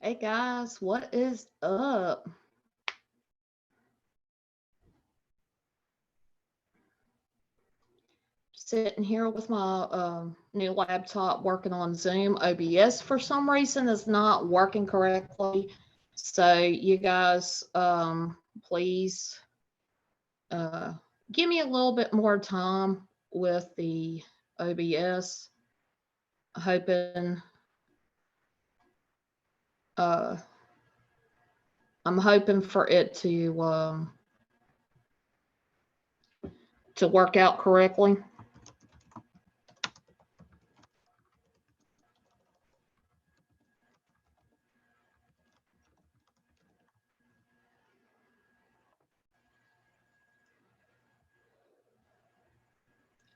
Hey guys, what is up? Sitting here with my new laptop working on Zoom. OBS for some reason is not working correctly. So you guys, please uh, give me a little bit more time with the OBS. Hoping, uh, I'm hoping for it to work out correctly.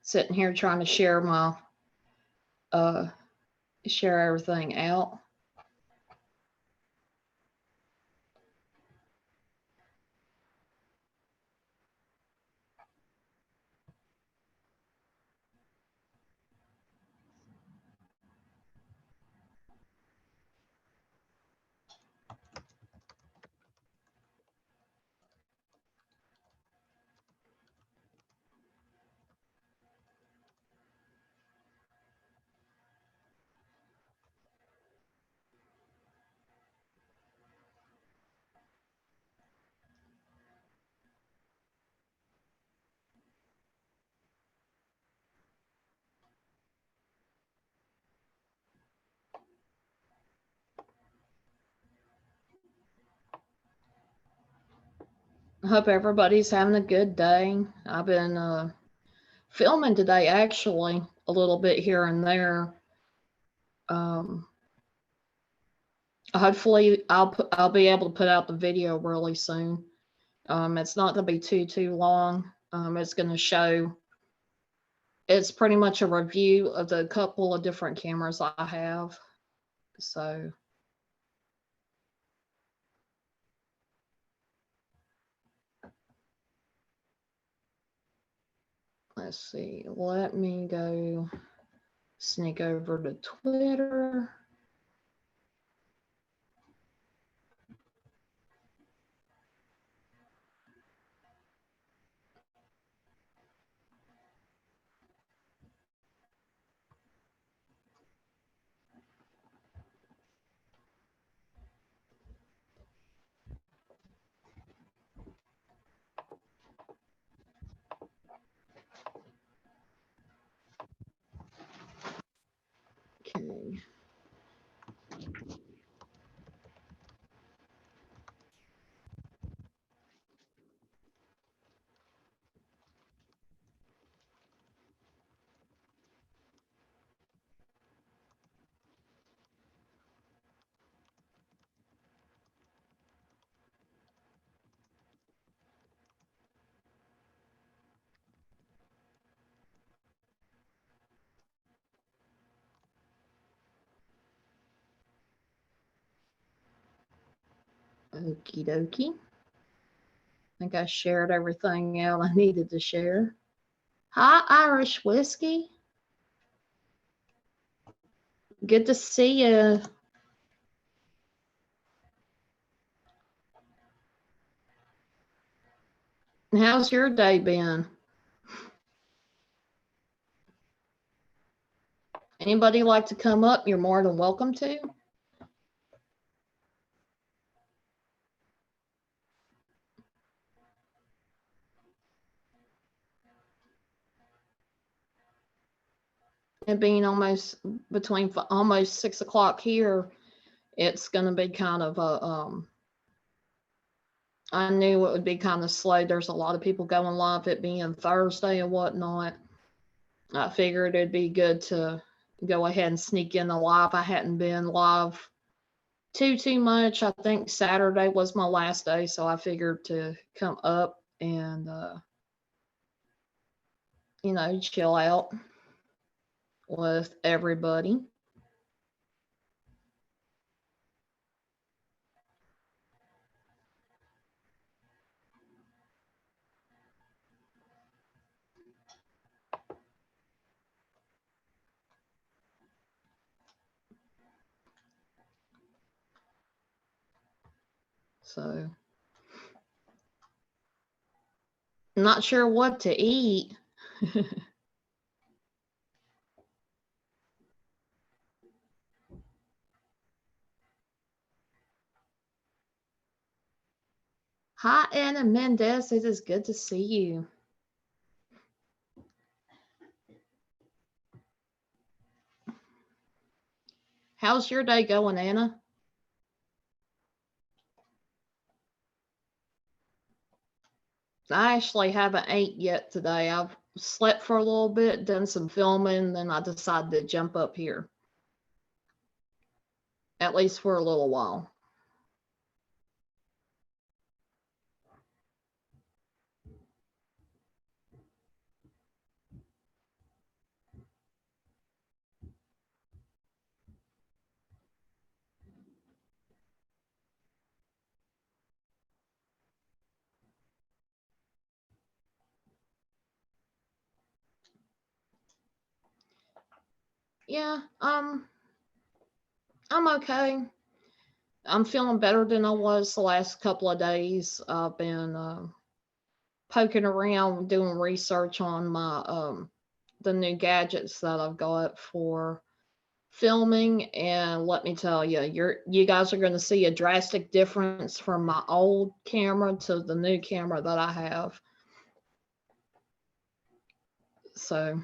Sitting here trying to uh share everything out. I hope everybody's having a good day. I've been filming today, actually, a little bit here and there. Um, Hopefully, I'll be able to put out the video really soon. It's not going to be too long. It's going to show. It's pretty much a review of the couple of different cameras I have. So let's see. Let me go sneak over to Twitter. Okay. Okie dokie. I think I shared everything out I needed to share. Hi, Irish Whiskey. Good to see you. How's your day been? Anybody like to come up? You're more than welcome to. It being almost between almost 6 o'clock here, it's going to be kind of a. I knew it would be kind of slow. There's a lot of people going live, it being Thursday and whatnot. I figured it'd be good to go ahead and sneak in the live. I hadn't been live too much. I think Saturday was my last day, so I figured to come up and chill out with everybody. So not sure what to eat. Hi, Anna Mendez. It is good to see you. How's your day going, Anna? I actually haven't ate yet today. I've slept for a little bit, done some filming, then I decided to jump up here. At least for a little while. Yeah, I'm okay. I'm feeling better than I was the last couple of days. I've been poking around doing research on my the new gadgets that I've got for filming, and let me tell you, you guys are going to see a drastic difference from my old camera to the new camera that I have. So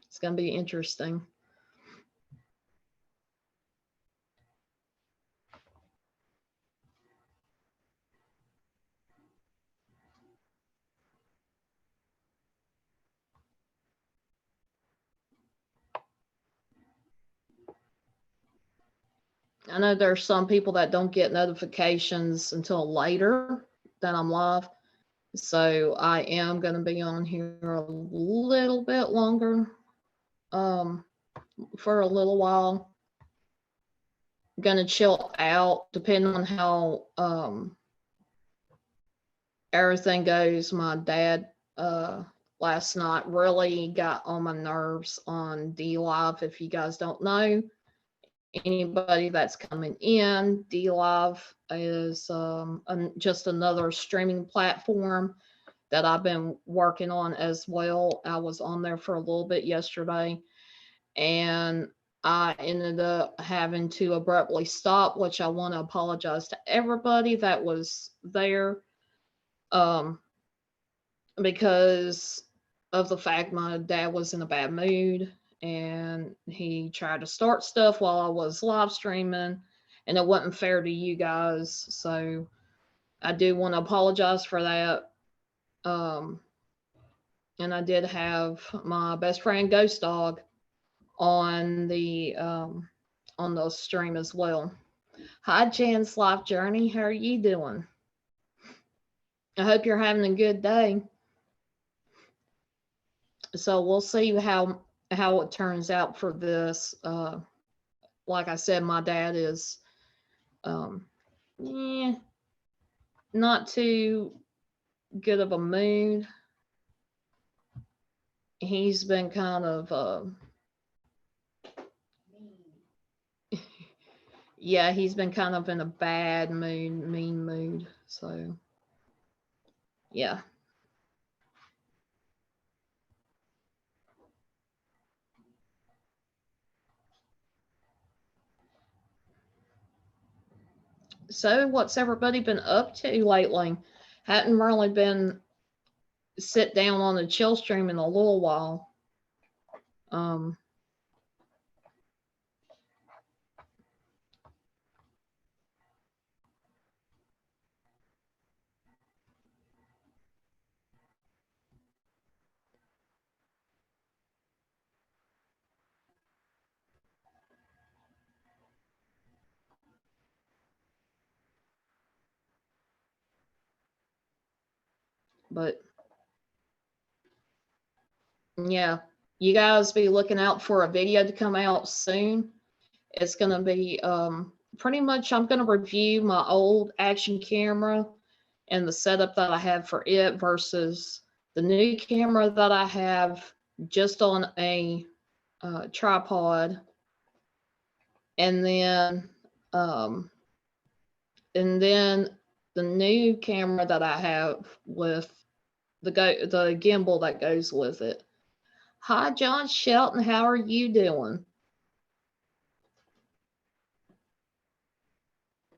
it's going to be interesting. I know there's some people that don't get notifications until later that I'm live. So I am going to be on here a little bit longer, for a little while. I'm going to chill out depending on how everything goes. My dad last night really got on my nerves on DLive. If you guys don't know, anybody that's coming in, DLive is just another streaming platform that I've been working on as well. I was on there for a little bit yesterday, and I ended up having to abruptly stop, which I want to apologize to everybody that was there, because of the fact my dad was in a bad mood and he tried to start stuff while I was live streaming, and it wasn't fair to you guys. So I do want to apologize for that. And I did have my best friend Ghost Dog on the stream as well. Hi, Jan's Life Journey. How are you doing? I hope you're having a good day. So we'll see how it turns out for this. Like I said, my dad is yeah, not too good of a mood. He's been kind of yeah, he's been kind of in a bad mood, mean mood. So yeah. So what's everybody been up to lately? Hadn't really been sit down on the chill stream in a little while. But yeah, you guys be looking out for a video to come out soon. It's gonna be pretty much, I'm gonna review my old action camera and the setup that I have for it versus the new camera that I have just on a tripod, and then um, the new camera that I have with the gimbal that goes with it. Hi, John Shelton. How are you doing?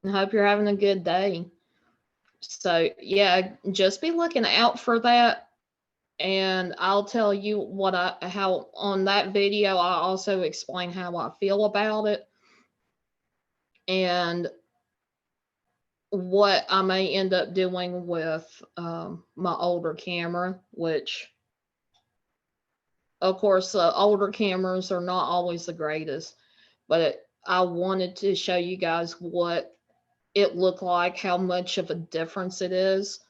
I hope you're having a good day. So yeah, just be looking out for that. And I'll tell you how on that video, I also explain how I feel about it and what I may end up doing with my older camera, which of course, older cameras are not always the greatest, but I wanted to show you guys what it looked like, how much of a difference it is.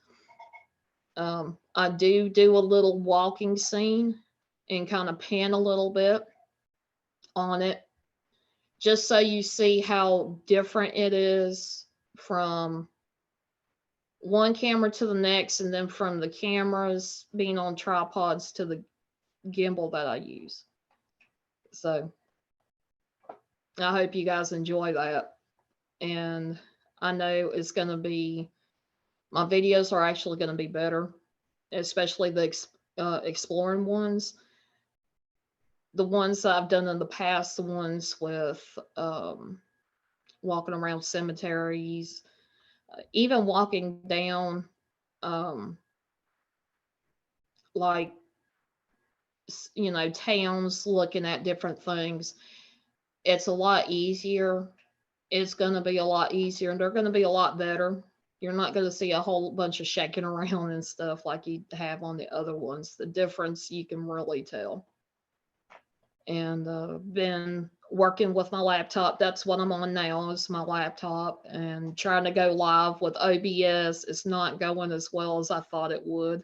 I do a little walking scene and kind of pan a little bit on it, just so you see how different it is from one camera to the next, and then from the cameras being on tripods to the gimbal that I use. So I hope you guys enjoy that. And I know it's going to be, my videos are actually going to be better, especially the exploring ones. The ones that I've done in the past, the ones with walking around cemeteries, even walking down like, you know, towns, looking at different things. It's a lot easier. It's going to be a lot easier, and they're going to be a lot better. You're not going to see a whole bunch of shaking around and stuff like you have on the other ones. The difference you can really tell. And been working with my laptop. That's what I'm on now, is my laptop, and trying to go live with OBS. It's not going as well as I thought it would.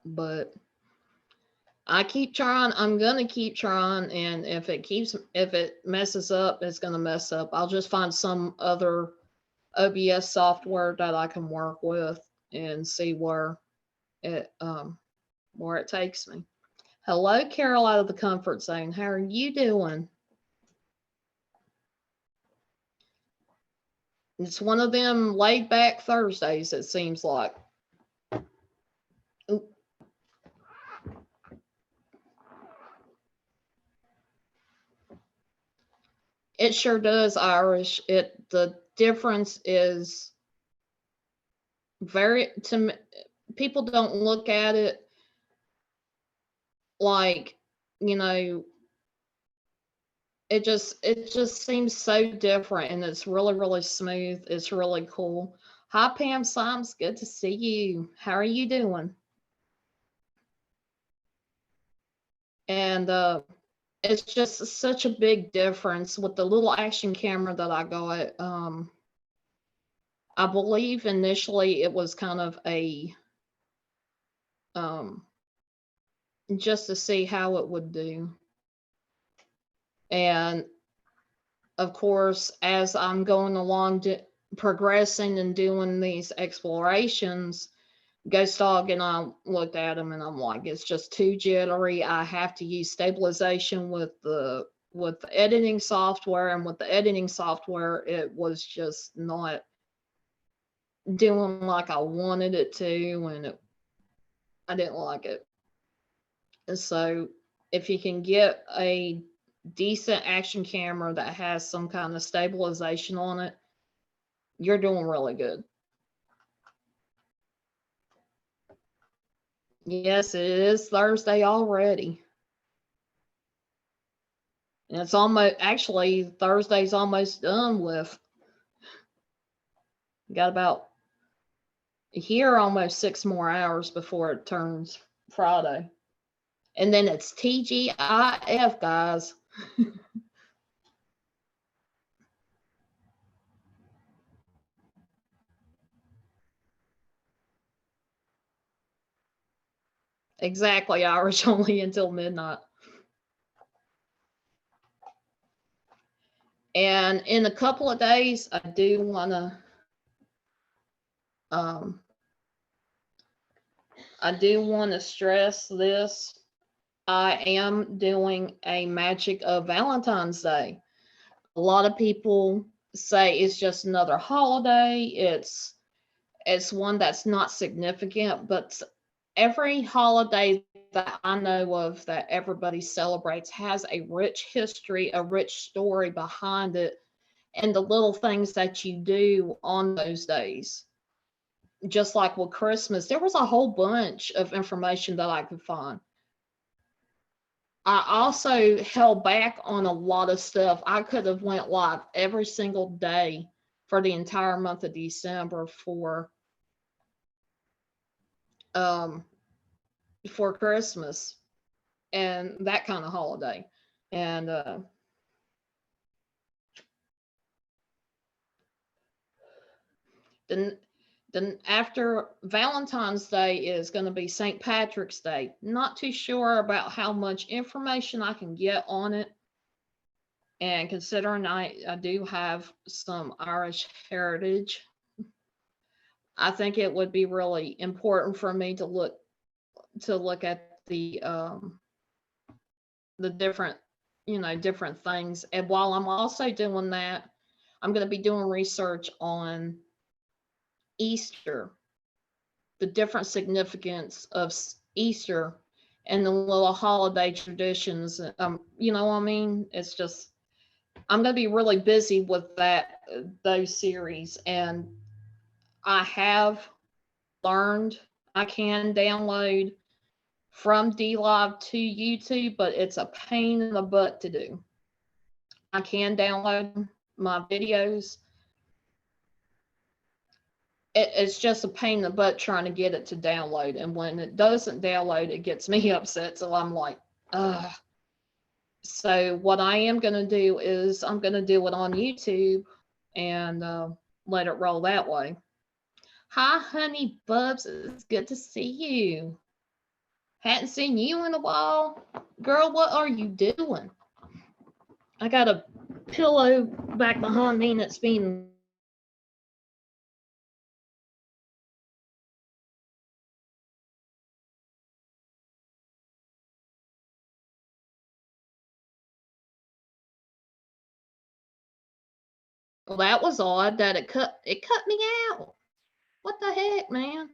But I keep trying. I'm gonna keep trying, and if it messes up, it's gonna mess up. I'll just find some other OBS software that I can work with and see where it takes me. Hello, Carol out of the comfort zone. How are you doing? It's one of them laid back Thursdays, it seems like. Oop. It sure does, Irish. The difference is very, to me, people don't look at it like, you know, it just seems so different, and it's really, really smooth. It's really cool. Hi, Pam Symes. Good to see you. How are you doing? And it's just such a big difference with the little action camera that I got. I believe initially it was kind of a just to see how it would do. And of course, as I'm going along, progressing and doing these explorations, Ghost Dog and I looked at them, and I'm like, it's just too jittery. I have to use stabilization with the editing software, and with the editing software, it was just not doing like I wanted it to, and I didn't like it. And so if you can get a decent action camera that has some kind of stabilization on it, you're doing really good. Yes, it is Thursday already. And it's almost, actually, Thursday's almost done with. Got about here almost 6 more hours before it turns Friday. And then it's TGIF, guys. Exactly, Irish, only until midnight. And in a couple of days, I do want to stress this. I am doing a Magic of Valentine's Day. A lot of people say it's just another holiday. It's one that's not significant, but every holiday that I know of that everybody celebrates has a rich history, a rich story behind it, and the little things that you do on those days. Just like with Christmas, there was a whole bunch of information that I could find. I also held back on a lot of stuff. I could have went live every single day for the entire month of December um for Christmas and that kind of holiday. And then after Valentine's Day is going to be St. Patrick's Day. Not too sure about how much information I can get on it. And considering I do have some Irish heritage, I think it would be really important for me to look at the different, different things. And while I'm also doing that, I'm going to be doing research on Easter, the different significance of Easter and the little holiday traditions. You know what I mean? It's just, I'm going to be really busy with those series. And I have learned I can download from DLive to YouTube, but it's a pain in the butt to do. I can download my videos. It's just a pain in the butt trying to get it to download. And when it doesn't download, it gets me upset. So I'm like, ugh. So what I am going to do is I'm going to do it on YouTube and let it roll that way. Hi, honey bubs. It's good to see you. Hadn't seen you in a while. Girl, what are you doing? I got a pillow back behind me and it's been well, that was odd that it cut me out. What the heck, man?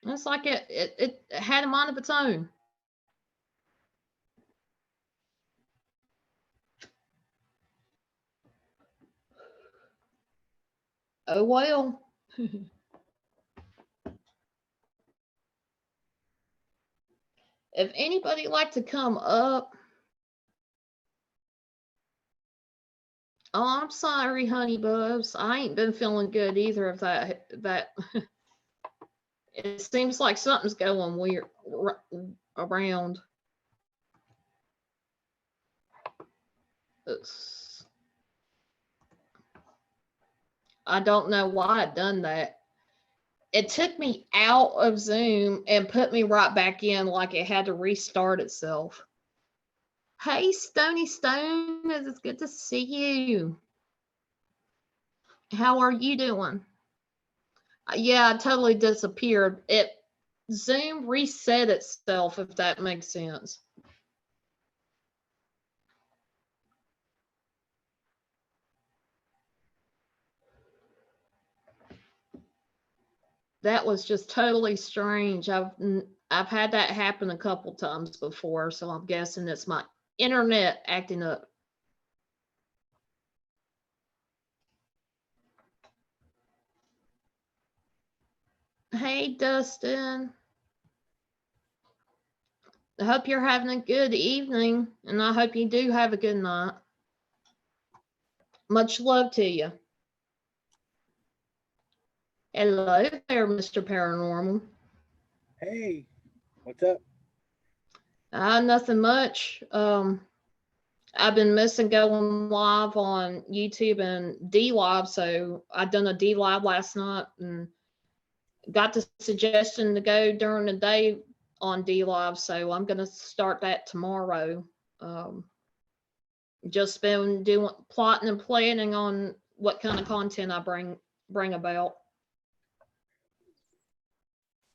It's like it had a mind of its own. Oh well. If anybody like to come up, oh, I'm sorry, honey bubs. I ain't been feeling good either. Of that, it seems like something's going weird around. I don't know why I done that. It took me out of Zoom and put me right back in like it had to restart itself. Hey, Stony Stone, it's good to see you. How are you doing? Yeah, I totally disappeared. Zoom reset itself, if that makes sense. That was just totally strange. I've had that happen a couple times before, so I'm guessing it's my internet acting up. Hey, Dustin. I hope you're having a good evening, and I hope you do have a good night. Much love to you. Hello there, Mr. Paranormal. Hey, what's up? Nothing much. I've been missing going live on YouTube and DLive, so I done a DLive last night and got the suggestion to go during the day on DLive, so I'm gonna start that tomorrow. Just been doing plotting and planning on what kind of content I bring about.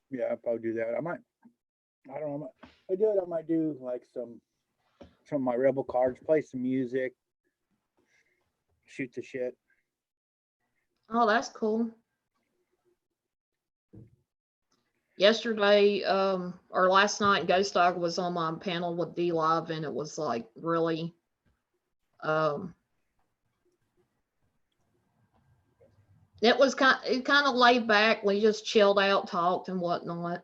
Yeah, I'll probably do that. I don't know. I do it, I might do like some of my Rebel cards, play some music, shoot the shit. Oh, that's cool. Yesterday, or last night, Ghost Dog was on my panel with D Live, and it was like really, it was kind of laid back. We just chilled out, talked and whatnot.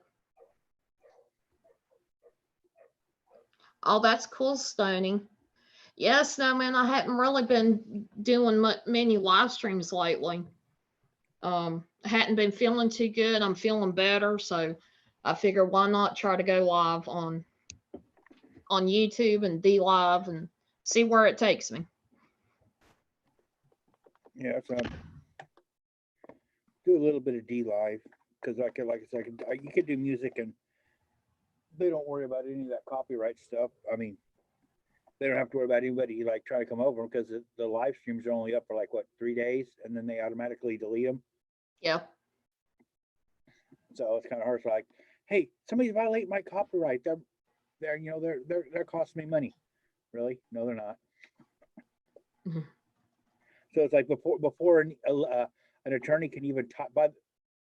Oh, that's cool, Stony. Yes, no, man, I hadn't really been doing many live streams lately. I hadn't been feeling too good. I'm feeling better, so I figure why not try to go live on YouTube and D Live and see where it takes me. Yeah, so do a little bit of D Live because like I said, you can do music and they don't worry about any of that copyright stuff. I mean, they don't have to worry about anybody like trying to come over because the live streams are only up for like what 3 days and then they automatically delete them. Yeah. So it's kind of hard. It's like, hey, somebody's violating my copyright. They're costing me money. Really? No, they're not. Mhm. So it's like before an attorney can even talk, but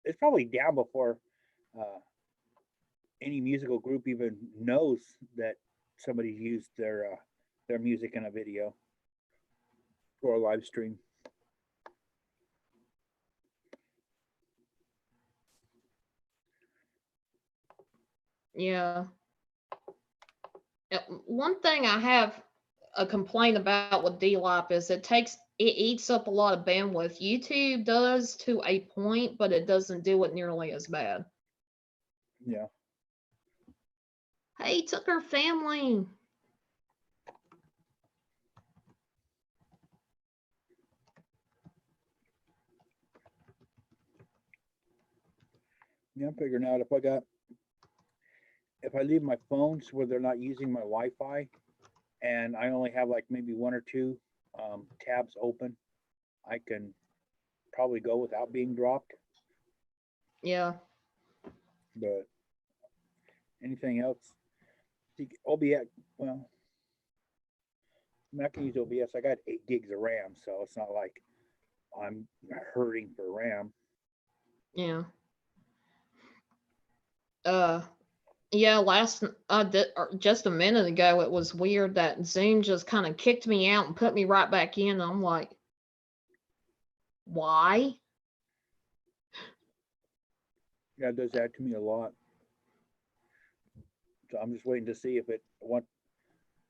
it's probably down before any musical group even knows that somebody used their music in a video or a live stream. Yeah. One thing I have a complaint about with DLive is it eats up a lot of bandwidth. YouTube does to a point, but it doesn't do it nearly as bad. Yeah. Hey, Tucker family. Yeah, I'm figuring out if I leave my phones where they're not using my Wi-Fi and I only have like maybe one or two tabs open, I can probably go without being dropped. Yeah. But anything else, OBS, well, I'm not gonna use OBS. I got 8 gigs of RAM, so it's not like I'm hurting for RAM. Yeah. Yeah, just a minute ago, it was weird that Zoom just kind of kicked me out and put me right back in. I'm like, why? Yeah, it does that to me a lot. So I'm just waiting to see if it wants,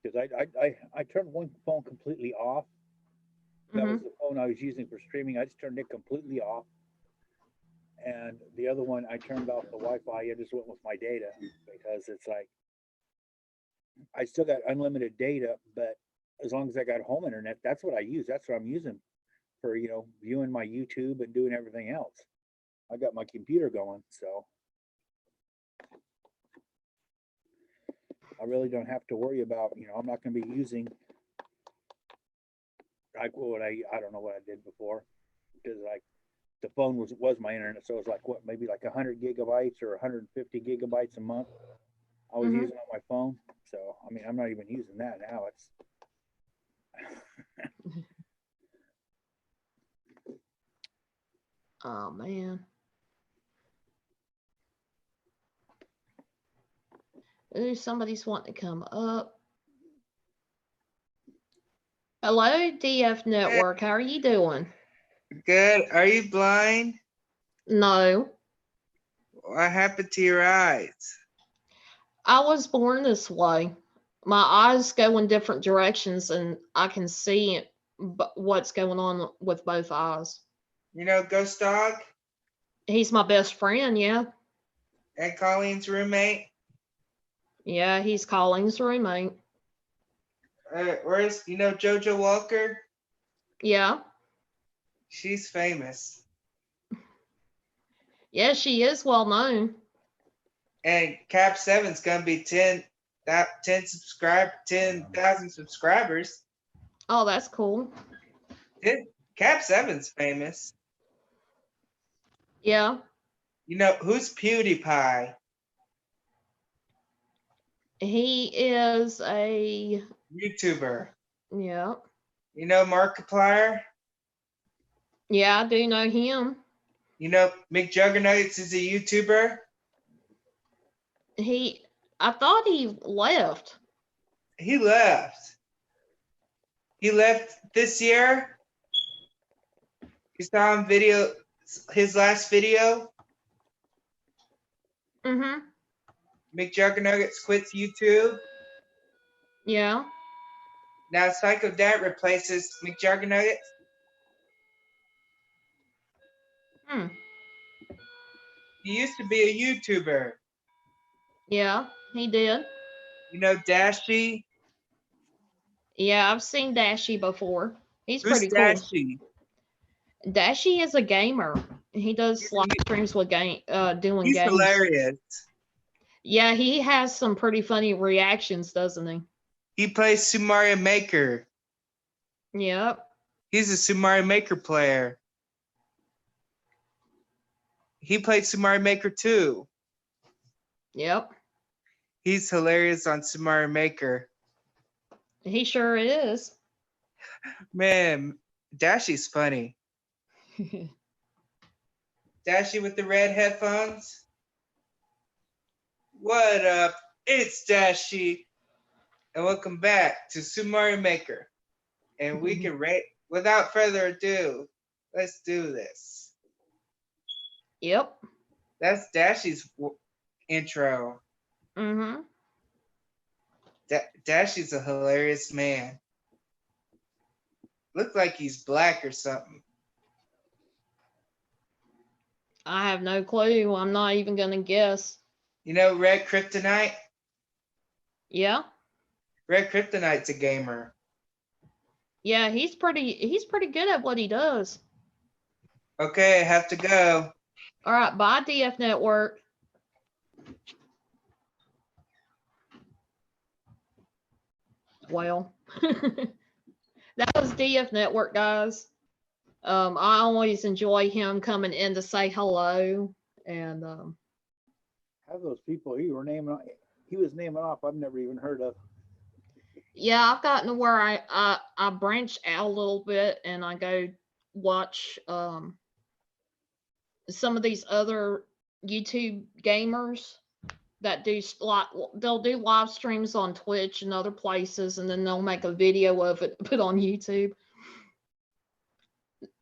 because I turned one phone completely off. That was the phone I was using for streaming. I just turned it completely off. And the other one, I turned off the Wi-Fi. I just went with my data because it's like, I still got unlimited data, but as long as I got home internet, that's what I use. That's what I'm using for, viewing my YouTube and doing everything else. I got my computer going, so I really don't have to worry about, I'm not going to be using like I don't know what I did before because like the phone was my internet, so it was like maybe like 100 gigabytes or 150 gigabytes a month. I was using on my phone, so I mean I'm not even using that now. It's Oh man. Ooh, somebody's wanting to come up. Hello, DF Network. How are you doing? Good. Are you blind? No. What happened to your eyes? I was born this way. My eyes go in different directions and I can see what's going on with both eyes. You know Ghost Dog He's my best friend, yeah. and Colleen's roommate? Yeah, he's Colleen's roommate. Where's JoJo Walker? Yeah. She's famous. Yeah, she is well known. And Cap 7's gonna be 10,000 subscribers. Oh, that's cool. Cap 7's famous. Yeah. Who's PewDiePie? He is a, YouTuber. yeah, You know Markiplier? yeah, I do know him. You know McJuggernuggets is a YouTuber? I thought he left. He left. He left this year. You saw him his last video. Mm-hmm. McJuggernuggets quits YouTube. Yeah. Now Psycho Dad replaces McJuggernuggets. Hmm. He used to be a YouTuber. Yeah, he did. You know Dashy? Yeah, I've seen Dashy before. He's Who's pretty cool. Dashy? Dashy is a gamer. He does live streams with doing He's games. hilarious. Yeah, he has some pretty funny reactions, doesn't he? He plays Super Mario Maker. Yep. He's a Super Mario Maker player. He played Super Mario Maker 2. Yep. He's hilarious on Super Mario Maker. He sure is. Man, Dashy's funny. Dashy with the red headphones. What up? It's Dashy. And welcome back to Super Mario Maker. And we can rate, without further ado, let's do this. Yep. That's Dashy's intro. Mm-hmm. Dashy's a hilarious man. Look like he's black or something. I have no clue. I'm not even gonna guess. You know Red Kryptonite? Yeah. Red Kryptonite's a gamer. Yeah, he's pretty good at what he does. Okay, I have to go. All right, bye DF Network. Well, that was DF Network, guys. I always enjoy him coming in to say hello, and Have those people he was naming off, I've never even heard of. yeah, I've gotten to where I branch out a little bit and I go watch some of these other YouTube gamers that do like they'll do live streams on Twitch and other places, and then they'll make a video of it put on YouTube,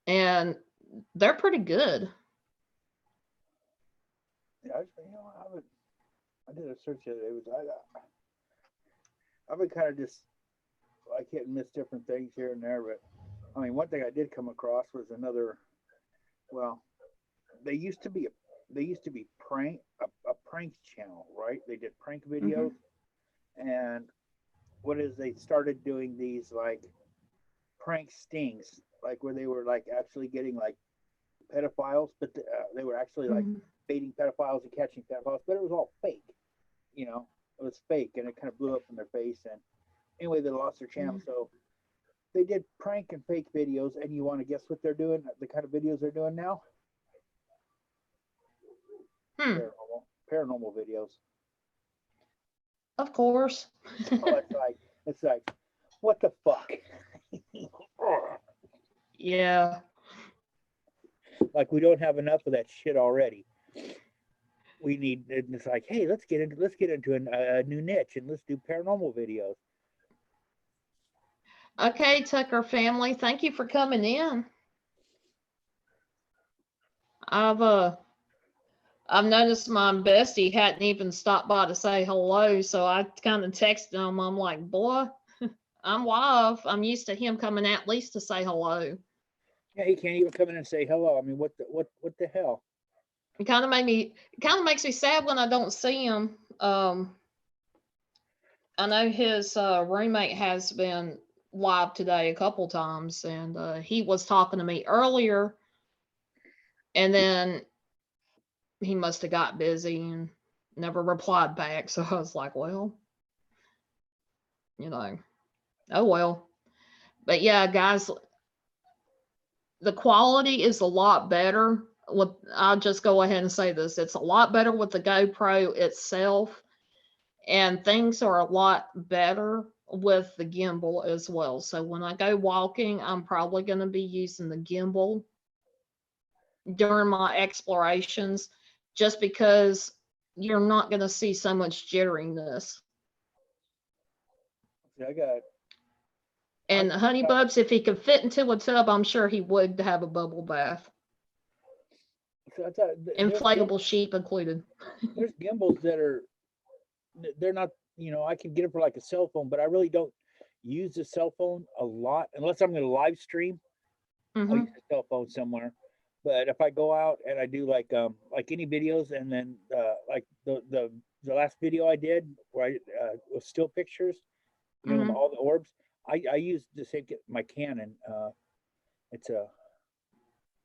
and they're pretty good. Yeah, I did a search the other day. I've been kind of just like hit and miss different things here and there, but I mean, one thing I did come across was another. Well, they used to be a prank channel, right? They did prank videos, and what is they started doing these like prank stings, like where they were like actually getting like pedophiles, but they were actually like baiting pedophiles and catching pedophiles, but it was all fake. You know, it was fake, and it kind of blew up in their face. And anyway, they lost their channel, so they did prank and fake videos. And you want to guess what they're doing? The kind of videos they're doing now? Paranormal videos. Of course. Oh, it's like, what the fuck? Yeah. Like we don't have enough of that shit already. We need. It's like, hey, let's get into a new niche and let's do paranormal videos. Okay, Tucker family, thank you for coming in. I've noticed my bestie hadn't even stopped by to say hello, so I kind of texted him. I'm like, boy, I'm live. I'm used to him coming at least to say hello. Yeah, he can't even come in and say hello. I mean, what the hell? It kind of makes me sad when I don't see him. I know his roommate has been live today a couple times, and he was talking to me earlier, and then he must have got busy and never replied back. So I was like, well, oh well. But yeah, guys, the quality is a lot better I'll just go ahead and say this. It's a lot better with the GoPro itself. And things are a lot better with the gimbal as well. So when I go walking, I'm probably going to be using the gimbal during my explorations, just because you're not going to see so much jitteriness. See, I got, And Honey Bubs, if he could fit into a tub, I'm sure he would have a bubble bath, so I thought inflatable sheep included. there's gimbals that are, they're not, I can get it for like a cell phone, but I really don't use the cell phone a lot unless I'm going to live stream. I'll Hmm. use a cell phone somewhere. But if I go out and I do like any videos, and then like the last video I did where I with still pictures, Hmm. all the orbs, I use the same my Canon. It's a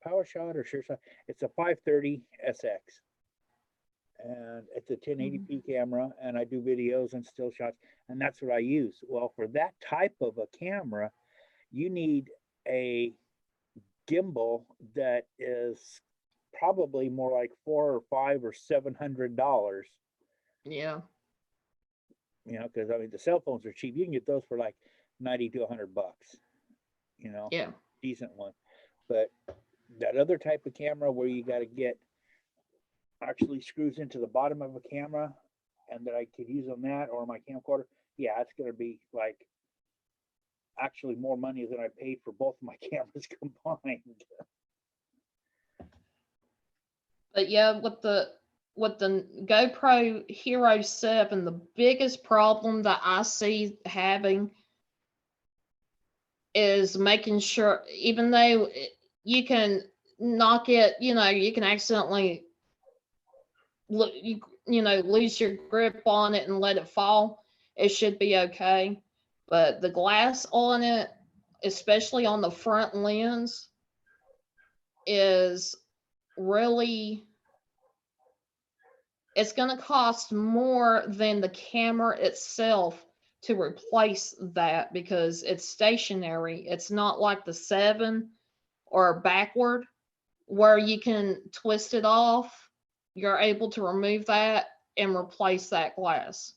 PowerShot or SureShot. It's a 530 SX, and it's a 1080p camera, and I do videos and still shots, and that's what I use. Well, for that type of a camera, you need a gimbal that is probably more like $400 or $500 or $700. Yeah. Because I mean the cell phones are cheap. You can get those for like 90 to $100. Yeah. Decent one. But that other type of camera where you got to get actually screws into the bottom of a camera, and that I could use on that or my camcorder, yeah, it's gonna be like actually more money than I paid for both of my cameras combined. But yeah, with the GoPro Hero 7, the biggest problem that I see having is making sure, even though you can knock it, you can accidentally lose your grip on it and let it fall, it should be okay. But the glass on it, especially on the front lens, is really, it's going to cost more than the camera itself to replace that, because it's stationary. It's not like the 7 or backward where you can twist it off. You're able to remove that and replace that glass.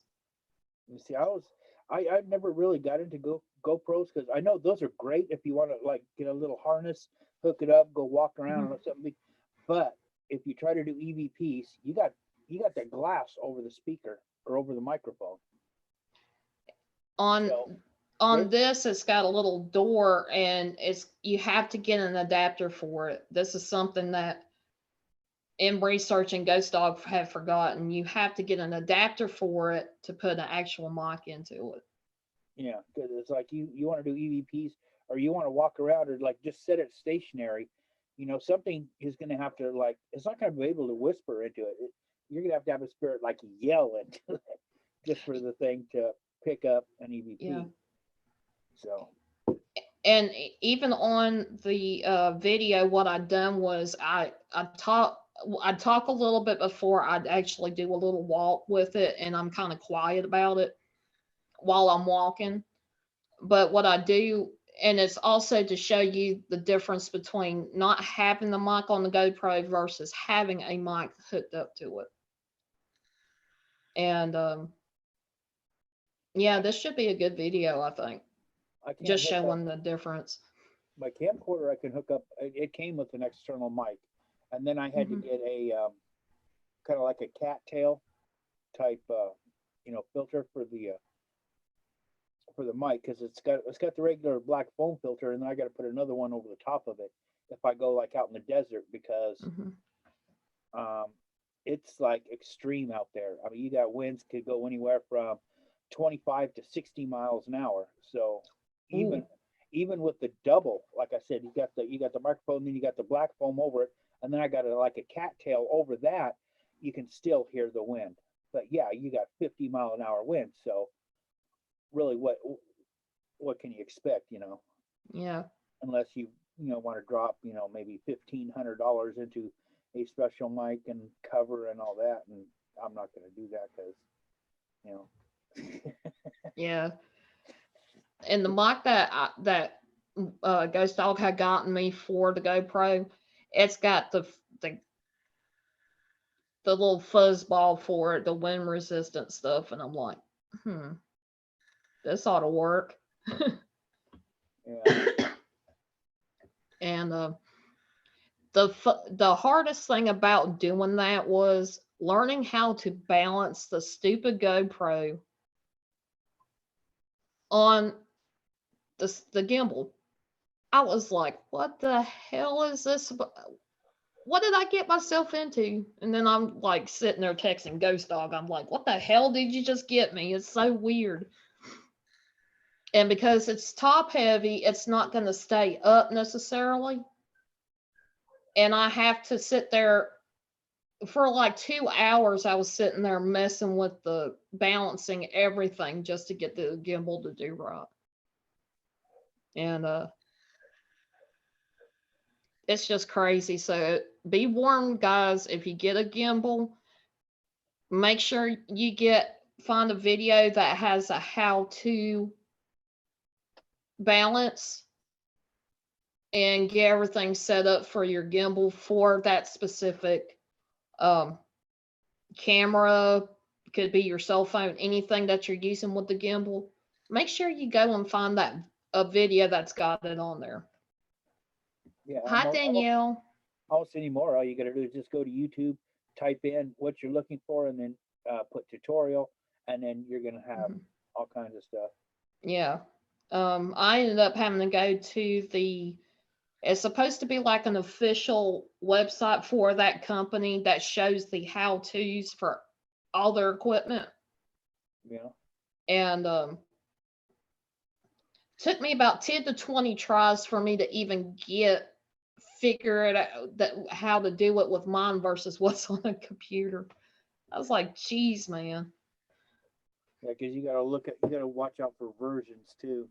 You see, I never really got into GoPros, because I know those are great if you want to like get a little harness, hook it up, go walk around or something. But if you try to do EVPs, you got that glass over the speaker or over the microphone. On So this, it's got a little door, and you have to get an adapter for it. This is something that in researching Ghost Dog have forgotten. You have to get an adapter for it to put an actual mic into it. yeah, because it's like you want to do EVPs, or you want to walk around, or like just set it stationary. Something is going to have to, like, it's not going to be able to whisper into it. You're going to have a spirit like yell into it just for the thing to pick up an EVP. Yeah. So. And even on the video, what I'd done was I'd talk a little bit before I'd actually do a little walk with it, and I'm kind of quiet about it while I'm walking. But what I do, and it's also to show you the difference between not having the mic on the GoPro versus having a mic hooked up to it. And yeah, this should be a good video, I think. Just showing the difference. My camcorder I can hook up. It came with an external mic, and then I had to get a kind of like a cattail type, filter for the mic, because it's got the regular black foam filter, and then I got to put another one over the top of it if I go like out in the desert, because it's like extreme out there. I mean, you got winds could go anywhere from 25 to 60 miles an hour. So even with the double, like I said, you got the microphone, then you got the black foam over it, and then I got like a cattail over that. You can still hear the wind, but yeah, you got 50-mile-an-hour wind. So really, what can you expect? Yeah. Unless you want to drop maybe $1,500 into a special mic and cover and all that, and I'm not going to do that, because Yeah. And the mic that Ghost Dog had gotten me for the GoPro, it's got the the little fuzz ball for it, the wind resistant stuff, and I'm like, this ought to work. Yeah. And the hardest thing about doing that was learning how to balance the stupid GoPro on the gimbal. I was like, what the hell is this? What did I get myself into? And then I'm like sitting there texting Ghost Dog. I'm like, what the hell did you just get me? It's so weird. And because it's top heavy, it's not going to stay up necessarily. And I have to sit there for like 2 hours. I was sitting there messing with the balancing everything just to get the gimbal to do right. And it's just crazy. So be warned, guys, if you get a gimbal, make sure you find a video that has a how-to balance and get everything set up for your gimbal for that specific camera. Could be your cell phone, anything that you're using with the gimbal. Make sure you go and find a video that's got it on there. Yeah. Hi, Danielle. Almost anymore, all you got to do is just go to YouTube, type in what you're looking for, and then put tutorial, and then you're gonna have all kinds of stuff. Yeah. I ended up having to go to it's supposed to be like an official website for that company that shows the how-tos for all their equipment. Yeah. And took me about 10 to 20 tries for me to even figure it out how to do it with mine versus what's on a computer. I was like, geez, man. Yeah, because you got to watch out for versions too.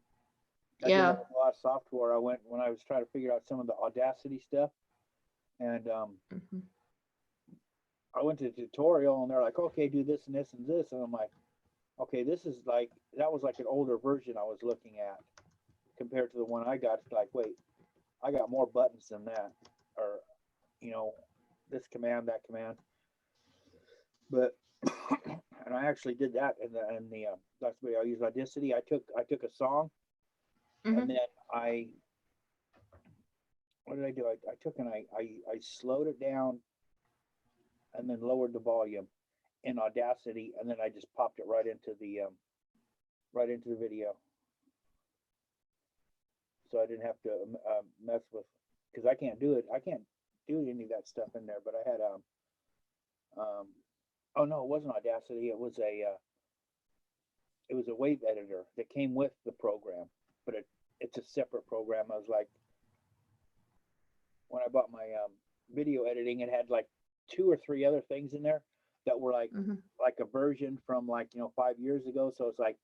I did Yeah. that with a lot of software. When I was trying to figure out some of the Audacity stuff, and I went to the tutorial, and they're like, okay, do this and this and this, and I'm like, okay, that was like an older version I was looking at compared to the one I got. It's like, wait, I got more buttons than that, or this command, that command. But and I actually did that in the that's the way I use Audacity. I took a song, and then what did I do? I took and I slowed it down, and then lowered the volume in Audacity, and then I just popped it right into the video, so I didn't have to mess with, because I can't do any of that stuff in there. But I had oh no, it wasn't Audacity. It was a wave editor that came with the program, but it's a separate program. I was like, when I bought my video editing, it had like 2 or 3 other things in there that were like a version from 5 years ago. So it's like,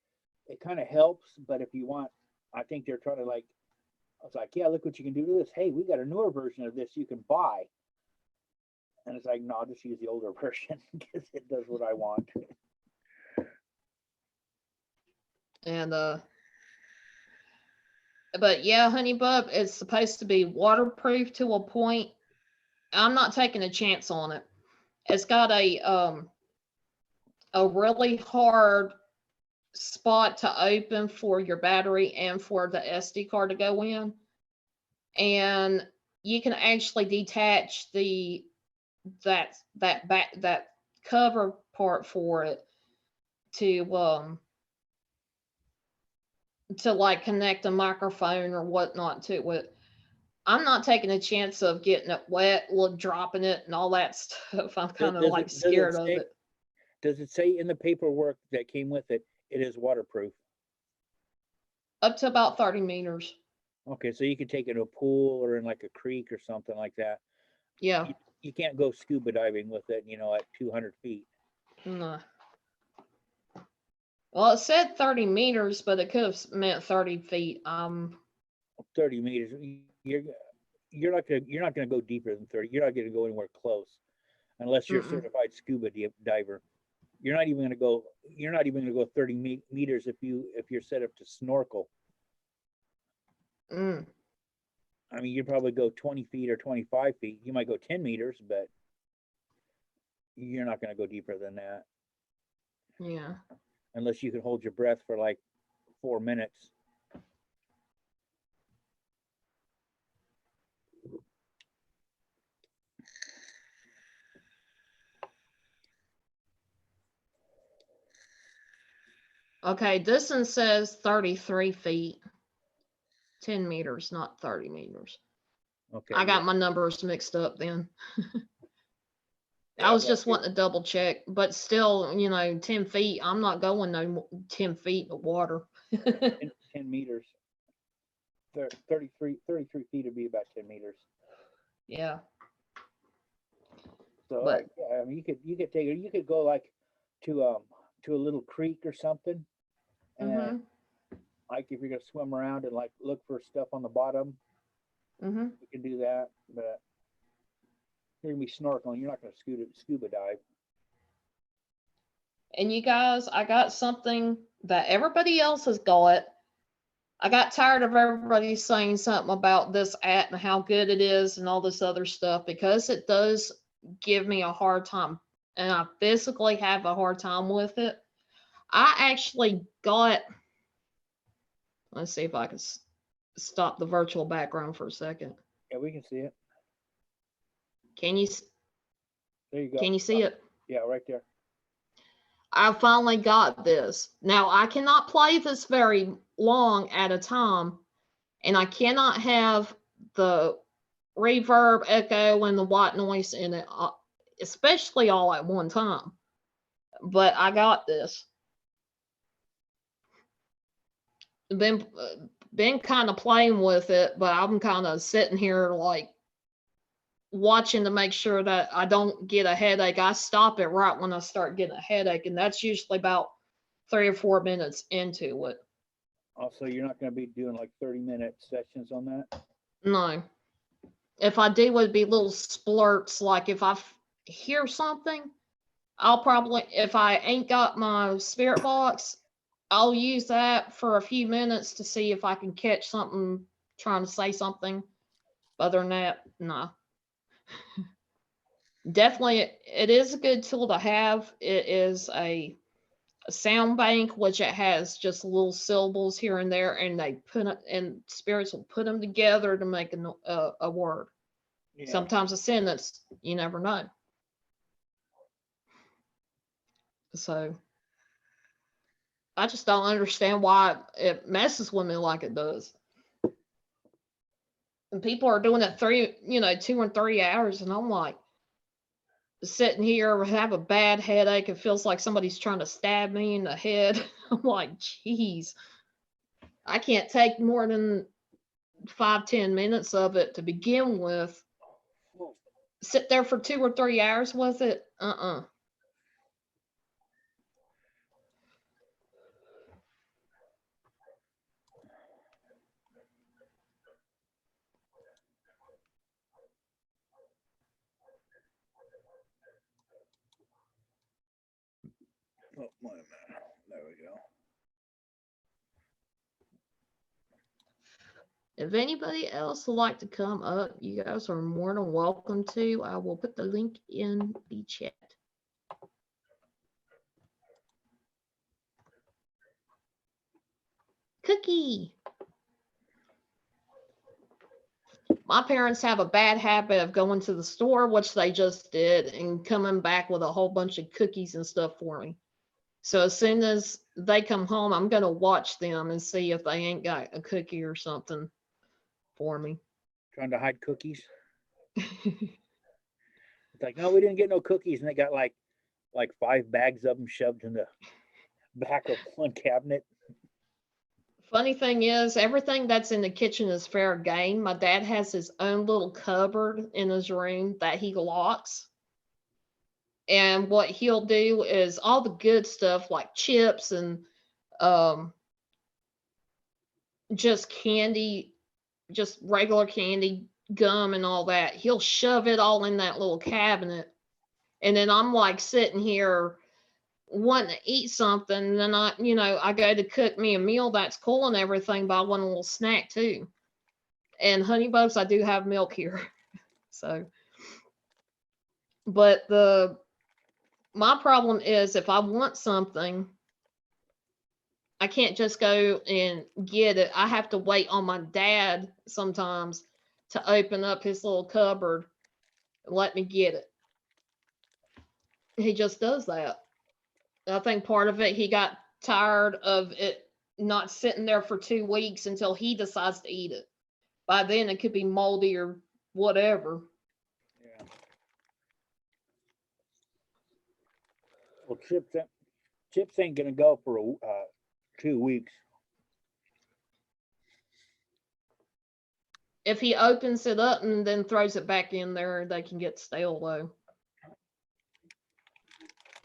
it kind of helps, but if you want, I think they're trying to I was like, yeah, look what you can do to this. Hey, we got a newer version of this you can buy. And it's like, no, I'll just use the older version because it does what I want. And but yeah, Honey Bub, it's supposed to be waterproof to a point. I'm not taking a chance on it. It's got a really hard spot to open for your battery and for the SD card to go in. And you can actually detach that cover part for it to like connect a microphone or whatnot to it. I'm not taking a chance of getting it wet, dropping it and all that stuff. I'm kind of like scared of it. Does it say in the paperwork that came with it, it is waterproof? Up to about 30 meters. Okay, so you could take it to a pool or in like a creek or something like that. Yeah. You can't go scuba diving with it, at 200 feet. No. Well, it said 30 meters, but it could have meant 30 feet. 30 meters. You're not gonna go deeper than 30. You're not gonna go anywhere close, unless you're a certified scuba diver. You're not even gonna go 30 meters if you're set up to snorkel. I mean, you'd probably go 20 feet or 25 feet. You might go 10 meters, but you're not gonna go deeper than that Yeah. unless you can hold your breath for like 4 minutes. Okay, this one says 33 feet. 10 meters, not 30 meters. Okay. I got yeah. my numbers mixed up then. Yeah, I was well, just wanting to double check, but still, 10 feet, I'm not going no 10 feet of water. 10 meters. 33 feet would be about 10 meters. Yeah. So But- yeah, I mean, you could go like to a little creek or something, and Mm-hmm. like if you're gonna swim around and like look for stuff on the bottom, Mm-hmm. you can do that. But you're gonna be snorkeling. You're not gonna scuba dive. And you guys, I got something that everybody else has got. I got tired of everybody saying something about this app and how good it is and all this other stuff because it does give me a hard time. And I physically have a hard time with it. I actually got, let's see if I can stop the virtual background for a second. Yeah, we can see it. Can you There you go. can you see it? Yeah, right there. I finally got this. Now I cannot play this very long at a time, and I cannot have the reverb, echo, and the white noise in it, especially all at one time. But I got this. Been kind of playing with it, but I'm kind of sitting here like watching to make sure that I don't get a headache. I stop it right when I start getting a headache, and that's usually about 3 or 4 minutes into it. Also, you're not gonna be doing like 30-minute sessions on that. No. If I do, it'd be little splurts. Like if I hear something, I'll probably, if I ain't got my spirit box, I'll use that for a few minutes to see if I can catch something trying to say something. Other than that, no. Definitely, it is a good tool to have. It is a sound bank, which it has just little syllables here and there, and they put it, and spirits will put them together to make a word. Yeah. Sometimes a sentence. You never know. So I just don't understand why it messes with me like it does. And people are doing it 2 and 3 hours, and I'm like sitting here have a bad headache. It feels like somebody's trying to stab me in the head. I'm like, geez, I can't take more than 5-10 minutes of it to begin with. Sit there for 2 or 3 hours with it. Oh, wait a minute. There we go. If anybody else would like to come up, you guys are more than welcome to. I will put the link in the chat. Cookie. My parents have a bad habit of going to the store, which they just did, and coming back with a whole bunch of cookies and stuff for me. So as soon as they come home, I'm going to watch them and see if they ain't got a cookie or something for me. Trying to hide cookies. It's like, no, we didn't get no cookies, and they got like 5 bags of them shoved in the back of one cabinet. Funny thing is, everything that's in the kitchen is fair game. My dad has his own little cupboard in his room that he locks. And what he'll do is all the good stuff like chips and just candy, just regular candy, gum and all that. He'll shove it all in that little cabinet. And then I'm like sitting here wanting to eat something. And then I go to cook me a meal that's cool and everything, but I want a little snack too. And honey bugs, I do have milk here. So, but my problem is if I want something, I can't just go and get it. I have to wait on my dad sometimes to open up his little cupboard and let me get it. He just does that. I think part of it, he got tired of it not sitting there for 2 weeks until he decides to eat it. By then, it could be moldy or whatever. Yeah. Well, chips ain't gonna go for 2 weeks. If he opens it up and then throws it back in there, they can get stale though.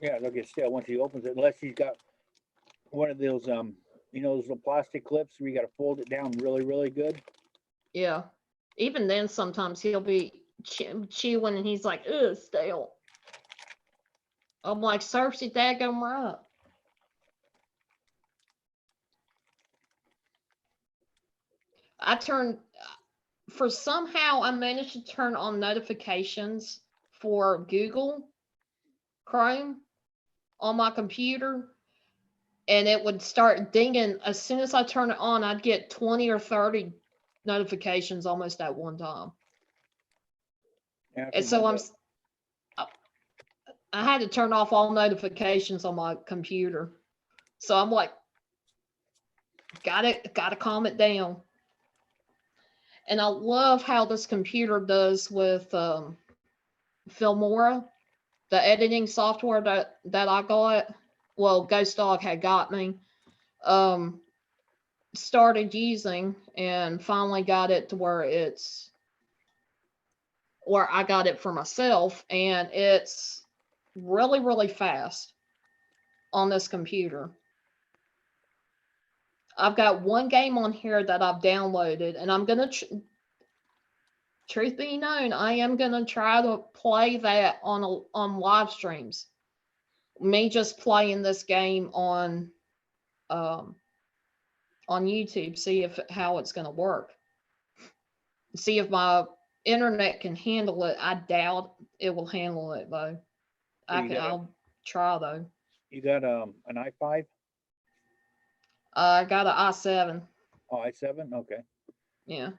Yeah, they'll get stale once he opens it, unless he's got one of those, those little plastic clips where you gotta fold it down really, really good. Yeah. Even then, sometimes he'll be chewing and he's like, ugh, stale. I'm like, serves you daggum right. I turned, for somehow I managed to turn on notifications for Google Chrome on my computer, and it would start dinging. As soon as I turn it on, I'd get 20 or 30 notifications almost at one time. After And so Monday. I had to turn off all notifications on my computer. So I'm like, gotta calm it down. And I love how this computer does with Filmora, the editing software that I got. Well, Ghost Dog had got me. Started using and finally got it to where I got it for myself, and it's really, really fast on this computer. I've got one game on here that I've downloaded, and I'm gonna, truth be known, I am gonna try to play that on live streams. Me just playing this game on YouTube, see if how it's gonna work. See if my internet can handle it. I doubt it will handle it though. So you got I'll try though. You got an i5? I got an i7. Oh, i7. Okay. Yeah.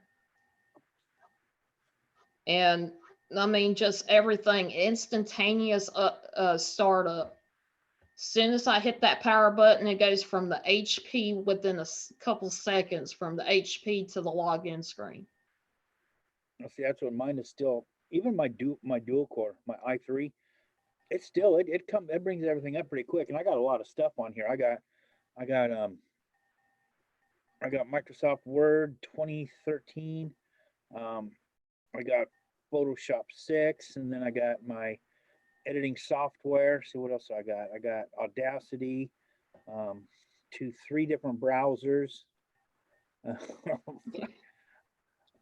And I mean, just everything instantaneous startup. Soon as I hit that power button, it goes from the HP within a couple seconds from the HP to the login screen. Now, see, that's what mine is still. Even my dual core, my i3, it's still it brings everything up pretty quick. And I got a lot of stuff on here. I got Microsoft Word 2013. I got Photoshop 6, and then I got my editing software. See what else I got? I got Audacity, 3 different browsers,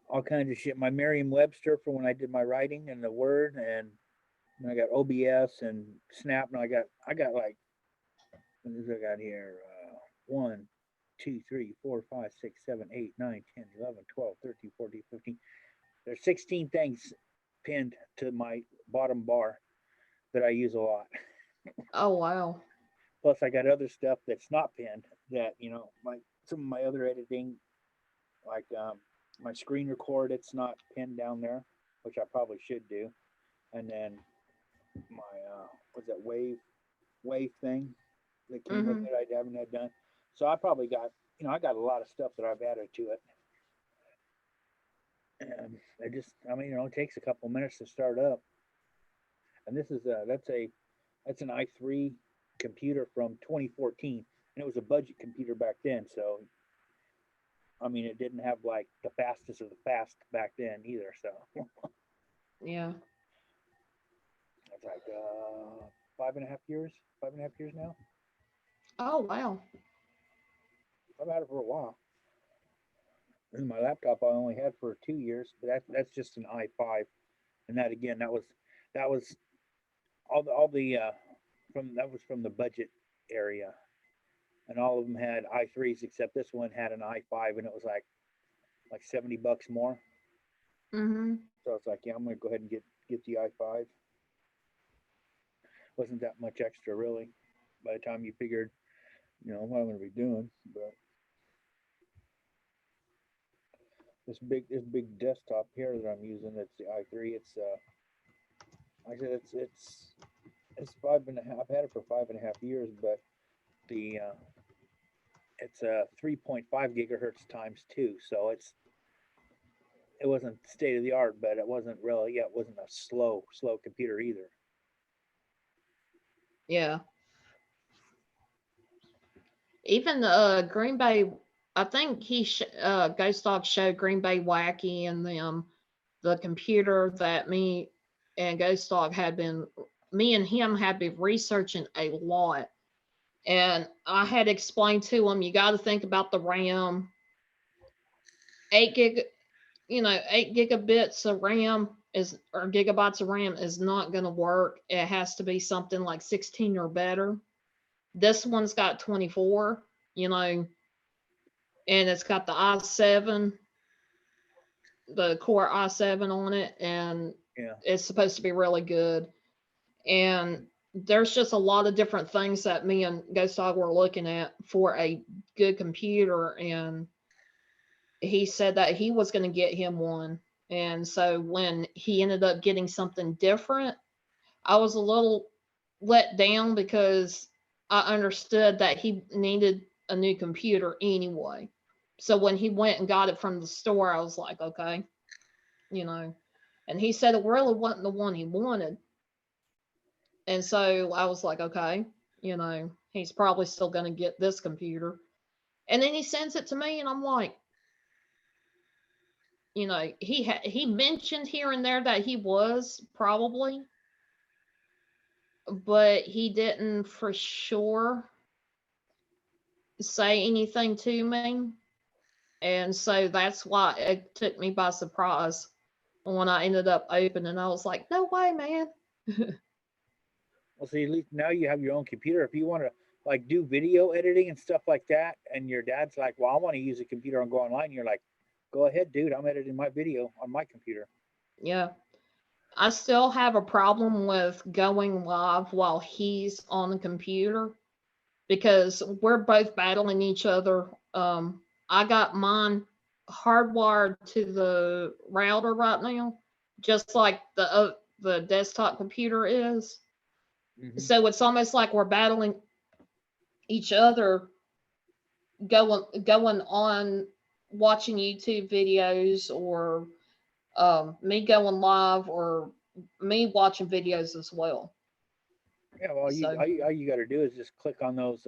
all kinds of shit. My Merriam-Webster for when I did my writing and the Word, and I got OBS and Snap. And I got like, what is I got here? 1, 2, 3, 4, 5, 6, 7, 8, 9, 10, 11, 12, 13, 14, 15. There's 16 things pinned to my bottom bar that I use a lot. Oh wow. Plus, I got other stuff that's not pinned that, like some of my other editing, like my screen record, it's not pinned down there, which I probably should do. And then my, what's that wave thing that came with it, I haven't had done. So I probably got, I got a lot of stuff that I've added to it. And it takes a couple minutes to start up. And this is that's an i3 computer from 2014, and it was a budget computer back then. So, it didn't have like the fastest of the fast back then either. So, Yeah. it's like 5.5 years now. Oh wow. I've had it for a while. And my laptop I only had for 2 years, but that's just an i5, and that again that was all the from the budget area, and all of them had i3s except this one had an i5, and it was like $70 more. So it's like, yeah, I'm gonna go ahead and get the i5. wasn't that much extra really by the time you figured, what I'm gonna be doing. But this big desktop here that I'm using, it's the i3. It's like I said, it's 5.5. I've had it for 5.5 years, but the it's a 3.5 gigahertz times two, so it wasn't state of the art, but it wasn't really, yeah, it wasn't a slow computer either. Yeah. Even Green Bay, I think Ghost Dog showed Green Bay Wacky and them the computer that me and Ghost Dog me and him had been researching a lot. And I had explained to him, you got to think about the RAM, 8 gig, 8 gigabits of RAM or gigabytes of RAM is not going to work. It has to be something like 16 or better. This one's got 24, and it's got the i7, the Core i7 on it, and Yeah. it's supposed to be really good. And there's just a lot of different things that me and Ghost Dog were looking at for a good computer, and he said that he was going to get him one. And so when he ended up getting something different, I was a little let down because I understood that he needed a new computer anyway. So when he went and got it from the store, I was like, okay, And he said it really wasn't the one he wanted. And so I was like, okay, he's probably still going to get this computer. And then he sends it to me, and I'm like, he mentioned here and there that he was probably, but he didn't for sure say anything to me. And so that's why it took me by surprise when I ended up opening. I was like, no way, man. Well, see, at least now you have your own computer. If you want to like do video editing and stuff like that, and your dad's like, "Well, I want to use a computer and go online," you're like, "Go ahead, dude. I'm editing my video on my computer." Yeah. I still have a problem with going live while he's on the computer because we're both battling each other. I got mine hardwired to the router right now, just like the desktop computer is. Mm-hmm. So it's almost like we're battling each other, going on watching YouTube videos, or me going live, or me watching videos as well. Yeah, well, So all you got to do is just click on those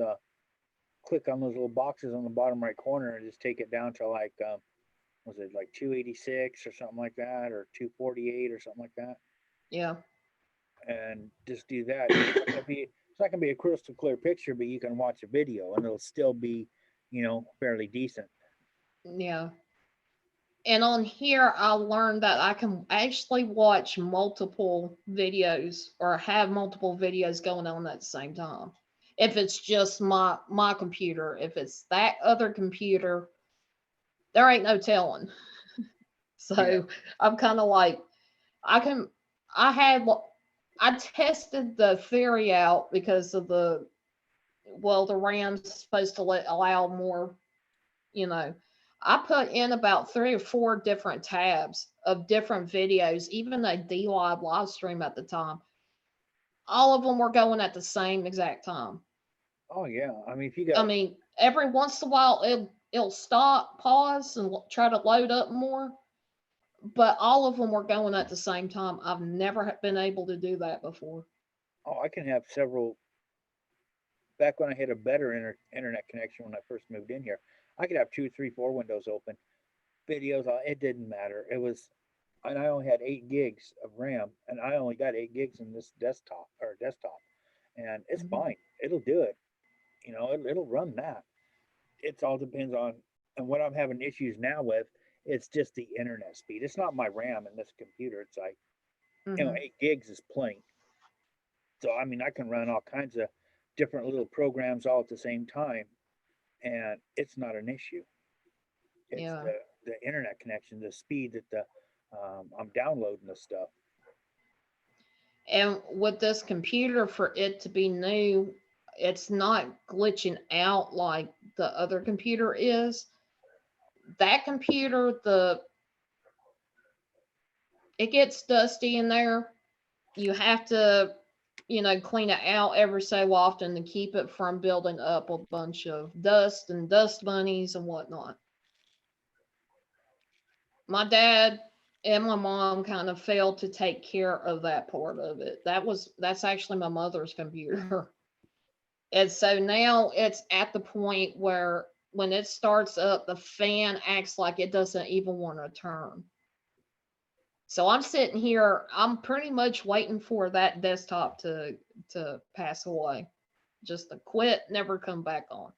little boxes on the bottom right corner and just take it down to like was it like 286 or something like that, or 248 or something like that, yeah, and just do that. It's not gonna be a crystal clear picture, but you can watch a video and it'll still be, fairly decent. yeah. And on here, I learned that I can actually watch multiple videos or have multiple videos going on at the same time. If it's just my computer, if it's that other computer, there ain't no telling. So Yeah. I'm kind of like, I can, I had, I tested the theory out because of the RAM's supposed to allow more, you know. I put in about 3 or 4 different tabs of different videos, even a DLive live stream at the time. All of them were going at the same exact time. Oh yeah. I mean, if you I got, mean, every once in a while it'll stop, pause, and try to load up more, but all of them were going at the same time. I've never been able to do that before. I can have several. Back when I had a better internet connection when I first moved in here, I could have two, three, four windows open. Videos, it didn't matter. And I only had 8 gigs of RAM, and I only got 8 gigs in this desktop, and it's Mhm. fine. It'll do it. It'll run that. It all depends on, and what I'm having issues now with, it's just the internet speed. It's not my RAM in this computer. It's like, Mhm. 8 gigs is plenty. So I mean, I can run all kinds of different little programs all at the same time, and it's not an issue. It's Yeah. the internet connection, the speed that I'm downloading the stuff. And with this computer, for it to be new, it's not glitching out like the other computer is. That computer, it gets dusty in there. You have to, clean it out every so often to keep it from building up a bunch of dust and dust bunnies and whatnot. My dad and my mom kind of failed to take care of that part of it. That's actually my mother's computer. And so now it's at the point where when it starts up, the fan acts like it doesn't even want to turn. So I'm sitting here, I'm pretty much waiting for that desktop to pass away. Just to quit, never come back on.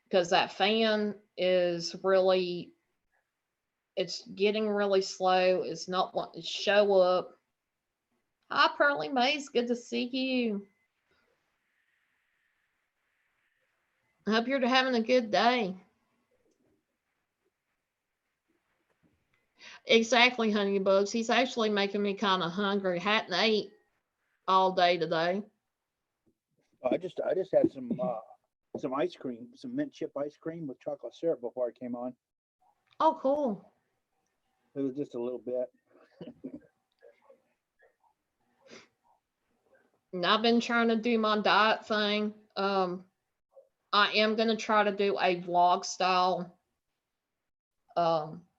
Because that fan is really, it's getting really slow. It's not wanting to show up. Hi, Pearly Maze. Good to see you. I hope you're having a good day. Exactly, Honey Bugs. He's actually making me kind of hungry. Hadn't ate all day today. I just had some ice cream, some mint chip ice cream with chocolate syrup before I came on. Oh, cool. It was just a little bit. And I've been trying to do my diet thing. I am gonna try to do a vlog style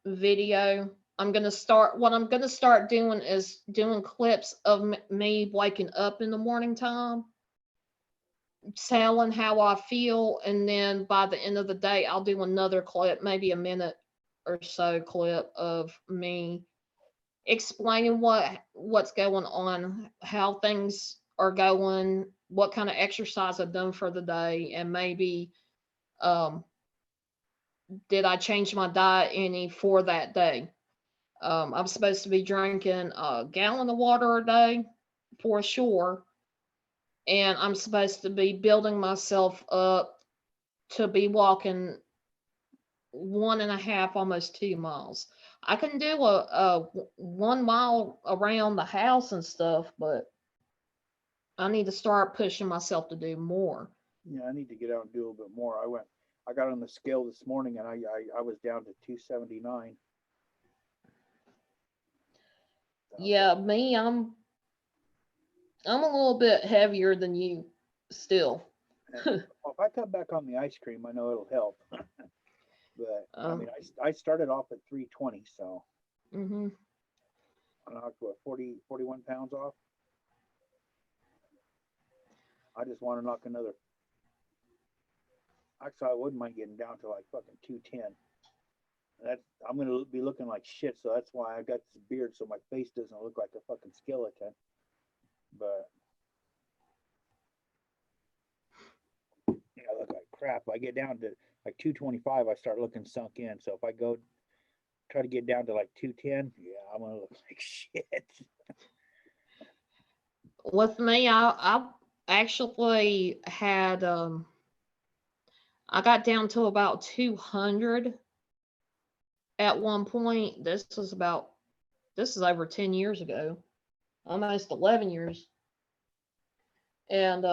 video. What I'm gonna start doing is doing clips of me waking up in the morning time, telling how I feel, and then by the end of the day, I'll do another clip, maybe a minute or so clip of me explaining what's going on, how things are going, what kind of exercise I've done for the day, and maybe um, did I change my diet any for that day. I'm supposed to be drinking a gallon of water a day for sure, and I'm supposed to be building myself up to be walking 1.5, almost 2 miles. I can do a 1 mile around the house and stuff, but I need to start pushing myself to do more. Yeah, I need to get out and do a little bit more. I got on the scale this morning and I was down to 279. Yeah, me, I'm a little bit heavier than you still. If I cut back on the ice cream, I know it'll help. But I mean, I started off at 320, so Mhm. I knocked what 41 pounds off. I just want to knock another. Actually, I wouldn't mind getting down to like fucking 210. I'm gonna be looking like shit, so that's why I got this beard, so my face doesn't look like a fucking skeleton. But I look like crap. I get down to like 225, I start looking sunk in. So if I go try to get down to like 210, yeah, I'm gonna look like shit. With me, I actually had I got down to about 200 at one point. This is over 10 years ago, almost 11 years. And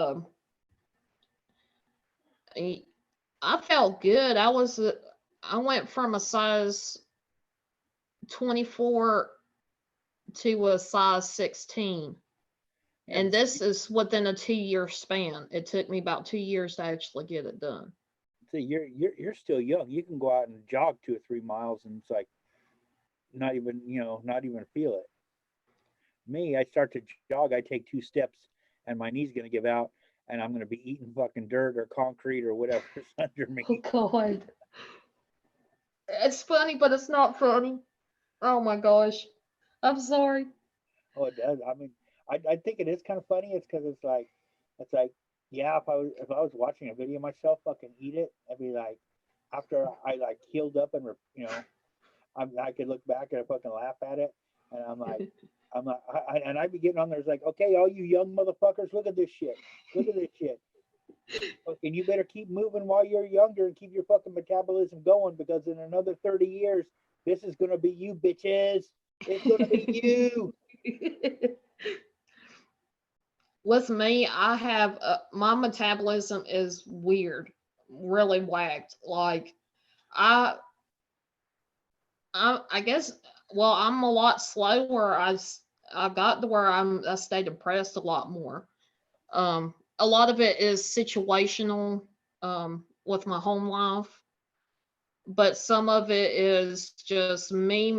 I felt good. I went from a size 24 to a size 16. Yeah, And this is within a 2-year span. It took me about 2 years to actually get it done. see, you're still young. You can go out and jog 2 or 3 miles, and it's like not even feel it. Me, I start to jog, I take 2 steps, and my knee's gonna give out, and I'm gonna be eating fucking dirt or concrete or whatever's under me. Oh God. It's funny, but it's not funny. Oh my gosh. I'm sorry. Oh, it does. I mean, I think it is kind of funny. It's because it's like, yeah, if I was watching a video of myself fucking eat it, I'd be like, after I like healed up and I could look back and fucking laugh at it, and I'm like, and I'd be getting on there. It's like, okay, all you young motherfuckers, look at this shit. Look at this shit. Fucking, you better keep moving while you're younger and keep your fucking metabolism going, because in another 30 years, this is gonna be you, bitches. It's gonna be you. with me, I have my metabolism is weird, really whacked. Like I, I guess. Well, I'm a lot slower. I got to where I stay depressed a lot more. A lot of it is situational with my home life, but some of it is just me,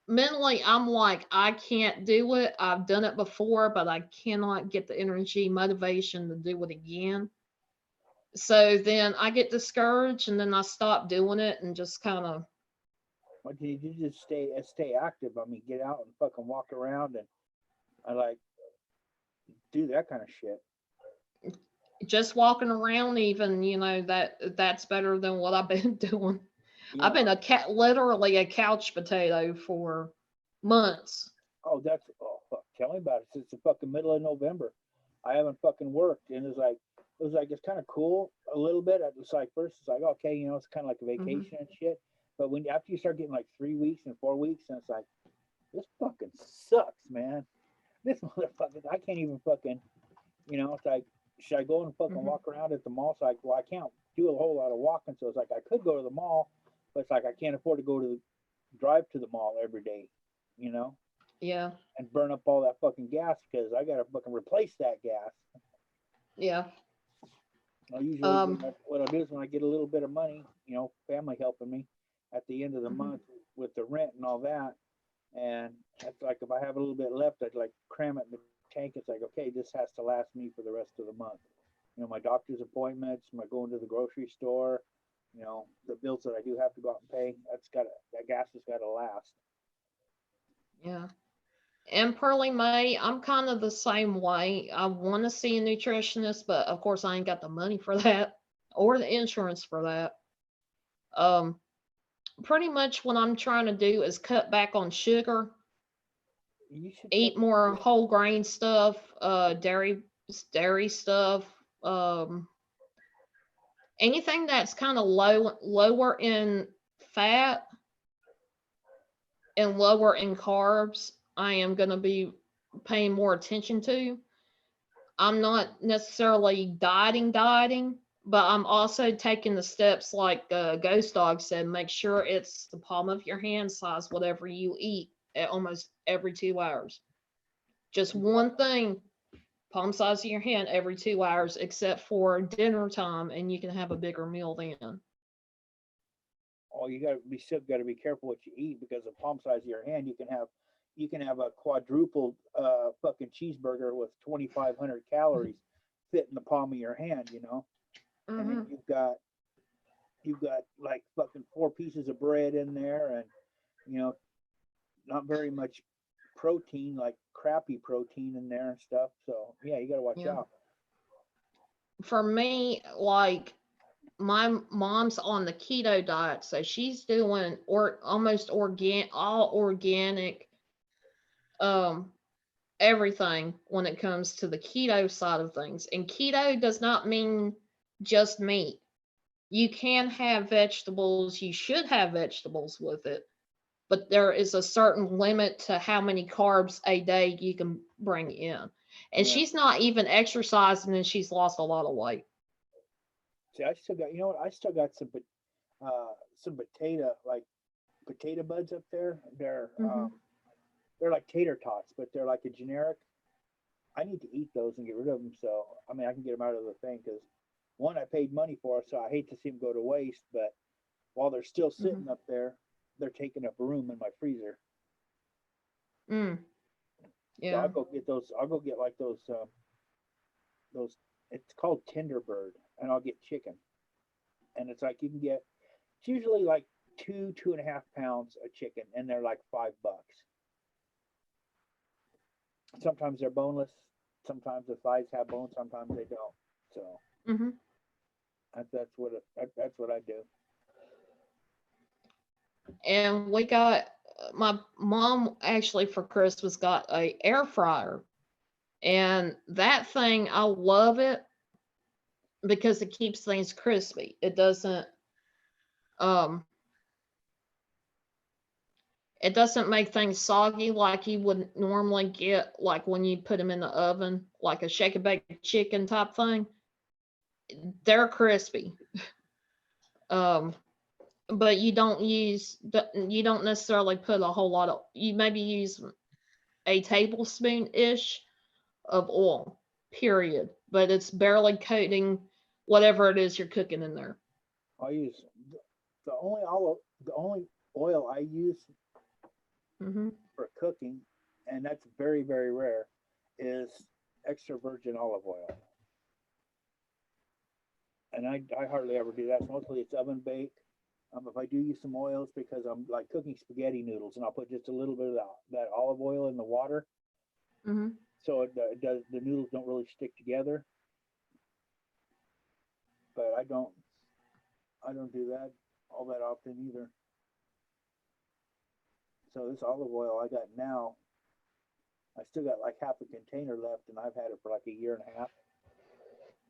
mentally, I'm like, I can't do it. I've done it before, but I cannot get the energy, motivation to do it again. So then I get discouraged and then I stop doing it and just kind of Why can't you just stay active? I mean, get out and fucking walk around and I like do that kind of shit. just walking around, even, that's better than what I've been doing. I've Yeah. been literally a couch potato for months. Oh, fuck. Tell me about it. Since the fucking middle of November, I haven't fucking worked, and it's kind of cool a little bit. It's like first it's like okay, it's kind of like a Mhm. vacation and shit. But when after you start getting like 3 weeks and 4 weeks, and it's like this fucking sucks, man. This motherfucker, I can't even fucking, it's like should I go and fucking Mhm. walk around at the mall? It's like, well, I can't do a whole lot of walking, so it's like I could go to the mall, but it's like I can't afford to drive to the mall every day, you know Yeah. and burn up all that fucking gas because I gotta fucking replace that gas. Yeah. I usually Um, what I'll do is when I get a little bit of money, family helping me at the end of the mhm. month with the rent and all that, and that's like if I have a little bit left, I'd like cram it in the tank. It's like okay, this has to last me for the rest of the month. My doctor's appointments, my going to the grocery store, the bills that I do have to go out and pay. That gas has got to last. Yeah. And Pearly May, I'm kind of the same way. I want to see a nutritionist, but of course I ain't got the money for that or the insurance for that. Um, Pretty much what I'm trying to do is cut back on sugar, You should check. eat more whole grain stuff, dairy stuff, um, anything that's kind of lower in fat and lower in carbs. I am going to be paying more attention to. I'm not necessarily dieting, but I'm also taking the steps like Ghost Dog said. Make sure it's the palm of your hand size, whatever you eat at almost every 2 hours. Just one thing, palm size of your hand every 2 hours, except for dinner time, and you can have a bigger meal then. Oh, got to be careful what you eat because the palm size of your hand, you can have a quadruple fucking cheeseburger with 2,500 calories fit in the palm of your hand, and then Hmm. you've got like fucking 4 pieces of bread in there, and you know not very much protein, like crappy protein in there and stuff. So yeah, you got to watch Yeah. out. For me, like my mom's on the keto diet, so she's doing almost all organic, um, everything when it comes to the keto side of things. And keto does not mean just meat. You can have vegetables, you should have vegetables with it, but there is a certain limit to how many carbs a day you can bring in. And Yeah. she's not even exercising and she's lost a lot of weight. See, I still got, I still got some potato buds up there. Hmm. They're like tater tots, but they're like a generic. I need to eat those and get rid of them. So I mean, I can get them out of the thing because one, I paid money for, so I hate to see them go to waste. But while they're still Hmm. sitting up there, they're taking up room in my freezer. Mm, So yeah. I'll go get like those. It's called Tenderbird, and I'll get chicken. And it's like you can get. It's usually like 2.5 pounds of chicken, and they're like $5. Sometimes they're boneless. Sometimes the thighs have bones. Sometimes they don't. So Hmm. that's what I do. And we got my mom actually for Christmas got a air fryer, and that thing I love it because it keeps things crispy. Um It doesn't make things soggy like you would normally get, like when you put them in the oven, like a shake and bake chicken type thing. They're crispy. Um, but you don't necessarily put a whole lot of, you maybe use a tablespoon ish of oil, period. But it's barely coating whatever it is you're cooking in there. I use the only oil I use Hmm. for cooking, and that's very, very rare, is extra virgin olive oil. And I hardly ever do that. So mostly it's oven baked. If I do use some oils, because I'm like cooking spaghetti noodles, and I'll put just a little bit of that olive oil in the water, Hmm. so it does, the noodles don't really stick together. But I don't do that all that often either. So this olive oil I got now, I still got like half a container left, and I've had it for like a year and a half,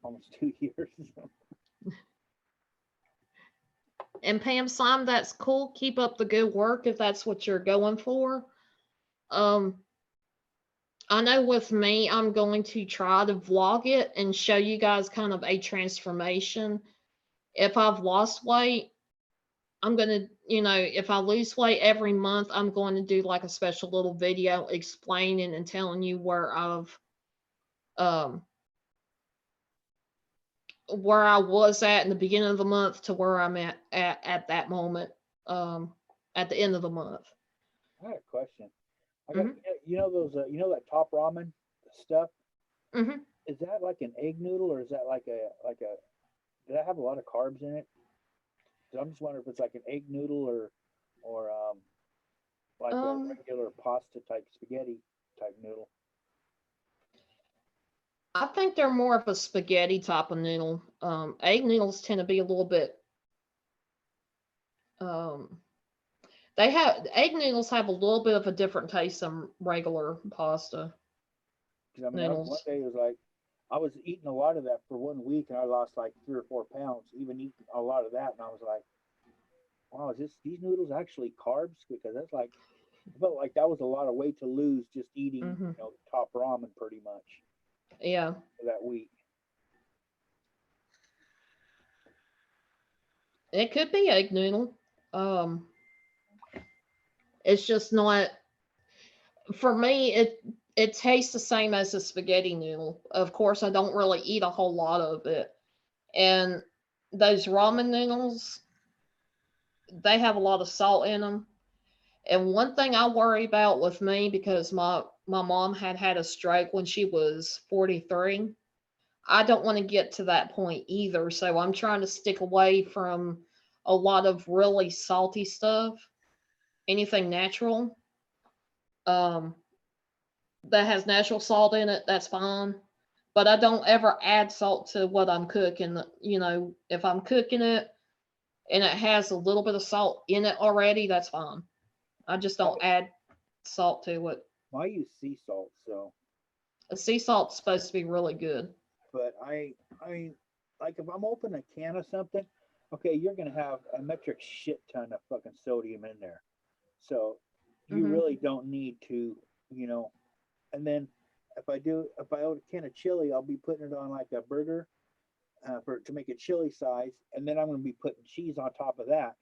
almost 2 years. And Pam Slime, that's cool. Keep up the good work if that's what you're going for. Um, I know with me, I'm going to try to vlog it and show you guys kind of a transformation. If I've lost weight, I'm going to, if I lose weight every month, I'm going to do like a special little video explaining and telling you um, where I was at in the beginning of the month to where I'm at that moment, at the end of the month. I had a question. I got, Mhm. you know those, that top ramen stuff. Hmm. Is that like an egg noodle, or is that like a? Did that have a lot of carbs in it? 'Cause I'm just wondering if it's like an egg noodle, or like a Um, regular pasta type spaghetti type noodle. I think they're more of a spaghetti type of noodle. Egg noodles tend to be a little bit. Um, egg noodles have a little bit of a different taste than regular pasta Because I mean, one noodles. day it was like I was eating a lot of that for 1 week, and I lost like 3 or 4 pounds, even eating a lot of that, and I was like, wow, is these noodles actually carbs? Because that's like, I felt like that was a lot of weight to lose just eating, Hmm. top ramen pretty much Yeah, for that week. it could be egg noodle. Um, it's just not for me. It tastes the same as a spaghetti noodle. Of course, I don't really eat a whole lot of it, and those ramen noodles, they have a lot of salt in them. And one thing I worry about with me, because my mom had a stroke when she was 43, I don't want to get to that point either. So I'm trying to stick away from a lot of really salty stuff, anything natural. Um, that has natural salt in it, that's fine. But I don't ever add salt to what I'm cooking. If I'm cooking it and it has a little bit of salt in it already, that's fine. I just I, don't add salt to it. I use sea salt, so, Sea salt's supposed to be really good. but I like if I'm opening a can of something, okay, you're gonna have a metric shit ton of fucking sodium in there, so you Hmm. really don't need to, you know. And then if I order a can of chili, I'll be putting it on like a burger, to make it chili size, and then I'm going to be putting cheese on top of that.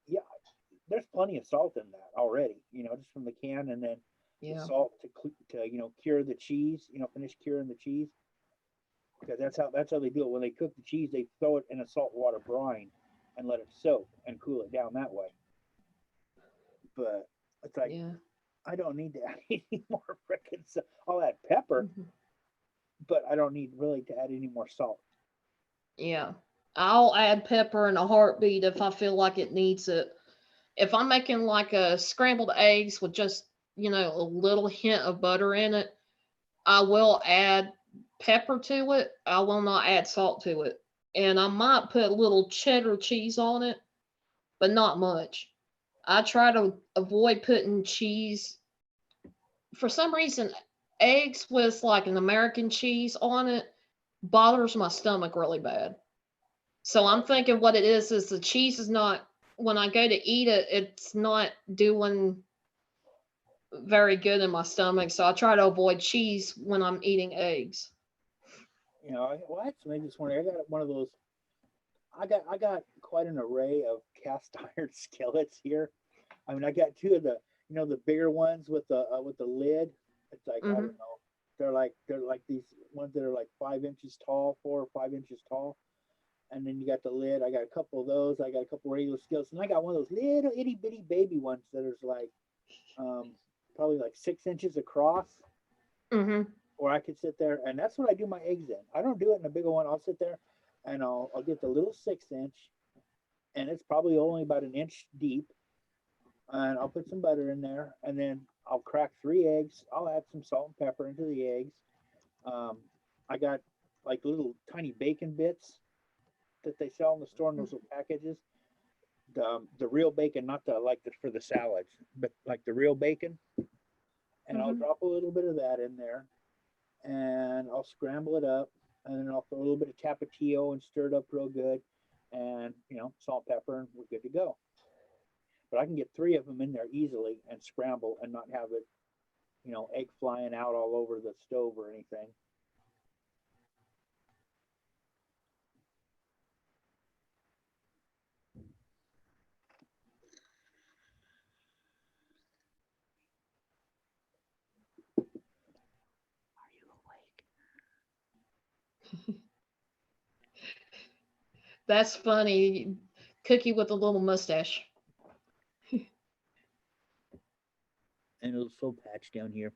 Yeah, there's plenty of salt in that already, just from the can, and then the Yeah. salt to cure the cheese, finish curing the cheese, because that's how they do it. When they cook the cheese, they throw it in a salt water brine and let it soak and cool it down that way. But it's like Yeah. I don't need to add any more freaking. I'll add pepper, Hmm. but I don't need really to add any more salt. Yeah. I'll add pepper in a heartbeat if I feel like it needs it. If I'm making like a scrambled eggs with just, a little hint of butter in it, I will add pepper to it. I will not add salt to it. And I might put a little cheddar cheese on it, but not much. I try to avoid putting cheese. For some reason, eggs with like an American cheese on it bothers my stomach really bad. So I'm thinking what it is the cheese is not, when I go to eat it, it's not doing very good in my stomach, so I try to avoid cheese when I'm eating eggs. You know, well, that's maybe this morning. I got one of those. I got quite an array of cast iron skillets here. I mean, I got two of the, you know, the bigger ones with the lid. It's like I Hmm. don't know. They're like these ones that are like 5 inches tall, 4 or 5 inches tall. And then you got the lid. I got a couple of those. I got a couple regular skillets, and I got one of those little itty bitty baby ones that is like um, probably like 6 inches across, Hmm. where I could sit there, and that's what I do my eggs in. I don't do it in a bigger one. I'll sit there, and I'll get the little 6 inch, and it's probably only about an inch deep, and I'll put some butter in there, and then I'll crack 3 eggs. I'll add some salt and pepper into the eggs. Um, I got like little tiny bacon bits that they sell in the store in those little packages. The real bacon, not the like the for the salads, but like the real bacon. And I'll Hmm. drop a little bit of that in there, and I'll scramble it up, and then I'll throw a little bit of tapatio and stir it up real good, and you know, salt, pepper, and we're good to go. But I can get 3 of them in there easily and scramble and not have it, you know, egg flying out all over the stove or anything. Are you awake? That's funny. Cookie with a little mustache. And a little soul patch down here.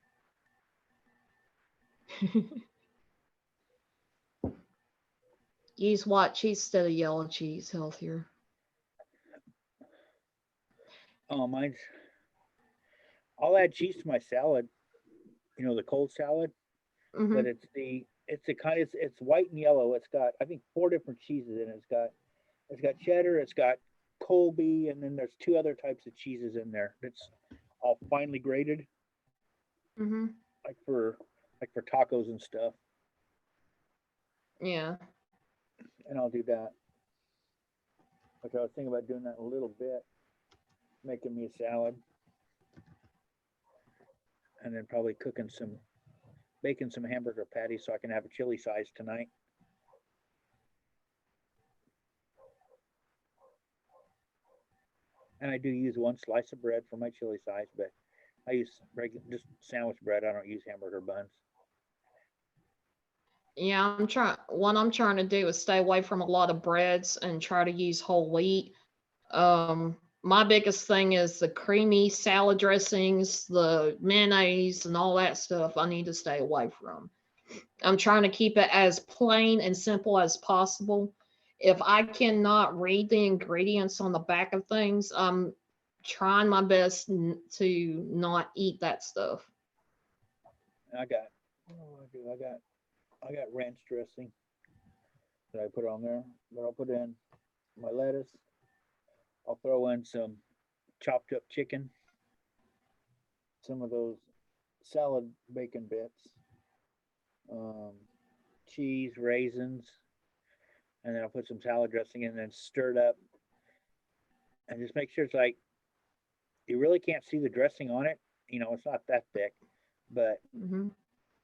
Use white cheese instead of yellow cheese, healthier. Oh, mine's. I'll add cheese to my salad. You know, the cold salad, Hmm. but it's the kind of it's white and yellow. It's got I think 4 different cheeses in it. It's got cheddar, it's got Colby, and then there's 2 other types of cheeses in there. It's all finely grated, Hmm. like for tacos and stuff. Yeah. And I'll do that. Which I was thinking about doing that in a little bit, making me a salad, and then probably baking some hamburger patties so I can have a chili size tonight. And I do use one slice of bread for my chili size, but I use regular just sandwich bread. I don't use hamburger buns. Yeah, what I'm trying to do is stay away from a lot of breads and try to use whole wheat. My biggest thing is the creamy salad dressings, the mayonnaise, and all that stuff. I need to stay away from. I'm trying to keep it as plain and simple as possible. If I cannot read the ingredients on the back of things, I'm trying my best to not eat that stuff. And I got what do I do? I got ranch dressing that I put on there. But I'll put in my lettuce. I'll throw in some chopped up chicken, some of those salad bacon bits, um, cheese, raisins, and then I'll put some salad dressing in and then stir it up and just make sure it's like you really can't see the dressing on it. You know, it's not that thick, but Hmm.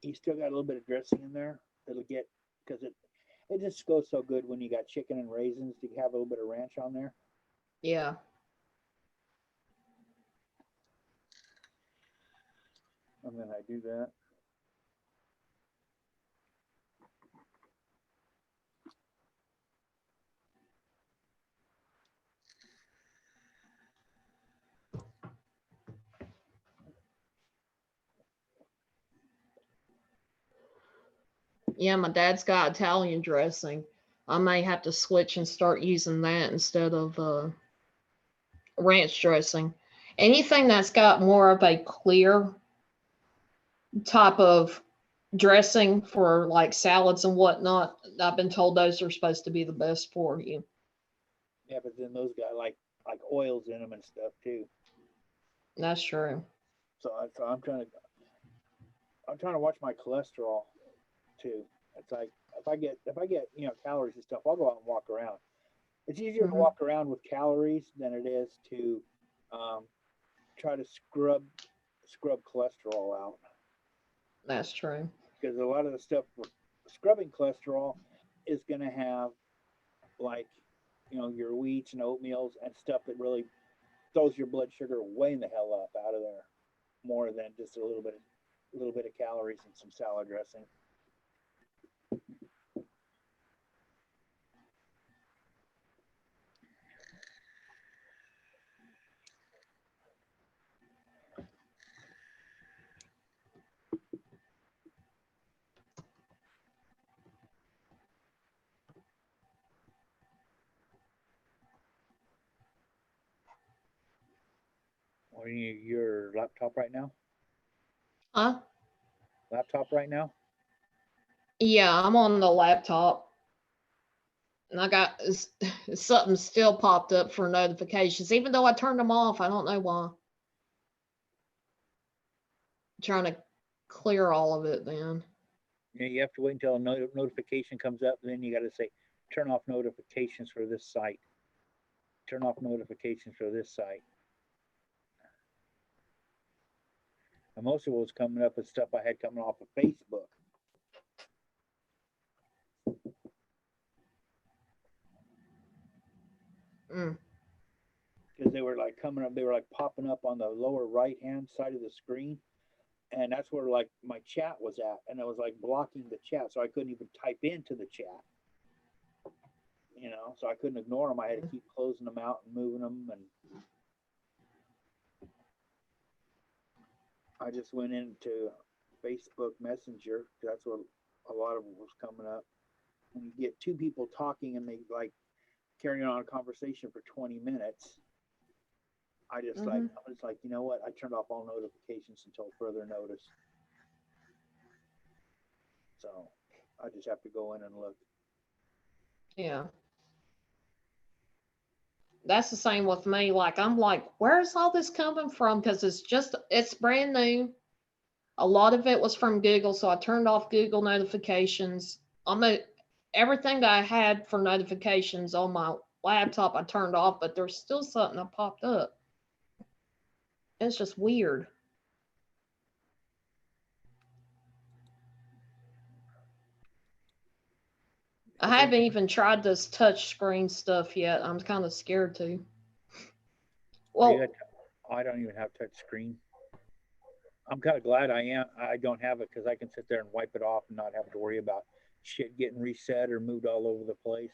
you still got a little bit of dressing in there that'll get because it just goes so good when you got chicken and raisins to have a little bit of ranch on there. Yeah. And then I do that. Yeah, my dad's got Italian dressing. I may have to switch and start using that instead of ranch dressing. Anything that's got more of a clear type of dressing for like salads and whatnot, I've been told those are supposed to be the best for you. Yeah, but then those got like oils in them and stuff too. That's true. So I'm trying to watch my cholesterol too. It's like if I get you know calories and stuff, I'll go out and walk around. It's easier to Hmm. walk around with calories than it is to um, try to scrub cholesterol out. That's true. Because a lot of the stuff with scrubbing cholesterol is going to have, like, your wheats and oatmeals and stuff that really throws your blood sugar way in the hell up out of there, more than just a little bit of calories and some salad dressing. Are you your laptop right now? Huh? Laptop right now? Yeah, I'm on the laptop. And I got something still popped up for notifications, even though I turned them off. I don't know why. I'm trying to clear all of it then. You have to wait until a notification comes up, and then you got to say, turn off notifications for this site. Turn off notifications for this site. And most of it was coming up with stuff I had coming off of Facebook. Because they were like coming up, they were like popping up on the lower right hand side of the screen. And that's where like my chat was at. And it was like blocking the chat. So I couldn't even type into the chat. So I couldn't ignore them. I had to keep closing them out and moving them. And I just went into Facebook Messenger. That's where a lot of it was coming up. When you get two people talking and they like carrying on a conversation for 20 minutes, I just I was like, you know what? I turned off all notifications until further notice. So I just have to go in and look. Yeah. That's the same with me. Like, I'm like, where's all this coming from? Because it's brand new. A lot of it was from Google. So I turned off Google notifications. Everything I had for notifications on my laptop, I turned off, but there's still something that popped up. It's just weird. I haven't even tried this touch screen stuff yet. I'm kind of scared to. Well, I don't even have touch screen. I'm kind of glad I don't have it, because I can sit there and wipe it off and not have to worry about shit getting reset or moved all over the place.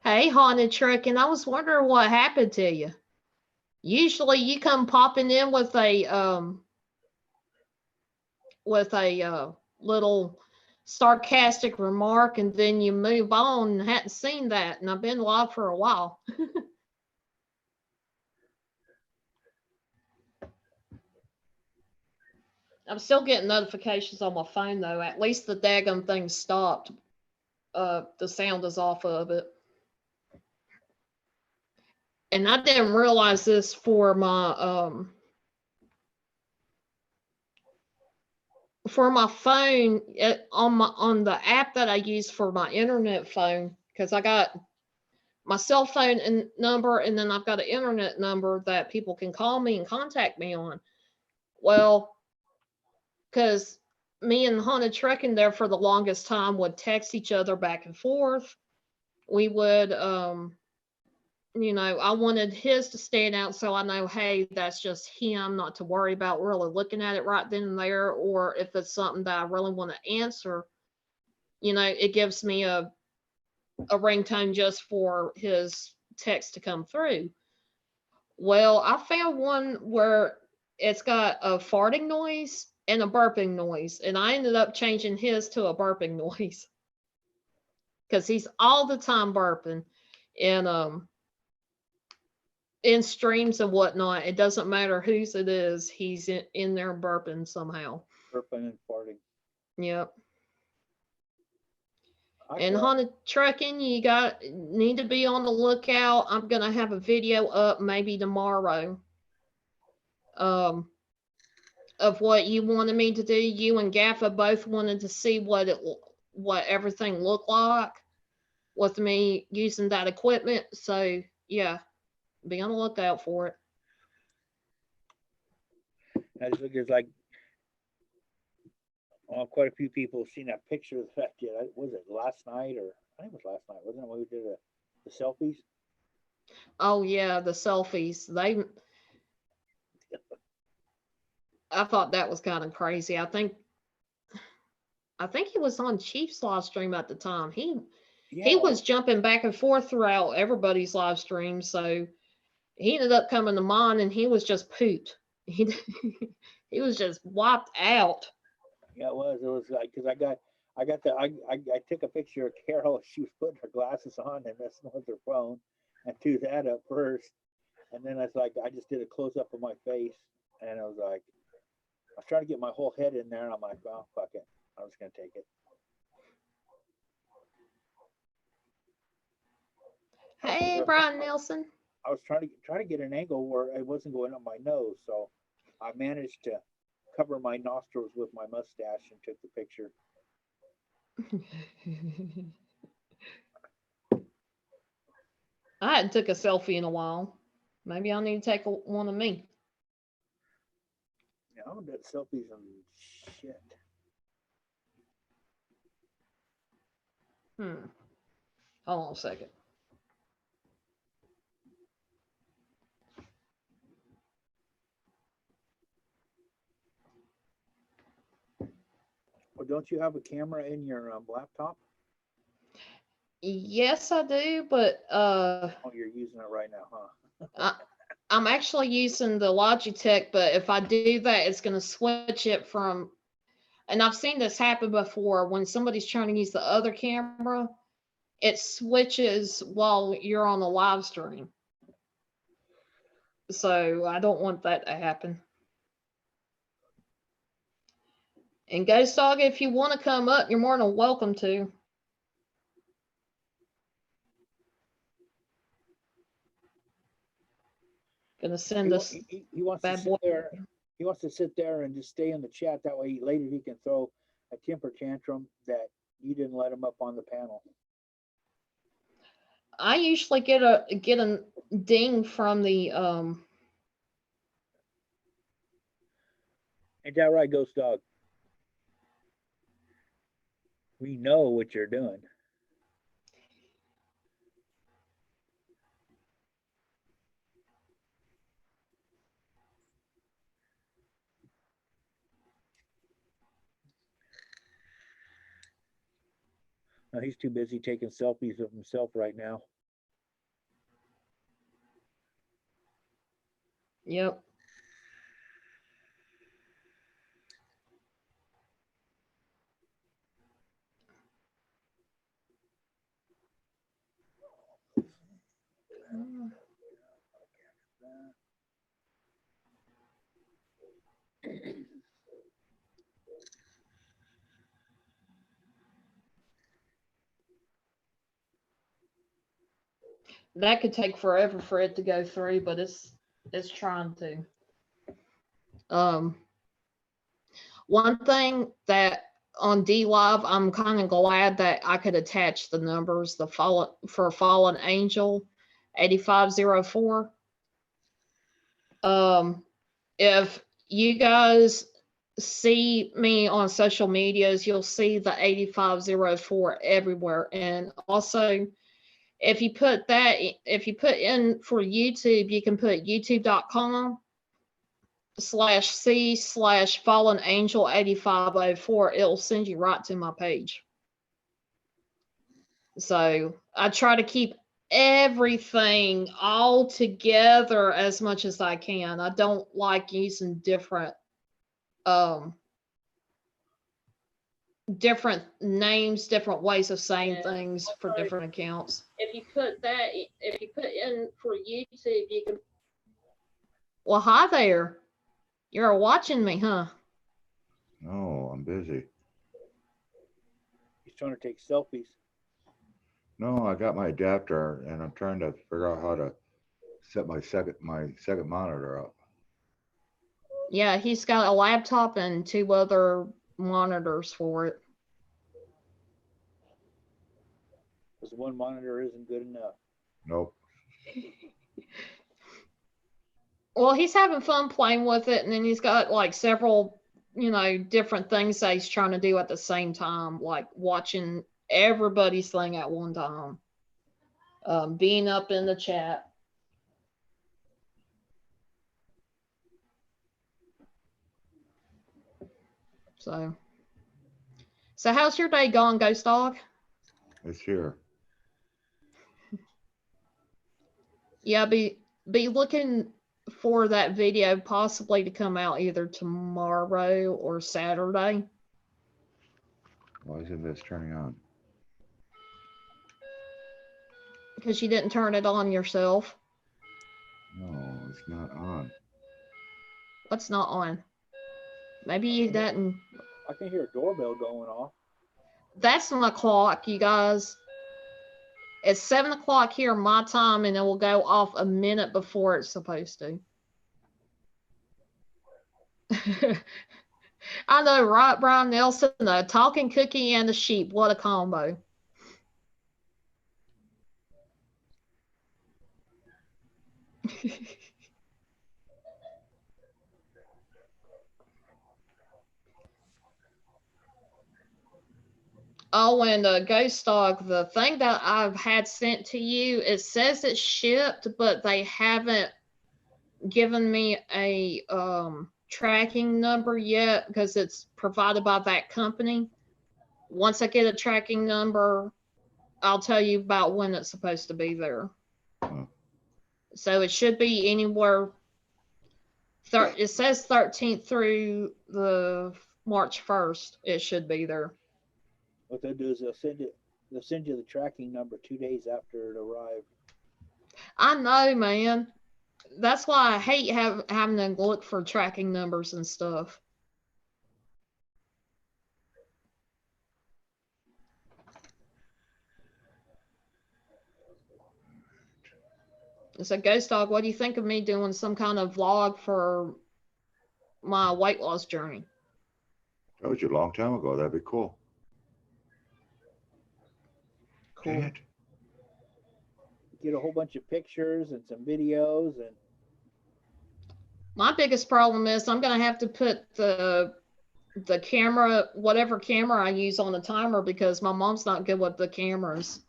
hey, Haunted Truck, and I was wondering what happened to you. Usually you come popping in with a little sarcastic remark, and then you move on. And hadn't seen that, and I've been live for a while. I'm still getting notifications on my phone though. At least the daggum thing stopped. The sound is off of it. And I didn't realize this for my phone, on the app that I use for my internet phone, because I got my cell phone and number, and then I've got an internet number that people can call me and contact me on. Well, because me and Haunted Trekking there for the longest time would text each other back and forth. We would I wanted his to stand out, so I know, hey, that's just him, not to worry about really looking at it right then and there. Or if it's something that I really want to answer, it gives me a ringtone just for his text to come through. Well, I found one where it's got a farting noise and a burping noise, and I ended up changing his to a burping noise because he's all the time burping. And in streams and whatnot, it doesn't matter whose it is, he's in there burping somehow. Burping and farting. Yep. And Haunted Trucking, you need to be on the lookout. I'm gonna have a video up maybe tomorrow of what you wanted me to do. You and Gaffa both wanted to see what everything looked like with me using that equipment. So yeah, be on the lookout for it. I just look, there's like, quite a few people have seen that picture of that kid. Was it last night or I think it was last night, wasn't it? When we did the selfies. Oh yeah, the selfies. I thought that was kind of crazy. I think he was on Chief's live stream at the time. He Yeah, was jumping back and forth throughout everybody's live stream, so he ended up coming to mine and he was just pooped. He he was just wiped out. yeah, it was. It was like because I took a picture of Carol. She was putting her glasses on and messing with her phone, and threw that up first, and then I just did a close up of my face, and I was trying to get my whole head in there, and I'm like, well, fuck it, I'm just gonna take it. Hey, Brian Nelson. I was trying to get an angle where it wasn't going up my nose, so I managed to cover my nostrils with my mustache and took the picture. I hadn't took a selfie in a while. Maybe I need to take one of me. Yeah, I'm gonna do selfies and shit. Hold on a second. Well, don't you have a camera in your laptop? Yes, I do, but Oh, you're using it right now, huh? I'm actually using the Logitech, but if I do that, it's going to switch it from, and I've seen this happen before when somebody's trying to use the other camera, it switches while you're on the live stream. So I don't want that to happen. And Ghost Dog, if you want to come up, you're more than welcome to. Gonna send us. He wants to bad sit boy. there. He wants to sit there and just stay in the chat. That way, later he can throw a temper tantrum that you didn't let him up on the panel. I usually get a ding from the Ain't that right, Ghost Dog? We know what you're doing. No, he's too busy taking selfies of himself right now. Yep. That could take forever for it to go through, but it's trying to. One thing that on DLive, I'm kind of glad that I could attach the numbers, the Fallen Angel 8504. If you guys see me on social medias, you'll see the 8504 everywhere. And also, if you put in for YouTube, you can put youtube.com/C/Fallen Angel 8504. It'll send you right to my page. So I try to keep everything all together as much as I can. I don't like using different names, different ways of saying things for different accounts. If you put in for YouTube, you can. Well, hi there. You're watching me, huh? No, I'm busy. He's trying to take selfies. No, I got my adapter and I'm trying to figure out how to set my second monitor up. Yeah, he's got a laptop and 2 other monitors for it. Because one monitor isn't good enough. Nope. Well, he's having fun playing with it, and then he's got like several, different things that he's trying to do at the same time, like watching everybody's thing at one time, being up in the chat. So how's your day going, Ghost Dog? It's here. Yeah, be looking for that video possibly to come out either tomorrow or Saturday. Why isn't this turning on? Because you didn't turn it on yourself. No, it's not on. What's not on? Maybe you didn't. I can hear a doorbell going off. That's my clock, you guys. It's 7 o'clock here, my time, and it will go off a minute before it's supposed to. I know, right, Brian Nelson? The talking cookie and the sheep. What a combo. Oh, and Ghost Dog, the thing that I've had sent to you, it says it's shipped, but they haven't given me a tracking number yet because it's provided by that company. Once I get a tracking number, I'll tell you about when it's supposed to be there. So it should be anywhere. It says 13th through the March 1st. It should be there. What they'll do is they'll send you the tracking number 2 days after it arrived. I know, man. That's why I hate having to look for tracking numbers and stuff. So, Ghost Dog, what do you think of me doing some kind of vlog for my weight loss journey? That was a long time ago. That'd be cool. Cool. Dang it. Get a whole bunch of pictures and some videos. And my biggest problem is I'm gonna have to put the camera, whatever camera I use, on the timer because my mom's not good with the cameras.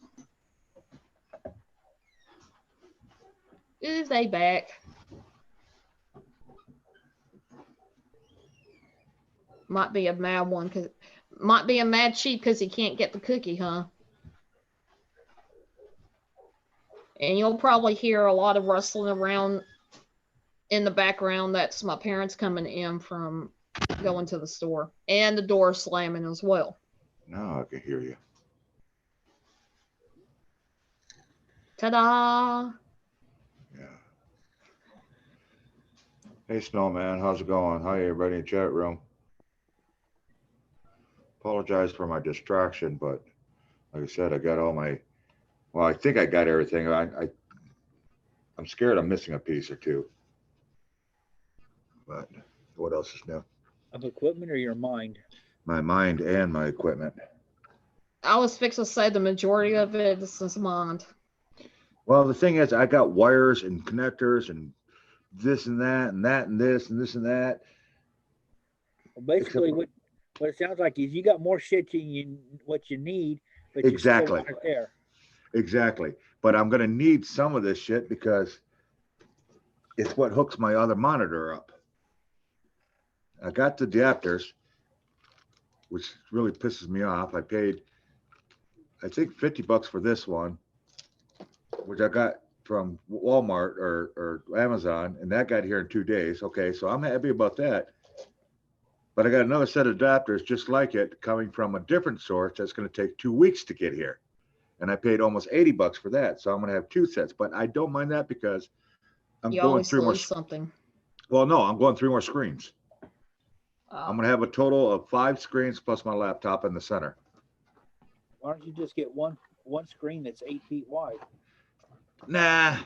Is they back? Might be a mad one, might be a mad sheep because he can't get the cookie, huh? And you'll probably hear a lot of rustling around in the background. That's my parents coming in from going to the store, and the door slamming as well. Now I can hear you. Ta-da! Yeah. Hey, Snowman, how's it going? Hi, everybody in the chat room. Apologize for my distraction, but like I said, I got all my, well, I think I got everything. I'm scared I'm missing a piece or two. But what else is new? of equipment or your mind? My mind and my equipment. I was fixing to say the majority of it is mind. Well, the thing is, I got wires and connectors and this and that and that and this and this and that. Well, basically, what it sounds like is you got more shit than what you need, but Exactly. You still want it there. Exactly. But I'm going to need some of this shit because it's what hooks my other monitor up. I got the adapters, which really pisses me off. I paid, I think, $50 for this one, which I got from Walmart or Amazon, and that got here in 2 days. Okay, so I'm happy about that. But I got another set of adapters just like it coming from a different source that's going to take 2 weeks to get here. And I paid almost $80 for that. So I'm going to have 2 sets, but I don't mind that because I'm You going always 3 more. lose something. Well, no, I'm going 3 more screens. I'm Oh. going to have a total of 5 screens plus my laptop in the center. Why don't you just get one screen that's 8 feet wide? Nah.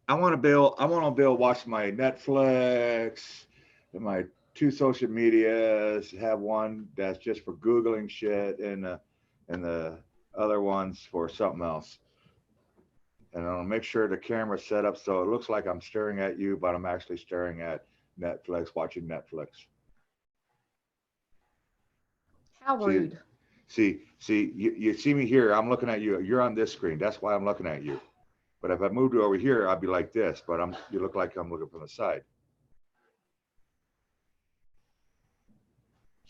I want to be able to watch my Netflix and my 2 social medias, have one that's just for Googling shit and the other ones for something else. And I'll make sure the camera's set up so it looks like I'm staring at you, but I'm actually staring at Netflix, watching Netflix. How See, rude. See, you see me here, I'm looking at you. You're on this screen. That's why I'm looking at you. But if I moved you over here, I'd be like this, but you look like I'm looking from the side.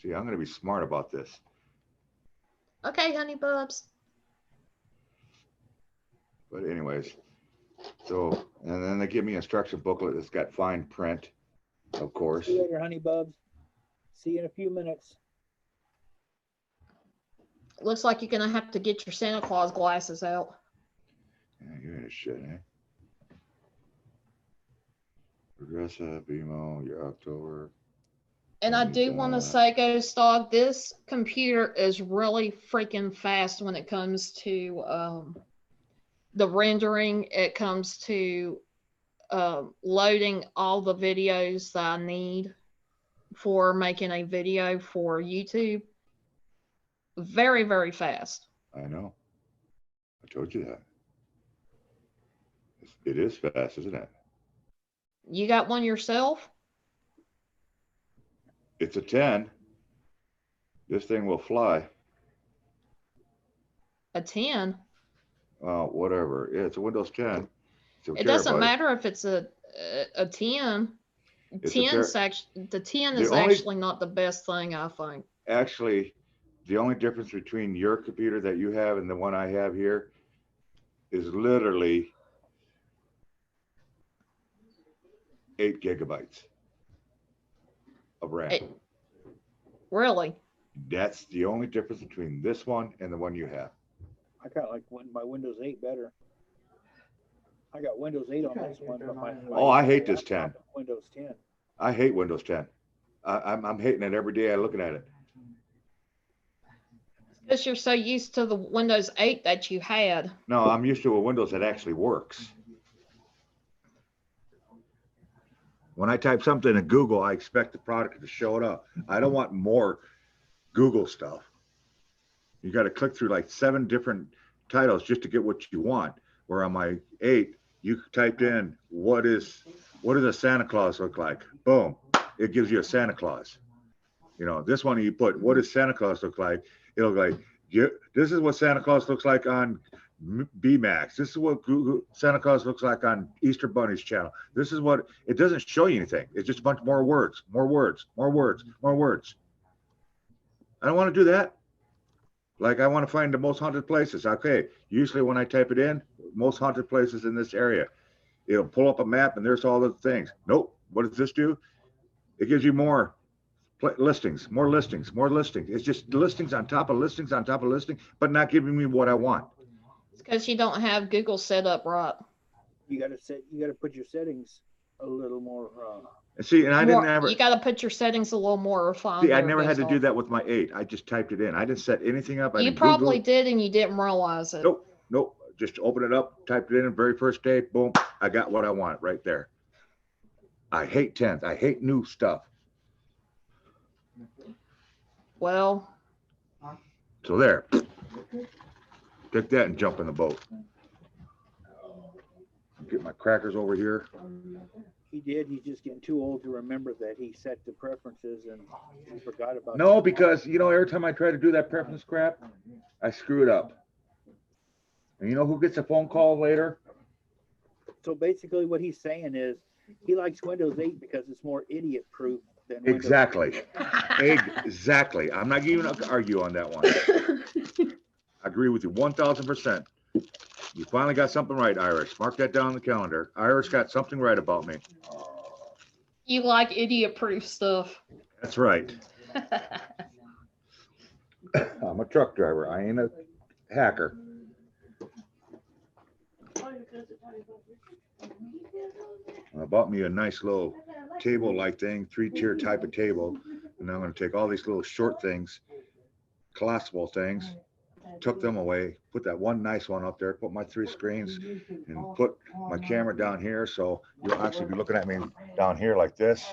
See, I'm gonna be smart about this. Okay, honey bubs. But anyways, so, and then they give me an instruction booklet that's got fine print, of course. See you later, honey bubs. See you in a few minutes. Looks like you're gonna have to get your Santa Claus glasses out. Yeah, you're in a shit, eh? Progressive, BMO, your October. And I do want to say, Ghost Dog, this computer is really freaking fast when it comes to the rendering. It comes to loading all the videos that I need for making a video for YouTube. Very, very fast. I know. I told you that. It is fast, isn't it? You got one yourself? It's a 10. This thing will fly. A 10? Whatever. Yeah, it's a Windows 10. It doesn't matter if it's a 10. It's 10's actually, the 10 is actually not the best thing, I think. Actually, the only difference between your computer that you have and the one I have here is literally 8 gigabytes of RAM. Really? That's the only difference between this one and the one you have. I kind of like my Windows 8 better. I got Windows 8 on this one, but Oh, I hate this 10. Windows 10. I hate Windows 10. I'm hating it every day. I'm looking at it. Because you're so used to the Windows 8 that you had. No, I'm used to a Windows that actually works. When I type something in Google, I expect the product to show it up. I don't want more Google stuff. You got to click through like 7 different titles just to get what you want. Where on my 8, you typed in what does a Santa Claus look like? Boom, it gives you a Santa Claus. You know, this one you put what does Santa Claus look like? It'll like this is what Santa Claus looks like on BMax. This is what Google Santa Claus looks like on Easter Bunny's channel. This is what it doesn't show you anything. It's just a bunch more words, more words, more words, more words. I don't want to do that. Like I want to find the most haunted places. Okay, usually when I type it in, most haunted places in this area, it'll pull up a map and there's all the things. Nope. What does this do? It gives you more listings, more listings, more listings. It's just listings on top of listings on top of listing, but not giving me what I want. It's because you don't have Google set up right. You got to put your settings a little more. And see, and I didn't ever. You got to put your settings a little more refined. See, I never had to do that with my 8. I just typed it in. I didn't set anything up. You probably did, and you didn't realize it. Nope, nope. Just open it up, typed it in, the very first day, boom, I got what I want right there. I hate 10th. I hate new stuff. Well. So there. Take that and jump in the boat. Get my crackers over here. He did. He's just getting too old to remember that he set the preferences and he forgot about. No, because you know, every time I try to do that preference crap, I screw it up. And you know who gets a phone call later? So basically, what he's saying is he likes Windows 8 because it's more idiot-proof than Windows Exactly. Exactly. I'm not even gonna argue on that one. I agree with you 1,000%. You finally got something right, Iris. Mark that down on the calendar. Iris got something right about me. You like idiot-proof stuff. That's right. I'm a truck driver. I ain't a hacker. I bought me a nice little table-like thing, 3-tier type of table. And I'm going to take all these little short things, collapsible things, took them away, put that one nice one up there, put my 3 screens, and put my camera down here. So you'll actually be looking at me down here like this.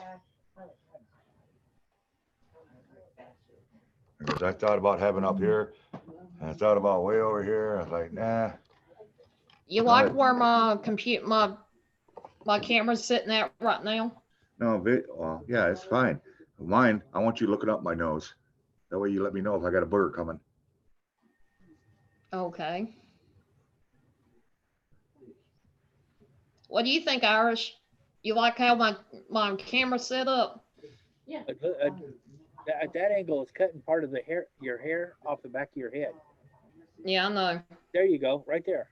Because I thought about having up here, and I thought about way over here. I was like, nah. You No, like it- where my camera's sitting at right now? No, well, yeah, it's fine. Mine, I want you looking up my nose. That way you let me know if I got a bird coming. Okay. What do you think, Irish? You like how my camera's set up? At that angle, it's cutting part of your hair off the back of your head. Yeah, I know. There you go, right there.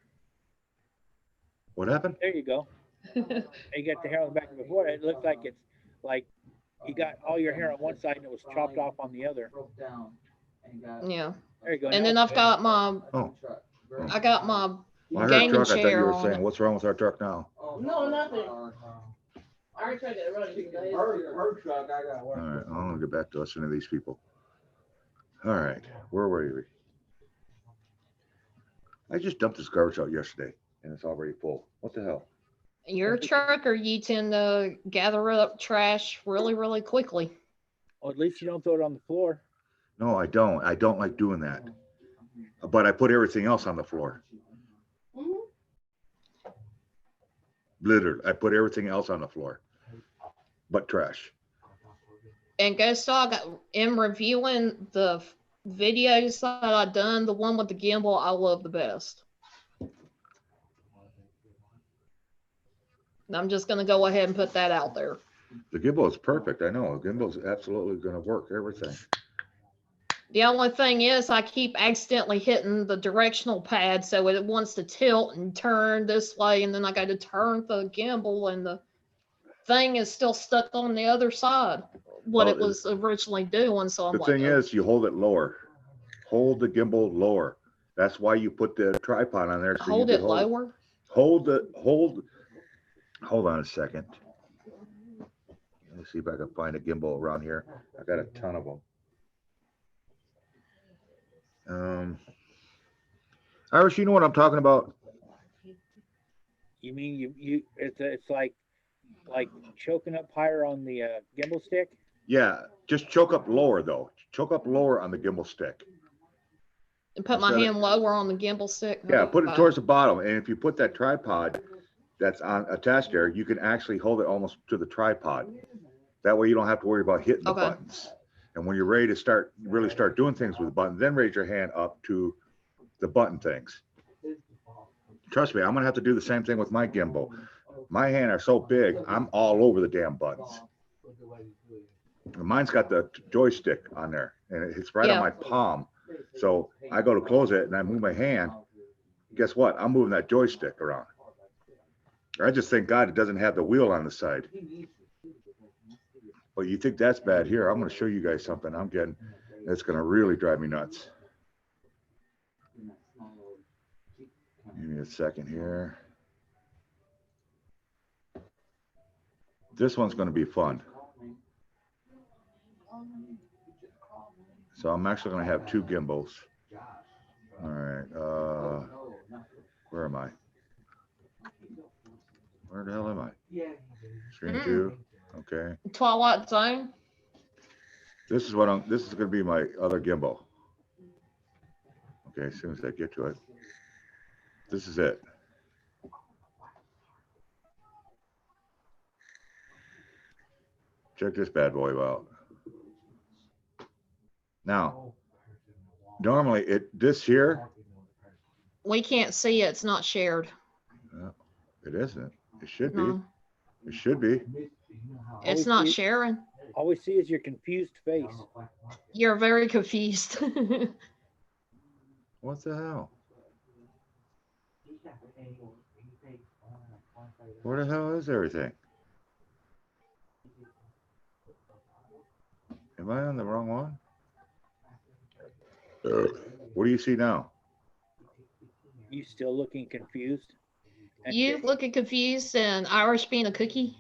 What happened? There you go. You got the hair on the back of your forehead. It looks like it's like you got all your hair on one side and it was chopped off on the other. Yeah. There you go. And Now then it's I've got my Oh. I got my Well, I heard gaming truck. I thought you chair were on saying, it. what's wrong with our truck now? No, nothing. I already tried to run it. Her truck, I got All one. right, I'm gonna get back to listening to these people. All right, where were we? I just dumped this garbage out yesterday and it's already full. What the hell? Your trucker, you tend to gather up trash really, really quickly. well, at least you don't throw it on the floor. No, I don't. I don't like doing that. But I put everything else on the floor. Mhm. Literally, I put everything else on the floor, but trash. And Ghost Dog, in reviewing the videos that I done, the one with the gimbal, I love the best. And I'm just gonna go ahead and put that out there. The gimbal is perfect. I know. The gimbal is absolutely gonna work, everything. The only thing is I keep accidentally hitting the directional pad, so it wants to tilt and turn this way, and then I got to turn the gimbal, and the thing is still stuck on the other side, what Well, it was originally doing. So I'm The like, thing is, you hold it lower. Hold the gimbal lower. That's why you put the tripod on there. So hold you it can lower. hold on a second. Let me see if I can find a gimbal around here. I got a ton of them. Irish, you know what I'm talking about? You mean it's like choking up higher on the gimbal stick? Yeah, just choke up lower though. Choke up lower on the gimbal stick. And put my Instead of- hand lower on the gimbal stick. Yeah, put it Okay. towards the bottom. And if you put that tripod that's on attached there, you can actually hold it almost to the tripod. That way you don't have to worry about hitting the Okay. buttons. And when you're ready to really start doing things with the button, then raise your hand up to the button things. Trust me, I'm gonna have to do the same thing with my gimbal. My hands are so big, I'm all over the damn buttons. And mine's got the joystick on there and it's right on Yeah. my palm. So I go to close it and I move my hand. Guess what? I'm moving that joystick around. I just thank God it doesn't have the wheel on the side. But you think that's bad? Here, I'm going to show you guys something I'm getting that's going to really drive me nuts. Give me a second here. This one's going to be fun. So I'm actually going to have two gimbals. All right. Where am I? Where the hell am I? Stream 2. Okay. Twilight Zone. This is going to be my other gimbal. Okay, as soon as I get to it. This is it. Check this bad boy out. Now, normally this here, We can't see it. It's not shared. it isn't. It should be. No, It should be. it's we not see- sharing. All we see is your confused face. You're very confused. What the hell? Where the hell is everything? Am I on the wrong one? What do you see now? You still looking confused? And You looking confused and Irish being a cookie.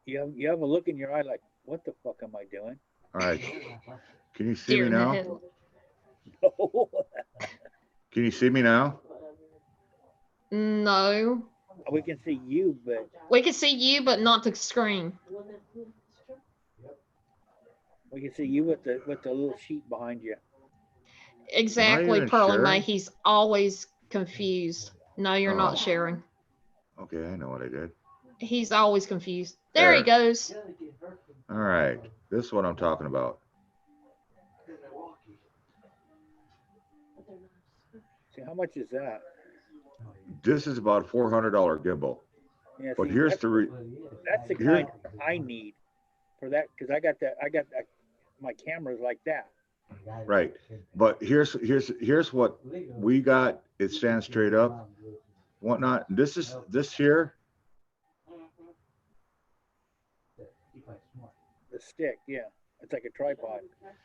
you have a look in your eye like, what the fuck am I doing? All right. Can you see Deer me in the now? head. Can you see me now? No, We can see you, but we can see you, but not the screen. we can see you with the little sheet behind you. Exactly, even Pearly May. sharing? He's always confused. No, you're Oh. not sharing. Okay, I know what I did. He's always confused. There he There. goes. All right, this is what I'm talking about. See, how much is that? This is about $400 gimbal. Yeah, But see, here's that's, the re that's the here- kind I need for that, because I got my camera's like that. right. But here's what we got. It stands straight up, whatnot. This here. The stick, yeah. It's like a tripod.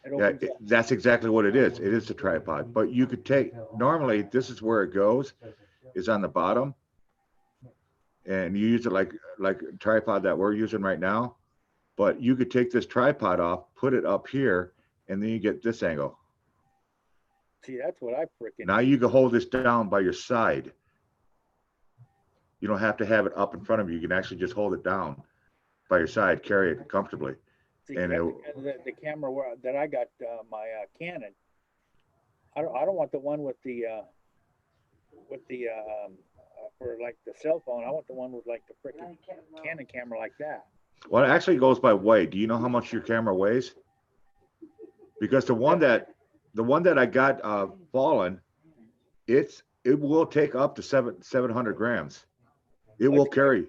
It Yeah, opens up. that's exactly what it is. It is a tripod. But you could take, normally this is where it goes, is on the bottom. And you use it like a tripod that we're using right now. But you could take this tripod off, put it up here, and then you get this angle. See, that's what I freaking. Now you can hold this down by your side. You don't have to have it up in front of you. You can actually just hold it down by your side, carry it comfortably. See, and that's the camera that I got, my Canon. I don't want the one with the for like the cell phone. I want the one with like the freaking Canon camera like that. Well, it actually goes by weight. Do you know how much your camera weighs? Because the one that I got fallen, it will take up to 700 grams. It will carry.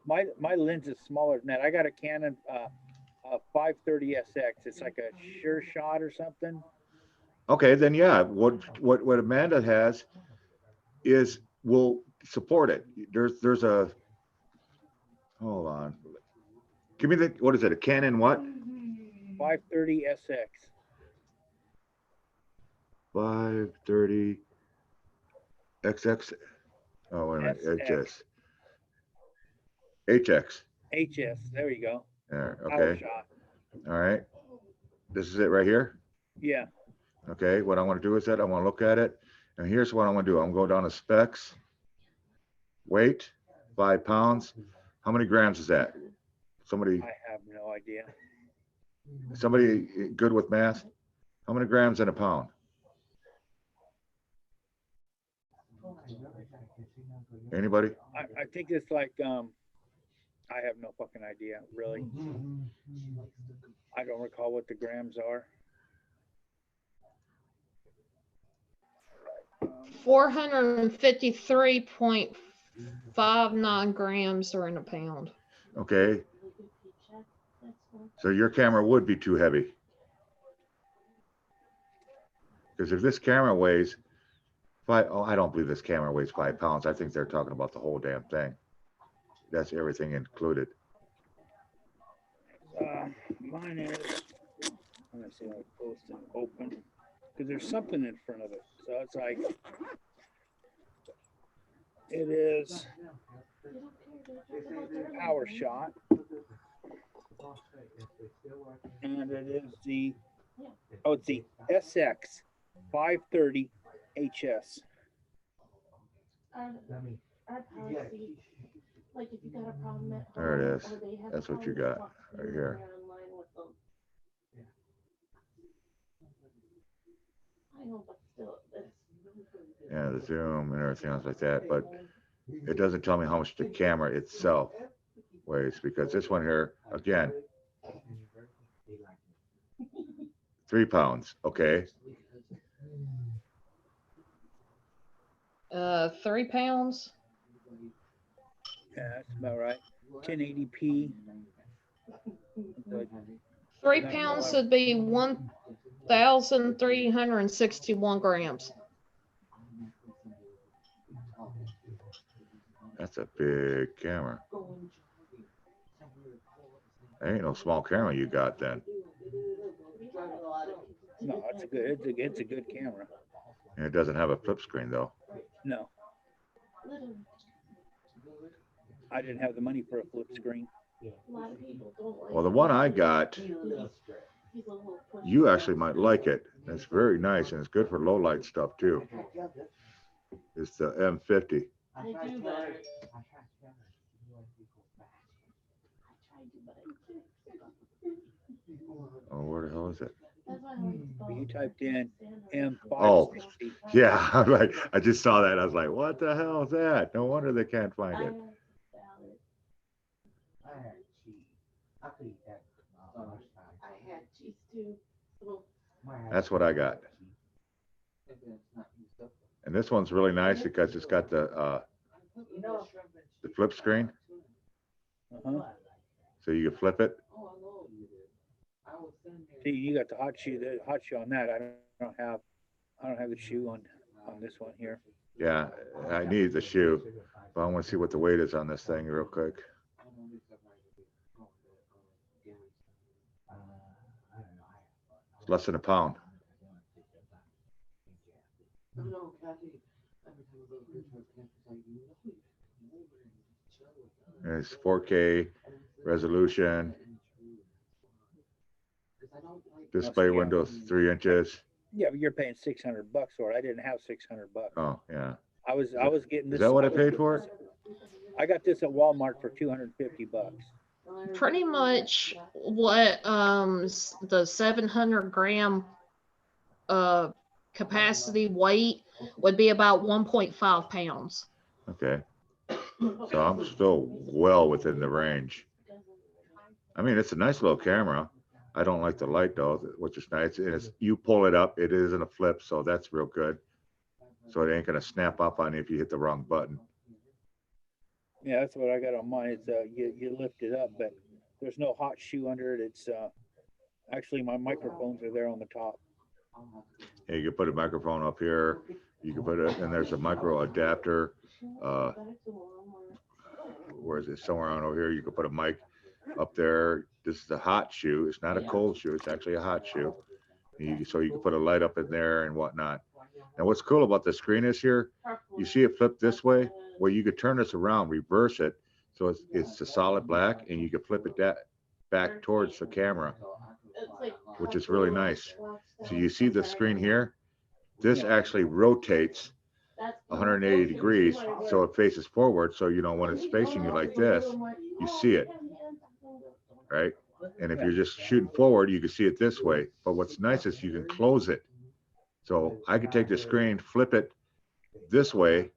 My lens is smaller than that. I got a Canon 530 SX. It's like a Sure Shot or something. Okay, then yeah, what Amanda has is will support it. There's a, hold on. Give me what is it? A Canon what? 530 SX. 530 XX. Oh, wait a minute. SX. HX. HS. There you go. There, Power okay. Shot. All right. This is it right here. Yeah. Okay. What I want to do is that I want to look at it. And here's what I want to do. I'm going to go down to specs. Weight, 5 pounds. How many grams is that? Somebody I have no idea. good with math? How many grams in a pound? Anybody? I think it's like I have no fucking idea, really. I don't recall what the grams are. 453.59 grams are in a pound. Okay. So your camera would be too heavy. Because if this camera weighs I don't believe this camera weighs 5 pounds. I think they're talking about the whole damn thing. That's everything included. Mine is, let me see how it's supposed to open, because there's something in front of it. So it's like, it is Power Shot, and it is it's the SX 530 HS. Like if you got a problem at There it home, is. or they have a That's what you problem, got talk to right them here. or online with them. I know, but still, it's. Yeah, the zoom and everything else like that. But it doesn't tell me how much the camera itself weighs, because this one here, again, 3 pounds. Okay. 3 pounds. Yeah, that's about right. 1080p. 3 pounds would be 1,361 grams. That's a big camera. That ain't no small camera you got then. No, it's a good camera. And it doesn't have a flip screen though. No, I didn't have the money for a flip screen. A lot of people don't like. Well, the one I got, He's a little pushy. you actually might like it. It's very nice and it's good for low light stuff too. It's the M50. I do, but. I tried to, but I couldn't. Oh, where the hell is it? That's why You typed in M560. Oh. Yeah, I'm like, I just saw that. I was like, what the hell is that? No wonder they can't find it. That's what I got. And this one's really nice because it's got the flip screen, Uh-huh. so you can flip it. See, you got the hot shoe on that. I don't have the shoe on this one here. Yeah, I need the shoe, but I want to see what the weight is on this thing real quick. It's less than a pound. And it's 4K resolution. Display window 3 inches. Yeah, but you're paying $600 for it. I didn't have $600. Oh, yeah. I was getting this. Is that what I paid for it? I got this at Walmart for $250. Pretty much what the 700 gram capacity weight would be about 1.5 pounds. Okay. So I'm still well within the range. I mean, it's a nice little camera. I don't like the light though, which is nice. And it's, you pull it up, it isn't a flip, so that's real good. So it ain't gonna snap up on you if you hit the wrong button. Yeah, that's what I got on mine. It's you lift it up, but there's no hot shoe under it. It's actually my microphones are there on the top. Yeah, you can put a microphone up here. You can put it, and there's a micro adapter. Where is it? Somewhere on over here. You can put a mic up there. This is a hot shoe. It's not a cold shoe. It's actually a hot shoe. So you can put a light up in there and whatnot. And what's cool about the screen is here, you see it flip this way. Well, you could turn this around, reverse it, so it's a solid black, and you can flip it back towards the camera, which is really nice. So you see the screen here? This actually rotates 180 degrees, so it faces forward. So you know when it's facing you like this, you see it, right? And if you're just shooting forward, you can see it this way. But what's nice is you can close it. So I could take the screen, flip it this way,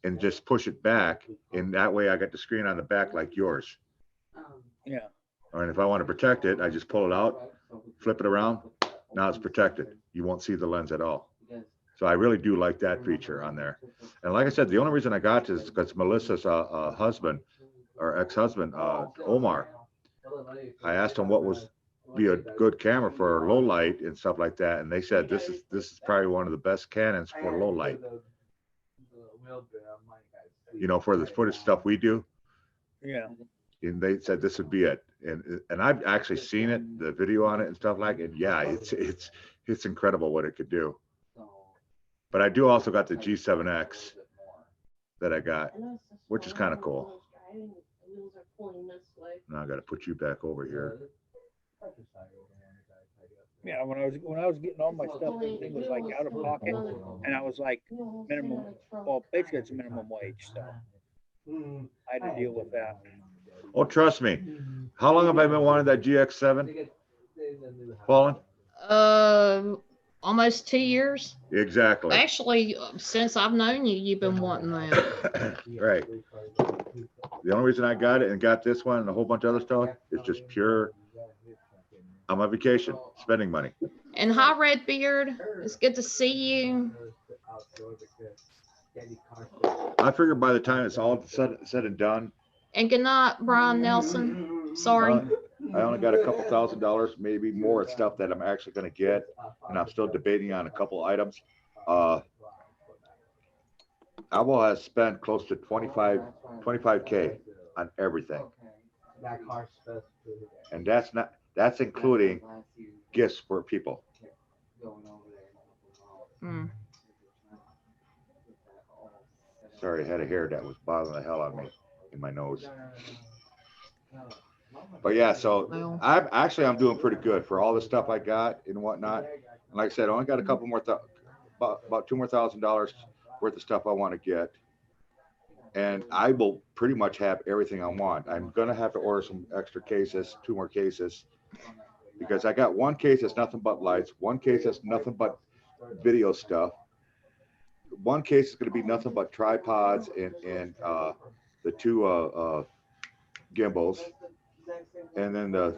and just push it back. And that way I got the screen on the back like yours. Yeah. And if I want to protect it, I just pull it out, flip it around. Now it's protected. You won't see the lens at all. So I really do like that feature on there. And like I said, the only reason I got this is because Melissa's husband or ex-husband, Omar, I asked him what was be a good camera for low light and stuff like that. And they said, this is probably one of the best Canons for low light. You know, for the footage stuff we do. Yeah. And they said this would be it. And I've actually seen it, the video on it and stuff like it. Yeah, it's incredible what it could do. But I do also got the G7X that I got, which is kind of cool. Now I got to put you back over here. Yeah, when I was getting all my stuff, everything was like out of pocket, and I was like minimum. Well, basically it's minimum wage, so I had to deal with that. Oh, trust me. How long have I been wanting that GX7? Fallen? Almost 2 years. Exactly. Actually, since I've known you, you've been wanting that. Right. The only reason I got it and got this one and a whole bunch of other stuff is just pure. I'm on vacation, spending money. And hi, Redbeard. It's good to see you. I figure by the time it's all said and done. And good night, Brian Nelson. Sorry. I only got a couple $1,000, maybe more stuff that I'm actually going to get, and I'm still debating on a couple items. I will have spent close to 25K on everything, and that's including gifts for people. Mm. Sorry, I had a hair that was bothering the hell out of me in my nose. But yeah, so Well. I'm doing pretty good for all the stuff I got and whatnot. And like I said, I only got a couple more, about $2 more thousand worth of stuff I want to get. And I will pretty much have everything I want. I'm going to have to order some extra cases, 2 more cases, because I got one case that's nothing but lights, one case that's nothing but video stuff. One case is going to be nothing but tripods and the two gimbals. And then the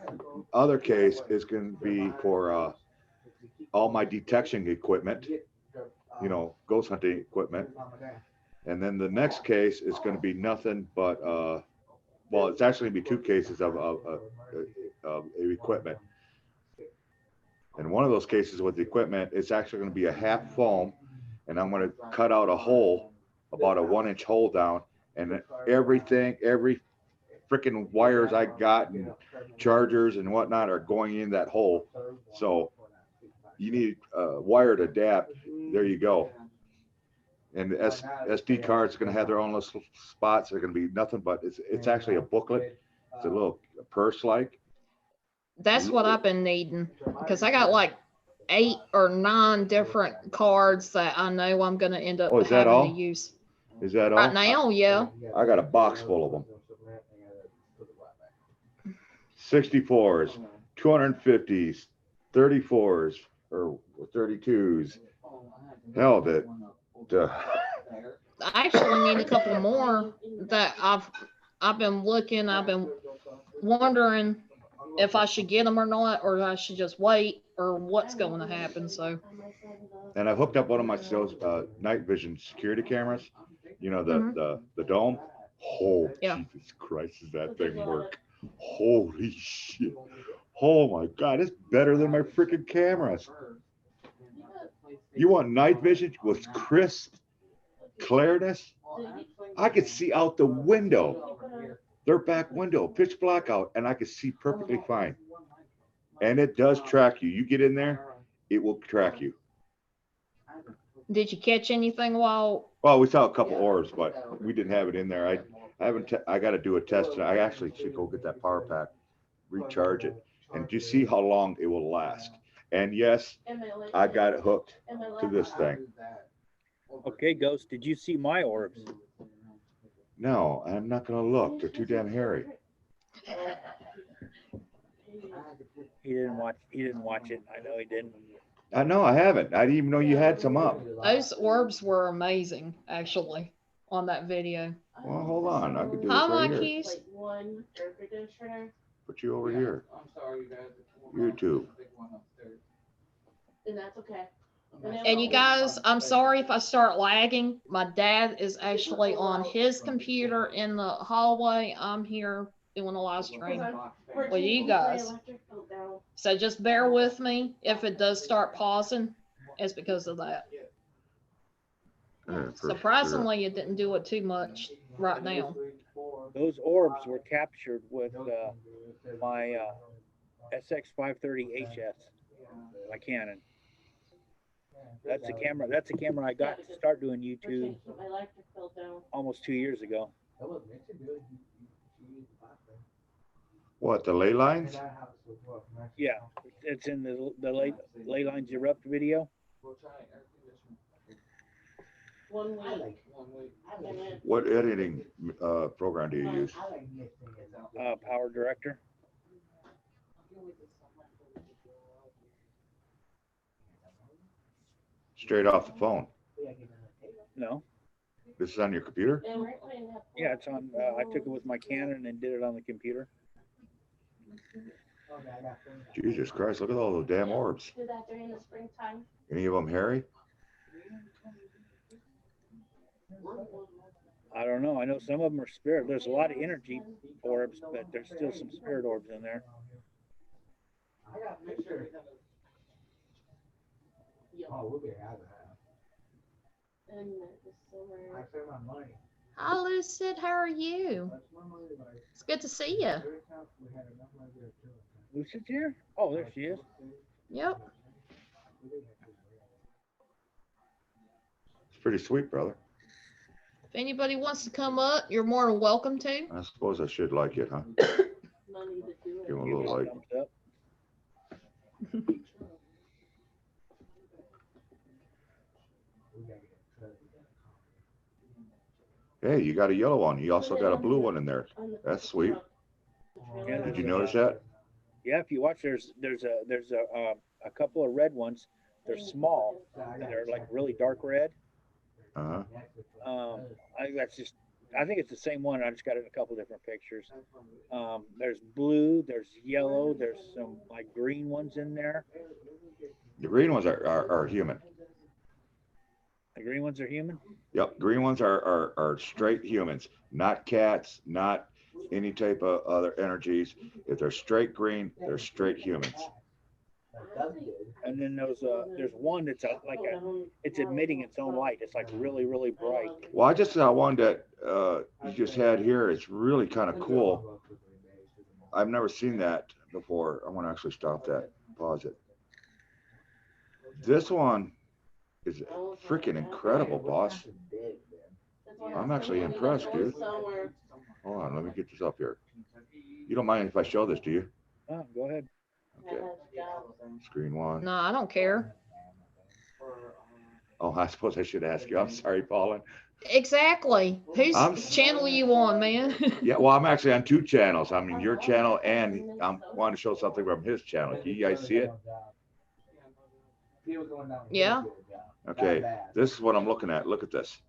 other case is going to be for all my detection equipment, you know, ghost hunting equipment. And then the next case is going to be nothing but, well, it's actually going to be two cases of equipment. And one of those cases with the equipment, it's actually going to be a half foam, and I'm going to cut out a hole, about a 1-inch hole down, and everything, every freaking wires I got and chargers and whatnot are going in that hole. So you need a wire to adapt. There you go. And the SD cards are going to have their own little spots. They're going to be nothing but it's actually a booklet. It's a little purse-like. That's what I've been needing, because I got like 8 or 9 different cards that I know I'm gonna end up Oh, is that having all? to use. Is that all? Right now, yeah. I got a box full of them. 64s, 250s, 34s, or 32s. Hell, that. I actually need a couple more that I've been looking, I've been wondering if I should get them or not, or I should just wait, or what's going to happen. So, And I hooked up one of my night vision security cameras. You know, the dome. Oh, Yeah. Jesus Christ, does that thing work? Holy shit. Oh my God, it's better than my freaking cameras. You want night vision with crisp clearness? I could see out the window, their back window, pitch black out, and I could see perfectly fine. And it does track you. You get in there, it will track you. did you catch anything while? Well, we saw a couple orbs, but we didn't have it in there. I got to do a test. And I actually should go get that power pack, recharge it, and just see how long it will last. And yes, I got it hooked to this thing. Okay, Ghost, did you see my orbs? No, I'm not going to look. They're too damn hairy. He didn't watch it. I know he didn't. No, I haven't. I didn't even know you had some up. Those orbs were amazing, actually, on that video. Well, hold on. I could do this Hi, right my here. keys. Put you over here. I'm sorry, you guys. YouTube. And that's okay. And you guys, I'm sorry if I start lagging. My dad is actually on his computer in the hallway. I'm here doing a live stream with you guys. So just bear with me. If it does start pausing, it's because of that. Yeah, for Surprisingly, it didn't do it too much right now. Those orbs were captured with my SX530HS, my Canon. That's a camera. That's a camera I got to start doing YouTube almost 2 years ago. What, the ley lines? Yeah, it's in the ley lines erupt video. 1 week. What editing program do you use? Power Director. Straight off the phone. No. This is on your computer? Yeah, it's on. I took it with my Canon and did it on the computer. Jesus Christ, look at all those damn orbs. Do that during the springtime. Any of them hairy? I don't know. I know some of them are spirit. There's a lot of energy orbs, but there's still some spirit orbs in there. And the summer. Hi, Lucid. How are you? It's good to see you. Lucid's here? Oh, there she is. Yep. It's pretty sweet, brother. If anybody wants to come up, you're more than welcome to. I suppose I should like it, huh? Money to do it. Give him a Give me little a like. thumbs up. Hey, you got a yellow one. You also got a blue one in there. On the That's sweet. trailer. Did you notice that? Yeah, if you watch, there's a couple of red ones. They're small. And they're like really dark red. Uh-huh. I think that's just. I think it's the same one. I just got it in a couple different pictures. There's blue. There's yellow. There's some like green ones in there. The green ones are human. The green ones are human. Yep, green ones are straight humans, not cats, not any type of other energies. If they're straight green, they're straight humans. And then there's one that's it's emitting its own light. It's like really, really bright. Well, I just saw one that you just had here. It's really kind of cool. I've never seen that before. I want to actually stop that, pause it. This one is freaking incredible, boss. I'm actually impressed, dude. Hold on, let me get this up here. You don't mind if I show this, do you? Oh, go ahead. Okay. Screen one. No, I don't care. Oh, I suppose I should ask you. I'm sorry, Paulin. Exactly. Whose I'm- channel you on, man? Yeah, well, I'm actually on 2 channels. I'm in your channel and I'm wanting to show something from his channel. Do you guys see it? Yeah. Okay, this is what I'm looking at. Look at this.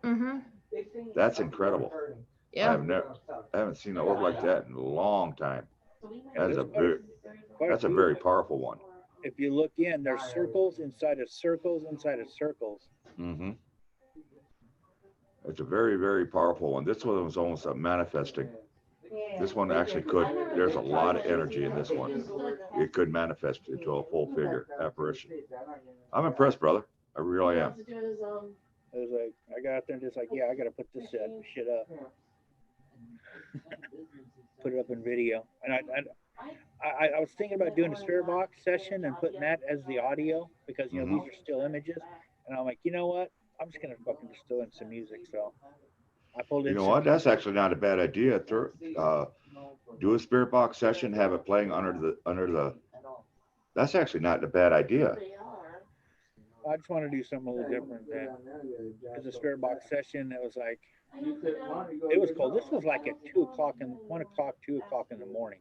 Mm-hmm. That's incredible. Yeah. I haven't seen an orb like that in a long time. That's a very powerful one. If you look in, there's circles inside of circles inside of circles. Mm-hmm. It's a very, very powerful one. This one was almost a manifesting. This one actually could, there's a lot of energy in this one. It could manifest into a full figure apparition. I'm impressed, brother. I really am. It was like, I got out there and just like, yeah, I got to put this shit up. Put it up in video. And I was thinking about doing a spirit box session and putting that as the audio because, you know, these are still images. And I'm like, you know what? I'm just going to fucking just throw in some music. So I pulled in. You know what? That's actually not a bad idea. Do a spirit box session, have it playing under the. That's actually not a bad idea. I just want to do something a little different than as a spirit box session. It was like, it was cold. This was like at 1 o'clock, 2 o'clock in the morning.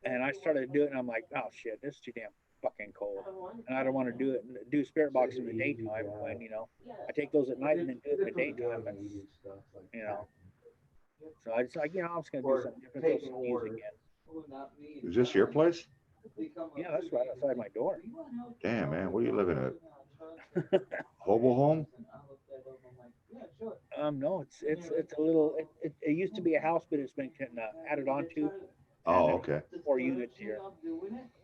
And I started doing it and I'm like, oh shit, this is too damn fucking cold. And I don't want to do spirit box in the daytime when, you know, I take those at night and then do it in the daytime. And, you know, so I just like, you know, I'm just going to do something different, throw some music in. Is this your place? Yeah, that's right outside my door. Damn, man, where you living at? Hobo home? No, it's a little. It used to be a house, but it's been added on to. Oh, okay. 4 units here.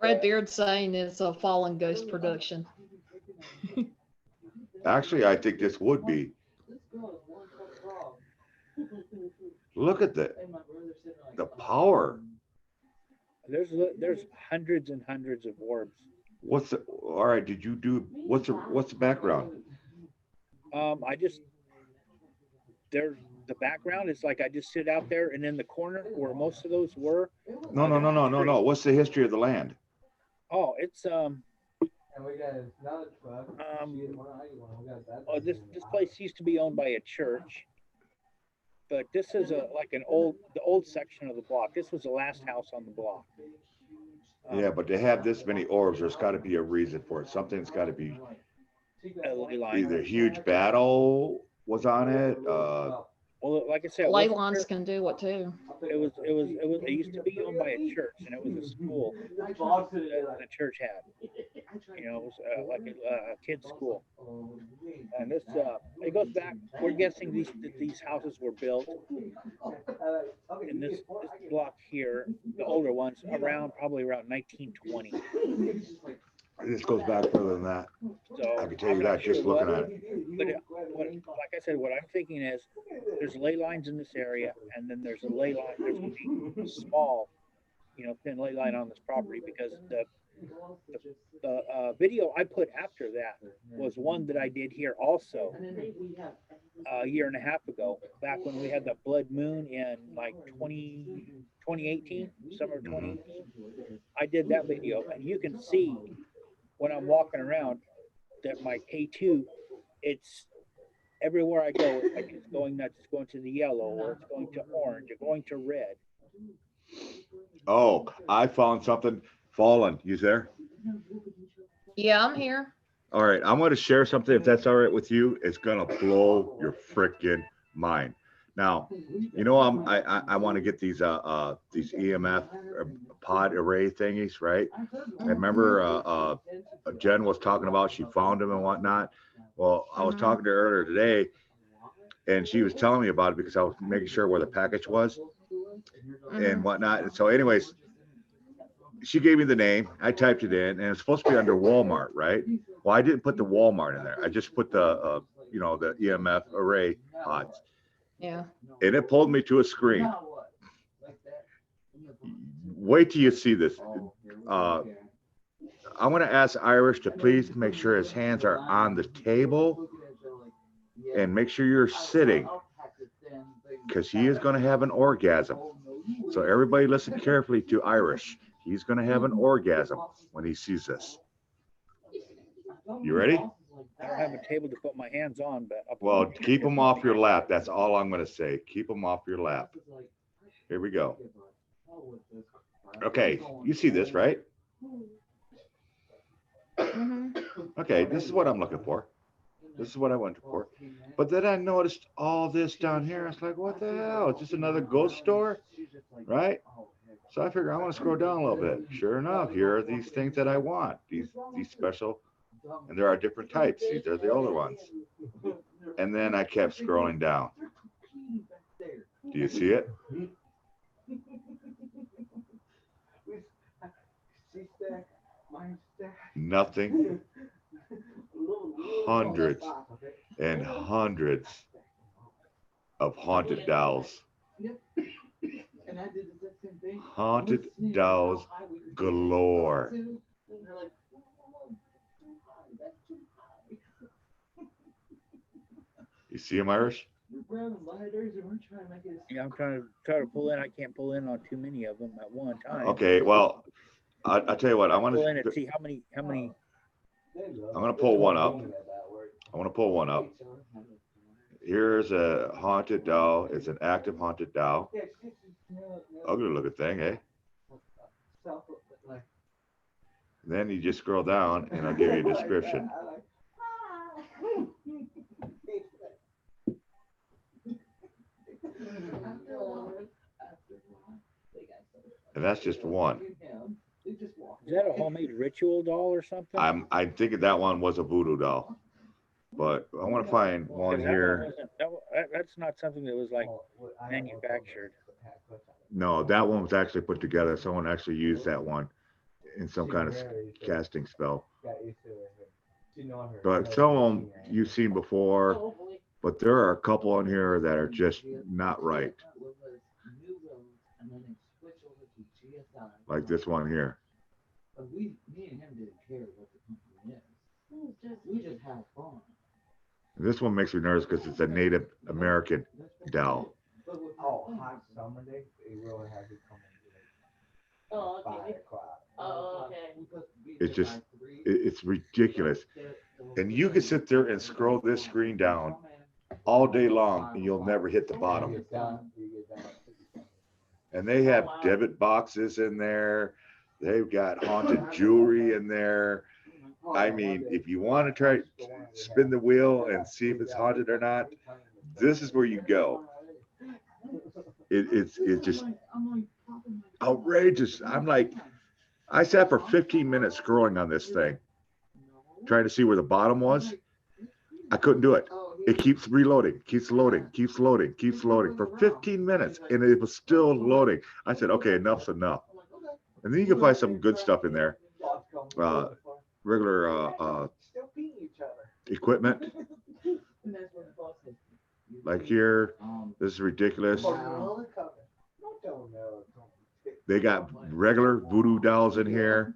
Redbeard saying it's a fallen ghost production. Actually, I think this would be. Look at the power. There's hundreds and hundreds of orbs. All right, did you do, what's the background? The background is like I just sit out there and in the corner where most of those were. No. What's the history of the land? Oh, it's this place used to be owned by a church, but this is the old section of the block. This was the last house on the block. Yeah, but to have this many orbs, there's got to be a reason for it. Something's got to be either a huge battle was on it. Well, like I said, Ley lines can do it too. It used to be owned by a church, and it was a school that the church had. You know, it was like a kid's school. And this, it goes back. We're guessing these houses were built in this block here, the older ones, probably around 1920. This goes back further than that. So I can tell you that just looking at it. But like I said, what I'm thinking is there's ley lines in this area, and then there's a ley line. There's going to be a small, you know, thin ley line on this property because the video I put after that was one that I did here also a year and a half ago, back when we had the blood moon in like 2018, summer of 2018. I did that video, and you can see when I'm walking around that my K2, it's everywhere I go, it's like it's going nuts. It's going to the yellow, or it's going to orange, or going to red. Oh, I found something. Fallen, you there? Yeah, I'm here. All right, I'm going to share something, if that's all right with you. It's going to blow your freaking mind. Now, you know, I want to get these EMF pod array thingies, right? I remember Jen was talking about she found them and whatnot. Well, I was talking to her earlier today, and she was telling me about it because I was making sure where the package was and whatnot. And so, anyways, she gave me the name. I typed it in, and it's supposed to be under Walmart, right? Well, I didn't put the Walmart in there. I just put the the EMF array pods, Yeah. and it pulled me to a screen. Wait till you see this. I'm going to ask Irish to please make sure his hands are on the table and make sure you're sitting, because he is going to have an orgasm. So everybody listen carefully to Irish. He's going to have an orgasm when he sees this. You ready? I don't have a table to put my hands on, but Well, keep them off your lap. That's all I'm going to say. Keep them off your lap. Here we go. Okay, you see this, right? Okay, this is what I'm looking for. This is what I went for. But then I noticed all this down here. I was like, what the hell? Is this another ghost store? Right? So I figure I want to scroll down a little bit. Sure enough, here are these things that I want. These special, and there are different types. These are the older ones. And then I kept scrolling down. Do you see it? Nothing. Hundreds and hundreds of haunted dolls. Haunted dolls galore. You see them, Irish? yeah, I'm trying to pull in. I can't pull in on too many of them at one time. Okay, well, I'll tell you what. I want Pull in and to. see how many. I'm gonna pull one up. I want to pull one up. Here's a haunted doll. It's an active haunted doll. Ugly looking thing, eh? Then you just scroll down and I'll give you a description. And that's just one. Is that a homemade ritual doll or something? I'm thinking that one was a voodoo doll. But I want to find one 'Cause that here. That's not something that was like manufactured. No, that one was actually put together. Someone actually used that one in some kind of casting spell. But some of them you've seen before, but there are a couple on here that are just not right. Like this one here. Me and him didn't care what the company is. We just have fun. This one makes me nervous because it's a Native American doll. Oh, hot summer day, they really had to come in Oh, like 5 okay. o'clock. Oh, okay. It's just, it's ridiculous. And you can sit there and scroll this screen down all day long and you'll never hit the bottom. And they have debit boxes in there. They've got haunted jewelry in there. I mean, if you want to try spin the wheel and see if it's haunted or not, this is where you go. It's just outrageous. I'm like, I sat for 15 minutes scrolling on this thing, trying to see where the bottom was. I couldn't do it. It keeps reloading, keeps loading, keeps loading, keeps loading for 15 minutes, and it was still loading. I said, okay, enough's enough. And then you can find some good stuff in there. Regular equipment. Like here, this is ridiculous. They got regular voodoo dolls in here.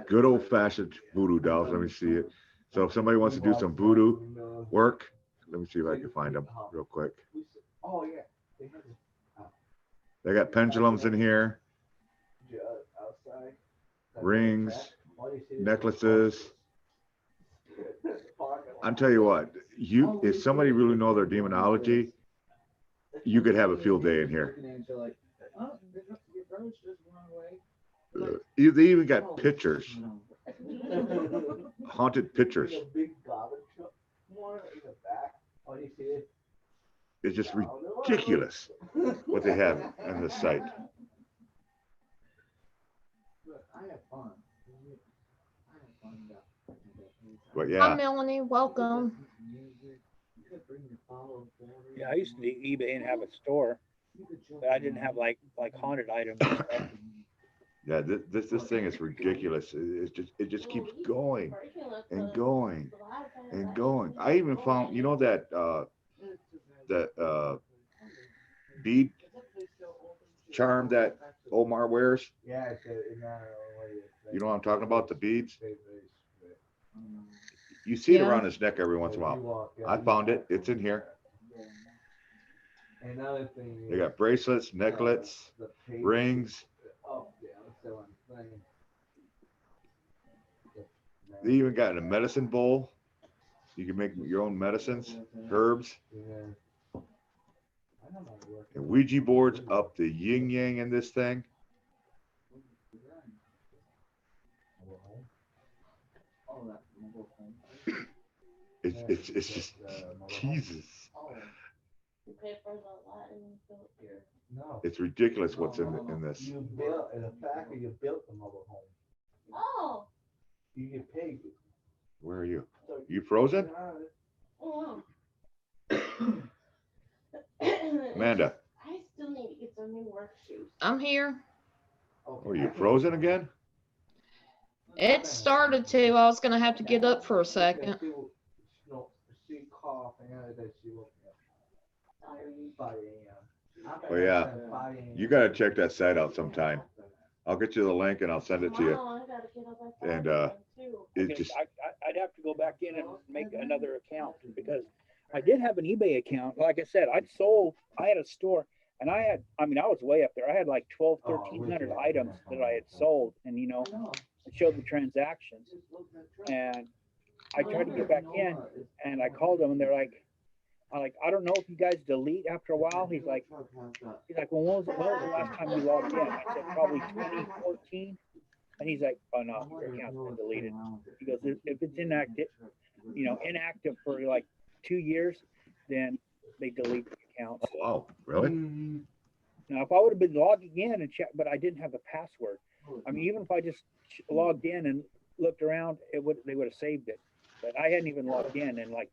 Good old fashioned voodoo dolls. Let me see it. So if somebody wants to do some voodoo work, let me see if I can find them real quick. They got pendulums in here, rings, necklaces. I'll tell you what, if somebody really know their demonology, You could have a field day in here. They even got pictures, haunted pictures. It's just ridiculous what they have on this site. But Hi, yeah, Melanie, welcome. Yeah, I used to do eBay and have a store, but I didn't have like haunted items and stuff. yeah, this thing is ridiculous. It just keeps going and going and going. I even found, you know, that bead charm that Omar wears. You know what I'm talking about? The beads. You see it Yeah. around his neck every once in a while. I found it. It's in here. They got bracelets, necklaces, rings. They even got a medicine bowl. You can make your own medicines, herbs, and Ouija boards up the yin yang in this thing. It's just Jesus. You pay for the lot and you built your. It's ridiculous what's in this. You built, in fact, you built the mobile home. Oh. You get paid. Where are you? You frozen? Oh. Amanda, I still need to get some new work shoes. I'm here. are you frozen again? It started to. I was gonna have to get up for a second. She coughed and she woke me up. 5 a.m. Oh yeah, you gotta check that site out sometime. I'll get you the link and I'll send it to you. Tomorrow I gotta get up at 5 And, a.m. too. It Okay, just, I'd have to go back in and make another account because I did have an eBay account. Like I said, I had a store and I was way up there. I had like 1,300 items that I had sold and, you know, it showed the transactions. And I tried to get back in and I called them and they're like, I don't know if you guys delete after a while. He's like, well, when was the last time you logged in? I said, probably 2014. And he's like, oh no, your account's been deleted. He goes, if it's inactive for like 2 years, then they delete the account. oh, wow, really? Now, if I would have been logging in and checked, but I didn't have the password. I mean, even if I just logged in and looked around, they would have saved it. But I hadn't even logged in like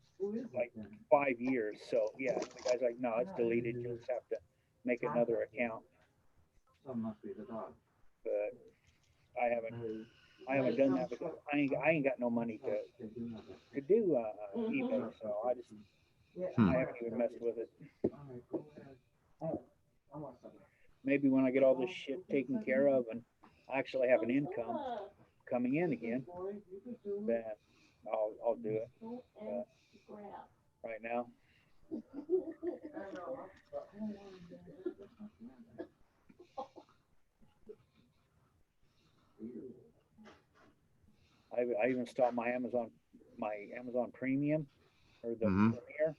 5 years. So yeah, the guy's like, no, it's deleted. You just have to make another account. But I haven't done that because I ain't got no money to do eBay. So I haven't even messed with it. Maybe when I get all this shit taken care of and I actually have an income coming in again, then I'll do it. But right now, I even stopped my Amazon Premium or the Premier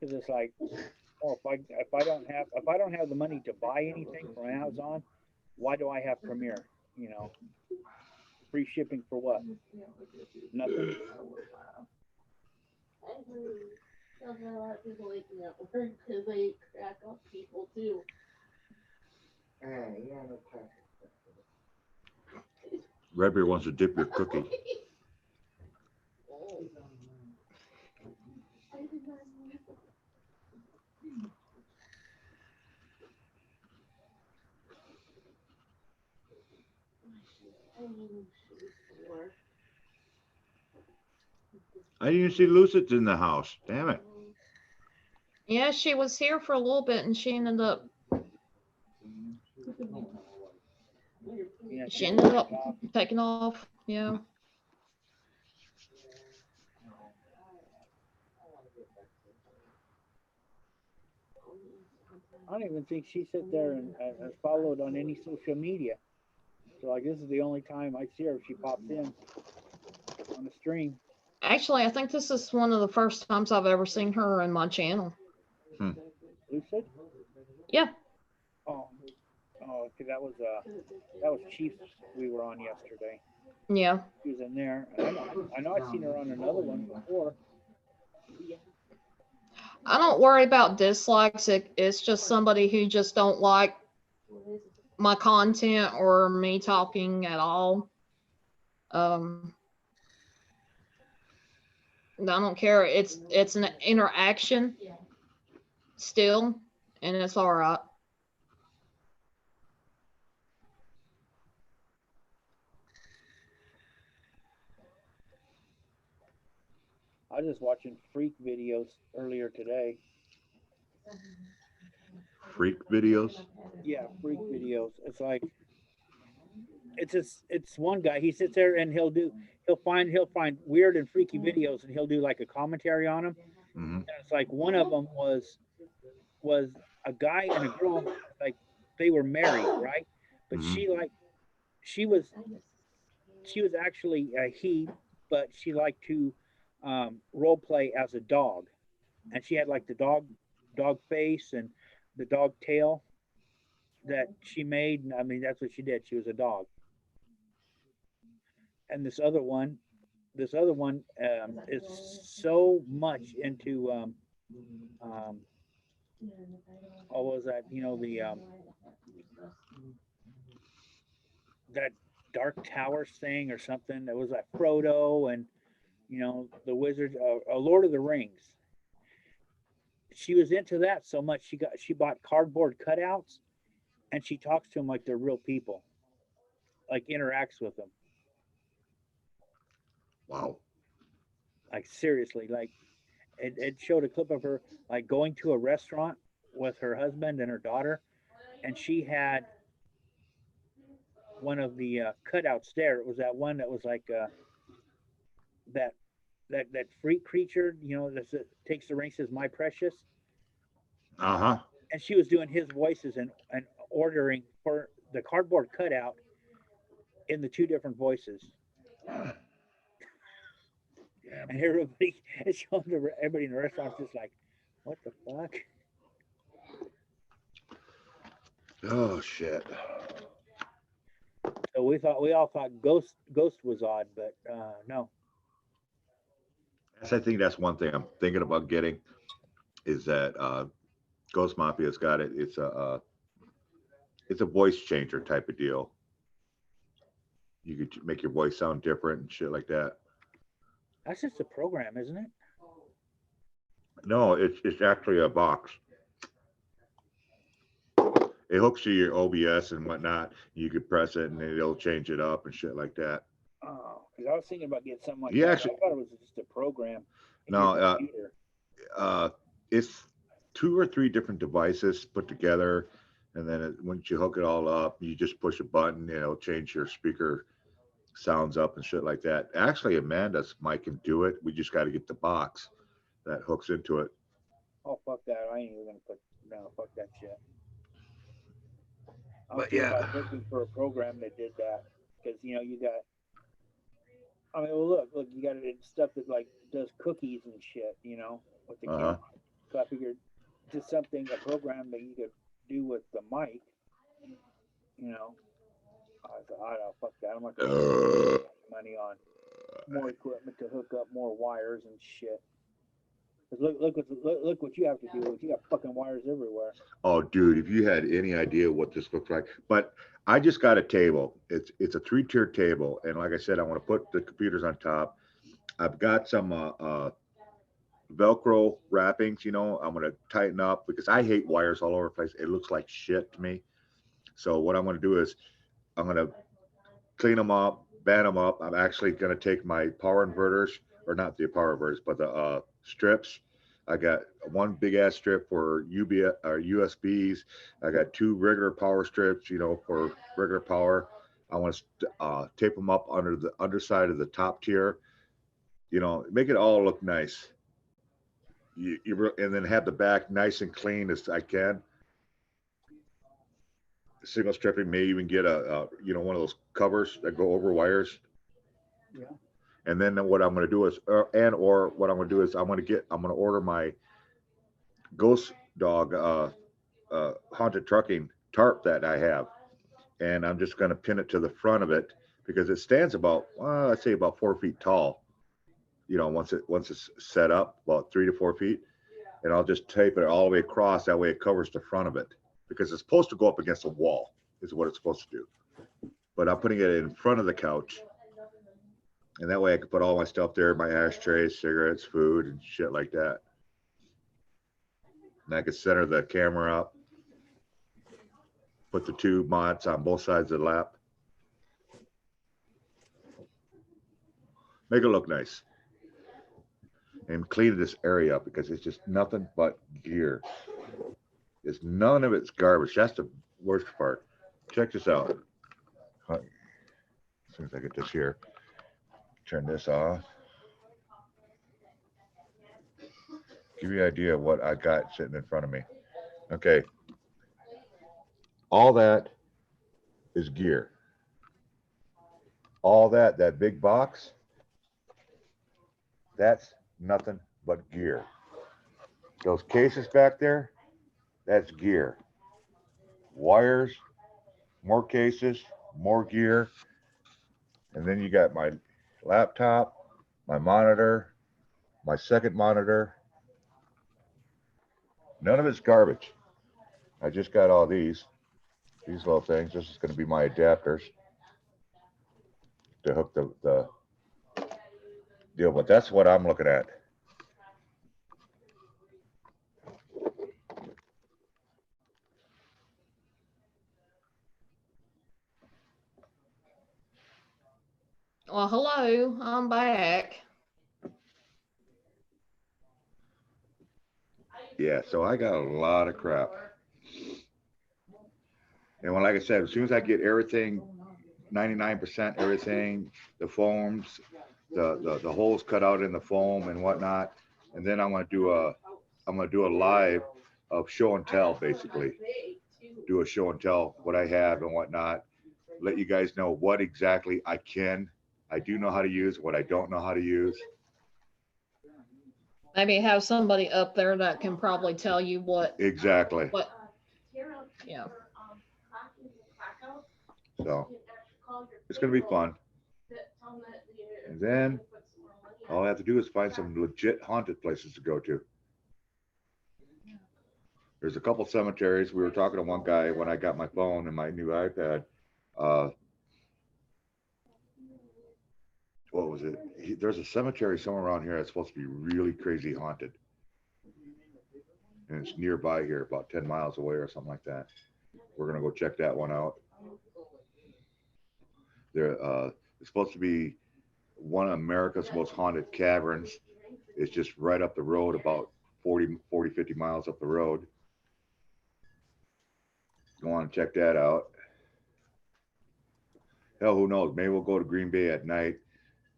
because it's like, oh, if I don't have the money to buy anything from Amazon, why do I have Premier? You know, free shipping for what? Nothing. I agree. There's a lot of people waking up work because they crack up people too. Redbeard wants to dip your cookie. I didn't see Lucid's in the house. Damn it. Yeah, she was here for a little bit and she ended up Yeah, taking off. Yeah. I don't even think she sat there and followed on any social media. So like this is the only time I see her if she pops in on the stream. Actually, I think this is one of the first times I've ever seen her in my channel. Lucid? Yeah. Oh, okay, that was Chiefs we were on yesterday. Yeah. She was in there. And I know I've seen her on another one before. I don't worry about dislikes. It's just somebody who just don't like my content or me talking at all. I don't care. It's an interaction still, and it's all right. I was just watching freak videos earlier today. Freak videos. Yeah, freak videos. It's like it's one guy. He sits there and he'll find weird and freaky videos, and he'll do like a commentary on them. Hmm. And it's like one of them was a guy and a girl, like they were married, right? But Mhm. she was actually a he, but she liked to role play as a dog, and she had like the dog face and the dog tail that she made. I mean, that's what she did. She was a dog. And this other one is so much into um, what was that? You know, the that Dark Towers thing or something. That was like Frodo and the Wizards, Lord of the Rings. She was into that so much she bought cardboard cutouts, and she talks to them like they're real people, like interacts with them. Wow. Like seriously, like it showed a clip of her like going to a restaurant with her husband and her daughter, and she had one of the cutouts there. It was that one that was like that that freak creature, that takes the ring, says "My Precious," Uh-huh. and she was doing his voices and ordering for the cardboard cutout in the two different voices, and everybody is showing everybody in the restaurant just like, what the fuck? Oh shit. So we all thought Ghost was odd, but no. I think that's one thing I'm thinking about getting is that Ghost Mafia's got it. It's a voice changer type of deal. You could make your voice sound different and shit like that. That's just a program, isn't it? No, it's actually a box. It hooks to your OBS and whatnot. You could press it and it'll change it up and shit like that. Oh, because I was thinking about getting something like Yeah, that. actually, I thought it was just a program in no, your computer. It's 2 or 3 different devices put together, and then once you hook it all up, you just push a button, it'll change your speaker sounds up and shit like that. Actually, Amanda's mic can do it. We just got to get the box that hooks into it. Oh, fuck that. I ain't even going to fuck that shit. I was But yeah. about looking for a program that did that. Because, you got, I mean, well, look, you got stuff that, like, does cookies and shit, with the camera. So I figured just a program that you could do with the mic, I thought, I don't fuck that. I'm not going to spend money on more equipment to hook up more wires and shit. Look what you have to do. You got fucking wires everywhere. Oh, dude, if you had any idea what this looks like. But I just got a table. It's a 3-tier table. And like I said, I want to put the computers on top. I've got some Velcro wrappings, I'm going to tighten up because I hate wires all over the place. It looks like shit to me. So what I'm going to do is I'm going to clean them up, band them up. I'm actually going to take my power inverters, or not the power inverters, but the strips. I got one big ass strip for USBs. I got 2 regular power strips, for regular power. I want to tape them up under the underside of the top tier, make it all look nice. And then have the back nice and clean as I can. Single stripping, may even get a one of those covers that go over wires. Yeah. And then what I'm going to do is, I'm going to order my Ghost Dog haunted trucking tarp that I have. And I'm just gonna pin it to the front of it because it stands about, I'd say about 4 feet tall. You know, once it's set up, about 3 to 4 feet. And I'll just tape it all the way across. That way it covers the front of it because it's supposed to go up against a wall is what it's supposed to do. But I'm putting it in front of the couch. And that way I can put all my stuff there, my ashtrays, cigarettes, food, and shit like that. And I can center the camera up. Put the two mods on both sides of the lap. Make it look nice. And clean this area up because it's just nothing but gear. It's none of it's garbage. That's the worst part. Check this out. As soon as I get this here, turn this off. Give you an idea of what I got sitting in front of me. Okay. All that is gear. All that big box, that's nothing but gear. Those cases back there, that's gear. Wires, more cases, more gear. And then you got my laptop, my monitor, my second monitor. None of it's garbage. I just got all these little things. This is going to be my adapters to hook the deal, but that's what I'm looking at. Well, hello, I'm back. Yeah, so I got a lot of crap. And when, like I said, as soon as I get everything, 99% everything, the foams, the holes cut out in the foam and whatnot, and then I'm gonna do a live of show and tell, basically. Do a show and tell what I have and whatnot. Let you guys know what exactly I do know how to use, what I don't know how to use. Maybe have somebody up there that can probably tell you what, Exactly. yeah. So it's gonna be fun. And then all I have to do is find some legit haunted places to go to. There's a couple cemeteries. We were talking to one guy when I got my phone and my new iPad. What was it? There's a cemetery somewhere around here that's supposed to be really crazy haunted. And it's nearby here, about 10 miles away or something like that. We're going to go check that one out. It's supposed to be one of America's most haunted caverns. It's just right up the road, about 40, 50 miles up the road. Go on and check that out. Hell, who knows? Maybe we'll go to Green Bay at night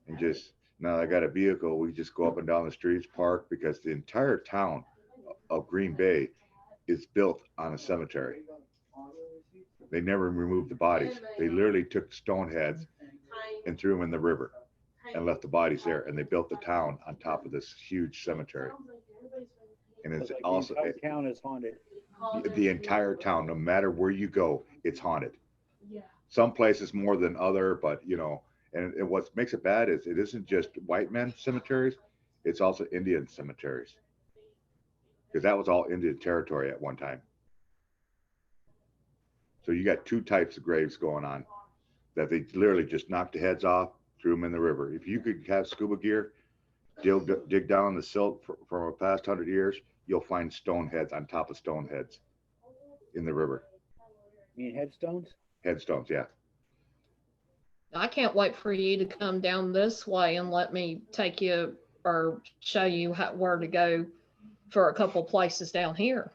and just, now I got a vehicle, we just go up and down the streets, park, because the entire town of Green Bay is built on a cemetery. They never removed the bodies. They literally took stone heads and threw them in the river and left the bodies there. And they built the town on top of this huge cemetery. And it's Like also, the entire town is haunted. the entire town, no matter where you go, it's haunted. Some places more than other, but you know, and what makes it bad is it isn't just white men cemeteries, it's also Indian cemeteries. Because that was all Indian territory at one time. So you got two types of graves going on that they literally just knocked the heads off, threw them in the river. If you could have scuba gear, dig down the silt from the past 100 years, you'll find stone heads on top of stone heads in the river. You mean headstones? Headstones, yeah. I can't wait for you to come down this way and let me take you or show you where to go for a couple places down here.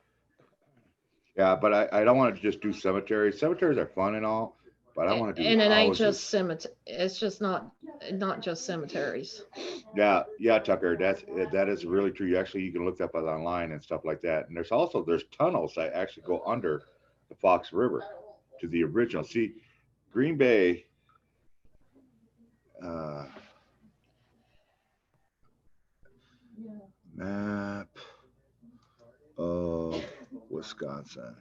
Yeah, but I don't want to just do cemeteries. Cemeteries are fun and all, but I want to do And it ain't houses. just cemetery. It's just not just cemeteries. Yeah, Tucker, that is really true. You can look that up online and stuff like that. And there's tunnels that actually go under the Fox River to the original. See, Green Bay, map of Wisconsin.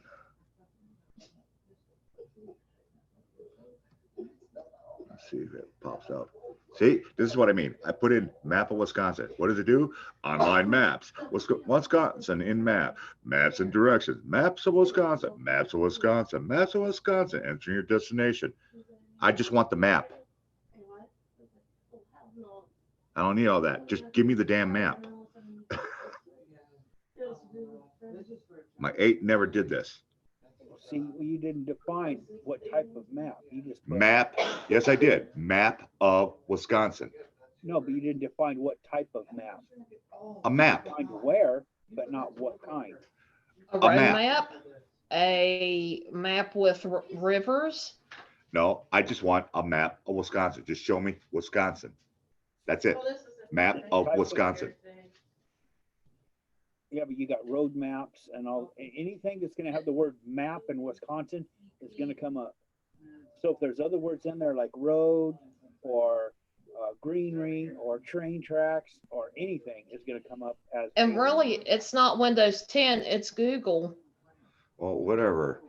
see if it pops up. See, this is what I mean. I put in map of Wisconsin. What does it do? Online maps. Wisconsin in map. Maps and directions. Maps of Wisconsin. Maps of Wisconsin. Maps of Wisconsin. Enter your destination. I just want the map. I don't need all that. Just give me the damn map. My 8 never did this. See, you didn't define what type of map. You just put- Map. Yes, I did. Map of Wisconsin. No, but you didn't define what type of map. A map. Defined where, but not what kind. A road map. map, a map with rivers. No, I just want a map of Wisconsin. Just show me Wisconsin. That's it. Map of Wisconsin. Yeah, but you got road maps and all, anything that's gonna have the word map in Wisconsin is gonna come up. So if there's other words in there like road or greenery or train tracks or anything is gonna come up as. And really, it's not Windows 10, it's Google. Well, whatever.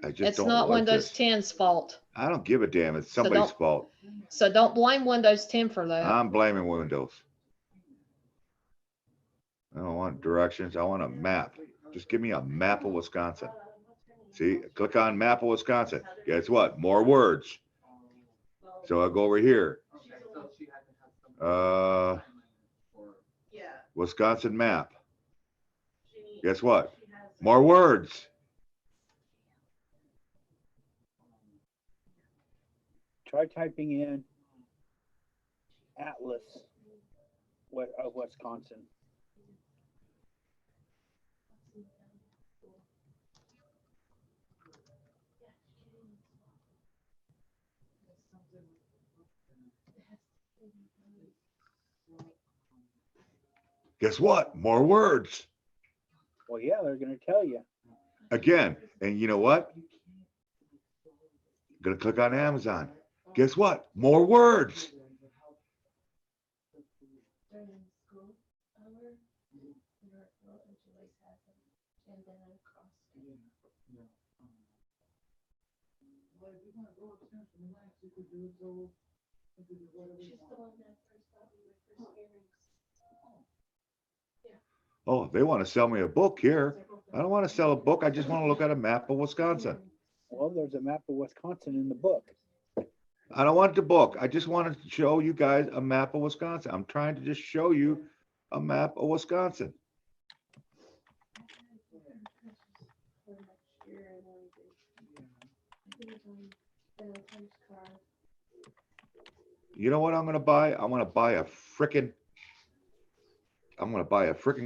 I just It's don't not like Windows this. 10's fault. I don't give a damn. It's somebody's don't- fault. So don't blame Windows 10 for that. I'm blaming Windows. I don't want directions. I want a map. Just give me a map of Wisconsin. See, click on map of Wisconsin. Guess what? More words. So I go over here. Wisconsin map. Guess what? More words. Try typing in Atlas of Wisconsin. Guess what? More words. Well, yeah, they're gonna tell you. Again. And you know what? Gonna click on Amazon. Guess what? More words. Oh, they want to sell me a book here. I don't want to sell a book. I just want to look at a map of Wisconsin. Well, there's a map of Wisconsin in the book. I don't want the book. I just want to show you guys a map of Wisconsin. I'm trying to just show you a map of Wisconsin. You know what I'm going to buy? I'm going to buy a frickin'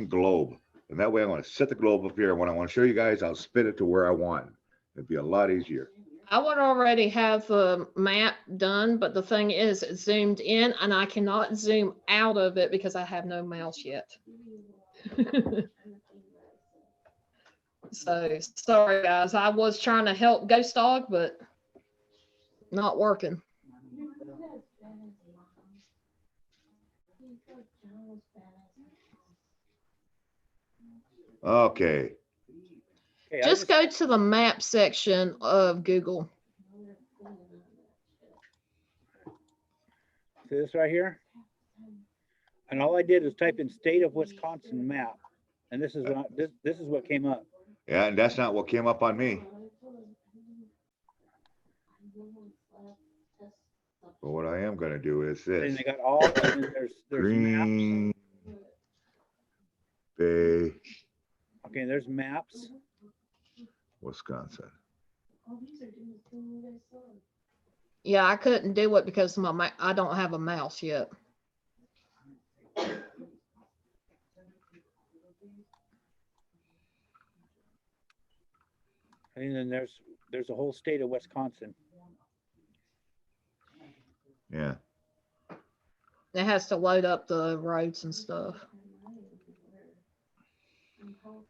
globe. And that way I'm going to set the globe up here. And when I want to show you guys, I'll spin it to where I want. It'd be a lot easier. I would already have the map done, but the thing is, it's zoomed in and I cannot zoom out of it because I have no mouse yet. So sorry guys, I was trying to help Ghost Dog, but not working. Okay. Okay, Just go to the map section of Google. see this right here? And all I did was type in state of Wisconsin map. And this is what this is what came up. Yeah, and that's not what came up on me. But what I am going to do is And this. they got all, and then there's maps. Green Bay, Okay, there's maps. Wisconsin. Yeah, I couldn't do it because I don't have a mouse yet. And then there's a whole state of Wisconsin. Yeah. It has to load up the roads and stuff.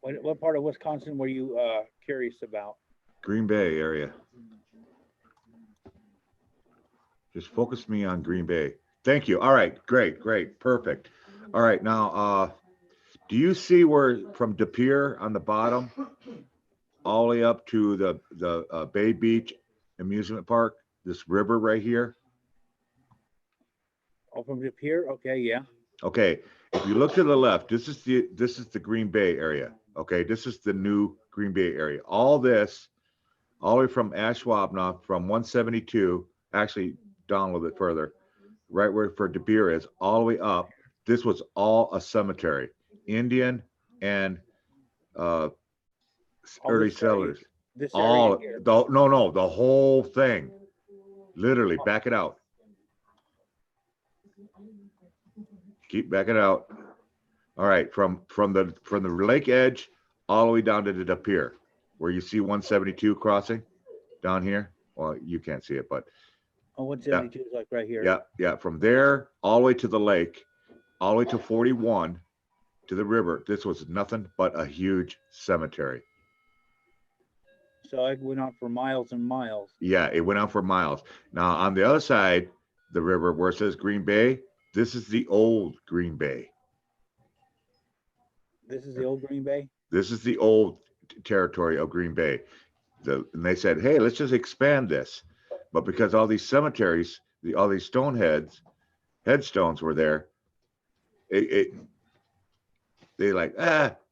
What part of Wisconsin were you curious about? Green Bay area. Just focus me on Green Bay. Thank you. All right. Great. Great. Perfect. All right. Now, do you see where from De Pere on the bottom all the way up to the Bay Beach amusement park, this river right here? Oh, from up here? Okay, yeah. Okay, if you look to the left, this is the Green Bay area. Okay, this is the new Green Bay area. All this, all the way from Ashwaubenon, from 172, actually down a little bit further, right where for De Beer is, all the way up. This was all a cemetery, Indian and All early this area- settlers. This area All here. no, the whole thing. Literally, back it out. Keep backing out. All right, from the lake edge all the way down to the pier, where you see 172 crossing down here. Well, you can't see it, but Oh, 172 is like right here. yeah. From there all the way to the lake, all the way to 41 to the river. This was nothing but a huge cemetery. So I went on for miles and miles. Yeah, it went on for miles. Now on the other side, the river where it says Green Bay, this is the old Green Bay. This is the old Green Bay? This is the old territory of Green Bay. And they said, hey, let's just expand this. But because all these cemeteries, all these headstones were there, they like,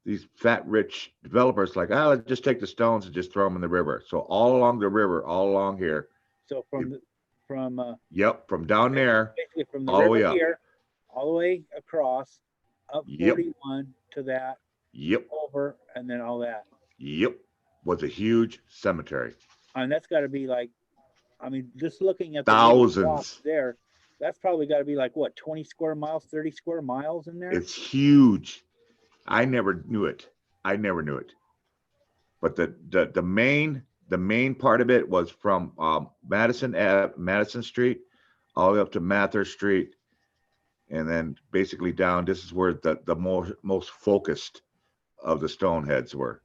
these fat, rich developers like, let's just take the stones and just throw them in the river. So all along the river, all along here. So from down there, basically from the all the way river up. here, all the way across, up Yep. 41 to that, Yep, over, and then all that. yep, was a huge cemetery. And that's got to be like, I mean, just looking at the little dots Thousands. there, that's probably got to be like what, 20 square miles, 30 square miles in there? It's huge. I never knew it. But the main part of it was from Madison Street all the way up to Mather Street, and then basically down. This is where the most focused of the Stoneheads were.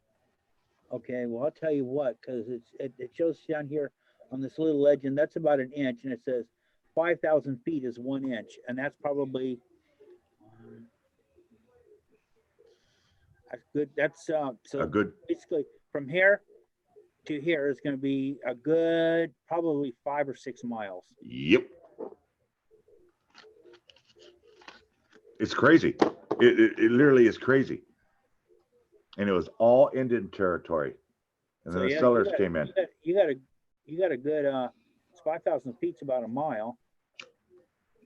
Okay, well, I'll tell you what, because it shows down here on this little legend, that's about an inch, and it says 5,000 feet is 1 inch, and that's probably that's good. That's so A good, basically from here to here is going to be a good probably 5 or 6 miles. yep. It's crazy. It literally is crazy. And it was all Indian territory. And then the settlers came in. You got a good it's 5,000 feet's about a mile.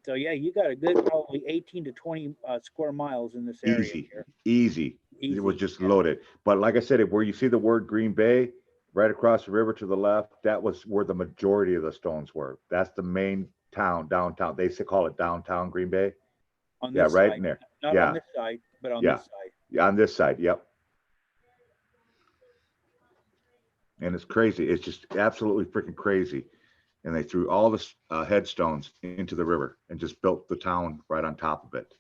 So yeah, you got a good probably 18 to 20 square miles in this area here. Easy. It was just loaded. But like I said, where you see the word Green Bay, right across the river to the left, that was where the majority of the stones were. That's the main town, downtown. They used to call it downtown Green Bay. On Yeah, this right side. in there. Not Yeah. on this side, but on Yeah. this side. Yeah, on this side, yep. And it's crazy. It's just absolutely freaking crazy. And they threw all the headstones into the river and just built the town right on top of it.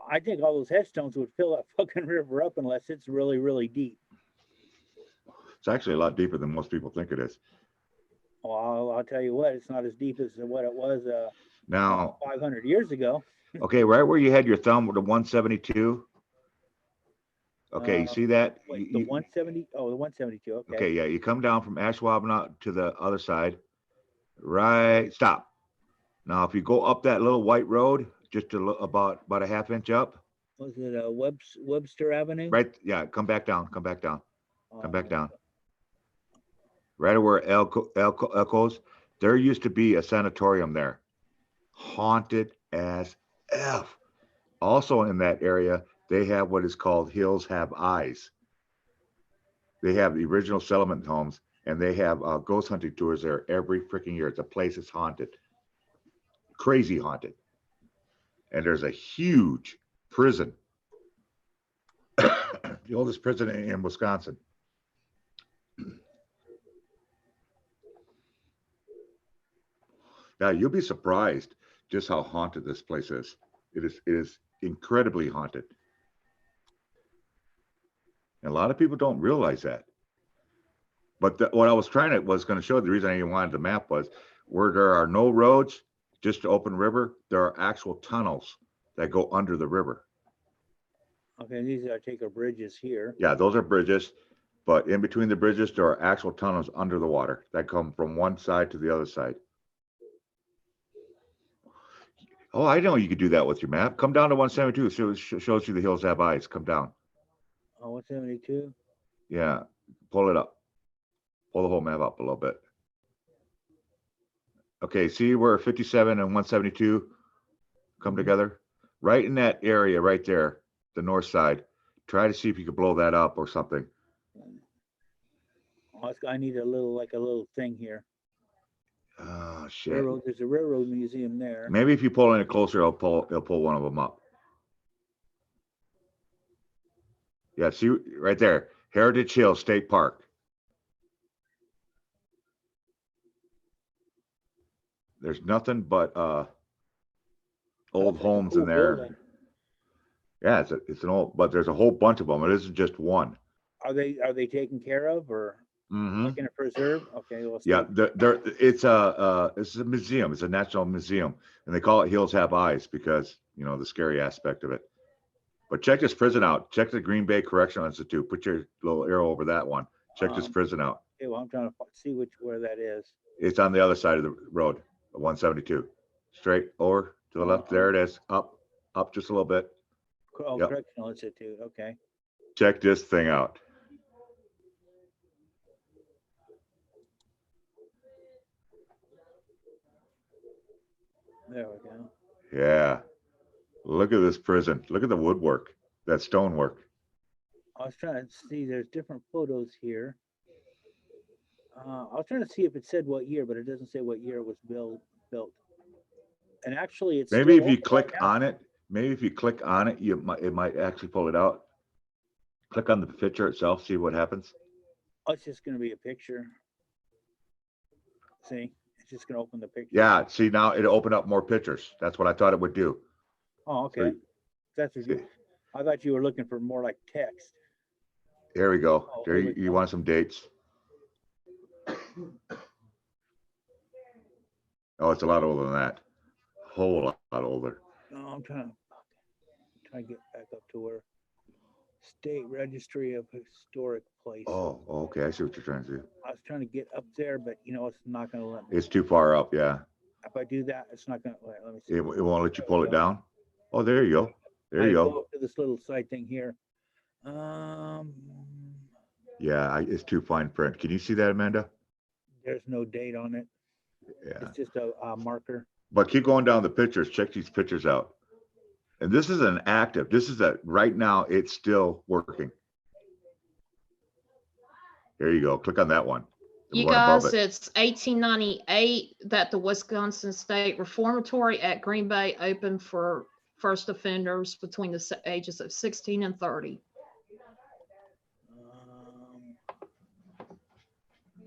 I think all those headstones would fill that fucking river up unless it's really, really deep. It's actually a lot deeper than most people think it is. Well, I'll tell you what, it's not as deep as what it was Now, 500 years ago. okay, right where you had your thumb with the 172. Okay, you see that? Wait, the 170? Oh, the 172. Okay. Okay, yeah, you come down from Ashwaubenon to the other side. Right, stop. Now, if you go up that little white road, just about a half inch up, Was it Webster Avenue? right? Yeah, come back down. Come back down. Oh, Right where Elko's, there used to be a sanatorium there. Haunted as F. Also in that area, they have what is called Hills Have Eyes. They have the original settlement homes, and they have ghost hunting tours there every freaking year. The place is haunted. Crazy haunted. And there's a huge prison. The oldest prison in Wisconsin. Now you'll be surprised just how haunted this place is. It is incredibly haunted. And a lot of people don't realize that. But what I was going to show, the reason I even wanted the map was where there are no roads, just an open river, there are actual tunnels that go under the river. Okay, these are take our bridges here. Yeah, those are bridges, but in between the bridges, there are actual tunnels under the water that come from one side to the other side. Oh, I know you could do that with your map. Come down to 172. Shows you the hills have eyes. Come down. Oh, 172? Yeah, pull it up. Pull the whole map up a little bit. Okay, see where 57 and 172 come together? Right in that area right there, the north side. Try to see if you can blow that up or something. Oh, I need a little thing here. Oh, shit. Railroad, there's a railroad museum there. Maybe if you pull in it closer, it'll pull one of them up. Yeah, see right there, Heritage Hill State Park. There's nothing but old That's a homes cool in there. building. Yeah, it's an old, but there's a whole bunch of them. It isn't just one. Are they taken care of or Mm-hmm. like in a preserve? Okay, well, Yeah, it's a museum. It's a national museum, and they call it Hills Have Eyes because the scary aspect of it. But check this prison out. Check the Green Bay Correctional Institute. Put your little arrow over that one. Check this prison out. Okay, well, I'm trying to see where that is. It's on the other side of the road, 172. Straight over to the left. There it is. Up just a little bit. Oh, Yep. Correctional Institute. Okay. Check this thing out. There we go. Yeah. Look at this prison. Look at the woodwork, that stonework. I was trying to see. There's different photos here. I was trying to see if it said what year, but it doesn't say what year it was built. And actually, it's Maybe still if you open click right now. on it, it might actually pull it out. Click on the picture itself, see what happens. Oh, it's just going to be a picture. See, it's just going to open the picture. Yeah, see now it opened up more pictures. That's what I thought it would do. Oh, okay. So- That's what you. I thought you were looking for more like text. Here we go. Oh, There here we you go. want some dates? Oh, it's a lot older than that. Whole lot older. No, I'm trying to get back up to where State Registry of Historic Places. Oh, okay. I see what you're trying to do. I was trying to get up there, but it's not going to let me. It's too far up. Yeah. If I do that, it's not going to let me see. It won't let you pull it down. Oh, there you go. There I you go go. up to this little side thing here. Yeah, it's too fine print. Can you see that, Amanda? There's no date on it. Yeah. It's just a marker. But keep going down the pictures. Check these pictures out. And this is an active. This is right now. It's still working. Here you go. Click on that one. The You one above guys, it. it's 1898 that the Wisconsin State Reformatory at Green Bay opened for first offenders between the ages of 16 and 30.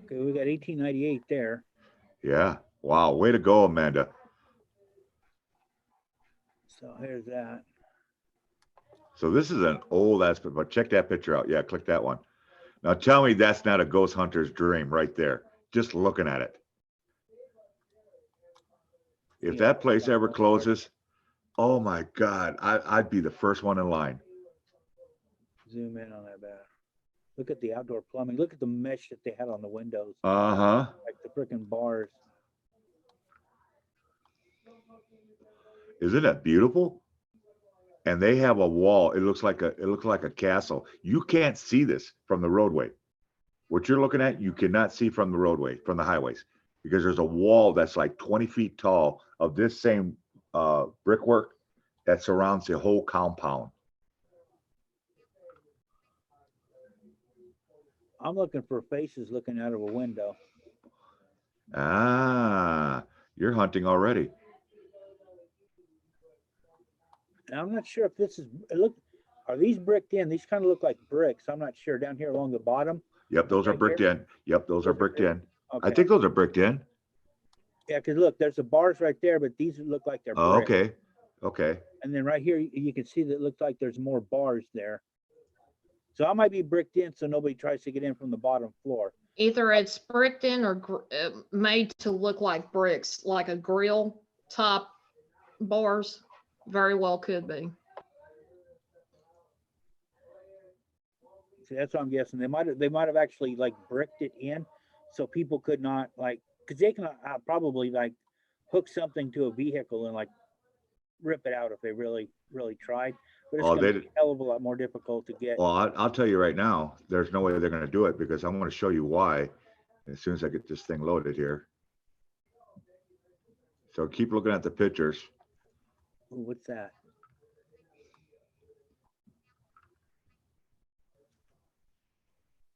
Okay, we got 1898 there. Yeah. Wow. Way to go, Amanda. So here's that. So this is an old aspect, but check that picture out. Yeah, click that one. Now tell me that's not a ghost hunter's dream right there. Just looking at it. If Yeah, that place that's ever hard. closes, oh my God, I'd be the first one in line. Zoom in on that bad. Look at the outdoor plumbing. Look at the mesh that they had on the windows, Uh-huh. like the freaking bars. Isn't that beautiful? And they have a wall. It looks like a castle. You can't see this from the roadway. What you're looking at, you cannot see from the roadway, from the highways, because there's a wall that's like 20 feet tall of this same brickwork that surrounds the whole compound. I'm looking for faces looking out of a window. Ah, you're hunting already. And I'm not sure if this is, are these bricked in? These kind of look like bricks. I'm not sure. Down here along the bottom. Yep, those are Right bricked here? in. Yep, those are bricked in. Okay. I think those are bricked in. Yeah, because look, there's the bars right there, but these look like they're Oh, brick. okay. Okay. And then right here, you can see that it looks like there's more bars there. So I might be bricked in so nobody tries to get in from the bottom floor. Either it's bricked in or made to look like bricks, like a grill top bars. Very well could be. See, that's what I'm guessing. They might have actually like bricked it in so people could not like, because they can probably like hook something to a vehicle and like rip it out if they really tried. But it's Oh, gonna they be did. a hell of a lot more difficult to get. Well, I'll tell you right now, there's no way they're gonna do it because I'm gonna show you why as soon as I get this thing loaded here. So keep looking at the pictures. Ooh, what's that?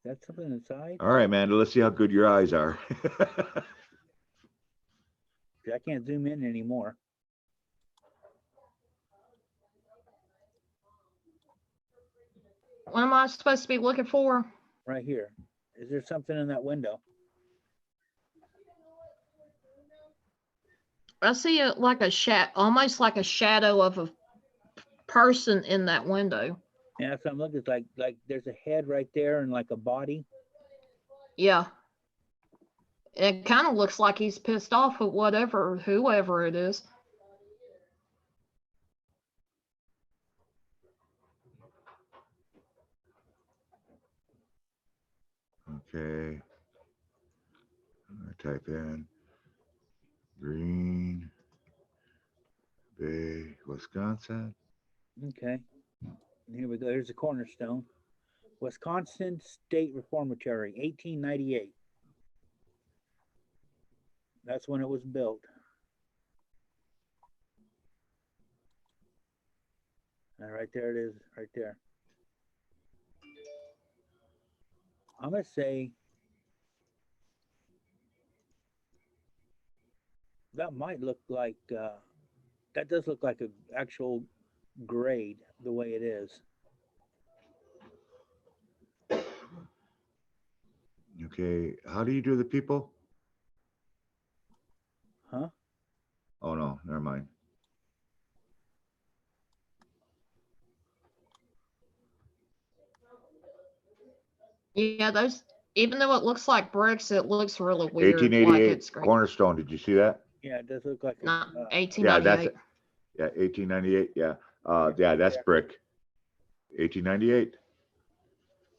That's something inside? All right, man, let's see how good your eyes are. I can't zoom in anymore. What am I supposed to be looking for? Right here. Is there something in that window? I see it like a almost like a shadow of a person in that window. Yeah, that's what I'm looking. It's like there's a head right there and like a body. Yeah. It kind of looks like he's pissed off at whoever it is. Okay. I type in Green Bay, Wisconsin. Okay. Here we go. Here's the cornerstone. Wisconsin State Reformatory, 1898. That's when it was built. And right there it is, right there. I'm gonna say that might look like that does look like an actual grade the way it is. Okay, how do you do the people? Huh? Oh no, never mind. Yeah, those, even though it looks like bricks, it looks really weird. Like 1888 it's great. Cornerstone. Did you see that? Yeah, it does look like a, Not Yeah, that's 1898. it. Yeah, 1898. Yeah. Yeah, that's brick. 1898.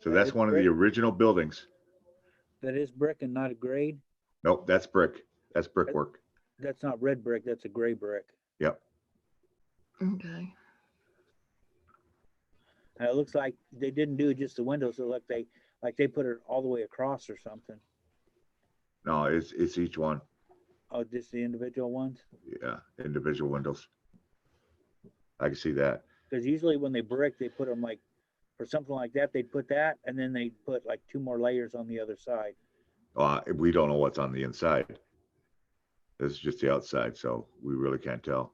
So That that's is one of brick? the original buildings. that is brick and not a grade. Nope, that's brick. That's brickwork. That's not red brick, that's a gray brick. Yep. Okay. And it looks like they didn't do just the windows, so like they put it all the way across or something. No, it's each one. Oh, just the individual ones? Yeah, individual windows. I can see that. Because usually when they brick, they put them like, for something like that, they'd put that, and then they put like 2 more layers on the other side. We don't know what's on the inside. This is just the outside, so we really can't tell.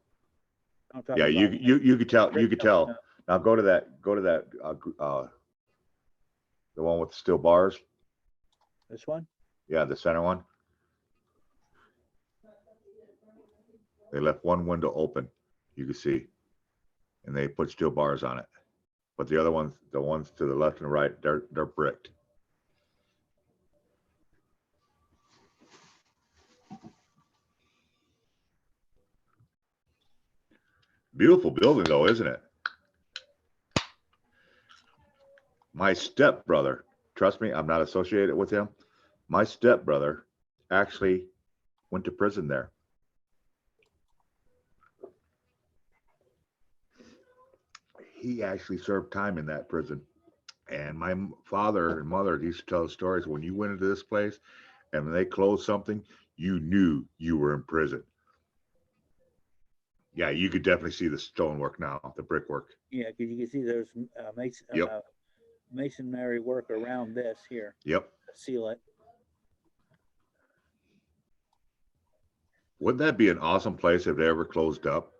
I'm talking Yeah, about you could tell. You brick could coming tell. up. Now go to that. The one with the steel bars. This one? Yeah, the center one. They left one window open, you can see, and they put steel bars on it. But the other ones, the ones to the left and right, they're bricked. Beautiful building though, isn't it? My stepbrother, trust me, I'm not associated with him. My stepbrother actually went to prison there. He actually served time in that prison. And my father and mother used to tell the stories when you went into this place and when they closed something, you knew you were in prison. Yeah, you could definitely see the stonework now, the brickwork. Yeah, because you can see there's Yep. masonry work around this here. Yep. Seal it. Wouldn't that be an awesome place if they ever closed up?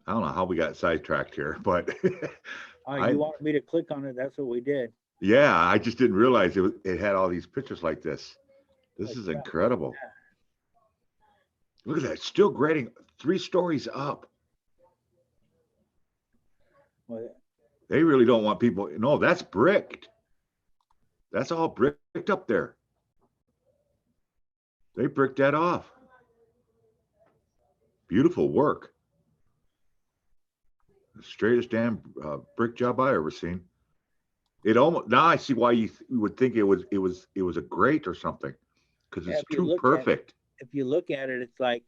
I don't know how we got sidetracked here, but You wanted me to click on it, that's what we did. yeah, I just didn't realize it had all these pictures like this. This Like is that. incredible. Look at that, still grading 3 stories up. Well, They really don't want people. No, that's bricked. That's all bricked up there. They bricked that off. Beautiful work. The straightest damn brick job I ever seen. It almost, now I see why you would think it was a grate or something, because Yeah, it's if you too look at- perfect. If you look at it, it's like,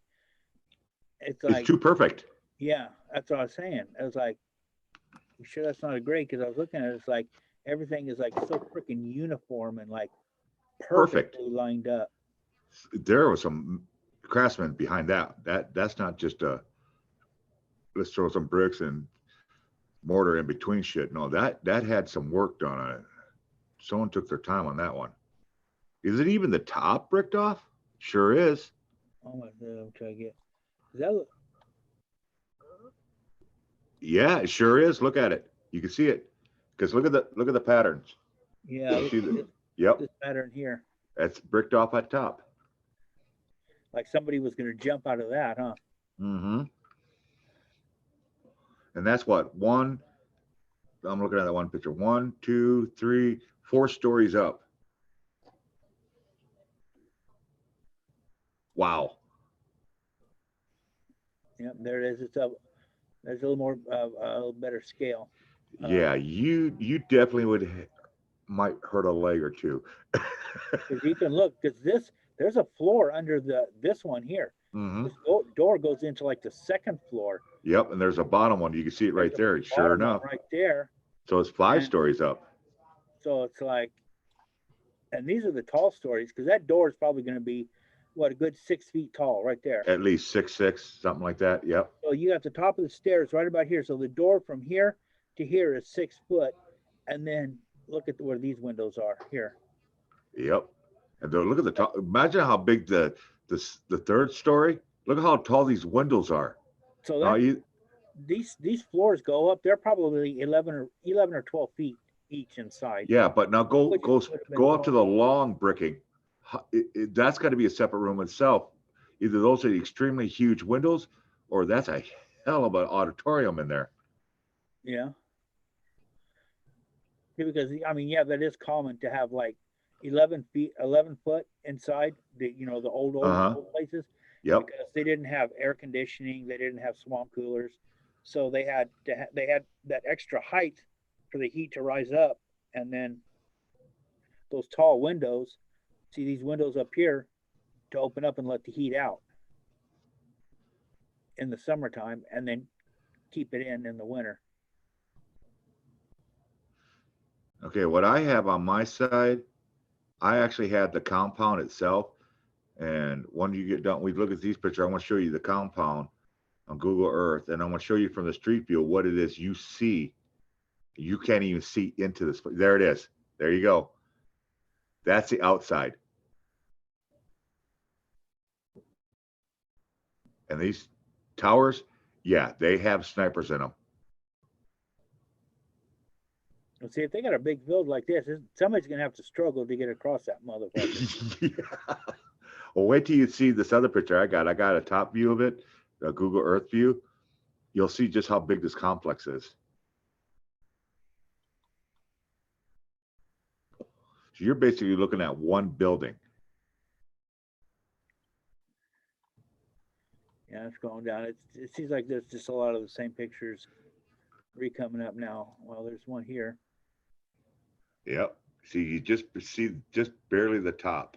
It's too perfect. yeah, that's what I was saying. I was like, you sure that's not a grate? Because I was looking at it, it's like everything is like so freaking uniform and like Perfect. perfectly lined up. There was some craftsmen behind that. That's not just a, let's throw some bricks and mortar in between shit. No, that had some work done on it. Someone took their time on that one. Is it even the top bricked off? Sure is. Oh my God, I'm trying to get. Does that look? Yeah, it sure is. Look at it. You can see it. Because look at the patterns. Yeah, You look see at the, yep, this pattern here. that's bricked off at top. Like somebody was going to jump out of that, huh? Mm-hmm. And that's what, one, I'm looking at that one picture. 1, 2, 3, 4 stories up. Wow. Yep, there it is. It's up. There's a little more, a little better scale. Yeah, you definitely might hurt a leg or two. Because you can look, because there's a floor under this one here. Mm-hmm. This door goes into like the second floor. Yep, and there's a bottom one. You can see it right there. Sure Bottom one enough. right there. So it's 5 And- stories up. So it's like, and these are the tall stories, because that door is probably going to be, what, a good 6 feet tall right there. At least 6'6", something like that. Yep. So you got the top of the stairs right about here. So the door from here to here is 6 foot. And then look at where these windows are here. Yep. And look at the top. Imagine how big the third story. Look at how tall these windows are. So Now that, these floors go up. They're probably 11 or 12 feet each inside. yeah, but now go Which go would have been go up to the normal. long bricking. That's got to be a separate room itself. Either those are extremely huge windows, or that's a hell of an auditorium in there. Yeah. Yeah, because I mean, yeah, that is common to have like 11 foot inside the the old old places. Yep. Because they didn't have air conditioning, they didn't have swamp coolers, so they had that extra height for the heat to rise up, and then those tall windows. See these windows up here to open up and let the heat out in the summertime, and then keep it in the winter. Okay, what I have on my side, I actually had the compound itself. And when you get done, we look at these pictures. I want to show you the compound on Google Earth, and I want to show you from the street view what it is you see. You can't even see into this. There it is. There you go. That's the outside. And these towers, yeah, they have snipers in them. Well, see, if they got a big build like this, somebody's gonna have to struggle to get across that motherfucker. Yeah. Well, wait till you see this other picture I got. I got a top view of it, a Google Earth view. You'll see just how big this complex is. So you're basically looking at one building. Yeah, it's going down. It seems like there's just a lot of the same pictures coming up now. Well, there's one here. Yep. See, you just see just barely the top.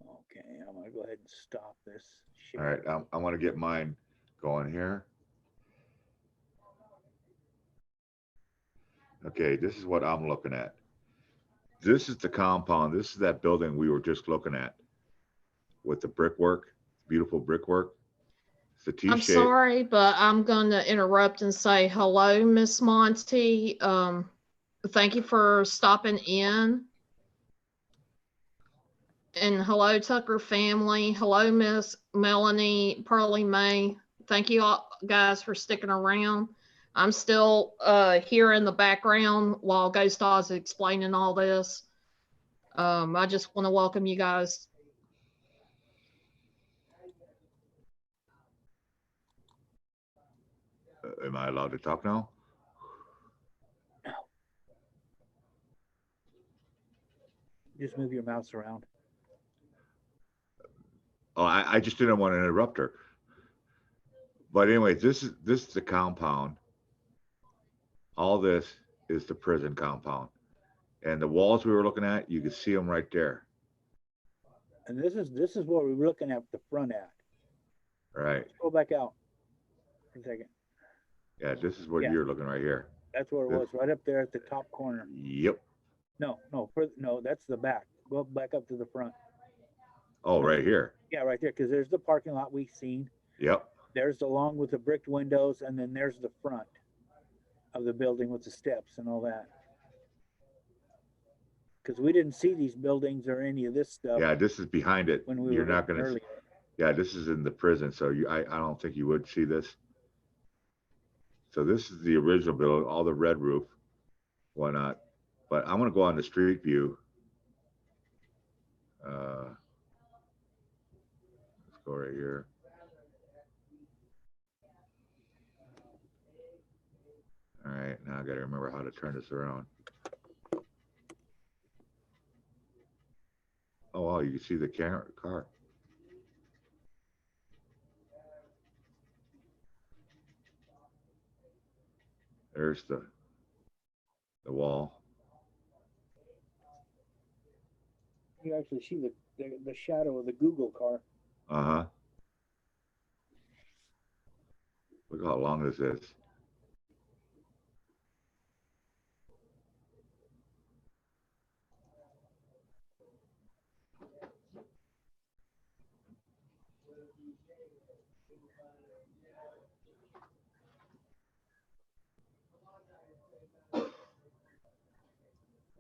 Okay, I'm gonna go ahead and stop this. All right, I'm gonna get mine going here. Okay, this is what I'm looking at. This is the compound. This is that building we were just looking at with the brickwork, beautiful brickwork. It's a T-shape. I'm sorry, but I'm going to interrupt and say hello, Miss Monty. Thank you for stopping in. And hello, Tucker family. Hello, Miss Melanie, Pearly May. Thank you all guys for sticking around. I'm still here in the background while Ghost Oz is explaining all this. I just want to welcome you guys. Am I allowed to talk now? Just move your mouse around. Oh, I just didn't want to interrupt her. But anyway, this is the compound. All this is the prison compound. And the walls we were looking at, you can see them right there. And this is what we're looking at the front at. Right. Go back out for a second. Yeah, this is what Yeah. you're looking right here. That's where it was, right up there at the top corner. Yep. No, that's the back. Go back up to the front. Oh, right here. Yeah, right there, because there's the parking lot we've seen. Yep. There's the long with the bricked windows, and then there's the front of the building with the steps and all that. Because we didn't see these buildings or any of this stuff Yeah, this is behind it. when we You're were not looking gonna. earlier. Yeah, this is in the prison, so I don't think you would see this. So this is the original building, all the red roof, whatnot. But I'm gonna go on the street view. Let's go right here. All right, now I gotta remember how to turn this around. Oh, wow, you can see the car. There's the wall. You actually see the shadow of the Google car. Uh-huh. Look how long this is.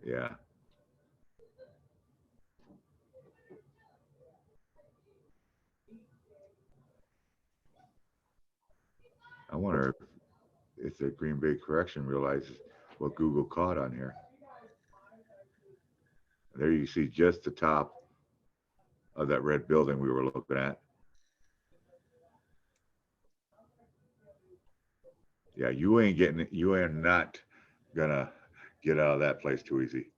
Yeah. I wonder if the Green Bay Correction realizes what Google caught on here. There you see just the top of that red building we were looking at. Yeah, you ain't not gonna get out of that place too easy.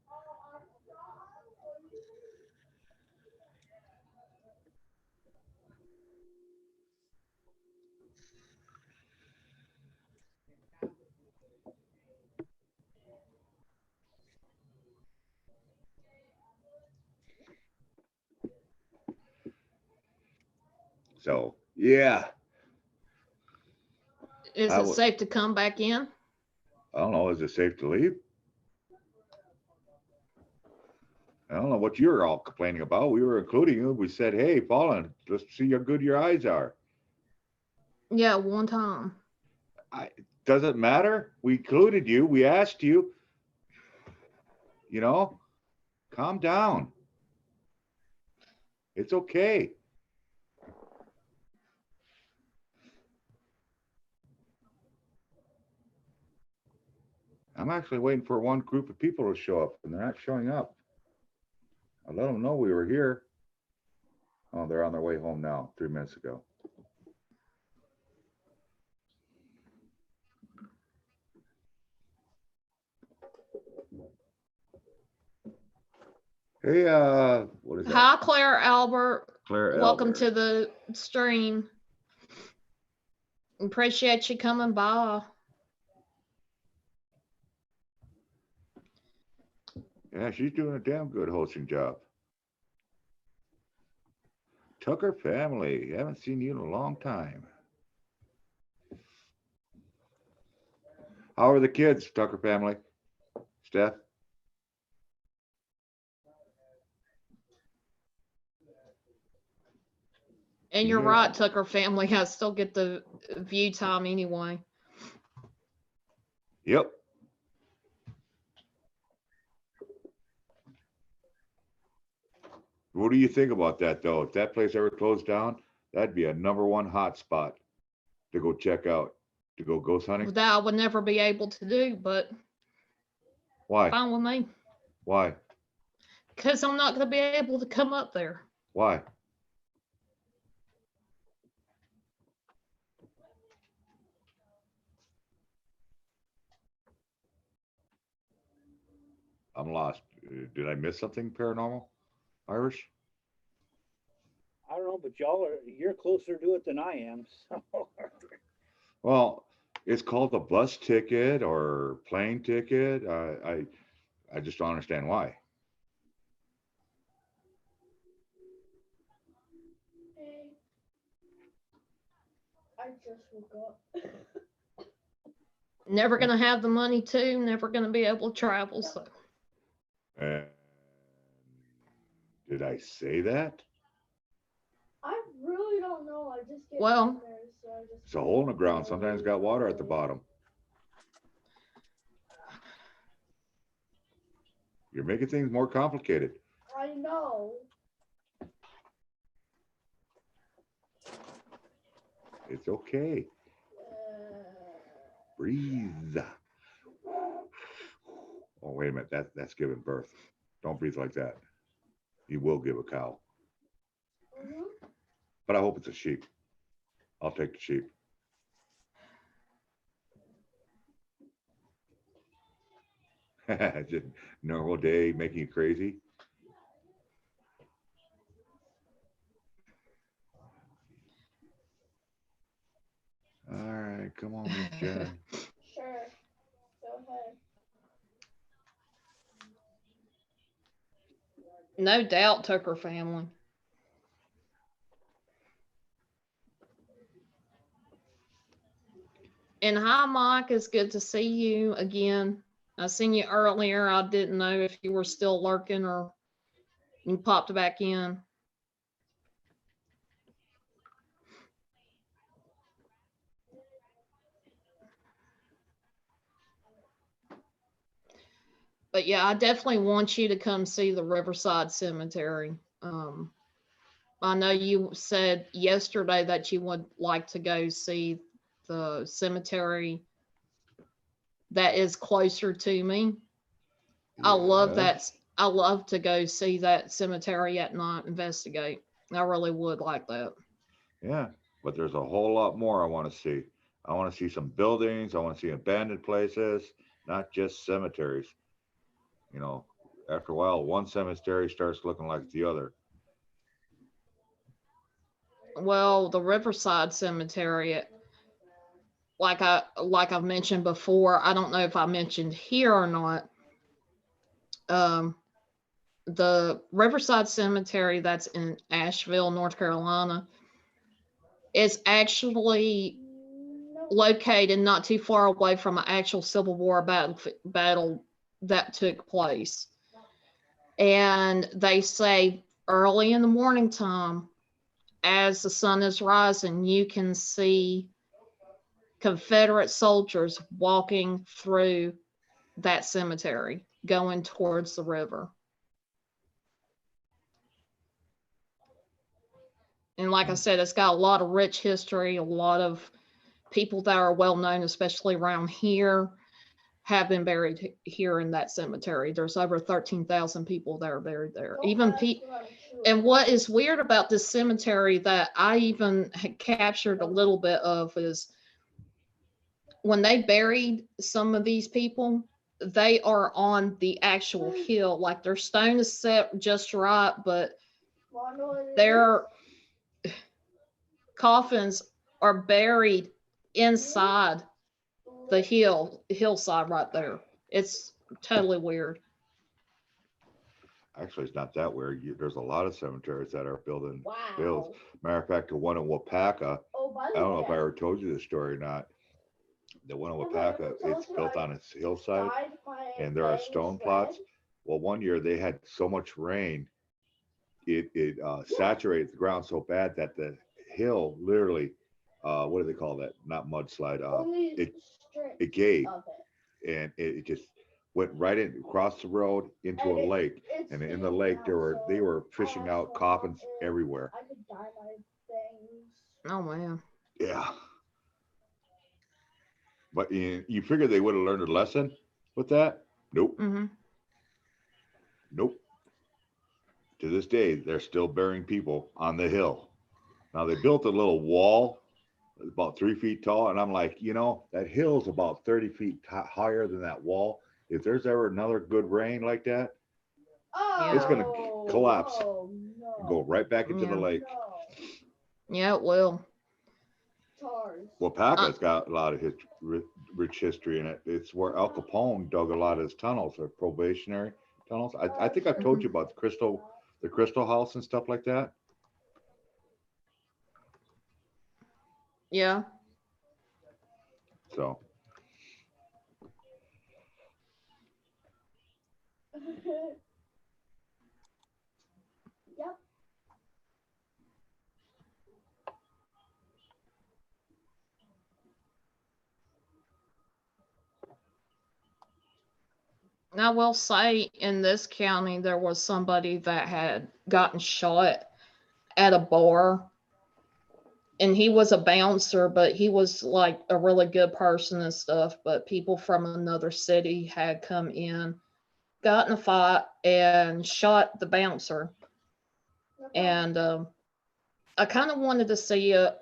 So, yeah, Is I it would- safe to come back in? I don't know, is it safe to leave? I don't know what you're all complaining about. We were including you. We said, hey, Fallen, let's see how good your eyes are. Yeah, one time. Doesn't matter. We included you. We asked you. You know, calm down. It's okay. I'm actually waiting for one group of people to show up, and they're not showing up. I let them know we were here. Oh, they're on their way home now, 3 minutes ago. Hey, what is that? Hi, Claire Albert. Claire Welcome Albert. to the stream. Appreciate you coming by. Yeah, she's doing a damn good hosting job. Tucker family, haven't seen you in a long time. How are the kids, Tucker family? Steph? And you're Yeah. right, Tucker family. I still get the view time anyway. Yep. What do you think about that, though? If that place ever closed down, that'd be a #1 hot spot to go check out, to go ghost hunting. That I would never be able to do, but Why? fine with me. Why? Because I'm not going to be able to come up there. Why? I'm lost. Did I miss something paranormal? Irish? I don't know, but you're closer to it than I am, so. Well, it's called a bus ticket or plane ticket. I just don't understand why. Hey, I just woke up. Never gonna have the money to, never gonna be able to travel, so. And did I say that? I really don't know. I just get Well, nightmares, so I just. It's a hole in the ground. Sometimes got water at the bottom. You're making things more complicated. I know. It's okay. Breathe. Oh, wait a minute. That's giving birth. Don't breathe like that. You will give a cow. Mhm. But I hope it's a sheep. I'll take the sheep. Just normal day making you crazy. All right, come on, Miss Jen. Sure. Go ahead. No doubt Tucker family. And hi, Mike. It's good to see you again. I seen you earlier. I didn't know if you were still lurking or you popped back in. But yeah, I definitely want you to come see the Riverside Cemetery. I know you said yesterday that you would like to go see the cemetery that is closer to me. I love Yeah. that. I love to go see that cemetery at night, investigate. I really would like that. Yeah, but there's a whole lot more I want to see. I want to see some buildings. I want to see abandoned places, not just cemeteries. You know, after a while, one cemetery starts looking like the other. Well, the Riverside Cemetery, like I've mentioned before, I don't know if I mentioned here or not. Um, the Riverside Cemetery that's in Asheville, North Carolina, is actually No. located not too far away from an actual Civil War battle that took place. And they say early in the morning time, as the sun is rising, you can see Confederate soldiers walking through that cemetery going towards the river. And like I said, it's got a lot of rich history, a lot of people that are well known, especially around here, have been buried here in that cemetery. There's over 13,000 people that are buried there. Don't Even ask people. what I'm sure. And what is weird about this cemetery that I even had captured a little bit of is when they buried some of these people, they are on the actual hill. Like their stone is set just right, but Wanna know what it their coffins are buried inside the hillside right there. It's totally weird. Actually, it's not that weird. There's a lot of cemeteries that are building Wow. hills. Matter of fact, the one in Wapaka, Oh, by I the don't know way, if I ever told you this story or not. The one in Okay, Wapaka, tell it's us built why on its hillside, dyed my and there are bangs stone red. plots. Well, one year they had so much rain, it saturated the ground so bad that the hill literally, what do they call that? Not mudslide. Only It strips it gave, of it. and it just went right in across the road into And a lake. it's And in the fading lake, now, they so were I fishing have out some coffins and everywhere. I could dye my bangs. Oh man. Yeah, but you figure they would have learned a lesson with that? Nope, Hmm. nope. To this day, they're still burying people on the hill. Now they built a little wall about 3 feet tall, and I'm like, that hill's about 30 feet higher than that wall. if there's ever another good rain like that, Oh, It's gonna collapse. no, and go right back into the Yeah. lake. no. Yeah, it will. Tars. Well, Paca's got a lot of rich history in it. It's where Al Capone dug a lot of his tunnels, or probationary tunnels. I think I've told you about the Crystal House and stuff like that. Yeah. So Yep. I will say in this county, there was somebody that had gotten shot at a bar. And he was a bouncer, but he was like a really good person and stuff. But people from another city had come in, got in a fight, and shot the bouncer. And I kind of wanted to see it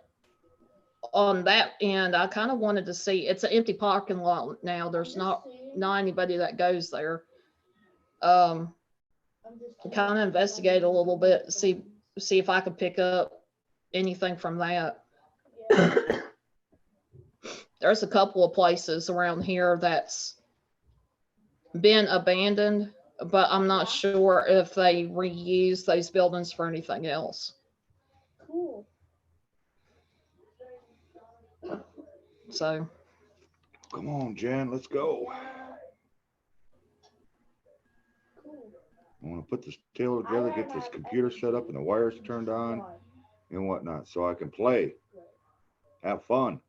on that end. I kind of wanted to see, it's an empty parking lot now. There's not anybody that goes there. Kind of investigate a little bit, see if I could pick up anything from that. Yeah. There's a couple of places around here that's been abandoned, but I'm not sure if they reuse those buildings for anything else. Cool. So come on, Jen, let's go. Cool. I want to put this table together, get this computer set up and the wires turned on and whatnot, so I can play, have fun.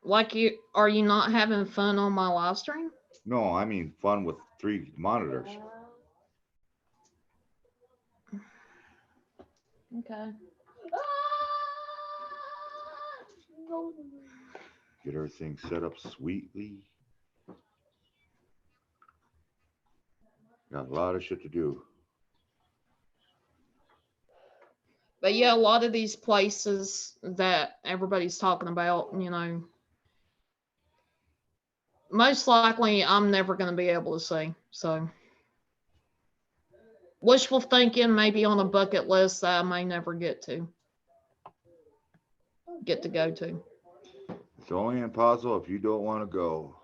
like, are you not having fun on my live stream? No, I mean fun with 3 monitors. Okay. No. Get everything set up sweetly. Got a lot of shit to do. But yeah, a lot of these places that everybody's talking about, most likely I'm never going to be able to see. So wishful thinking, maybe on a bucket list that I may never get to go to. It's only impossible if you don't want to go.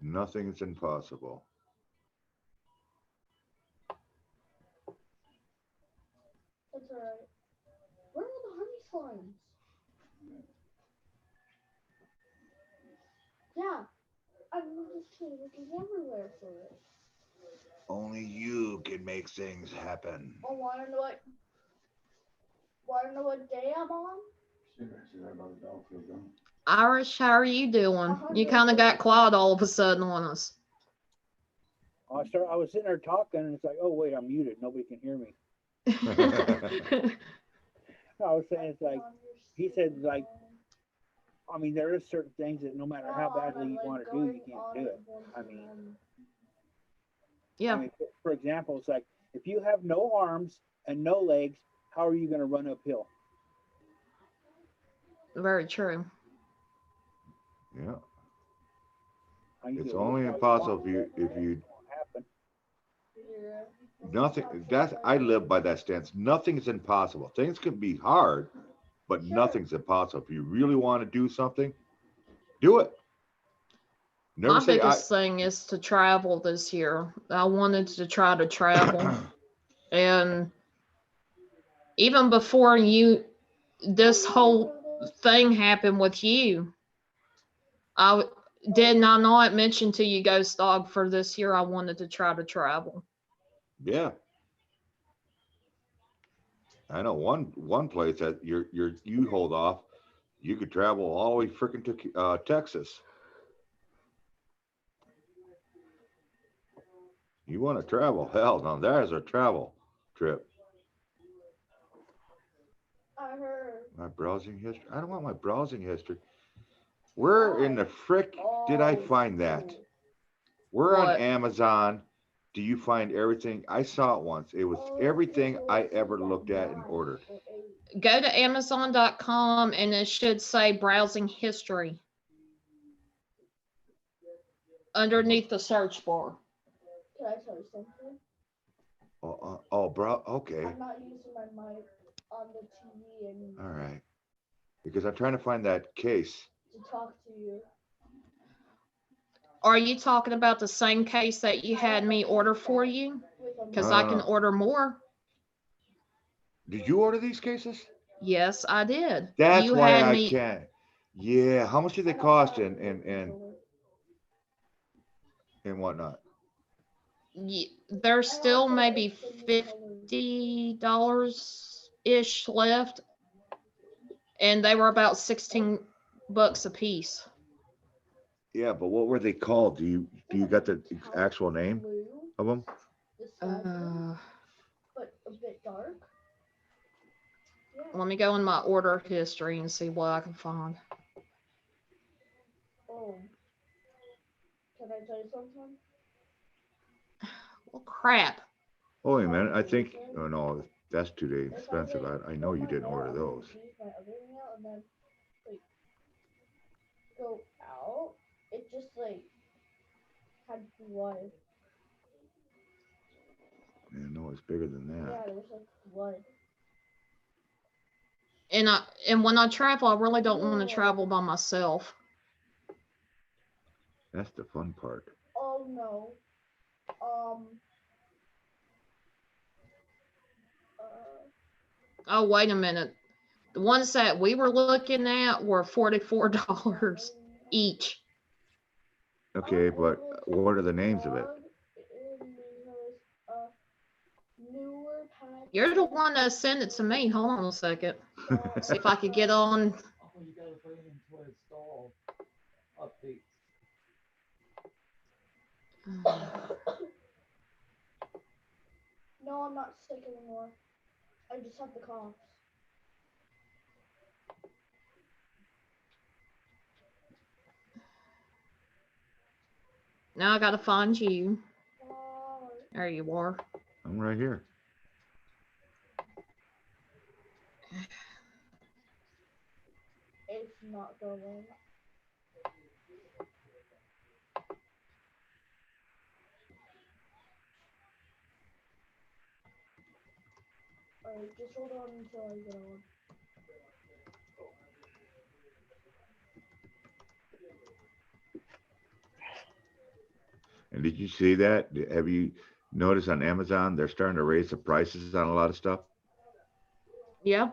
Nothing's impossible. That's alright. Where are the honey slimes? Yeah. I've noticed too, looking everywhere for it. Only you can make things happen. I wanna know what day I'm on? Irish, how are you doing? You kind of got quiet all of a sudden on us. I was sitting there talking and it's like, oh wait, I'm muted. Nobody can hear me. I was saying it's like, he said like, I mean, there is certain things that no matter how badly you want to do, you can't do it. I mean, Yeah. for example, it's like, if you have no arms and no legs, how are you going to run uphill? Very true. Yeah. You It's can only walk impossible all if you it won't happen. nothing. I live by that stance. Nothing's impossible. Things can be hard, but nothing's impossible. If you really want to do something, do it. Never My say biggest thing is to travel this year. I wanted to try to travel. And even before this whole thing happened with you, did not mention to you, Ghost Dog, for this year I wanted to try to travel. Yeah. I know one place that you hold off, you could travel all the way freaking to Texas. You want to travel? Hell no, there's a travel trip. I heard. My browsing history. I don't want my browsing history. Where in the frick did I find that? Where on What? Amazon do you find everything? I saw it once. It was everything I ever looked at and ordered. Go to Amazon.com and it should say browsing history. underneath the search bar. Can I tell you something? Oh, bro, okay, I'm not using my mic on the TV and all right. Because I'm trying to find that case. to talk to you. Are you talking about the same case that you had me order for you? With a Because No, I no, can no. order more. Did you order these cases? Yes, I did. That's You why had I me. can't. Yeah, how much do they cost and whatnot? There's still maybe $50 ish left, and they were about $16 a piece. Yeah, but what were they called? Do you got the actual name Blue, of them? the sky blue, Uh, but a bit dark. Yeah. let me go in my order history and see what I can find. Oh. Can I tell you something? Well, crap. Oh, wait a minute, I think, oh no, that's too expensive. I know you didn't order those. Use my other email and then like go out. It just like had blood. Yeah, no, it's bigger than Yeah, that. there was like blood. And when I travel, I really don't want to travel by myself. That's the fun part. Oh no. Oh, wait a minute. The ones that we were looking at were $44 each. Okay, but what are the names of it? Newer pack. You're the one that sent it to me. Hold on a second. See if I could get on. Oh, you gotta put it into install updates. No, I'm not sick anymore. I just have the coughs. Now I gotta find you. Oh, There you are. I'm right here. it's not going. Alright, just hold on until I get on. And did you see that? Have you noticed on Amazon, they're starting to raise the prices on a lot of stuff? Yeah.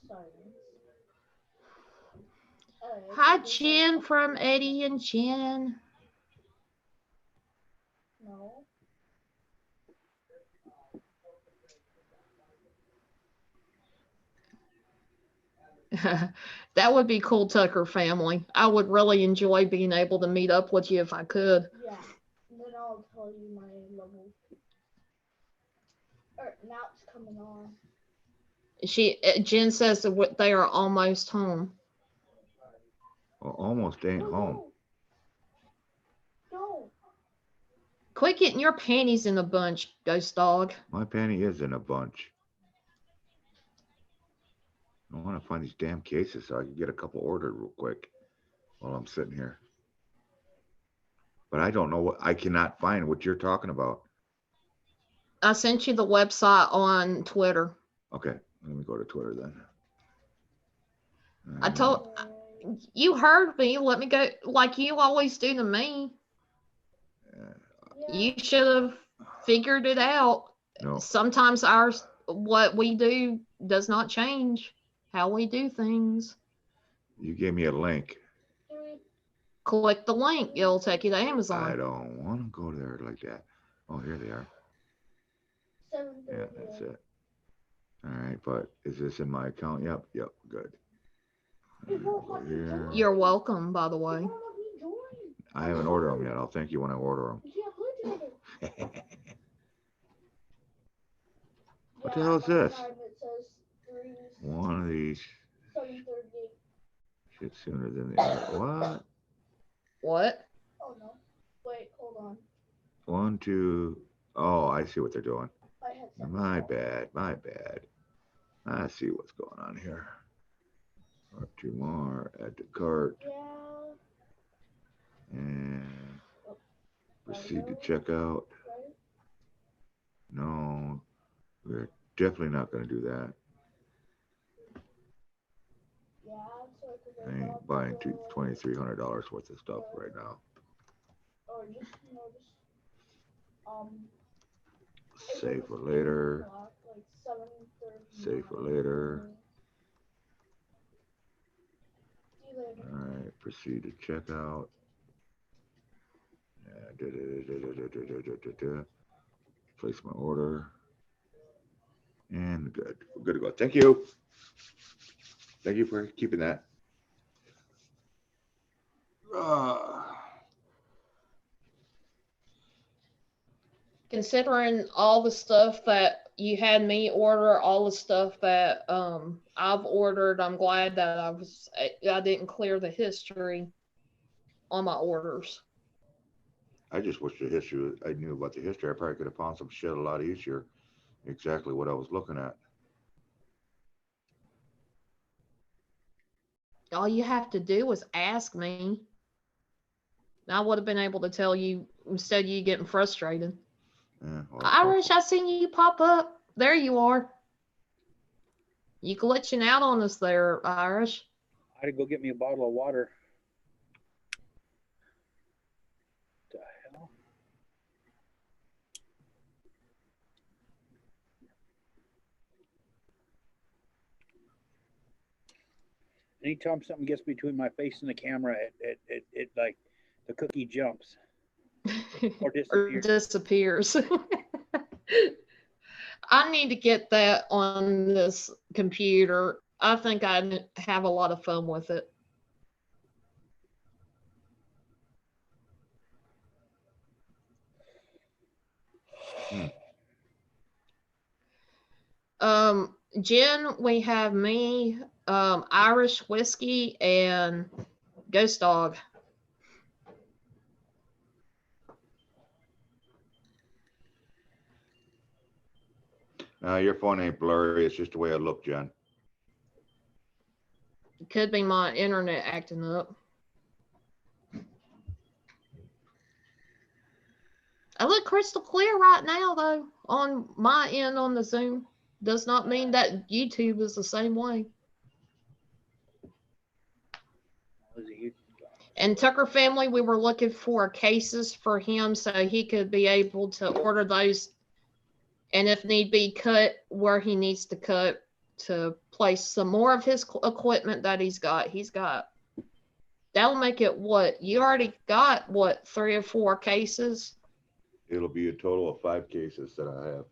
Silence. Hi, Jen from Eddie and Jen. No. That would be cool, Tucker family. I would really enjoy being able to meet up with you if I could. Yeah. Then I'll tell you my level. Now it's coming on. Jen says that they are almost home. Well, almost ain't home. No. Quit getting your panties in a bunch, Ghost Dog. My panty is in a bunch. I want to find these damn cases so I can get a couple ordered real quick while I'm sitting here. But I don't know what, I cannot find what you're talking about. I sent you the website on Twitter. Okay, let me go to Twitter then. I told you heard me. Let me go like you always do to me. You should have figured it out. No, Sometimes what we do does not change how we do things. you gave me a link. Click the link. It'll take you to I Amazon. don't want to go there like that. Oh, here they are. Yeah, that's it. All right, but is this in my account? Yep, good. Go here. You're welcome, by the way. I haven't ordered them yet. I'll thank you when I order them. What the hell is this? One of these shit sooner than the other. What? What? Oh no. Wait, hold on. 1, 2. Oh, I see what they're doing. I had something My else. bad. My bad. I see what's going on here. Or 2 more. Add to cart. Yeah. And proceed to checkout. Right? No, we're definitely not gonna do that. Yeah, so I could I ain't buying $2,300 worth of stuff right now. or just Save for later. like 7:30. Save for later. See you later. All right, proceed to checkout. Place my order. And good. We're good to go. Thank you. Thank you for keeping that. Considering all the stuff that you had me order, all the stuff that I've ordered, I'm glad that I didn't clear the history on my orders. I just wish the history, I knew about the history. I probably could have found some shit a lot easier. Exactly what I was looking at. All you have to do was ask me. I would have been able to tell you instead of you getting frustrated. Yeah, well, Irish, I seen you pop up. There you are. You glitching out on us there, Irish. I had to go get me a bottle of water. The hell? Anytime something gets between my face and the camera, it like the cookie jumps or Or disappears. disappears. I need to get that on this computer. I think I'd have a lot of fun with it. Gin, we have me, Irish whiskey, and Ghost Dog. Your phone ain't blurry. It's just the way I look, Jen. Could be my internet acting up. I look crystal clear right now, though, on my end on the Zoom. Does not mean that YouTube is the same way. And Tucker Family, we were looking for cases for him so he could be able to order those, and if need be, cut where he needs to cut to place some more of his equipment that he's got. That'll make it what? You already got what, 3 or 4 cases? It'll be a total of 5 cases that I have.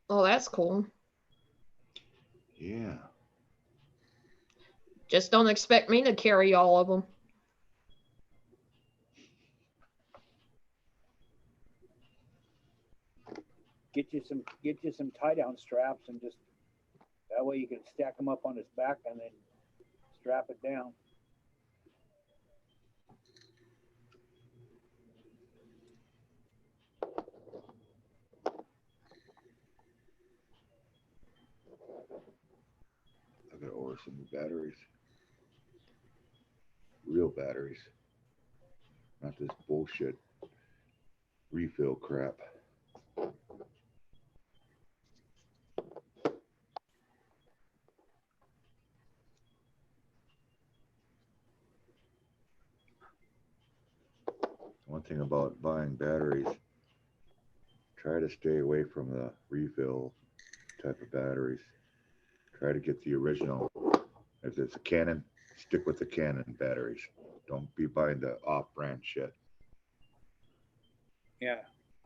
Oh, that's cool. Yeah. Just don't expect me to carry all of them. Get you some tie down straps and just that way you can stack them up on his back and then strap it down. I gotta order some new batteries. Real batteries. Not this bullshit refill crap. One thing about buying batteries, try to stay away from the refill type of batteries. Try to get the original. If it's a Canon, stick with the Canon batteries. Don't be buying the off-brand shit. Yeah,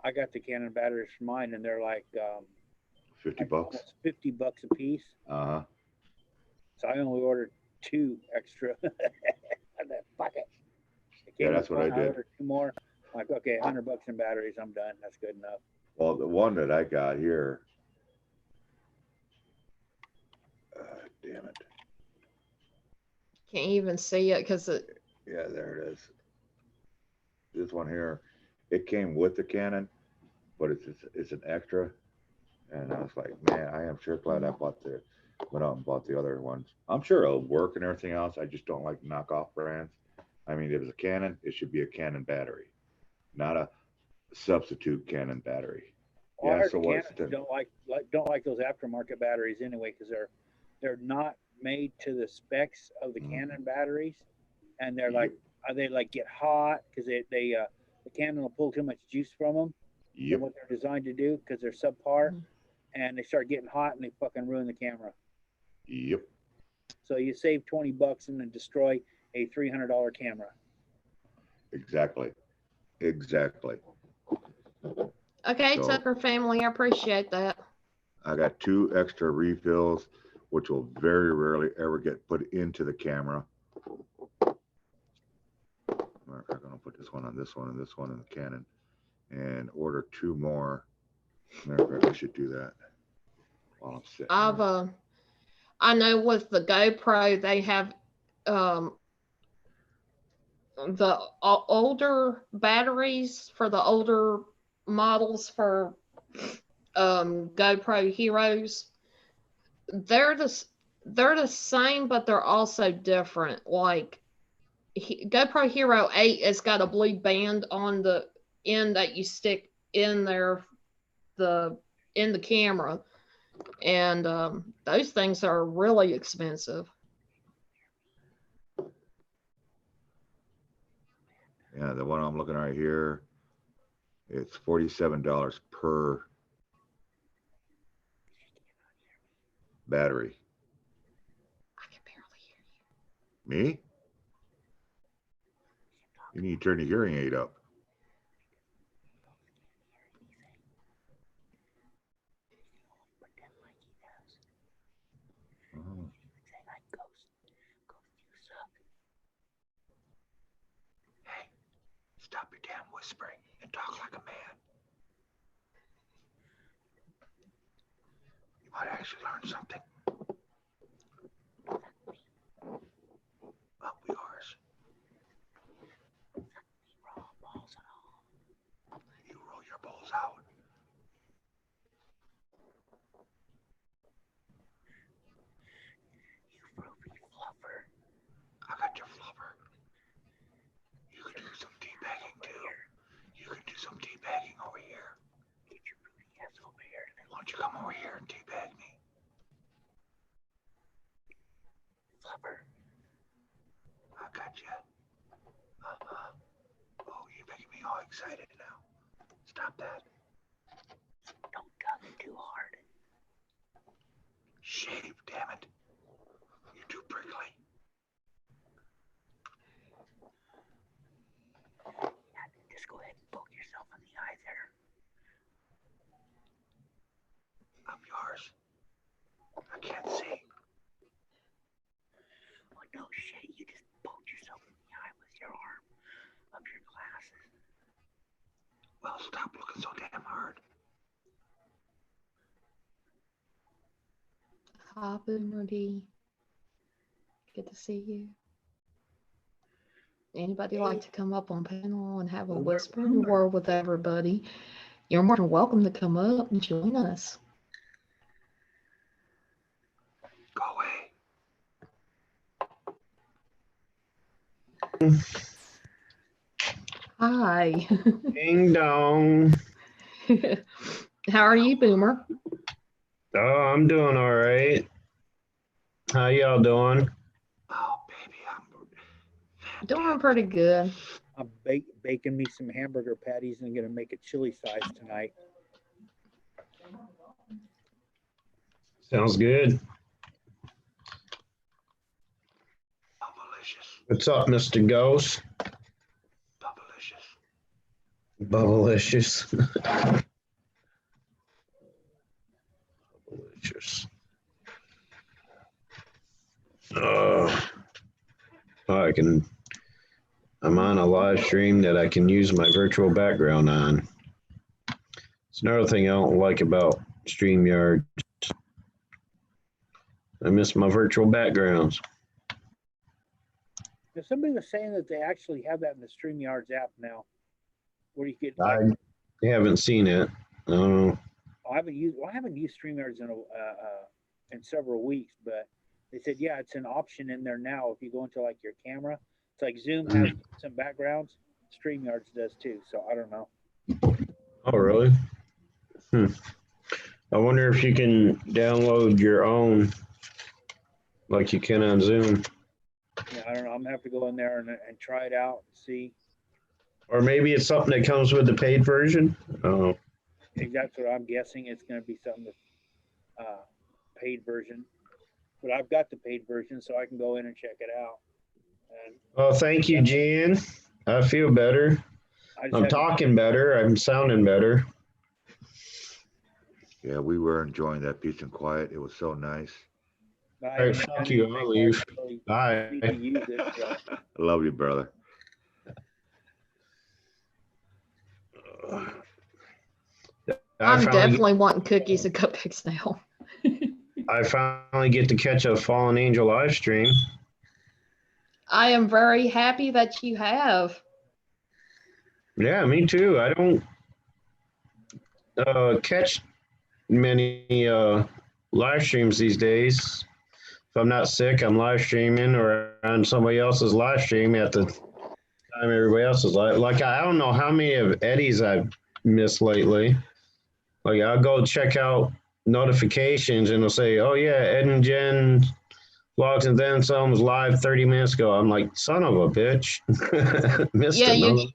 I got the Canon batteries for mine, and they're like $50. almost $50 a piece. Uh-huh. So I only ordered 2 extra. Fuck it. Yeah, that's what I did. ordered 2 more. Like, okay, $100 in batteries. I'm done. That's good enough. Well, the one that I got here, damn it. Can't even see it because it. Yeah, there it is. This one here, it came with the Canon, but it's an extra. And I was like, man, I am sure glad I bought went out and bought the other ones. I'm sure it'll work and everything else. I just don't like knockoff brands. I mean, if it's a Canon, it should be a Canon battery, not a substitute Canon battery. Well, I Yeah, heard so the what's Canons the, don't like those aftermarket batteries anyway, because they're not made to the specs of the Mhm. Canon batteries, and they're like they like get hot because the Canon will pull too much juice from them than yep, what they're designed to do because they're subpar, Mhm. and they start getting hot and they fucking ruin the camera. yep, So you save $20 and then destroy a $300 camera. exactly, exactly. Okay, So- Tucker family, I appreciate that. I got 2 extra refills, which will very rarely ever get put into the camera. I'm gonna put this one on this one and this one in the Canon, and order 2 more. Matter of fact, I should do that while I'm sitting. here. I know with the GoPro, they have the older batteries for the older models for GoPro Heroes. They're the same, but they're also different. Like GoPro Hero 8 has got a blue band on the end that you stick in there in the camera, and those things are really expensive. Yeah, the one I'm looking at right here, it's $47 per battery. I can barely hear you. Me? You need to turn your hearing aid up. Oh. Hey, stop your damn whispering and talk like a man. You might actually learn something. Up yours. You roll your balls out. I got your flubber. You can do some teabagging too. You can do some teabagging over here. Get your booty ass over here. Why don't you come over here and teabag me? Flubber. I got you. Oh, you're making me all excited now. Stop that. Don't tug it too hard. Shave, damn it. You're too prickly. Just go ahead and poke yourself in the eye there. I'm yours. I can't see. Oh, no shit. You just poked yourself in the eye with your arm up your glasses. Well, stop looking so damn hard. Hi, Boomer D. Good to see you. Anybody like to come up on panel and have a whispering word with everybody? You're more than welcome to come up and join us. Go away. Hi. Ding dong. How are you, Boomer? Oh, I'm doing all right. How y'all doing? Oh, baby, I'm Doing pretty good. I'm baking me some hamburger patties and gonna make a chili size tonight. Sounds good. bubblicious. What's up, Mr. Ghost? Bubblicious. Bubblicious. Bubblicious. I'm on a live stream that I can use my virtual background on. It's another thing I don't like about StreamYard. I miss my virtual backgrounds. Now, somebody was saying that they actually have that in the StreamYards app now, where you get. I haven't seen it. I don't know. I haven't used StreamYards in in several weeks, but they said, yeah, it's an option in there now. If you go into like your camera, it's like Zoom has some backgrounds, StreamYards does too. So I don't know. Oh, really? I wonder if you can download your own like you can on Zoom. Yeah, I don't know. I'm gonna have to go in there and try it out and see. Or maybe it's something that comes with the paid version. Oh, That's what I'm guessing. It's gonna be something that's paid version. But I've got the paid version, so I can go in and check it out. And well, thank you, Jan. I feel better. I just I'm have to- talking better. I'm sounding better. Yeah, we were enjoying that peace and quiet. It was so nice. I All right, haven't fuck done you. anything I'll leave. really need Bye. to use it, so. I love you, brother. I'm finally- definitely wanting cookies and cupcakes now. I finally get to catch a Fallen Angel live stream. I am very happy that you have. Yeah, me too. I don't catch many live streams these days. If I'm not sick, I'm live streaming or on somebody else's live stream at the time everybody else is live. Like, I don't know how many of Eddie's I've missed lately. Like, I'll go check out notifications and it'll say, oh yeah, Ed and Jen Vlogs and Then Some was live 30 minutes ago. I'm like, son of a bitch. Missed Yeah, it.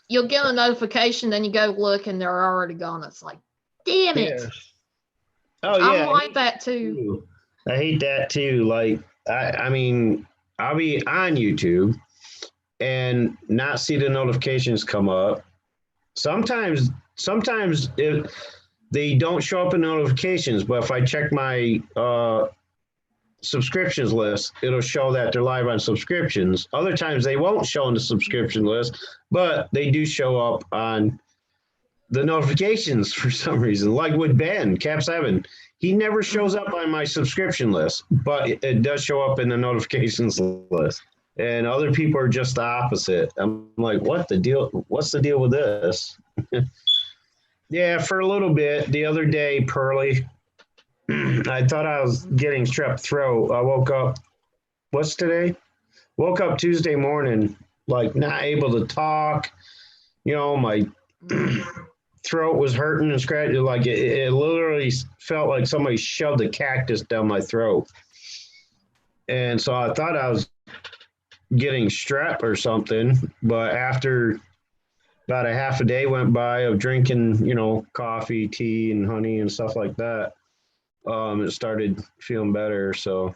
you'll get a notification, then you go look and they're already gone. It's like, damn it. Yeah. Oh yeah. I'm like that too. I hate that too. Like, I mean, I'll be on YouTube and not see the notifications come up. Sometimes they don't show up in notifications, but if I check my subscriptions list, it'll show that they're live on subscriptions. Other times they won't show on the subscription list, but they do show up on the notifications for some reason. Like with Ben, Cap7, he never shows up on my subscription list, but it does show up in the notifications list. And other people are just the opposite. I'm like, what the deal? What's the deal with this? Yeah, for a little bit. The other day, Pearly, I thought I was getting strep throat. I woke up, what's today? Woke up Tuesday morning, like not able to talk. You know, my throat was hurting and scratching. Like it literally felt like somebody shoved a cactus down my throat. And so I thought I was getting strep or something, but after about a half a day went by of drinking, you know, coffee, tea, and honey and stuff like that, it started feeling better. So,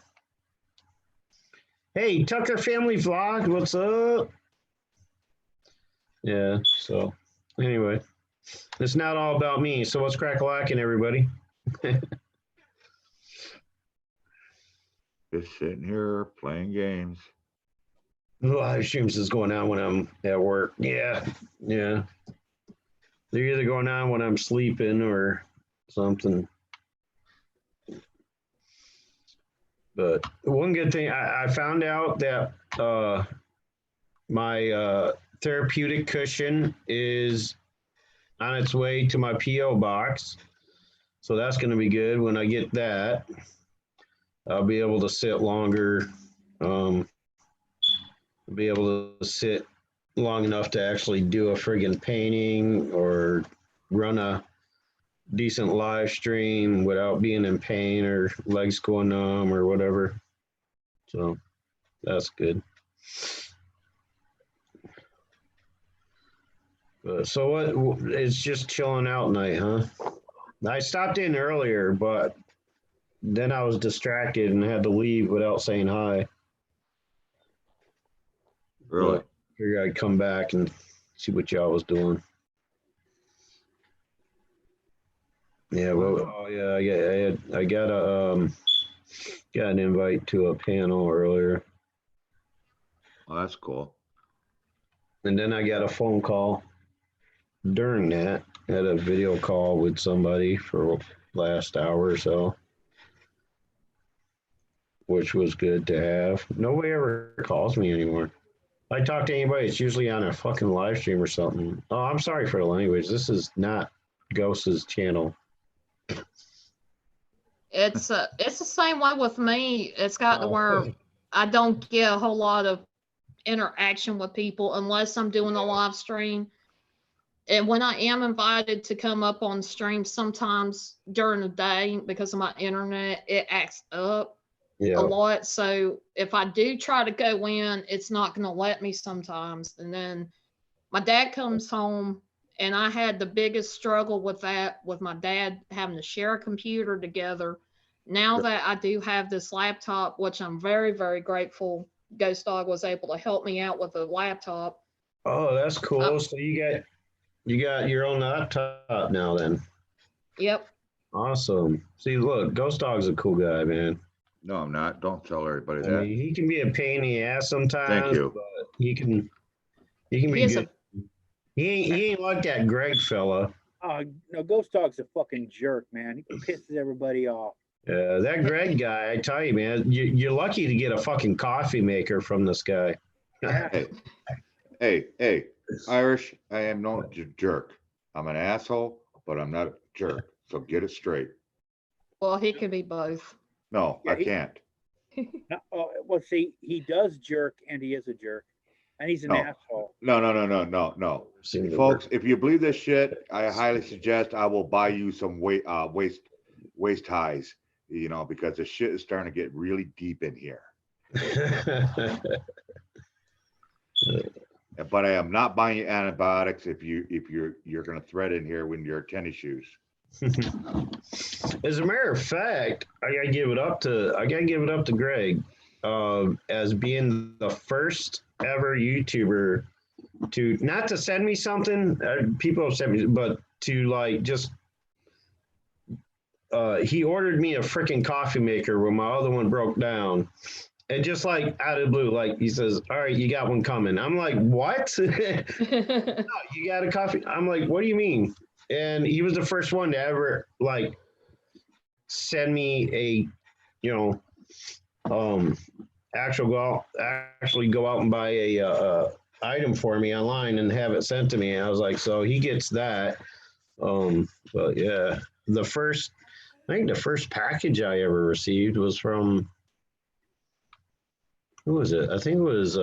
hey, Tucker Family Vlog, what's up? Yeah, so anyway, it's not all about me. So what's crack-a-lacking, everybody? Just sitting here playing games. The live streams is going on when I'm at work. Yeah. They're either going on when I'm sleeping or something. But one good thing, I found out that my therapeutic cushion is on its way to my P.O. box. So that's going to be good. When I get that, I'll be able to sit longer. Be able to sit long enough to actually do a friggin' painting or run a decent live stream without being in pain or legs going numb or whatever. So that's good. So what? It's just chilling out night, huh? I stopped in earlier, but then I was distracted and had to leave without saying hi. Really? But figured I'd come back and see what y'all was doing. Yeah, well, oh yeah, I got an invite to a panel earlier, Well, that's cool. and then I got a phone call during that. I had a video call with somebody for last hour or so, which was good to have. Nobody ever calls me anymore. If I talk to anybody, it's usually on a fucking live stream or something. Oh, I'm sorry for the language. This is not Ghost's channel. It's the same way with me. It's got to where I don't get a whole lot of interaction with people unless I'm doing a live stream. And when I am invited to come up on stream, sometimes during the day because of my internet, it acts up a Yeah. lot. So if I do try to go in, it's not going to let me sometimes. And then my dad comes home, and I had the biggest struggle with that, with my dad having to share a computer together. Now that I do have this laptop, which I'm very, very grateful Ghost Dog was able to help me out with the laptop. Oh, that's cool. So you got your own laptop now then. Yep. Awesome. See, look, Ghost Dog's a cool guy, man. No, I'm not. Don't tell everybody I that. mean, he can be a pain in the ass sometimes. Thank you. But he can be He is good. He ain't like that Greg fella. No, Ghost Dog's a fucking jerk, man. He pisses everybody off. That Greg guy, I tell you, man, you're lucky to get a fucking coffee maker from this guy. Hey, Irish, I am no jerk. I'm an asshole, but I'm not a jerk. So get it straight. Well, he could be both. No, Yeah, I can't. No, well, see, he does jerk and he is a jerk. And he's an No. asshole. No. Seem to Folks, work. if you believe this shit, I highly suggest I will buy you some waist highs, you know, because the shit is starting to get really deep in here. But I am not buying you antibiotics if you're gonna thread in here with your tennis shoes. As a matter of fact, I gotta give it up to Greg, as being the first ever YouTuber to not to send me something. People have sent me, but to like just. He ordered me a freaking coffee maker when my other one broke down. And just like out of the blue, like he says, "All right, you got one coming." I'm like, "What? No, you got a coffee?" I'm like, "What do you mean?" And he was the first one to ever like send me a, actually go out and buy a item for me online and have it sent to me. And I was like, so he gets that. But yeah, I think the first package I ever received was from, who was it? I think it was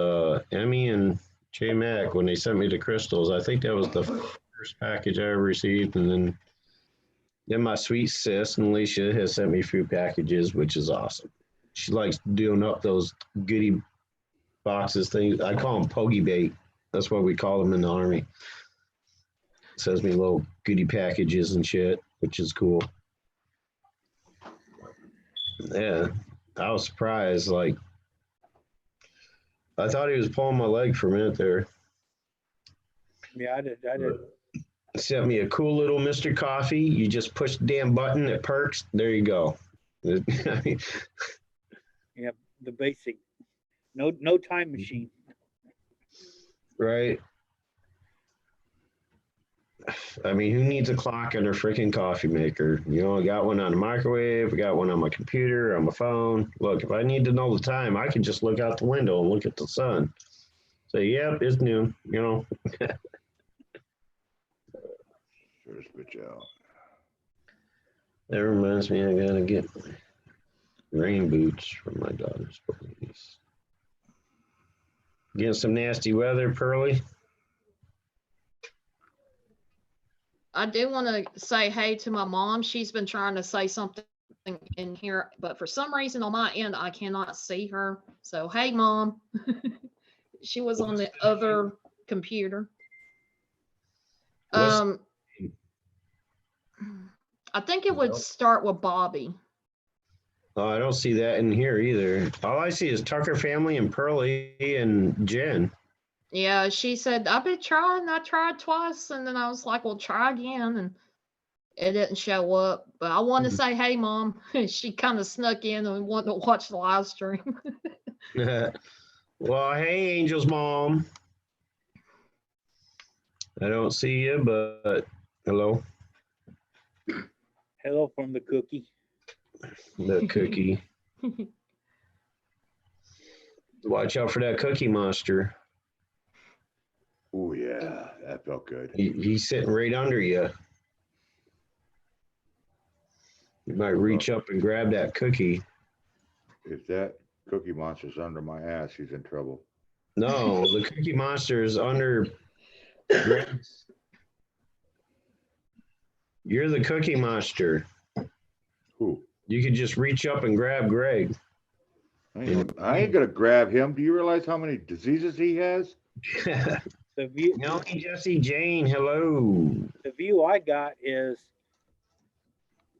Emmy and J Mac when they sent me the crystals. I think that was the first package I ever received. And then my sweet sis, Alicia, has sent me a few packages, which is awesome. She likes doing up those goodie boxes things. I call them pogey bait. That's what we call them in the Army. Sends me little goodie packages and shit, which is cool. Yeah, I was surprised. Like, I thought he was pulling my leg for a minute there. Yeah, I did. Sent me a cool little Mr. Coffee. You just push the damn button, it perks. There you go. Yeah, the basic. No time machine. Right. I mean, who needs a clock and a freaking coffee maker? I got one on the microwave. I got one on my computer, on my phone. Look, if I need to know the time, I can just look out the window and look at the sun. Say, yep, it's noon, Sure, spit you out. That reminds me, I gotta get rain boots for my daughter's police. Getting some nasty weather, Pearly. I do want to say hey to my mom. She's been trying to say something in here, but for some reason on my end, I cannot see her. So, hey, Mom. She was on the other computer. I think it would start with Bobby. Oh, I don't see that in here either. All I see is Tucker Family and Pearly and Jen. Yeah, she said, I've been trying. I tried twice. And then I was like, well, try again. And it didn't show up. But I want to say, hey, Mom. She kind of snuck in and wanted to watch the live stream. Well, hey, Angel's mom. I don't see you, but hello. Hello from the cookie. The cookie. Watch out for that cookie monster. Oh yeah, that felt good. He's sitting right under you. You might reach up and grab that cookie. If that Cookie Monster's under my ass, he's in trouble. No, the Cookie Monster is under Greg's. You're the Cookie Monster. Who? You could just reach up and grab Greg. I ain't gonna grab him. Do you realize how many diseases he has? The view, Melanie, Jesse, Jane, hello. the view I got is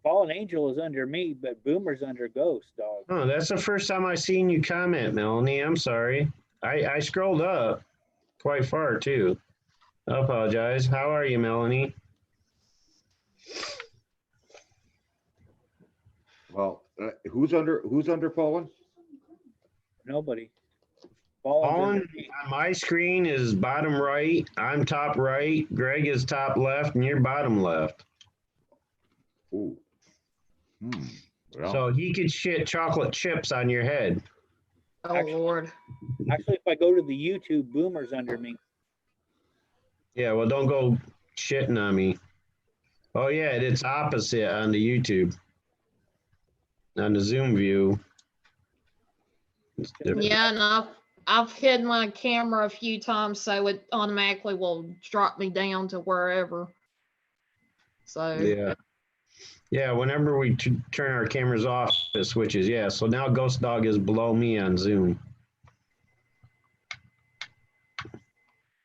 Fallen Angel is under me, but Boomer's under Ghost Dog. Oh, that's the first time I seen you comment, Melanie. I'm sorry. I scrolled up quite far too. I apologize. How are you, Melanie? Well, who's under Fallen? Nobody. On my screen is bottom right. I'm top right. Greg is top left, and you're bottom left. Ooh. Well, So he could shit chocolate chips on your head. Oh, Actually- Lord. Actually, if I go to the YouTube, Boomer's under me. Yeah, well, don't go shitting on me. Oh yeah, it's opposite on the YouTube. On the Zoom view. It's different. Yeah, and I've hid my camera a few times, so it automatically will drop me down to wherever. So Yeah. Yeah, whenever we turn our cameras off, it switches. Yeah, so now Ghost Dog is below me on Zoom.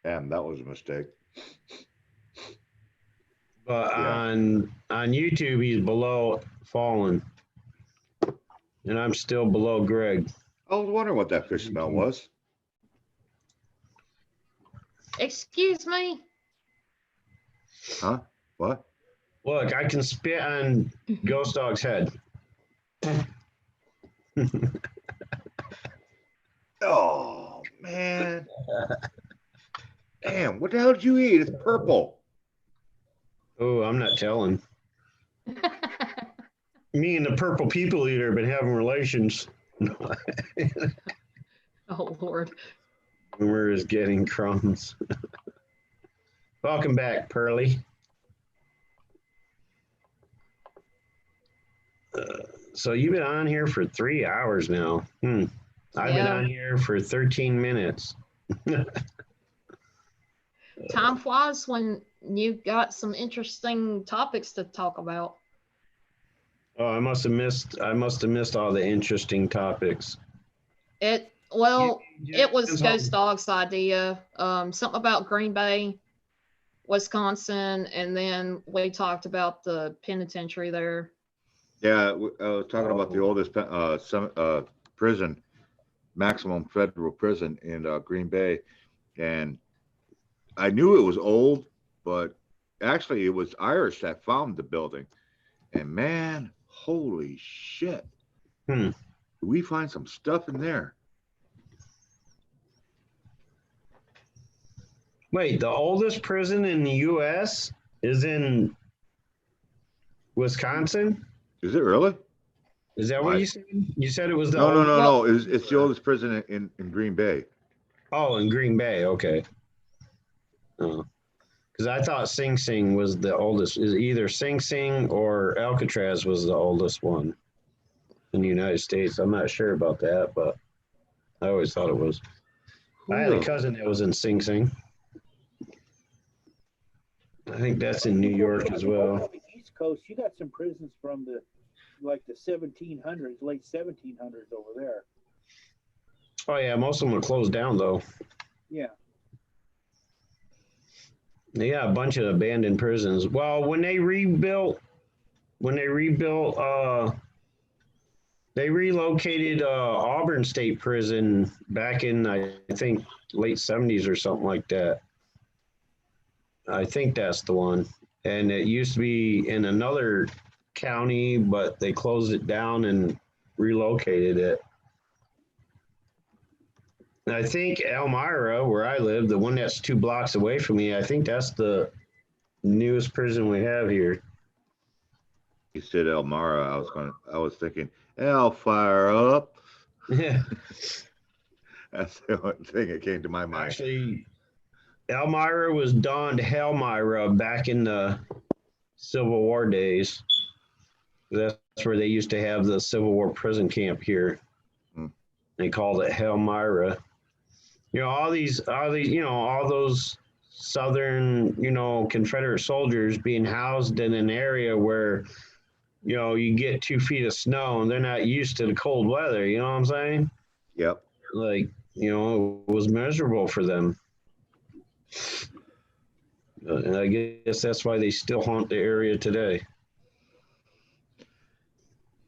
damn, that was a mistake. But Yeah. on YouTube, he's below Fallen. And I'm still below Greg. I was wondering what that fish smell was. excuse me. Huh? What? Look, I can spit on Ghost Dog's head. Oh man. Damn, what the hell did you eat? It's purple. Oh, I'm not telling. Me and the purple people eater have been having relations. Oh, Lord. Boomer is getting crumbs. Welcome back, Pearly. So you've been on here for 3 hours now. I've been Yeah. on here for 13 minutes. Time flies when you got some interesting topics to talk about. Oh, I must have missed all the interesting topics. It was Ghost Dog's idea. Something about Green Bay, Wisconsin, and then we talked about the penitentiary there. Yeah, I was talking about the oldest prison, maximum federal prison in Green Bay, and I knew it was old, but actually it was Irish that found the building, and man, holy shit! We find some stuff in there. Wait, the oldest prison in the U.S. is in Wisconsin? Is it really? Is that what you said? You said it was the No. It's the oldest prison in Green Bay. Oh, in Green Bay. Okay. Oh, because I thought Sing Sing was the oldest. Is either Sing Sing or Alcatraz was the oldest one in the United States. I'm not sure about that, but I always thought it was. I had a cousin that was in Sing Sing. I think that's in New York as well. On the East Coast, you got some prisons from the 1700s, late 1700s over there. Oh yeah, most of them are closed down though. Yeah. They got a bunch of abandoned prisons. Well, when they rebuilt, they relocated Auburn State Prison back in, I think, late 70s or something like that. I think that's the one. And it used to be in another county, but they closed it down and relocated it. And I think Elmira, where I live, the one that's 2 blocks away from me, I think that's the newest prison we have here. You said Elmira. I was thinking, El Fire Up. Yeah. That's the only thing that came to my mind. Actually, Elmira was donned Helmira back in the Civil War days. That's where they used to have the Civil War prison camp here. Hmm. They called it Helmira. You know, all these, you know, all those Southern, you know, Confederate soldiers being housed in an area where, you know, you get 2 feet of snow and they're not used to the cold weather. You know what I'm saying? Yep. Like, you know, it was miserable for them. And I guess that's why they still haunt the area today.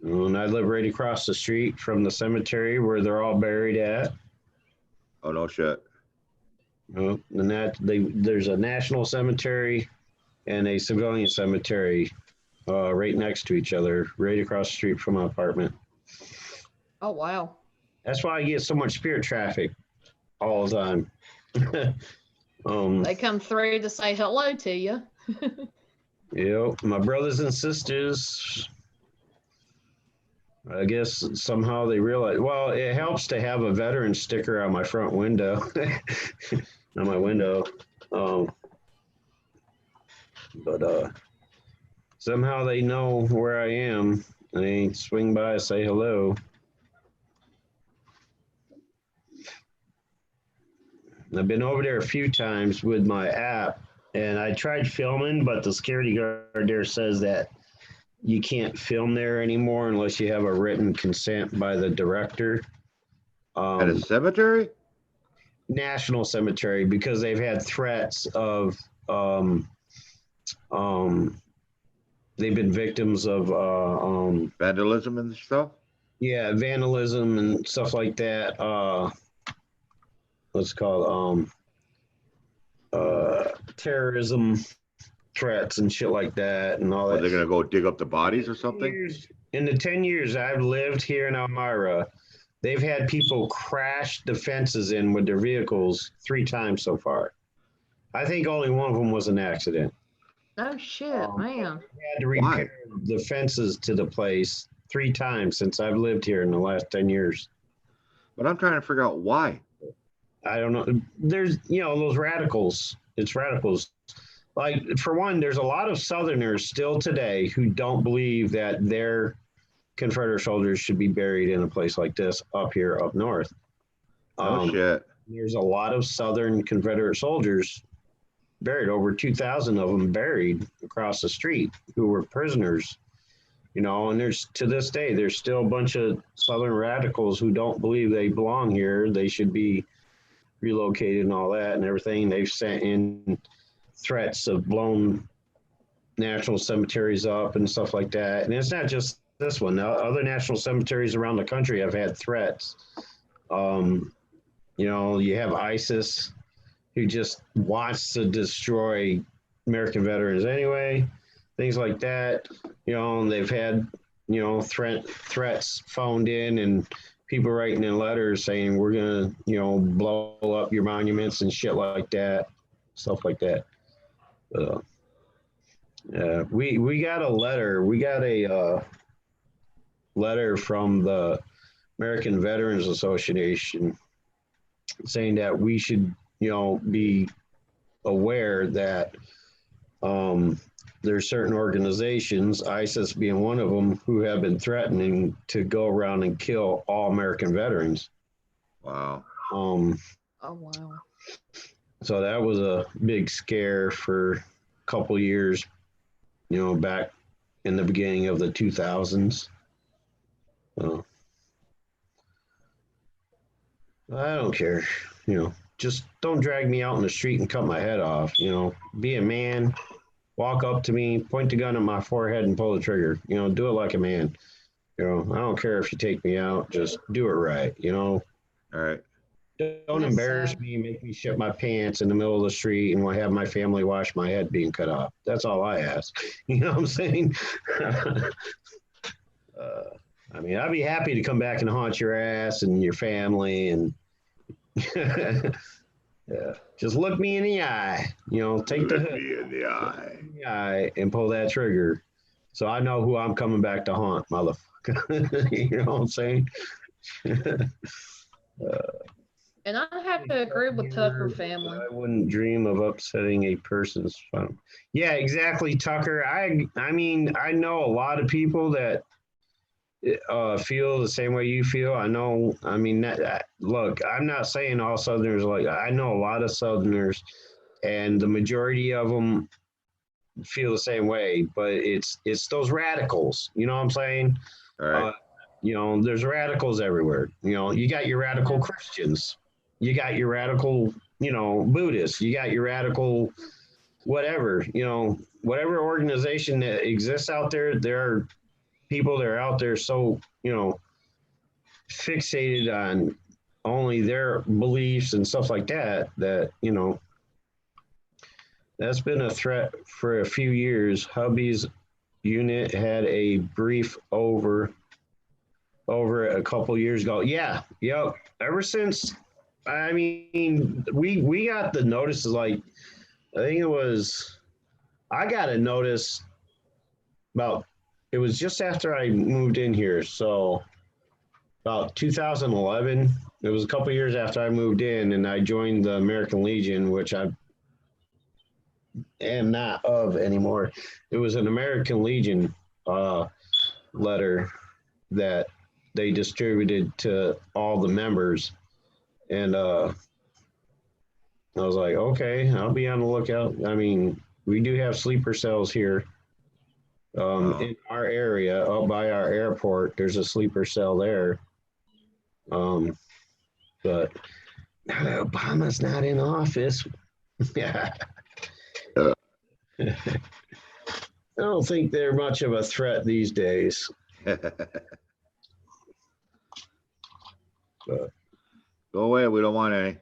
And I live right across the street from the cemetery where they're all buried at. Oh, no shit. And that there's a national cemetery and a civilian cemetery right next to each other, right across the street from my apartment. Oh, wow. That's why I get so much spirit traffic all the time. They come through to say hello to you. Yep, my brothers and sisters. I guess somehow they realize. Well, it helps to have a veteran sticker on my front window, on my window. But somehow they know where I am. They swing by, say hello. I've been over there a few times with my app, and I tried filming, but the security guard there says that you can't film there anymore unless you have a written consent by the director. At a cemetery? National Cemetery, because they've had threats of they've been victims of Vandalism and stuff? yeah, vandalism and stuff like that. What's it called terrorism threats and shit like that and all Are that. they gonna go dig up the bodies or something? In the 10 years I've lived here in Elmira, they've had people crash the fences in with their vehicles 3 times so far. I think only one of them was an accident. Oh, shit, man. They had to repair the fences to the place 3 times since I've lived here in the last 10 years. But I'm trying to figure out why. I don't know. There's, you know, those radicals. It's radicals. Like, for one, there's a lot of Southerners still today who don't believe that their Confederate soldiers should be buried in a place like this up here up north. Oh shit. There's a lot of Southern Confederate soldiers buried, over 2,000 of them buried across the street who were prisoners. You know, and there's, to this day, there's still a bunch of Southern radicals who don't believe they belong here. They should be relocated and all that and everything. They've sent in threats of blowing national cemeteries up and stuff like that. And it's not just this one. Other national cemeteries around the country have had threats. You know, you have ISIS, who just wants to destroy American veterans anyway, things like that. You know, and they've had, you know, threats phoned in and people writing in letters saying, we're going to, you know, blow up your monuments and shit like that, stuff like that. We got a letter. We got a letter from the American Veterans Association saying that we should, you know, be aware that there's certain organizations, ISIS being one of them, who have been threatening to go around and kill all American veterans. Wow. Oh, wow. So that was a big scare for a couple years, you know, back in the beginning of the 2000s. I don't care, you know, just don't drag me out in the street and cut my head off, you know, be a man, walk up to me, point the gun at my forehead and pull the trigger, you know, do it like a man. You know, I don't care if you take me out, just do it right, you know. All right. Don't That's embarrass sad. me, make me shit my pants in the middle of the street and have my family watch my head being cut off. That's all I ask. You know what I'm saying? I mean, I'd be happy to come back and haunt your ass and your family and yeah, just look me in the eye, you know, take the Look hood me in the eye. in the eye and pull that trigger. So I know who I'm coming back to haunt, motherfucker. You know what I'm saying? And I have to agree with Tucker family. I wouldn't dream of upsetting a person's fun. Yeah, exactly, Tucker. I mean, I know a lot of people that feel the same way you feel. I know. I mean, look, I'm not saying all Southerners like. I know a lot of Southerners, and the majority of them feel the same way. But it's those radicals. You know what I'm saying? All right. There's radicals everywhere. You got your radical Christians, you got your radical, Buddhists, you got your radical whatever, whatever organization that exists out there. There are people that are out there so, fixated on only their beliefs and stuff like that, that's been a threat for a few years. Hubby's unit had a brief over a couple years ago. Yeah, yep. Ever since, I mean, we got the notices, like, I think I got a notice it was just after I moved in here. So about 2011, it was a couple years after I moved in, and I joined the American Legion, which I am not of anymore. It was an American Legion letter that they distributed to all the members. And I was like, okay, I'll be on the lookout. I mean, we do have sleeper cells here in our area, up by our airport. There's a sleeper cell there. But Obama's not in office. Yeah. I don't think they're much of a threat these days. But Go away. We don't want any.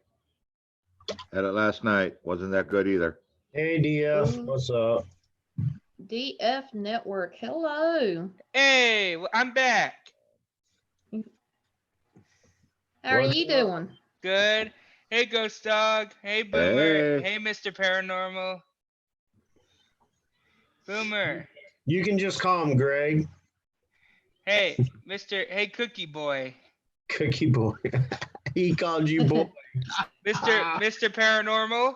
Had it last night. Wasn't that good either. hey, DF, what's up? DF Network, hello. Hey, I'm back. How are What's you up? doing? Good. Hey, Ghost Dog. Hey, Boomer. Hey. Hey, Mr. Paranormal. Boomer. You can just call him Greg. Hey, Hey, Cookie Boy. Cookie Boy. He called you boy. Mr. Paranormal.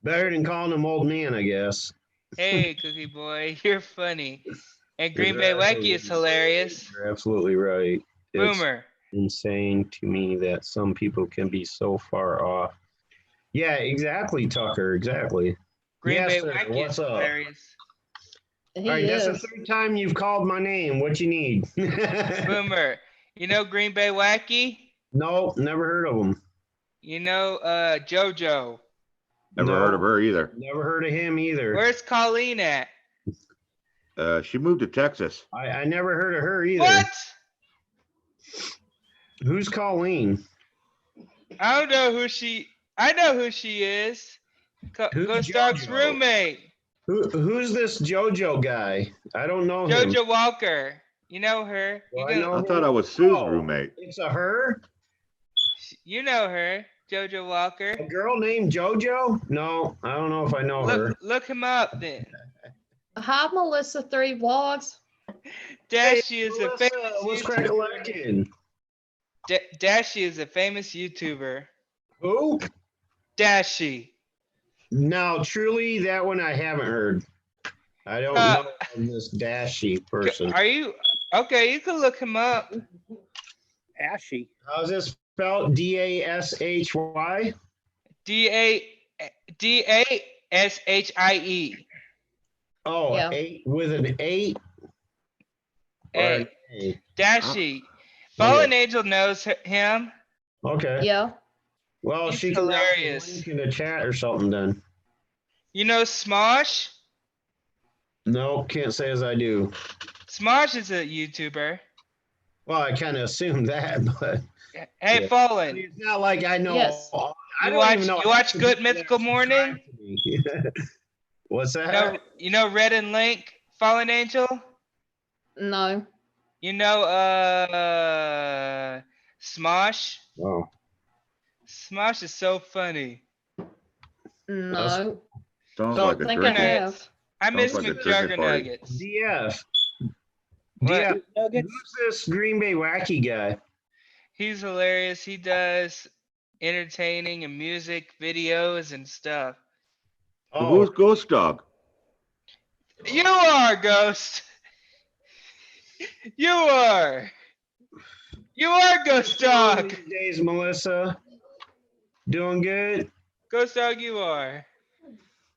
Better than calling him old man, I guess. Hey, Cookie Boy, you're funny. And Green Bay Wacky is hilarious. You're absolutely right. It's Boomer. insane to me that some people can be so far off. Yeah, exactly, Tucker. Exactly. Green Yes, Bay sir. Wacky What's is up? hilarious. He All right, that's the is. third time you've called my name. What you need? Boomer. You know Green Bay Wacky? No, never heard of him. You know JoJo. Never heard of her either. Never heard of him either. Where's Colleen at? She moved to Texas. I never heard of her either. What? Who's Colleen? I don't know who she. I know who she is. Who's Ghost Dog's JoJo? roommate, Who's this JoJo guy? I don't know him. JoJo Walker. You know her. Well, You I know, know I thought I was Sue's Oh. roommate. It's a her? you know her, JoJo Walker. A girl named JoJo? No, I don't know if I know her. Look him up then. Hi, Melissa 3 Vlogs. Dashy is a Melissa, famous what's YouTuber. crack-a-lackin'? Dashy is a famous YouTuber. Who? Dashy. No, truly, that one I haven't heard. I don't Uh, know of this Dashy person. Are you okay? You can look him up. Ashy. How's this spelled? DASHY? DASHIE. Oh, Yeah. 8 with an 8? Or Hey, an A? Dashy. Fallen Angel knows him. Okay. Yeah. Well, He's she can drop the hilarious. link in the chat or something then. You know Smosh? No, can't say as I do. Smosh is a YouTuber. Well, I kind of assumed that, but Hey, Yeah. Fallen. it's not like I know. Yes. I You don't watch even know you half watch the Good people that Mythical Morning? subscribe to me. What's You that? know Red and Link, Fallen Angel? No. You know Smosh? Oh, Smosh is so funny. No. Sounds So, like a I think I drinking. have. I Sounds miss like a drinking McJugger party. Nuggets. DF. What? DF. Nuggets. Who's this Green Bay Wacky guy? He's hilarious. He does entertaining and music videos and stuff. Well, Oh, who's Ghost Dog? You are Ghost. You are. You are Ghost Dog. These days, Melissa. Doing good. Ghost Dog, you are.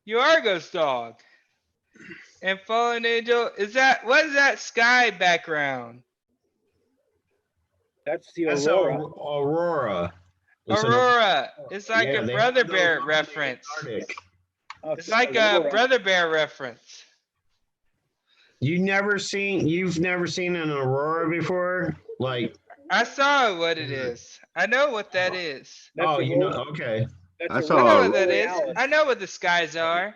You are Ghost Dog. And Fallen Angel, what is that sky background? That's the That's Aurora. Aurora. It's an- Aurora. It's like yeah, a they Brother have those Bear up in the reference. Antarctic. It's like a Aurora. Brother Bear reference. You've never seen an aurora before? Like, I saw what it is. I know what that is. That's oh, you know, Aurora. okay. That's I I saw know Aurora what that is. Borealis. I know what the skies are.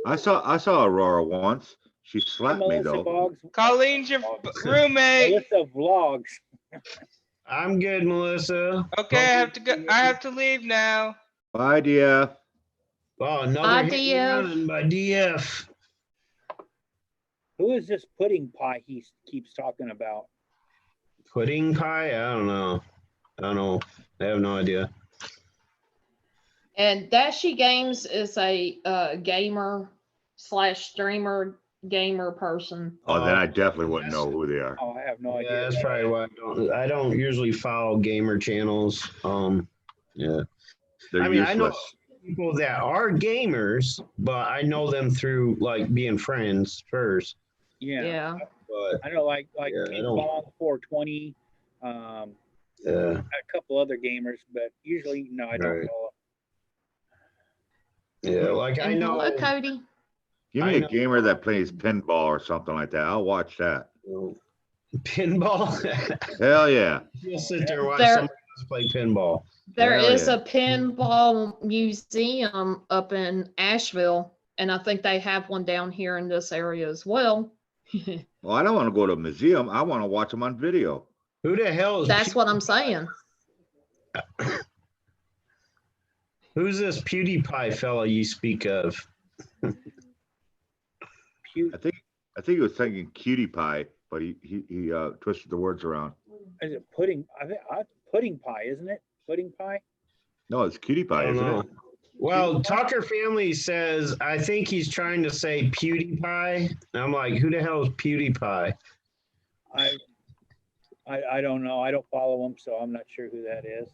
I saw Aurora once. She slapped me Melissa though. Boggs. Colleen's your roommate. Melissa Vlogs. I'm good, Melissa. Okay, I have to go. I have to leave now. Bye, DF. Oh, another hit DF. and run by DF. Who is this pudding pie he keeps talking about? Pudding pie? I don't know. I have no idea. And Dashy Games is a gamer / streamer gamer person. Oh, then I definitely wouldn't know who they are. Oh, I have no Yeah, idea. that's probably why I don't usually follow gamer channels. Yeah. They're I mean, I know useless. people that are gamers, but I know them through like being friends first. Yeah. Yeah. But I know, like Yeah, I King don't- Kong 420, yeah, a couple other gamers, but usually no, I don't Right. follow. yeah. Like I And know. hello, Cody. Give I me a know- gamer that plays pinball or something like that. I'll watch that. Pinball. Hell yeah. You'll sit there and watch There- somebody else play pinball. There Hell is yeah. a pinball museum up in Asheville, and I think they have one down here in this area as well. Well, I don't want to go to a museum. I want to watch them on video. Who the hell is? That's what I'm saying. Who's this PewDiePie fella you speak of? Pew, I think he was thinking cutie pie, but he twisted the words around. is it pudding? I think pudding pie, isn't it? Pudding pie. No, it's cutie I pie, don't isn't know. it? Well, Tucker Family says I think he's trying to say PewDiePie. And I'm like, who the hell is PewDiePie? I don't know. I don't follow him, so I'm not sure who that is.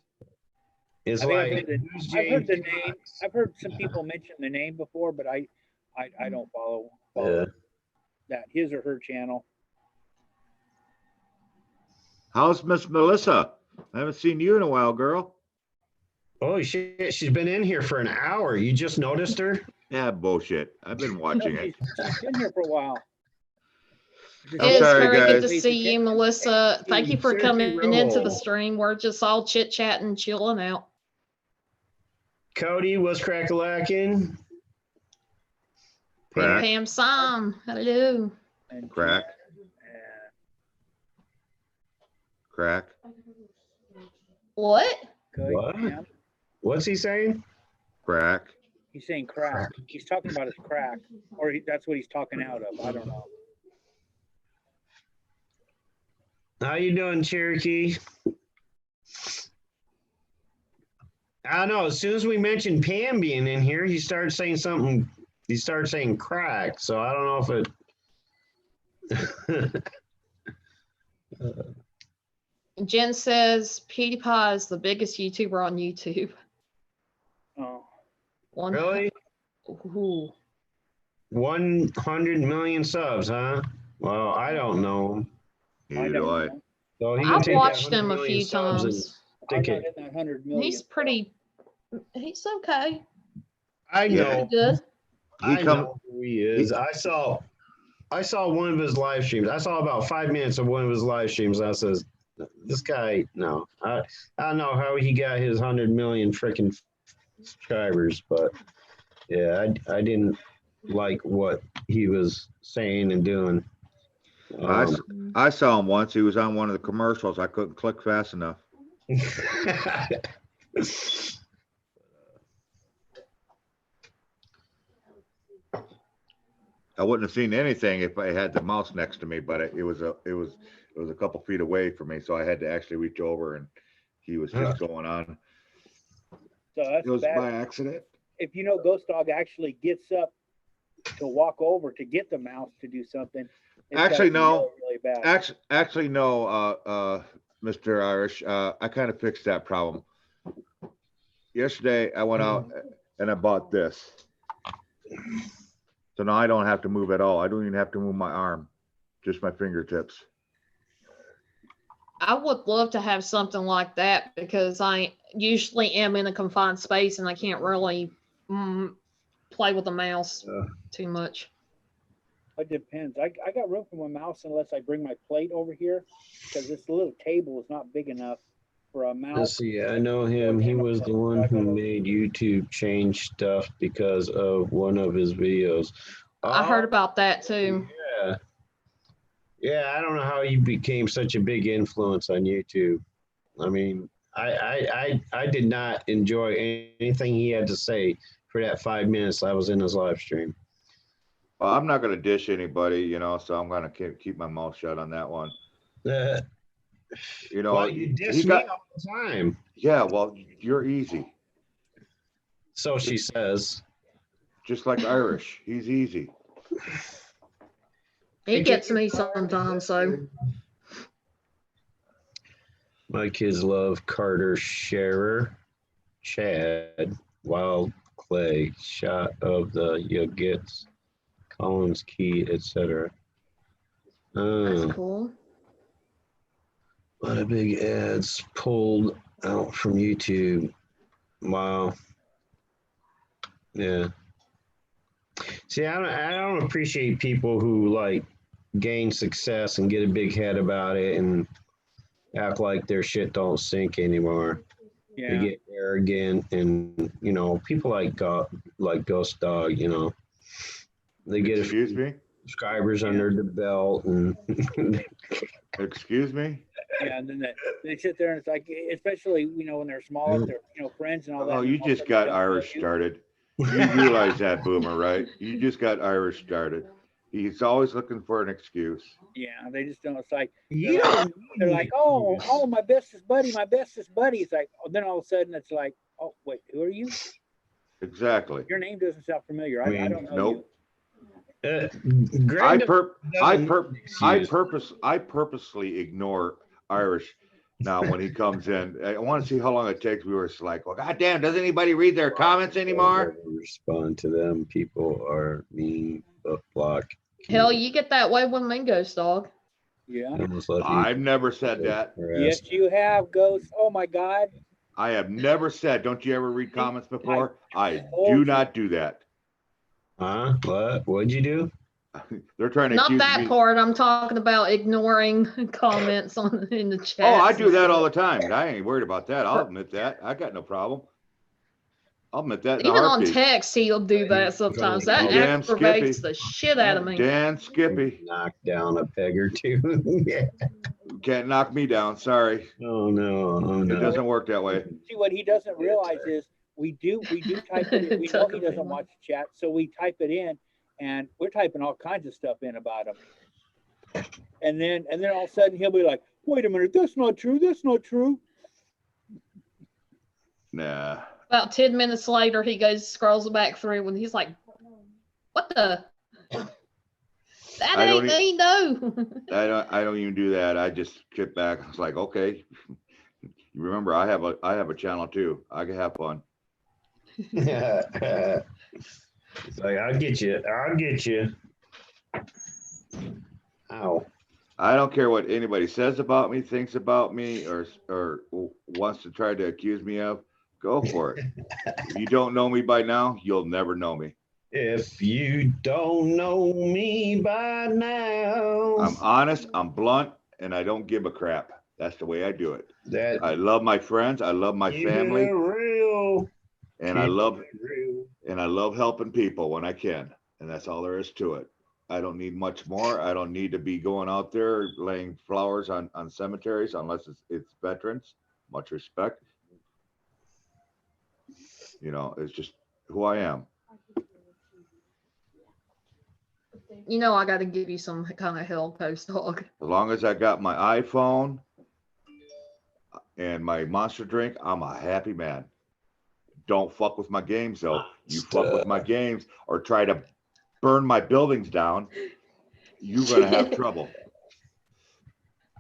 It's I think I've like heard who's I've heard the James name. Fox? I've heard some people mention the name before, but I don't follow Yeah. that his or her channel. How's Miss Melissa? I haven't seen you in a while, girl. Holy shit, she's been in here for an hour. You just noticed her? Yeah, bullshit. I've been watching it. She's been here for a while. It I'm is sorry, very good to guys. see you, Melissa. Thank you for Sergey coming into the Roll. stream. We're just all chit chatting, chilling out. Cody was crack-a-lacking. Pam Crack, Pam Sam, hello. And crack, crack. What? Cody, What? Pam, What's he saying? Crack. he's saying crack. He's talking about his crack, or that's what he's talking out of. I don't know. How you doing, Cherokee? I don't know. As soon as we mentioned Pam being in here, he started saying something. He started saying crack. So I don't know if it. Jen says PewDiePie is the biggest YouTuber on YouTube. Oh, One, Really? Ooh. 100 million subs, huh? Well, I don't know. Neither do I. So he can I've take that watched 100 him a million few subs and times. I'm stick not it. in that 100 million. He's he's okay. I Yeah. know. Good. He I come. know who he is. I saw one of his live streams. I saw about 5 minutes of one of his live streams. I says, this guy, no. I don't know how he got his 100 million freaking subscribers, but yeah, I didn't like what he was saying and doing. I saw him once. He was on one of the commercials. I couldn't click fast enough. I wouldn't have seen anything if I had the mouse next to me, but it was a couple feet away from me, so I had to actually reach over, and he was just going on. So that's It was bad. by accident. If you know Ghost Dog actually gets up to walk over to get the mouse to do something, It's gotta Actually, be no. really bad. Actually, no, Mr. Irish, I kind of fixed that problem. Yesterday, I went out and I bought this. So now I don't have to move at all. I don't even have to move my arm, just my fingertips. I would love to have something like that because I usually am in a confined space and I can't really play with the mouse too much. It depends. I got room for my mouse unless I bring my plate over here because this little table is not big enough for a Let's mouse. see, I know him. He was the one who made YouTube change stuff because of one of his videos. I heard about that too. Yeah. Yeah, I don't know how he became such a big influence on YouTube. I mean, I did not enjoy anything he had to say for that 5 minutes I was in his live stream. Well, I'm not gonna dish anybody, you know, so I'm gonna keep my mouth shut on that one. You know, Well, you diss he me got, all the time. yeah, well, you're easy, So she says. just like Irish. He's easy. He gets me sometimes, so My kids love Carter Scherer, Chad, Wild Clay, Shot of the Yoggets, Collins Key, etc. that's cool. A lot of big ads pulled out from YouTube. Wow. Yeah. See, I don't appreciate people who like gain success and get a big head about it and act like their shit don't sink anymore. Yeah. They get arrogant and, you know, people like Ghost Dog, you know, they get a few Excuse me? subscribers under the belt and Excuse me? Yeah, and then they sit there and it's like, especially, you know, when they're small, if they're, you know, friends and all that. Oh, you and all just that got stuff, Irish you- started. You realize that, Boomer, right? You just got Irish started. He's always looking for an excuse. Yeah, they just don't. It's like you they're like, oh, my bestest buddy. It's like, then all of a sudden it's like, oh, wait, who are you? Exactly. Your name doesn't sound familiar. I don't know Nope. Greg I purposely ignore Irish now when he comes in. I want to see how long it takes. We were just like, well, goddamn, does anybody read their comments anymore? Respond to them. People are mean, but block. Hell, you get that way with me, Ghost Dog. you. Yeah. Almost left you I've never said that. Yes, you have, Ghost. Oh my God. I have never said, don't you ever read comments before? I told do you. not do that. Huh? What? What'd you do? They're trying to Not accuse that me. part. I'm talking about ignoring comments in the chat. Oh, I do that all the time. I ain't worried about that. I'll admit that. I got no problem. I'll admit that. in a Even on heartbeat. text, he'll do that sometimes. That Damn aggravates Skippy. the shit out of me. Dan Skippy. Knock down a peg or two. Yeah. You can't knock me down. Sorry. Oh no. Oh It no. doesn't work that way. See, what he doesn't realize is we do type it in. We know he doesn't watch the chat, so we type it in, and we're typing all kinds of stuff in about him. And then all of a sudden he'll be like, "Wait a minute, that's not true. That's not true." Nah. About 10 minutes later, he scrolls back through and he's like, what the? That I don't ain't me, no. I don't even do that. I just sit back. It's like, okay. You remember, I have a channel too. I can have fun. It's like, I'll get you. I'll get you. Ow. I don't care what anybody says about me, thinks about me, or wants to try to accuse me of. Go for it. If you don't know me by now, you'll never know me. If you don't know me by now. I'm honest, I'm blunt, and I don't give a crap. That's the way I do it. That I love my friends, I love my keep it family, real. and I Keep love it real. helping people when I can. And that's all there is to it. I don't need much more. I don't need to be going out there laying flowers on cemeteries unless it's veterans. Much respect. You know, it's just who I am. You know, I got to give you some kind of help, Ghost Dog. As long as I got my iPhone and my Monster drink, I'm a happy man. Don't fuck with my games though. You fuck with my games or try to burn my buildings down. you're gonna have trouble.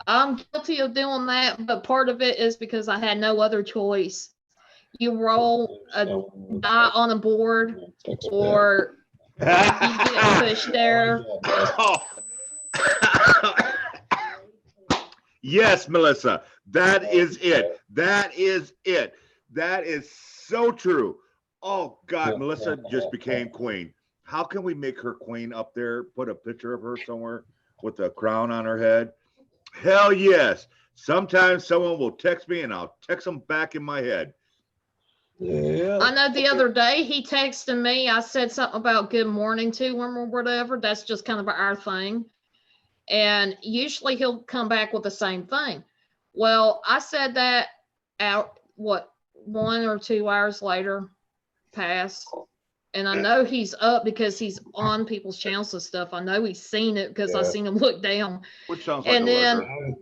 I'm guilty of doing that, but part of it is because I had no other choice. You roll a die on a board, or you get pushed there. Yes, Melissa, that is it. That is it. That is so true. Oh God, Melissa just became queen. How can we make her queen up there? Put a picture of her somewhere with a crown on her head? Hell yes. Sometimes someone will text me and I'll text them back in my head. Yeah. I know the other day he texted me. I said something about good morning to him or whatever. That's just kind of our thing. And usually he'll come back with the same thing. Well, I said that out, 1 or 2 hours later passed. And I know he's up because he's on people's channels and stuff. I know he's seen it because I seen him look down. Which sounds like And a then lurker.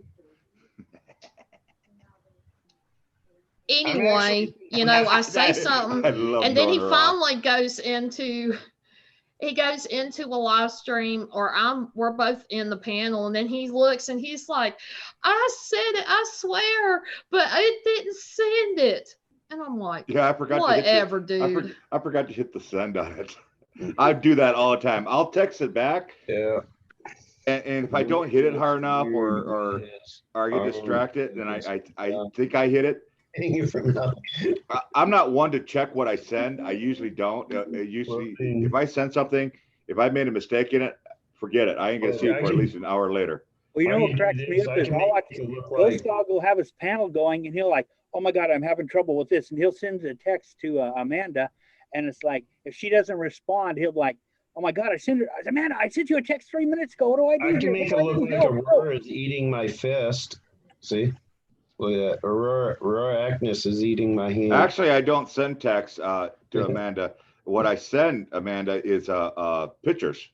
anyway, I say something, I love and then he throwing her off. finally goes into a live stream, or we're both in the panel, and then he looks and he's like, I said it, I swear, but it didn't send it. And I'm like, Yeah, I forgot whatever, to hit dude. I forgot to hit the send on it. I do that all the time. I'll text it back, Yeah. and if I don't hit it hard enough or I get distracted, then I think I hit it. Hanging from nothing. I'm not one to check what I send. I usually don't. Usually, if I send something, if I made a mistake in it, forget it. I ain't gonna see it for at least an hour later. Well, you know All what you cracks do me is up I is can I'll make watch it look Ghost like Dog will have his panel going, and he'll like, oh my God, I'm having trouble with this, and he'll send a text to Amanda, and it's like, if she doesn't respond, he'll be like, oh my God, Amanda, I sent you a text 3 minutes ago. What do I do? I can here? make it What do I look do? like Go, go." Aurora is eating my fist. See? Look at that. Aurora Agnes is eating my hand. Actually, I don't send texts to Amanda. What I send Amanda is pictures.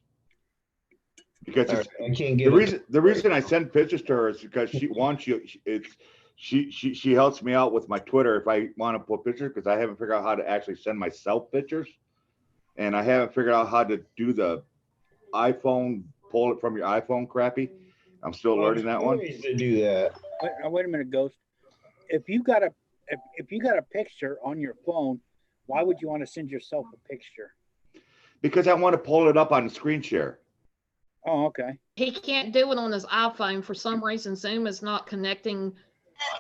Because All it's, right, I can't get the reason I send pictures to her is because she wants you. She helps me out with my Twitter if I want to put pictures, because I haven't figured out how to actually send myself pictures, and I haven't figured out how to do the iPhone, pull it from your iPhone crappy. I'm still learning that one. Ways to do that. Wait a minute, Ghost. If you got a picture on your phone, why would you want to send yourself a picture? Because I want to pull it up on the screen share. Oh, okay. He can't do it on his iPhone for some reason. Zoom is not connecting.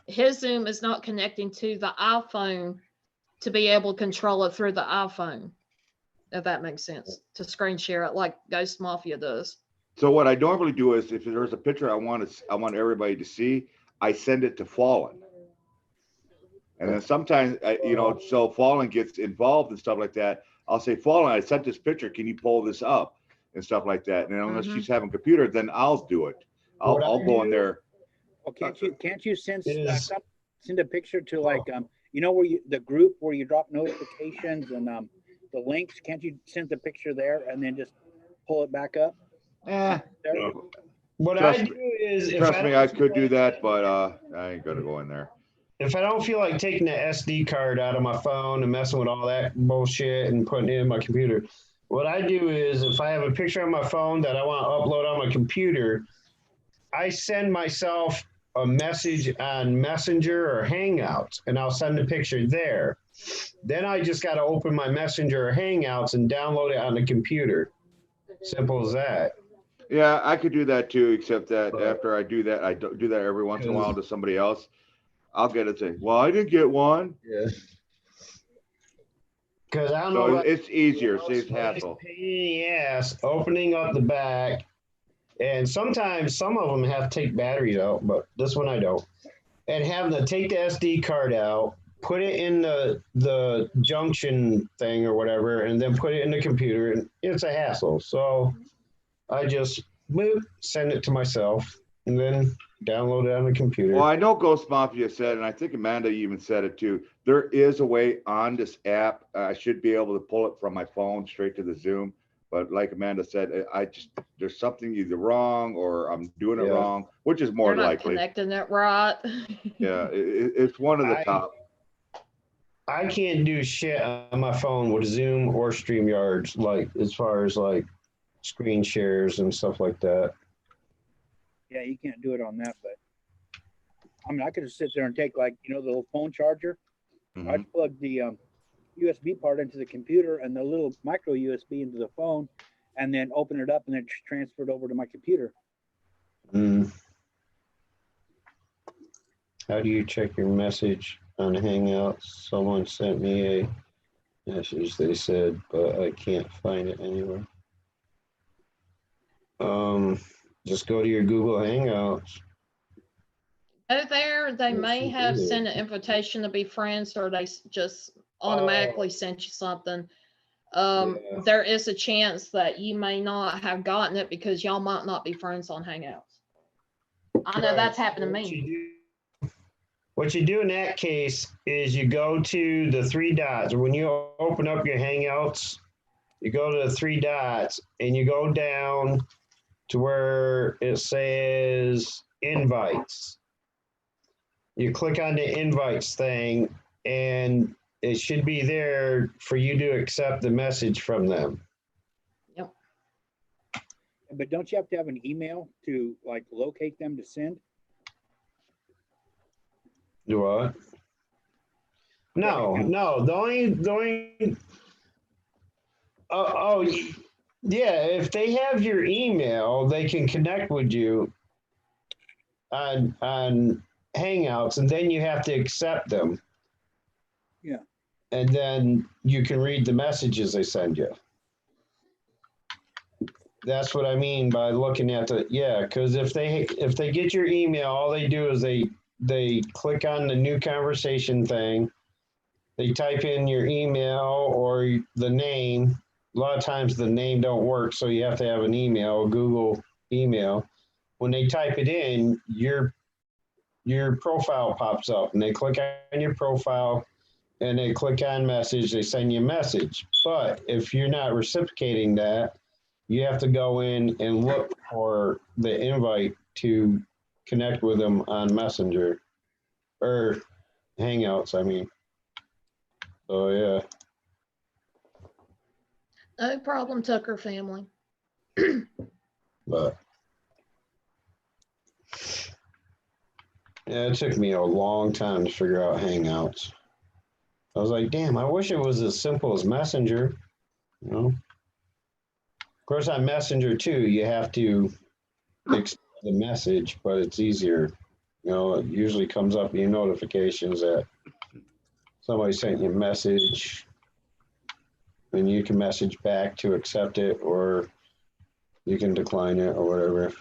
His Zoom is not connecting to the iPhone to be able to control it through the iPhone. If that makes sense, to screen share it like Ghost Mafia does. So what I normally do is, if there's a picture I want everybody to see, I send it to Fallen. And then sometimes, so Fallen gets involved and stuff like that. I'll say, Fallen, I sent this picture. Can you pull this up? And stuff like that. And unless she's having a computer, then I'll do it. I'll go in there. Well, can't you send a picture to like where the group where you drop notifications and the links? Can't you send the picture there and then just pull it back up? What I do is, Trust me, I could do that, but I ain't gonna go in there. If I don't feel like taking the SD card out of my phone and messing with all that bullshit and putting it in my computer, what I do is, if I have a picture on my phone that I want to upload on my computer, I send myself a message on Messenger or Hangouts, and I'll send the picture there. Then I just got to open my Messenger or Hangouts and download it on the computer. Simple as that. Yeah, I could do that too, except that after I do that, I do that every once in a while to somebody else. I'll get it say, well, I didn't get one. Yeah. Because I don't So know. it's easier, saves hassle. Pain in the ass opening up the back, and sometimes some of them have to take batteries out, but this one I don't. And having to take the SD card out, put it in the junction thing or whatever, and then put it in the computer, and it's a hassle. So I just send it to myself and then download it on the computer. Well, I know Ghost Mafia said, and I think Amanda even said it too, there is a way on this app, I should be able to pull it from my phone straight to the Zoom. But like Amanda said, there's something either wrong or I'm doing it wrong, which is more You're not likely. connecting it right. Yeah, it's one of the top. I can't do shit on my phone with Zoom or StreamYards, like as far as like screen shares and stuff like that. Yeah, you can't do it on that, but I mean, I could just sit there and take like, you know, the little phone charger. Mhm. I'd plug the USB part into the computer and the little micro USB into the phone, and then open it up and then transfer it over to my computer. Mm. How do you check your message on Hangouts? Someone sent me a message, they said, but I can't find it anywhere. Just go to your Google Hangouts. Go there, they Yes, may you have do. sent an invitation to be friends, or they just automatically sent you something. Yeah. There is a chance that you may not have gotten it because y'all might not be friends on Hangouts. I know that's happened to me. What you do in that case is you go to the three dots. When you open up your Hangouts, you go to the three dots and you go down to where it says invites. You click on the invites thing and it should be there for you to accept the message from them. Yep. But don't you have to have an email to like locate them to send? Do what? No, the only yeah, if they have your email, they can connect with you on Hangouts, and then you have to accept them. Yeah. And then you can read the messages they send you. That's what I mean by looking at the, yeah, because if they get your email, all they do is they click on the new conversation thing. They type in your email or the name. A lot of times the name don't work, so you have to have an email, a Google email. When they type it in, your profile pops up, and they click on your profile, and they click on message. They send you a message. But if you're not reciprocating that, you have to go in and look for the invite to connect with them on Messenger or Hangouts, I mean. So, yeah. No problem, Tucker family. But yeah, it took me a long time to figure out Hangouts. I was like, damn, I wish it was as simple as Messenger, you know? Of course, on Messenger too, you have to accept the message, but it's easier. You know, it usually comes up in your notifications that somebody sent you a message, and you can message back to accept it, or you can decline it or whatever.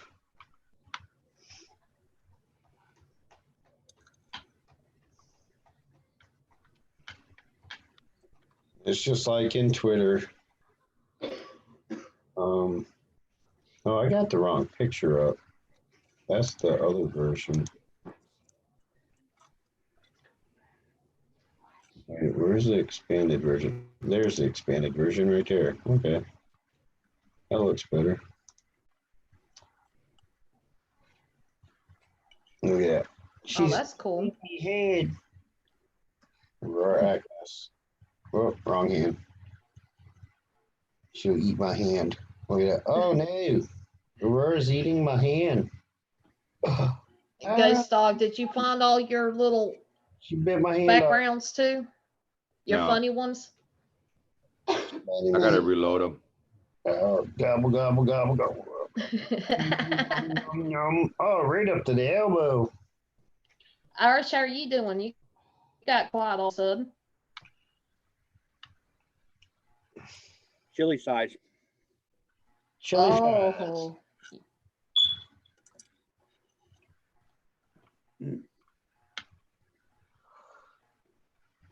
It's just like in Twitter. Oh, I got the wrong picture up. That's the other version. Wait, where's the expanded version? There's the expanded version right there. Okay. That looks better. Look at that. Oh, that's cool. Head. Agnes. Oh, wrong hand. She'll eat my hand. Look at that. Oh no. Aurora's eating my hand. Ghost Dog, did you find all your little She bit my hand off. backgrounds too? Your No. funny ones? I gotta reload them. Gobble, gobble, gobble, gobble. Yum, yum. Oh, right up to the elbow. Irish, how are you doing? You got quiet all of a sudden. Chili size. Chili fries. Oh,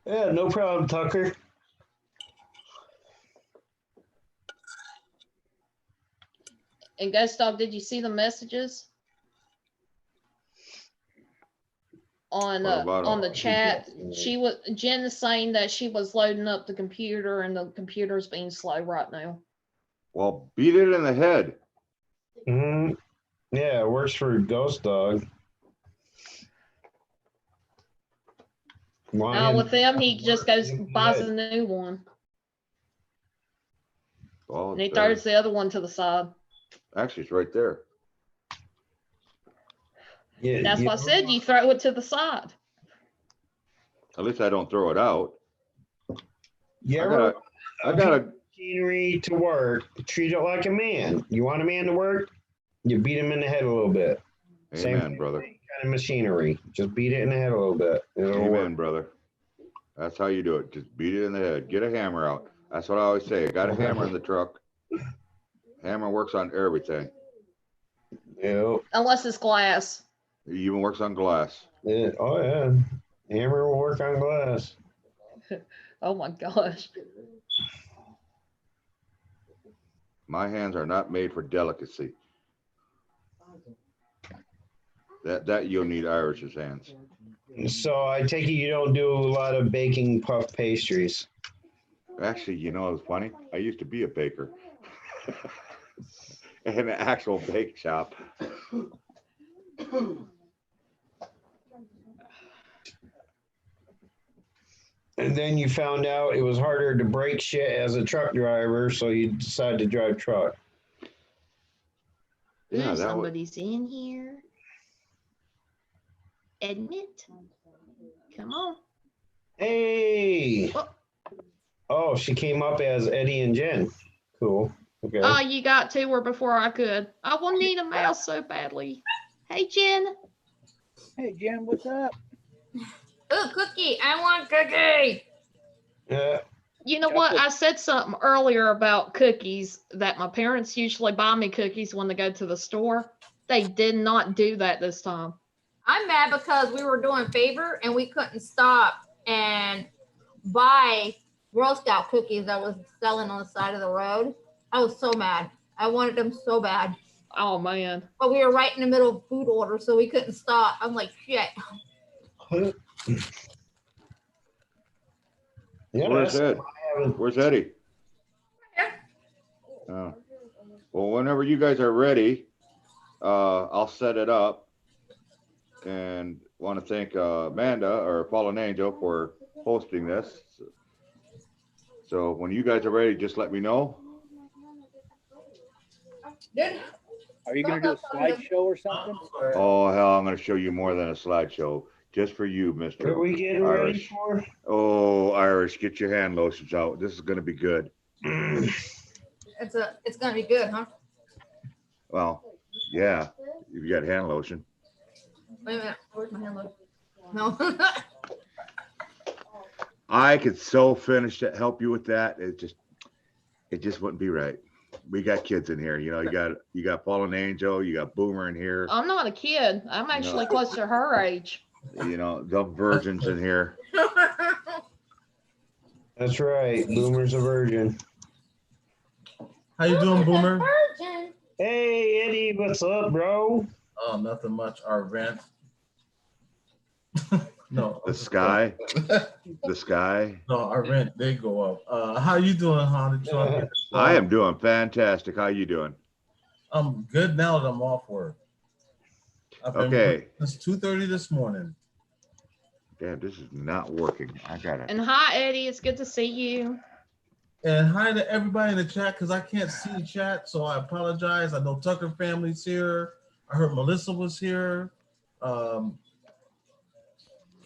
Yeah, no problem, Tucker. and Ghost Dog, did you see the messages on What about on them? the chat? Jen is saying that she was loading up the computer and the computer's being slow right now. Well, beat it in the head. Yeah, it works for Ghost Dog. Now with them, he just goes buys a new one. Oh, And he there- throws the other one to the side. Actually, it's right there. Yeah, That's you why I said you throw it to the side. At least I don't throw it out. you I ever gotta, machinery to work, treat it like a man. You want a man to work, you beat him in the head a little bit. Same amen, brother. kind of machinery. Just beat it in the head a little bit. It'll work. Amen, brother. That's how you do it. Just beat it in the head. Get a hammer out. That's what I always say. I got a hammer in the truck. Hammer works on everything. Yep. Unless it's glass. It even works on glass. Oh yeah. Hammer will work on glass. Oh my gosh. My hands are not made for delicacy. That you'll need Irish's hands. So I take it you don't do a lot of baking puff pastries. Actually, you know, it's funny. I used to be a baker in an actual bake shop. And then you found out it was harder to break shit as a truck driver, so you decided to drive truck. Yeah, that was, Somebody's in here. Admit. Come on. Hey! Oh. Oh, she came up as Eddie and Jen. Cool. Okay. Oh, you got to her before I could. I will need a mouse so badly. Hey, Jen. Hey, Jen, what's up? Ooh, cookie. I want cookie. Yeah. You know what? I said something earlier about cookies that my parents usually buy me cookies when they go to the store. They did not do that this time. I'm mad because we were doing favor and we couldn't stop and buy Girl Scout cookies that was selling on the side of the road. I was so mad. I wanted them so bad. Oh, man. But we were right in the middle of food order, so we couldn't stop. I'm like, shit. Yeah, where's that's- Ed? Where's Eddie? Oh. Well, whenever you guys are ready, I'll set it up. And want to thank Amanda or Fallen Angel for hosting this. So when you guys are ready, just let me know. Dude, Are you gonna do a slideshow or something? Oh, hell, I'm going to show you more than a slideshow just for you, What Mr. are we getting ready Irish. for? Oh, Irish, get your hand lotions out. This is going to be good. it's gonna be good, huh? Well, yeah, you got hand lotion. Wait a minute. Where's my hand load? No. I could so finish to help you with that. It just wouldn't be right. We got kids in here, you know. You got Fallen Angel, you got Boomer in here. I'm not a kid. I'm actually close to her age. You know, the virgins in here. That's right. Boomer's a virgin. How you doing, Boomer? Virgin. Hey, Eddie, what's up, bro? Oh, nothing much. Our rent. No. The sky. The sky. No, our rent did go up. How you doing, Honda? I am doing fantastic. How you doing? I'm good now that I'm off work. I've been Okay. It's 2:30 this morning. Damn, this is not working. I got it. And hi, Eddie. It's good to see you. And hi to everybody in the chat because I can't see chat, so I apologize. I know Tucker family's here. I heard Melissa was here.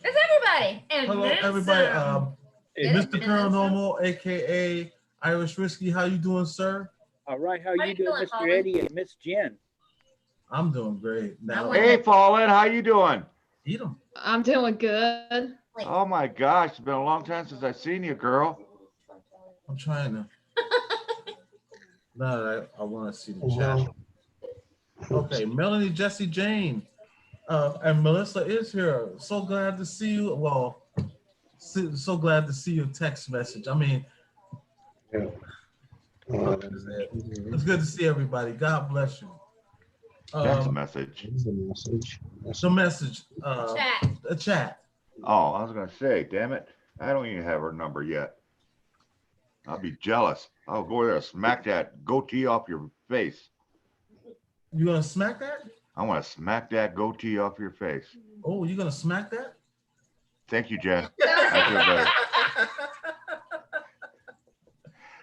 It's everybody. And Hello, then everybody. some. Mr. Paranormal, aka Irish Whiskey. How you doing, sir? All right, how How you you doing, doing, Mr. Colin? Eddie and Miss Jen? I'm doing great. Now, Hey, Fallen, how you doing? eat them. I'm doing good. Oh my gosh, it's been a long time since I've seen you, girl. I'm trying to. No, I want to see the chat. Okay, Melanie, Jesse, Jane, and Melissa is here. So glad to see you. Well, so glad to see your text message. I mean, it's good to see everybody. God bless you. That's a message. The message, Chat. a chat. Oh, I was gonna say, damn it, I don't even have her number yet. I'll be jealous. I'll go there and smack that goatee off your face. You gonna smack that? I want to smack that goatee off your face. Oh, you gonna smack that? Thank you, Jen. I feel better.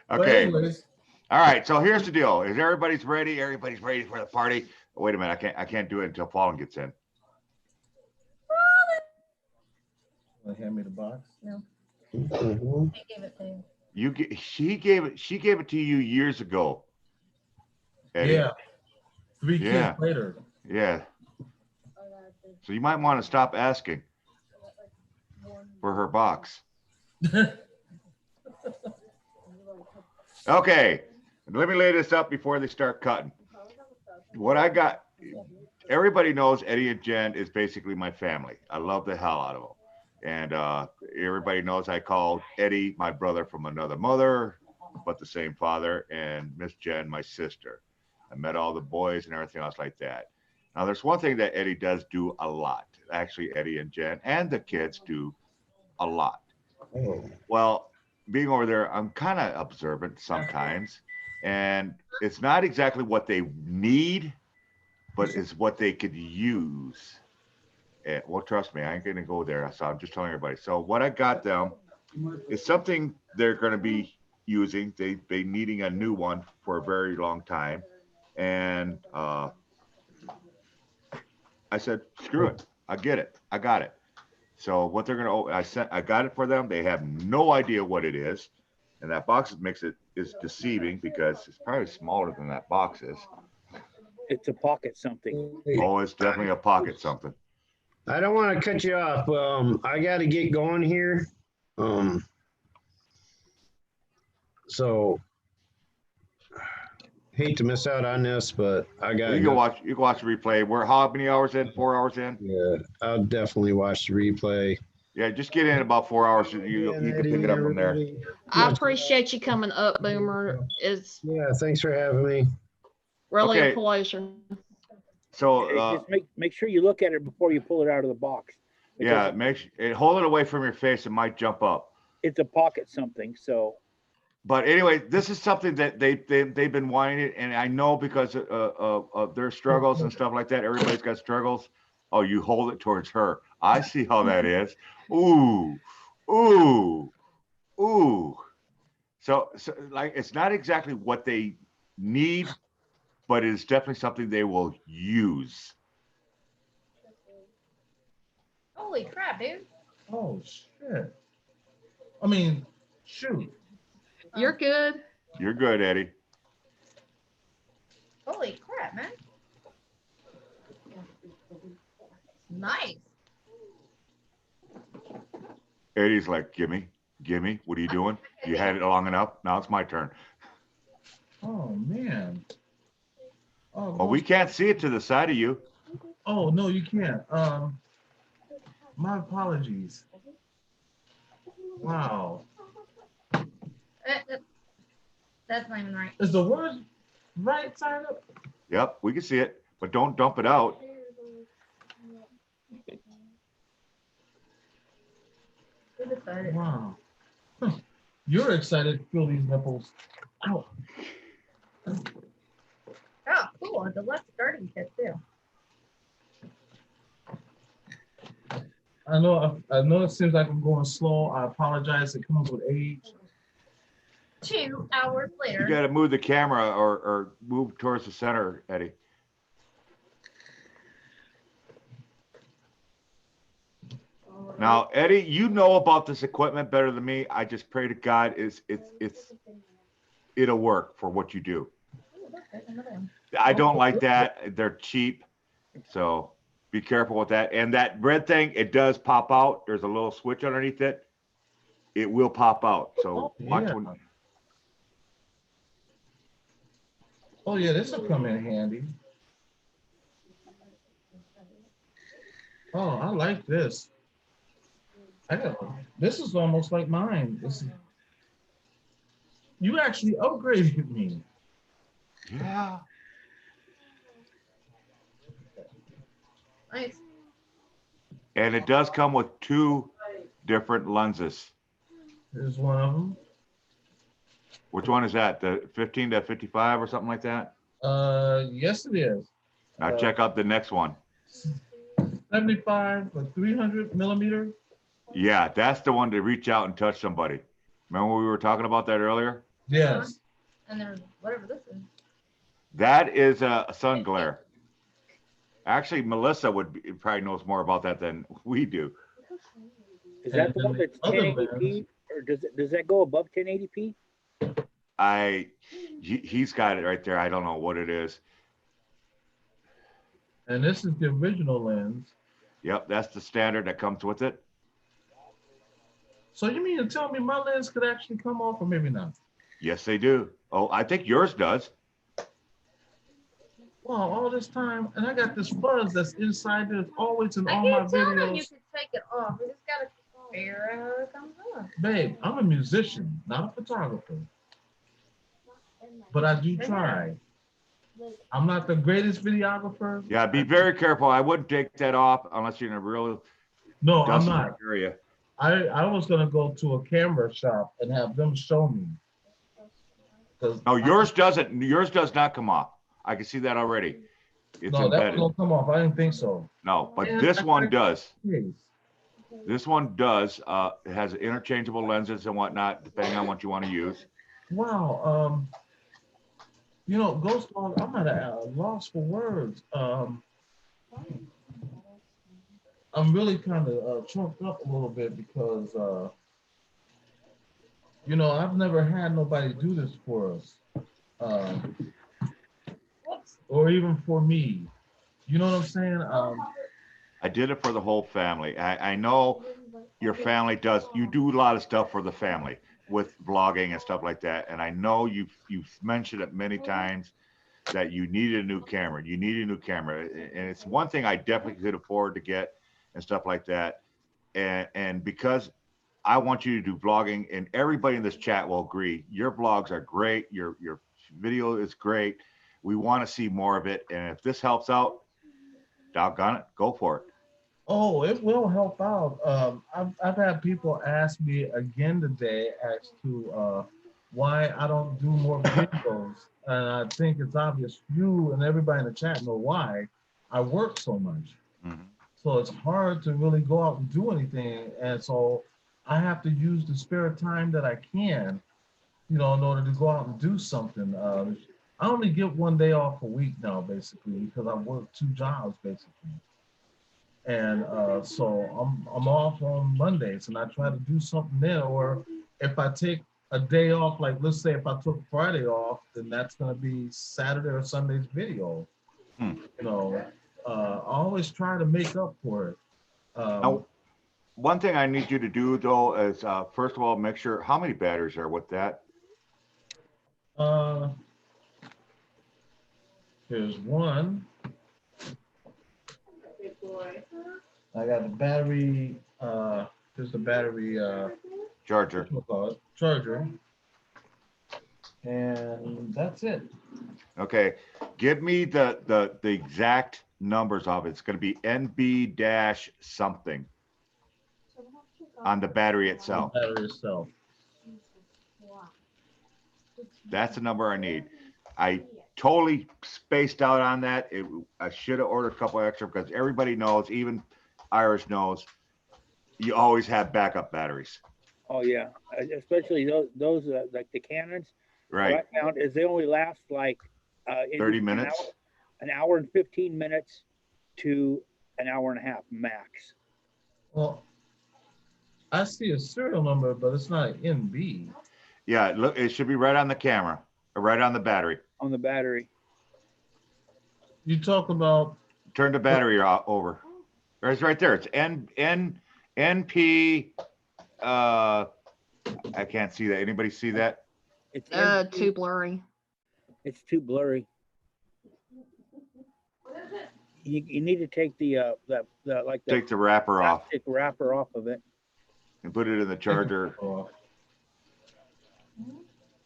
But Okay, anyways, All right, so here's the deal. Is everybody's ready? Everybody's ready for the party? Wait a minute, I can't do it until Fallen gets in. Want to hand me the box? Mhm. I gave it to you. She gave it to you years ago. Eddie. Yeah. 3 Yeah. kids later. Yeah. So you might want to stop asking for her box. Okay, let me lay this up before they start cutting. What I got, everybody knows Eddie and Jen is basically my family. I love the hell out of them. And everybody knows I called Eddie my brother from another mother, but the same father, and Miss Jen my sister. I met all the boys and everything else like that. Now, there's one thing that Eddie does do a lot. Actually, Eddie and Jen and the kids do a lot. Oh. Well, being over there, I'm kind of observant sometimes, and it's not exactly what they need, but it's what they could use. And, well, trust me, I ain't gonna go there. So I'm just telling everybody. So what I got them is something they're gonna be using. They've been needing a new one for a very long time, and I said, screw it, I get it, I got it. So what they're gonna, I got it for them. They have no idea what it is, and that box is deceiving because it's probably smaller than that box is. It's a pocket something. Oh, it's definitely a pocket something. I don't want to cut you off. I got to get going here. So hate to miss out on this, but I got You to can go. watch the replay. We're how many hours in? 4 hours in? Yeah, I'll definitely watch the replay. Yeah, just get in about 4 hours. You can pick it up from there. I appreciate you coming up, Boomer. It's Yeah, thanks for having me. really Okay. a pleasure. So Just make sure you look at it before you pull it out of the box. yeah, because hold it away from your face. It might jump up. it's a pocket something. So But anyway, this is something that they've been wanting it, and I know because of their struggles and stuff like that. Everybody's got struggles. Oh, you hold it towards her. I see how that is. Ooh, ooh, ooh. So like, it's not exactly what they need, but it's definitely something they will use. Holy crap, dude. Oh, shit. I mean, shoot. You're good. You're good, Eddie. Holy crap, man. Nice. Eddie's like, gimme. What are you doing? You had it long enough. Now it's my turn. Oh, man. Oh, Well, we can't see it to the side of you. Oh, no, you can't. My apologies. Wow. That's not even right. Is the word right side up? Yep, we can see it, but don't dump it out. Who decided? Wow. Huh. You're excited to feel these nipples. Ow. Oh, cool. The left starting kit too. I know it seems like I'm going slow. I apologize. It comes with age. 2 hours later. You got to move the camera or move towards the center, Eddie. Now, Eddie, you know about this equipment better than me. I just pray to God it'll work for what you do. Ooh, look, there's another one. I don't like that. They're cheap. So be careful with that. And that red thing, it does pop out. There's a little switch underneath it. It will pop out. So watch yeah. when. Oh yeah, this will come in handy. Oh, I like this. This is almost like mine. You actually upgraded me. Yeah. Nice. And it does come with 2 different lenses. Here's one of them. Which one is that? The 15 to 55 or something like that? Yes, it is. Now check out the next one. 75 or 300 millimeter. Yeah, that's the one to reach out and touch somebody. Remember we were talking about that earlier? Yes. And there's whatever this is. That is a sun glare. Actually, Melissa probably knows more about that than we do. Is that the And one that's other 1080p, or does that go above 1080p? He's got it right there. I don't know what it is. And this is the original lens. Yep, that's the standard that comes with it. So you mean to tell me my lens could actually come off, or maybe not? Yes, they do. Oh, I think yours does. Wow, all this time, and I got this fuzz that's inside there, always in I all my can't tell them you videos. can take it off. You just gotta figure out how it comes off. Babe, I'm a musician, not a photographer, but I do try. I'm not the greatest videographer. Yeah, be very careful. I wouldn't take that off unless you're in a real No, I'm dusty not. area. I was gonna go to a camera shop and have them show me. No, yours doesn't. Yours does not come off. I can see that already. It's No, that embedded. will come off. I didn't think so. No, but Man, this I one tried- does. Jeez. This one does. It has interchangeable lenses and whatnot, depending on what you want to use. Wow. You know, Ghost Dog, I'm at a loss for words. I'm really kind of choked up a little bit because, you know, I've never had nobody do this for us. Or even for me. You know what I'm saying? I did it for the whole family. I know your family does. You do a lot of stuff for the family with vlogging and stuff like that. And I know you've mentioned it many times that you need a new camera. You need a new camera. And it's one thing I definitely could afford to get and stuff like that. And because I want you to do vlogging, and everybody in this chat will agree, your vlogs are great. Your video is great. We want to see more of it. And if this helps out, doggone it, go for it. Oh, it will help out. I've had people ask me again today as to why I don't do more videos. And I think it's obvious you and everybody in the chat know why. I work so much. Mhm. So it's hard to really go out and do anything. And so I have to use the spare time that I can, you know, in order to go out and do something. I only get one day off a week now, basically, because I work 2 jobs, basically. And so I'm off on Mondays, and I try to do something there. Or if I take a day off, like let's say if I took Friday off, then that's going to be Saturday or Sunday's video. You know, I always try to make up for it. Now, one thing I need you to do though is first of all, make sure how many batteries are with that. Here's one. I got the battery. There's the battery Charger. Charger. And that's it. Okay, give me the exact numbers of it. It's going to be NB dash something on the battery itself. Battery itself. That's the number I need. I totally spaced out on that. I should have ordered a couple extra because everybody knows, even Irish knows, you always have backup batteries. Oh yeah, especially those like the Canons. Right. What I found is they only last like 30 minutes. An hour and 15 minutes to an hour and a half max. Well, I see a serial number, but it's not an NB. Yeah, look, it should be right on the camera, or right on the battery. On the battery. You talk about. Turn the battery over. It's right there. It's NP. I can't see that. Anybody see that? It's Too blurry. It's too blurry. You need to take the Take the wrapper off Take the wrapper off of it. and put it in the charger.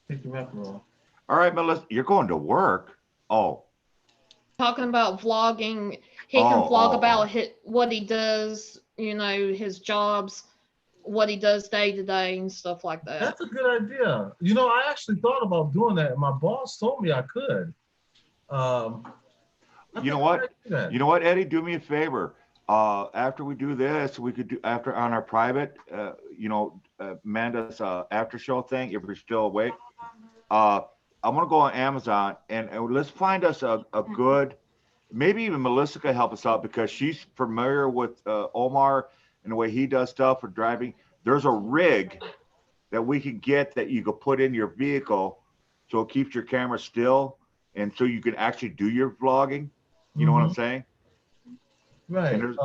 Take the wrapper off. All right, Melissa, you're going to work. Oh, Talking about vlogging, he can Oh, vlog oh, about what he does, you know, his jobs, what he does day to day and stuff like that. That's a good idea. You know, I actually thought about doing that. My boss told me I could. you know what? You know what, Eddie? Do me a favor. After we do this, we could do after on our private, you know, Amanda's after show thing. If you're still awake, I'm gonna go on Amazon and let's find us a good, maybe even Melissa could help us out because she's familiar with Omar and the way he does stuff for driving. There's a rig that we can get that you could put in your vehicle so it keeps your camera still and so you can actually do your vlogging. You know what I'm saying? Right. And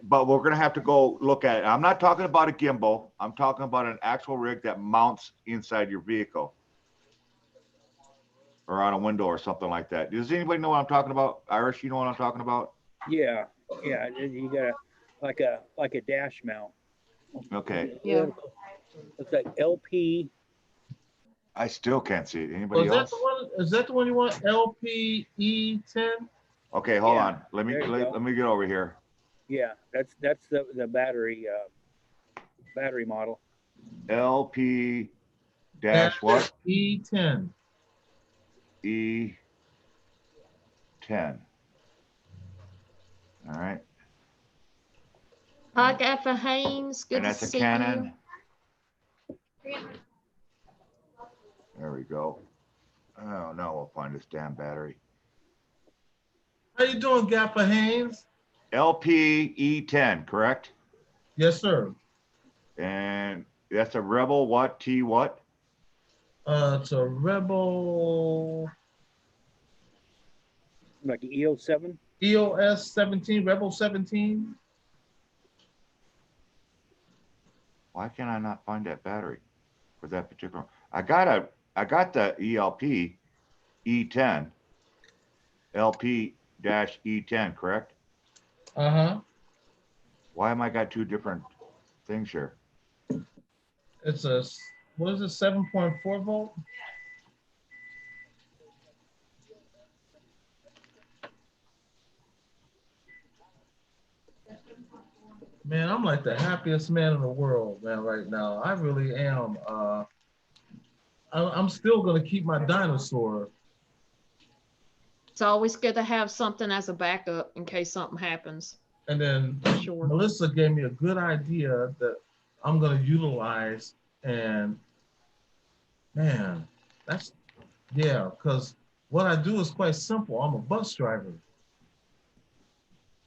but we're gonna have to go look at it. I'm not talking about a gimbal. I'm talking about an actual rig that mounts inside your vehicle or on a window or something like that. Does anybody know what I'm talking about? Irish, you know what I'm talking about? Yeah, yeah, you got like a dash mount. Okay. Yeah. It's like LP. I still can't see it. Oh, Anybody is that else? the one? Is that the one you want? LPE10? Okay, hold Yeah, on. Let me there you go. let me get over here. Yeah, that's the battery model. LP dash what? E10. E10. All right. Hi, Gaffer Haynes. Good And to that's a see Canon. you. There we go. Oh, now we'll find this damn battery. How you doing, Gaffer Haynes? LPE10, correct? Yes, sir. And that's a Rebel what? T what? It's a Rebel Like an EO7. EOS 17, Rebel 17. Why can I not find that battery for that particular? I got the ELP E10, LP dash E10, correct? Uh-huh. Why am I got two different things here? It's a, what is it, 7.4 volt? Man, I'm like the happiest man in the world, man, right now. I really am. I'm still gonna keep my dinosaur. It's always good to have something as a backup in case something happens. And then Sure. Melissa gave me a good idea that I'm gonna utilize, and man, that's, yeah, because what I do is quite simple. I'm a bus driver.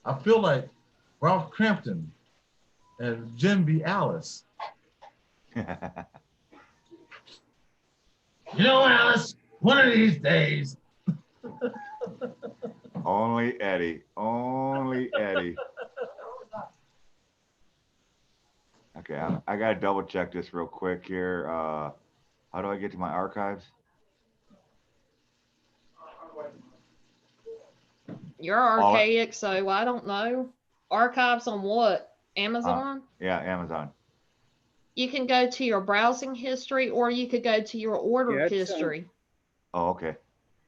I feel like Ralph Crampton and Jim B. Alice. You know, Alice, one of these days. Only Eddie. Only Eddie. Okay, I gotta double check this real quick here. How do I get to my archives? You're archaic, so I don't know. Archives on what? Amazon? Yeah, Amazon. You can go to your browsing history or you could go to your order Yeah, it's, history. Oh, okay.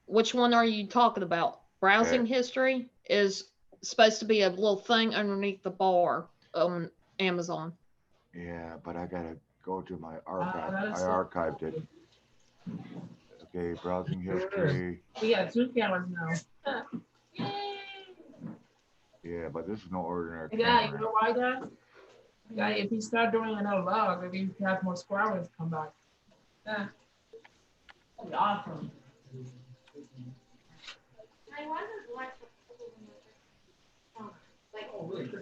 Which one are you talking about? Browsing history is supposed to be a little thing underneath the bar on Amazon. Yeah, but I gotta go to my archive. I archived it. Okay, browsing history. We got 2 cameras now. Yeah, but this is no ordinary Yeah, you camera. know why, guys? Yeah, if you start doing another log, maybe you can have more subscribers come back. Yeah. That'd be awesome.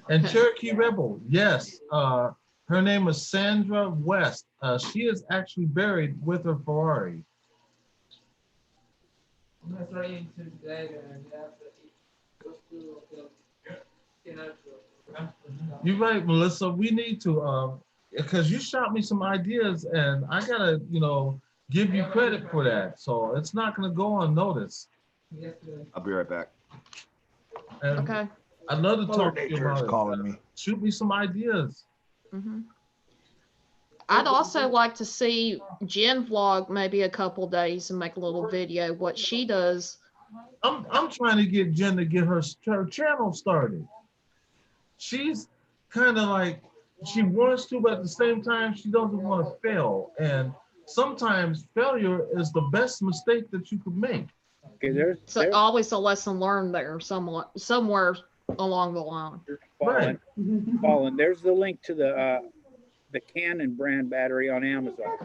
And Cherokee Rebel, yes. Her name is Sandra West. She is actually buried with her Ferrari. You're right, Melissa. We need to, because you shot me some ideas, and I gotta, give you credit for that. So it's not gonna go unnoticed. I'll be right back. And Okay. I'd love to Mother talk to you Nature is about it. calling me. Shoot me some ideas. Hmm. I'd also like to see Jen vlog maybe a couple days and make a little video what she does. I'm trying to get Jen to get her channel started. She's kind of like, she wants to, but at the same time, she doesn't want to fail. And sometimes failure is the best mistake that you could make. Okay, there's Always a lesson learned there somewhere along the line. Fallen. Fallen. There's the link to the Canon brand battery on Amazon.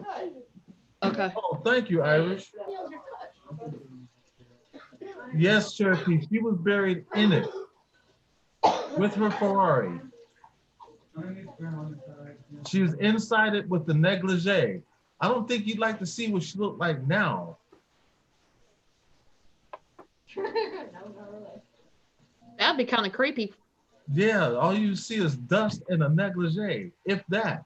Okay. Oh, thank you, Irish. Yes, Cherokee, she was buried in it with her Ferrari. She was inside it with the negligee. I don't think you'd like to see what she looked like now. That'd be kind of creepy. Yeah, all you see is dust and a negligee, if that.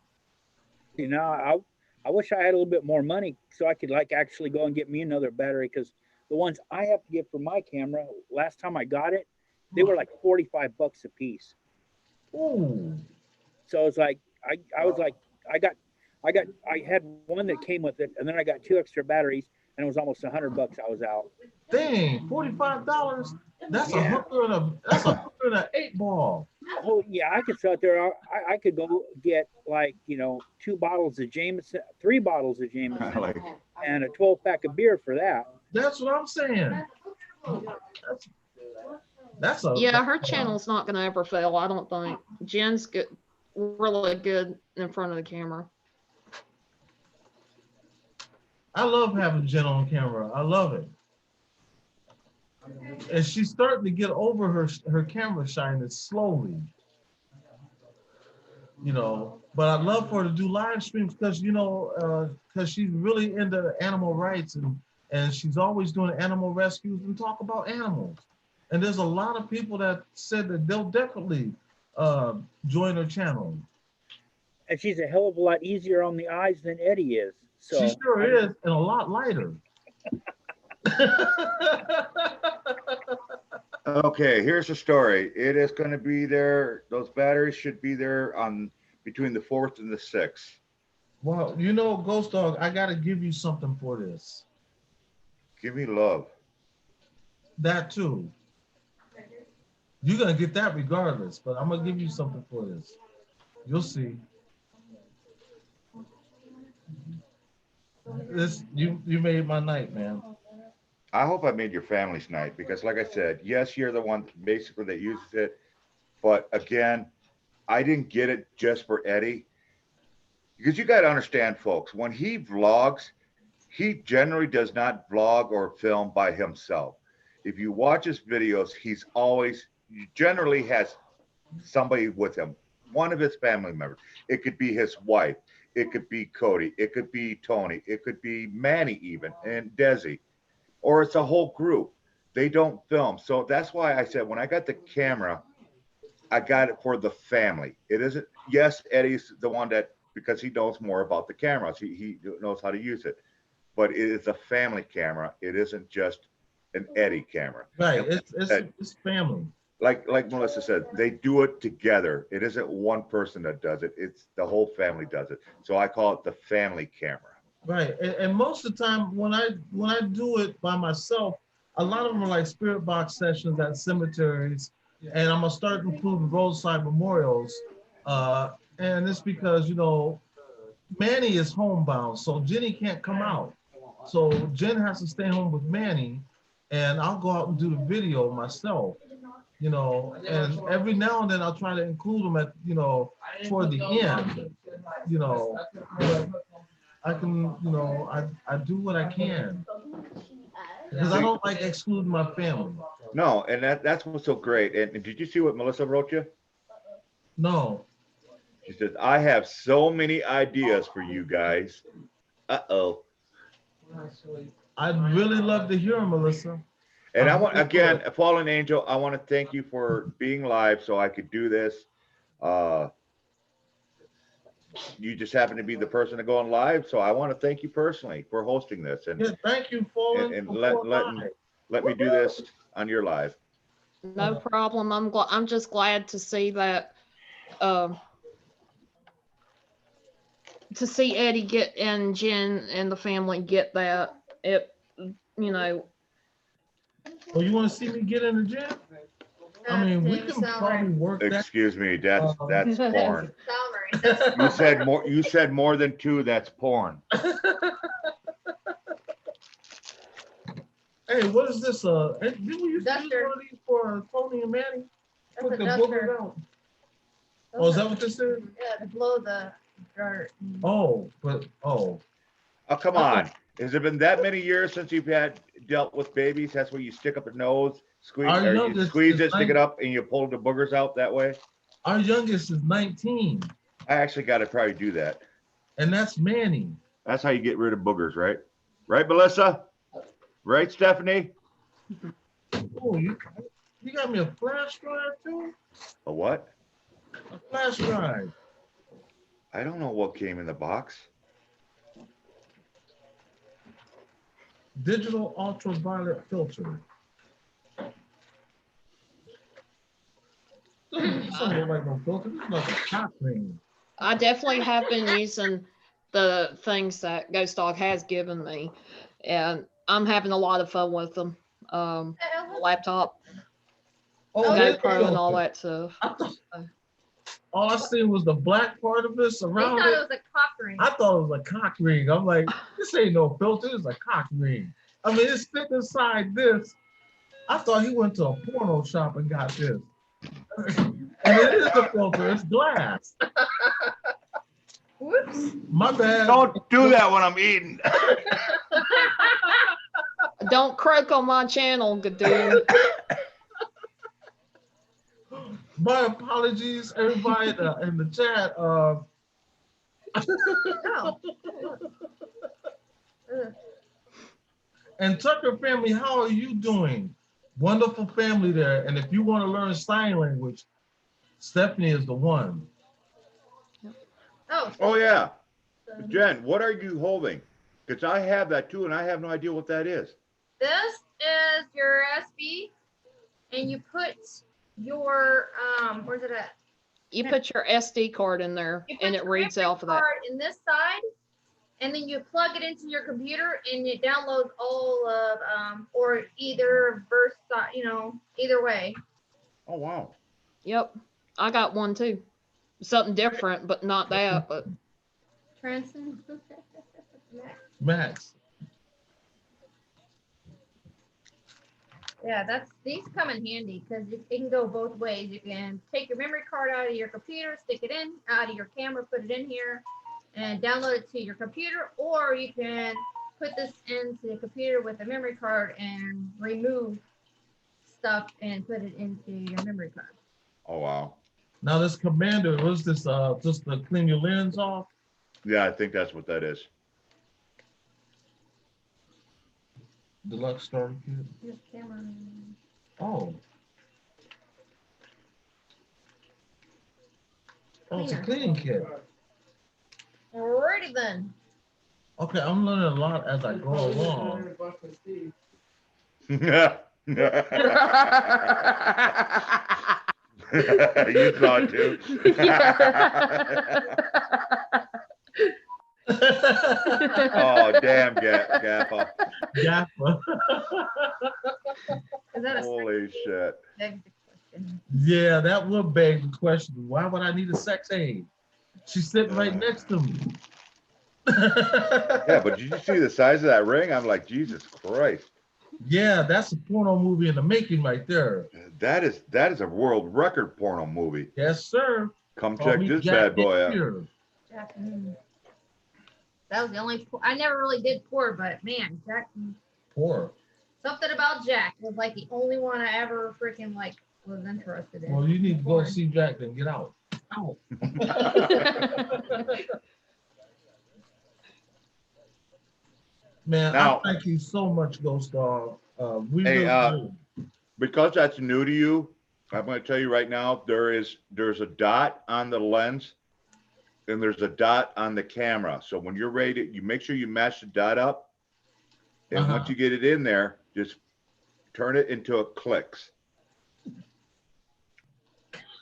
You know, I wish I had a little bit more money so I could like actually go and get me another battery, because the ones I have to get for my camera, last time I got it, they were like 45 bucks a piece. Ooh. So it's like I was like I had one that came with it, and then I got 2 extra batteries, and it was almost 100 bucks. I was out. Dang, $45. That's Yeah. a hooker and an 8-ball. Oh yeah, I could sit there. I could go get like 2 bottles of Jameson, 3 bottles of Jameson, Like, and a 12-pack of beer for that. That's what I'm saying. That's a Yeah, her channel's not gonna ever fail, I don't think. Jen's good, really good in front of the camera. I love having Jen on camera. I love it. And she's starting to get over her camera shyness slowly. But I'd love for her to do live streams because, because she's really into animal rights and she's always doing animal rescues and talk about animals. And there's a lot of people that said that they'll definitely join her channel. And she's a hell of a lot easier on the eyes than Eddie is. So She sure is, and a lot lighter. okay, here's the story. It is going to be there. Those batteries should be there on between the 4th and the 6th. Well, Ghost Dog, I got to give you something for this. Give me love. That too. You're going to get that regardless, but I'm going to give you something for this. You'll see. You made my night, man. I hope I made your family's night because, like I said, yes, you're the one basically that uses it. But again, I didn't get it just for Eddie. Because you got to understand, folks, when he vlogs, he generally does not vlog or film by himself. If you watch his videos, he generally has somebody with him, one of his family members. It could be his wife. It could be Cody. It could be Tony. It could be Manny even, and Desi. Or it's a whole group. They don't film. So that's why I said when I got the camera, I got it for the family. It isn't, yes, Eddie's the one that, because he knows more about the cameras. He knows how to use it. But it is a family camera. It isn't just an Eddie camera. Right. It's family. Like Melissa said, they do it together. It isn't one person that does it. It's the whole family does it. So I call it the family camera. Right. And most of the time when I do it by myself, a lot of them are like spirit box sessions at cemeteries. And I'm gonna start including roadside memorials. And it's because, Manny is homebound, so Jenny can't come out. So Jen has to stay home with Manny, and I'll go out and do the video myself. And every now and then I'll try to include them at, toward the end, but I can, I do what I can. Because I don't like excluding my family. No, and that's what's so great. And did you see what Melissa wrote you? No. She says, I have so many ideas for you guys. Uh-oh. I'd really love to hear them, Melissa. And I want, again, Fallen Angel, I want to thank you for being live so I could do this. You just happen to be the person to go on live, so I want to thank you personally for hosting this. And yeah, thank you, Fallen. And let me do this on your live. No problem. I'm just glad to see that. To see Eddie get and Jen and the family get that. Oh, you want to see me get in the gym? I mean, we can probably work that. Excuse me, that's porn. You said more than 2, that's porn. Hey, what is this? Didn't we used to use one of these for Tony and Manny? That's a duster. Oh, is that what this is? Yeah, to blow the dirt. Oh, but Oh, come on. Has it been that many years since you've had dealt with babies? That's where you stick up the nose, squeeze, Our or you youngest squeeze is it, stick it 9 up, and you pull the boogers out that way? Our youngest is 19, I actually got to probably do that. and that's Manny. That's how you get rid of boogers, right? Right, Melissa? Right, Stephanie? Oh, you got me a flash drive too? A what? A flash drive. I don't know what came in the box. Digital ultraviolet filter. This don't look like no filter. This is like a cock ring. I definitely have been using the things that Ghost Dog has given me, and I'm having a lot of fun with them. Laptop, Oh, it is a GoPro, and all filter. that stuff. I thought, all I seen was the black part of this They around thought it it. was a cock ring. I thought it was a cock ring. I'm like, this ain't no filter. It's a cock ring. I mean, it's fit inside this. I thought he went to a porno shop and got this. And it is a filter. It's glass. Whoops. My bad. Don't do that when I'm eating. Don't croak on my channel, good dude. My apologies, everybody in the chat. Oh. And Tucker family, how are you doing? Wonderful family there. And if you want to learn sign language, Stephanie is the one. Oh. Oh, yeah. Jen, what are you holding? Because I have that too, and I have no idea what that is. This is your SB, and you put your where's it at? You put your SD card in there, You put and it your reads memory off of that. card in this side, and then you plug it into your computer, and it downloads all of or either verse, either way. Oh, wow. Yep, I got one too. Something different, but not that. But Transcend. Max. Yeah, these come in handy because it can go both ways. You can take your memory card out of your computer, stick it in, out of your camera, put it in here, and download it to your computer, or you can put this into the computer with a memory card and remove stuff and put it into your memory card. Oh, wow. Now this commander, was this just to clean your lens off? Yeah, I think that's what that is. Deluxe starter kit. Your camera. Oh. Oh, it's a Cleaner. cleaning kit. Alrighty then. Okay, I'm learning a lot as I go along. You saw it too. Oh, damn, Gaffa. Gaffa. Is that a Holy shit. begs the question? Yeah, that would beg the question. Why would I need a sex aid? She's sitting right next to me. Yeah, but did you see the size of that ring? I'm like, Jesus Christ. Yeah, that's a porno movie in the making right there. That is a world record porno movie. Yes, sir. Come Call check me this Jack bad boy out. Here. Jack. That was the only. I never really did pour, but man, Jack. Poor. Something about Jack was like the only one I ever freaking was interested in. Well, you need to go see Jack, then get out. Out. Man, Now- I thank you so much, Ghost Dog. We Hey, really do. Because that's new to you, I'm going to tell you right now, there's a dot on the lens and there's a dot on the camera. So when you're ready, you make sure you match the dot up. And Uh-huh. once you get it in there, just turn it into a clicks.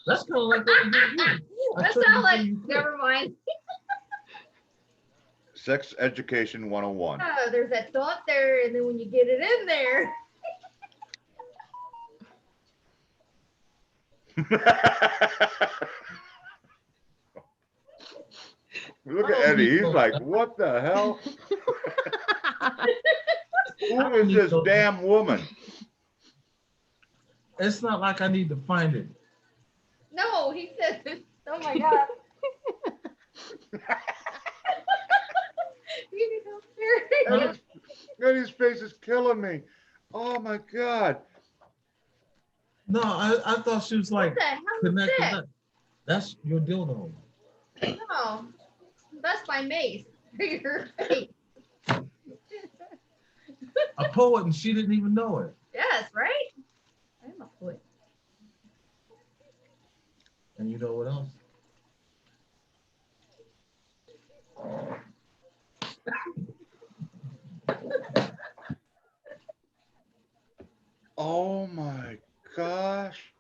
That's kind of like what we did here. I That took sounds you like. to you quick. Never mind. Sex Education 101. Oh, there's that thought there, and then when you get it in there. Look at Eddie. He's like, what the hell? Who is this damn woman? It's not like I need to find it. No, he said this. Oh my god. You need help there. Eddie's face is killing me. Oh my God. No, I thought she was What like the hell is connected. this? That's your dildo. No, that's my mace for your face. A poet, and she didn't even know it. Yes, right? I'm a poet. And you know what else? Oh my gosh.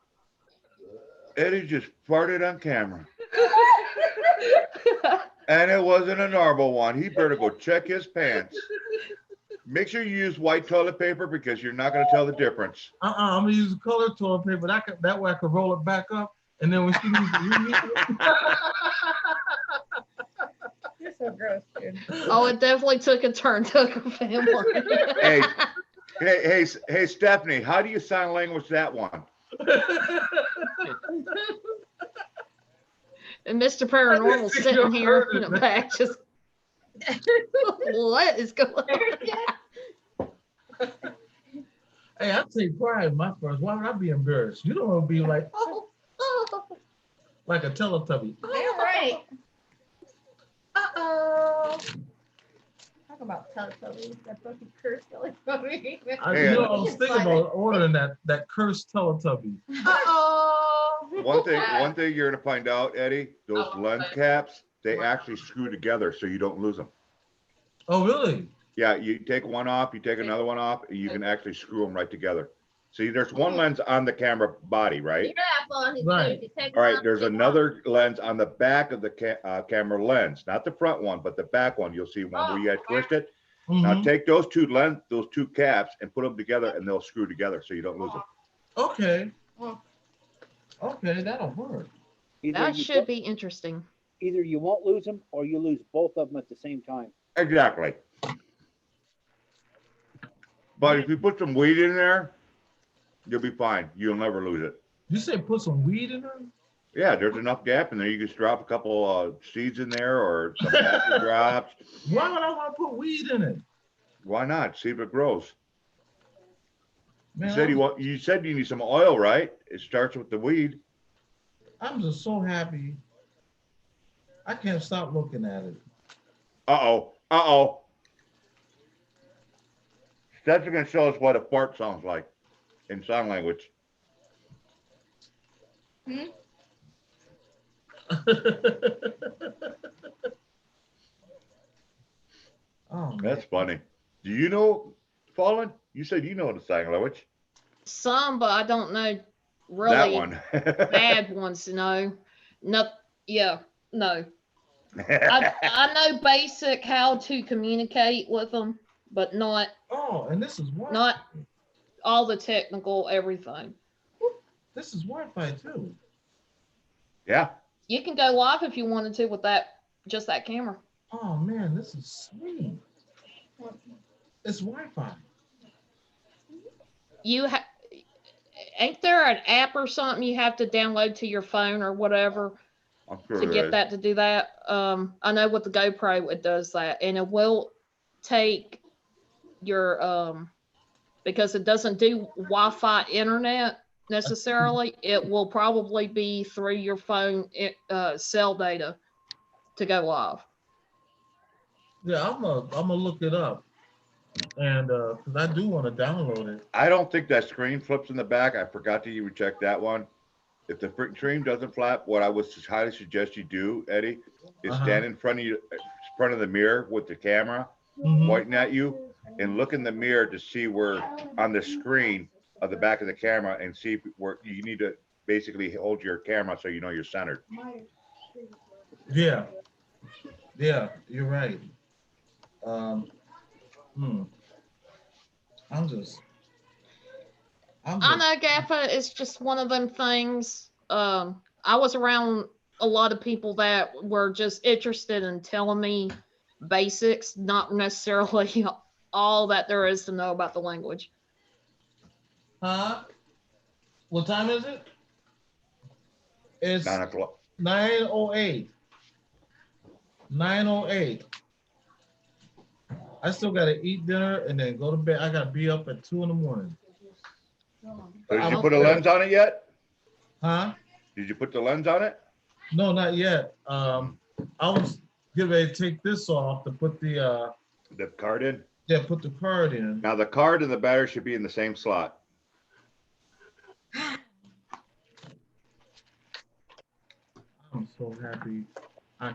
Eddie just farted on camera. And it wasn't a normal one. He better go check his pants. Make sure you use white toilet paper because you're not going to tell the difference. I'm gonna use color toilet paper. That way I can roll it back up, and then when she needs to reheat it. You're so gross, dude. Oh, it definitely took a turn, took a family. Hey, Stephanie, how do you sign language that one? And Mr. Paranormal sitting here in the back just, what is going on? Hey, I take pride in my first. Why would I be embarrassed? You don't want to be like, oh, like a Teletubby. You're right. Uh-oh. Talk about Teletubbies. That fucking curse Teletubby. I was thinking about ordering that cursed Teletubby. Uh-oh. One thing you're gonna find out, Eddie, those lens caps, they actually screw together so you don't lose them. Oh, really? Yeah, you take one off, you take another one off, and you can actually screw them right together. See, there's one lens on the camera body, right? Right. All right, there's another lens on the back of the camera lens, not the front one, but the back one. You'll see one where you had twisted. Now take those two caps and put them together and they'll screw together so you don't lose them. Okay. Okay, that'll work. That should be interesting. Either you won't lose them or you lose both of them at the same time. Exactly. But if you put some weed in there, you'll be fine. You'll never lose it. You say put some weed in there? Yeah, there's enough gap in there. You just drop a couple seeds in there or some acid drops. Why would I want to put weed in it? Why not? See if it grows. Man, You said you need some oil, right? It starts with the weed. I'm just so happy. I can't stop looking at it. Uh-oh. Steph's gonna show us what a fart sounds like in sign language. Oh, That's funny. Do you know, Fallen? You said you know the sign language. Some, but I don't know That really one. bad ones, No, yeah, no. I know basic how to communicate with them, but not Oh, and this is Wi-Fi. not all the technical everything. This is Wi-Fi too. Yeah. You can go live if you wanted to with just that camera. Oh man, this is sweet. It's Wi-Fi. Ain't there an app or something you have to download to your phone or whatever I'm sure to there get is. that to do that? I know with the GoPro it does that, and it will take your because it doesn't do Wi-Fi internet necessarily. It will probably be through your phone cell data to go live. Yeah, I'm gonna look it up, and because I do want to download it. I don't think that screen flips in the back. I forgot to even check that one. If the screen doesn't flap, what I would highly suggest you do, Eddie, is stand in front of the mirror with the camera pointing at you, and look in the mirror to see where on the screen of the back of the camera, and see where you need to basically hold your camera so you know you're centered. Yeah, you're right. I know GAFA is just one of them things. I was around a lot of people that were just interested in telling me basics, not necessarily all that there is to know about the language. Huh? What time is it? It's 9 o'clock. 9:08. 9:08. I still gotta eat dinner and then go to bed. I gotta be up at 2 in the morning. So did you I'll put a lens on it yet? Huh? Did you put the lens on it? No, not yet. I was getting ready to take this off to put the The card in? put the card in. Now the card and the battery should be in the same slot. I'm so happy.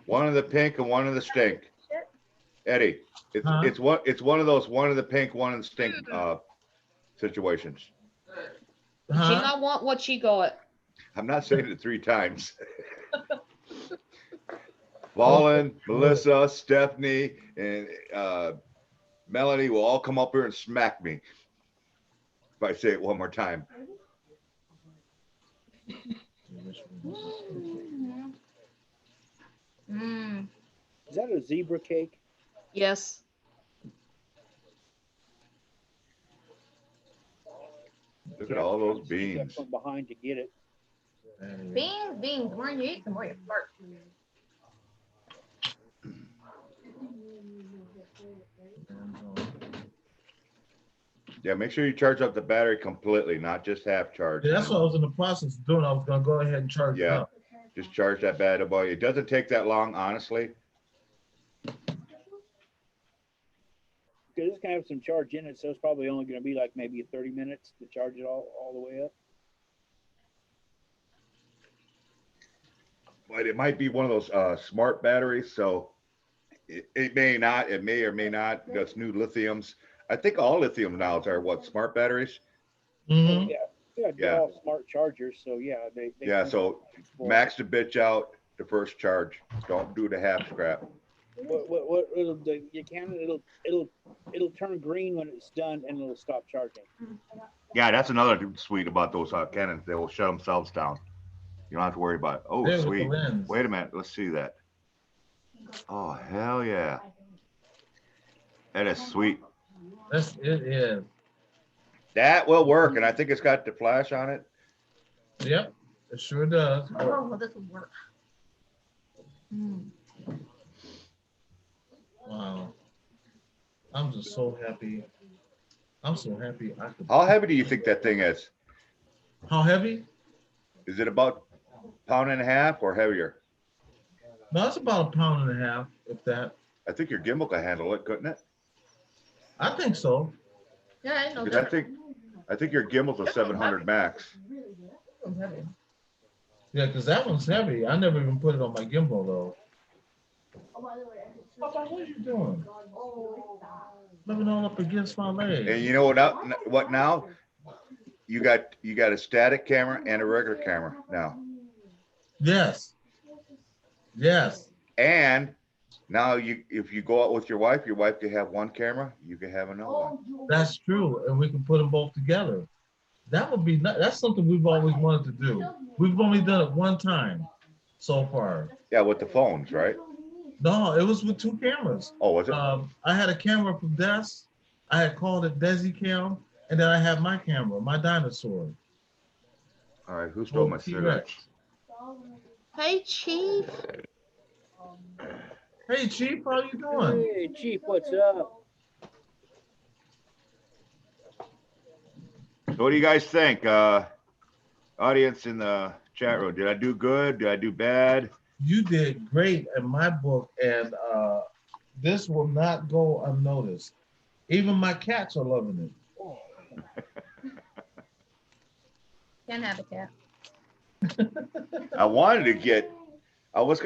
One of the pink and one of the stink. Eddie, it's Huh? it's one of those, one of the pink, one of the stink situations. She Huh? not want what she got. I'm not saying it 3 times. Fallen, Melissa, Stephanie, and Melanie will all come up here and smack me if I say it one more time. Mm. Is that a zebra cake? Yes. Look at all those Sneak up beans. from behind to get it. Beans. The more you eat, the more you fart. Yeah, make sure you charge up the battery completely, not just half charge. Yeah, that's what I was in the process of doing. I was gonna go ahead and charge it Yeah. up. Just charge that bad boy. It doesn't take that long, honestly. Because it's gonna have some charge in it, so it's probably only gonna be like maybe 30 minutes to charge it all the way up. But it might be one of those smart batteries, so it may not, it may or may not. That's new lithiums. I think all lithium now are what, smart batteries? Mhm. Yeah, they're Yeah. all smart chargers, so yeah, they Yeah, so max the bitch out the first charge. Don't do the half scrap. what it'll do, it'll turn green when it's done and it'll stop charging. Yeah, that's another sweet about those Canons. They will shut themselves down. You don't have to worry about it. Oh, There with the sweet. lens. Wait a minute. Let's see that. Oh, hell yeah. That is sweet. That's it is. That will work. And I think it's got the flash on it. Yep, it sure does. Oh, well, this will work. Mm. Wow. I'm just so happy. I'm so happy I could. How heavy do you think that thing is? How heavy? Is it about £1.5 or heavier? No, it's about 1.5 pounds, if that. I think your gimbal could handle it, couldn't it? I think so. Yeah, I know. Because I think your gimbal's a 700 max. Yeah, because that one's heavy. I never even put it on my gimbal though. What are you doing? Living all up against my leg. And you know what now? You got a static camera and a regular camera now. Yes. Yes. And now if you go out with your wife can have one camera, you can have another one. That's true, and we can put them both together. That would be that's something we've always wanted to do. We've only done it one time so far. Yeah, with the phones, right? No, it was with 2 cameras. Oh, was it? I had a camera from Des. I had called it DesiCam, and then I had my camera, my dinosaur. All right, who stole my cigarettes? Hey, Chief. Hey, Chief, how you doing? Hey, Chief, what's up? So what do you guys think? Audience in the chat room, did I do good? Did I do bad? You did great in my book, and this will not go unnoticed. Even my cats are loving it. Can't have a cat. I wanted to get, I was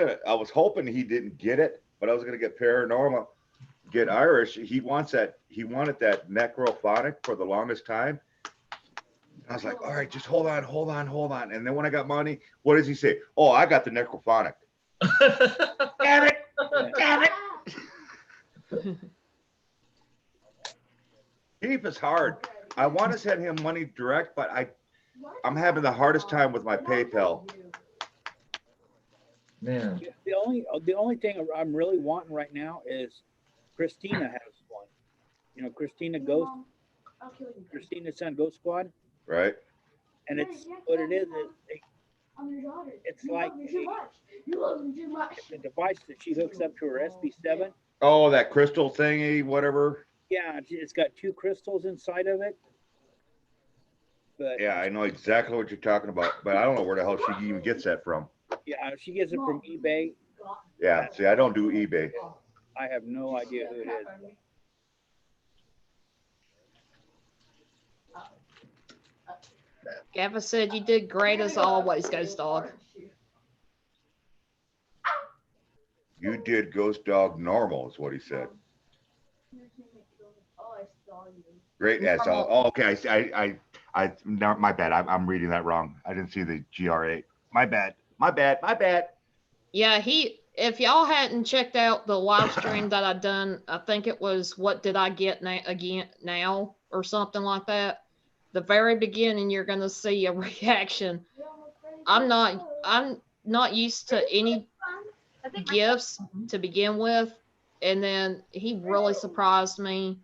hoping he didn't get it, but I was gonna get Paranormal, get Irish. He wanted that necrophonic for the longest time. I was like, all right, just hold on. And then when I got money, what does he say? Oh, I got the necrophonic. Damn it. Chief is hard. I want to send him money direct, but I'm having the hardest time with my PayPal. Man. The only thing I'm really wanting right now is Christina has one. You know, Christina Sun Ghost Squad. Right. And it's what it is. It's like it's a device that she hooks up to her SB7, Oh, that crystal thingy, whatever. Yeah, it's got 2 crystals inside of it. But Yeah, I know exactly what you're talking about, but I don't know where the hell she even gets that from. yeah, she gets it from eBay. Yeah, see, I don't do eBay. I have no idea who it is. Gavin said you did great as always, Ghost Dog. You did Ghost Dog normal, is what he said. Great as all. Oh, okay. No, my bad. I'm reading that wrong. I didn't see the GR8. My bad. My bad. My bad. Yeah, if y'all hadn't checked out the live stream that I done, I think it was What Did I Get Now or something like that. The very beginning, you're gonna see a reaction. I'm not used to any gifts to begin with, and then he really surprised me.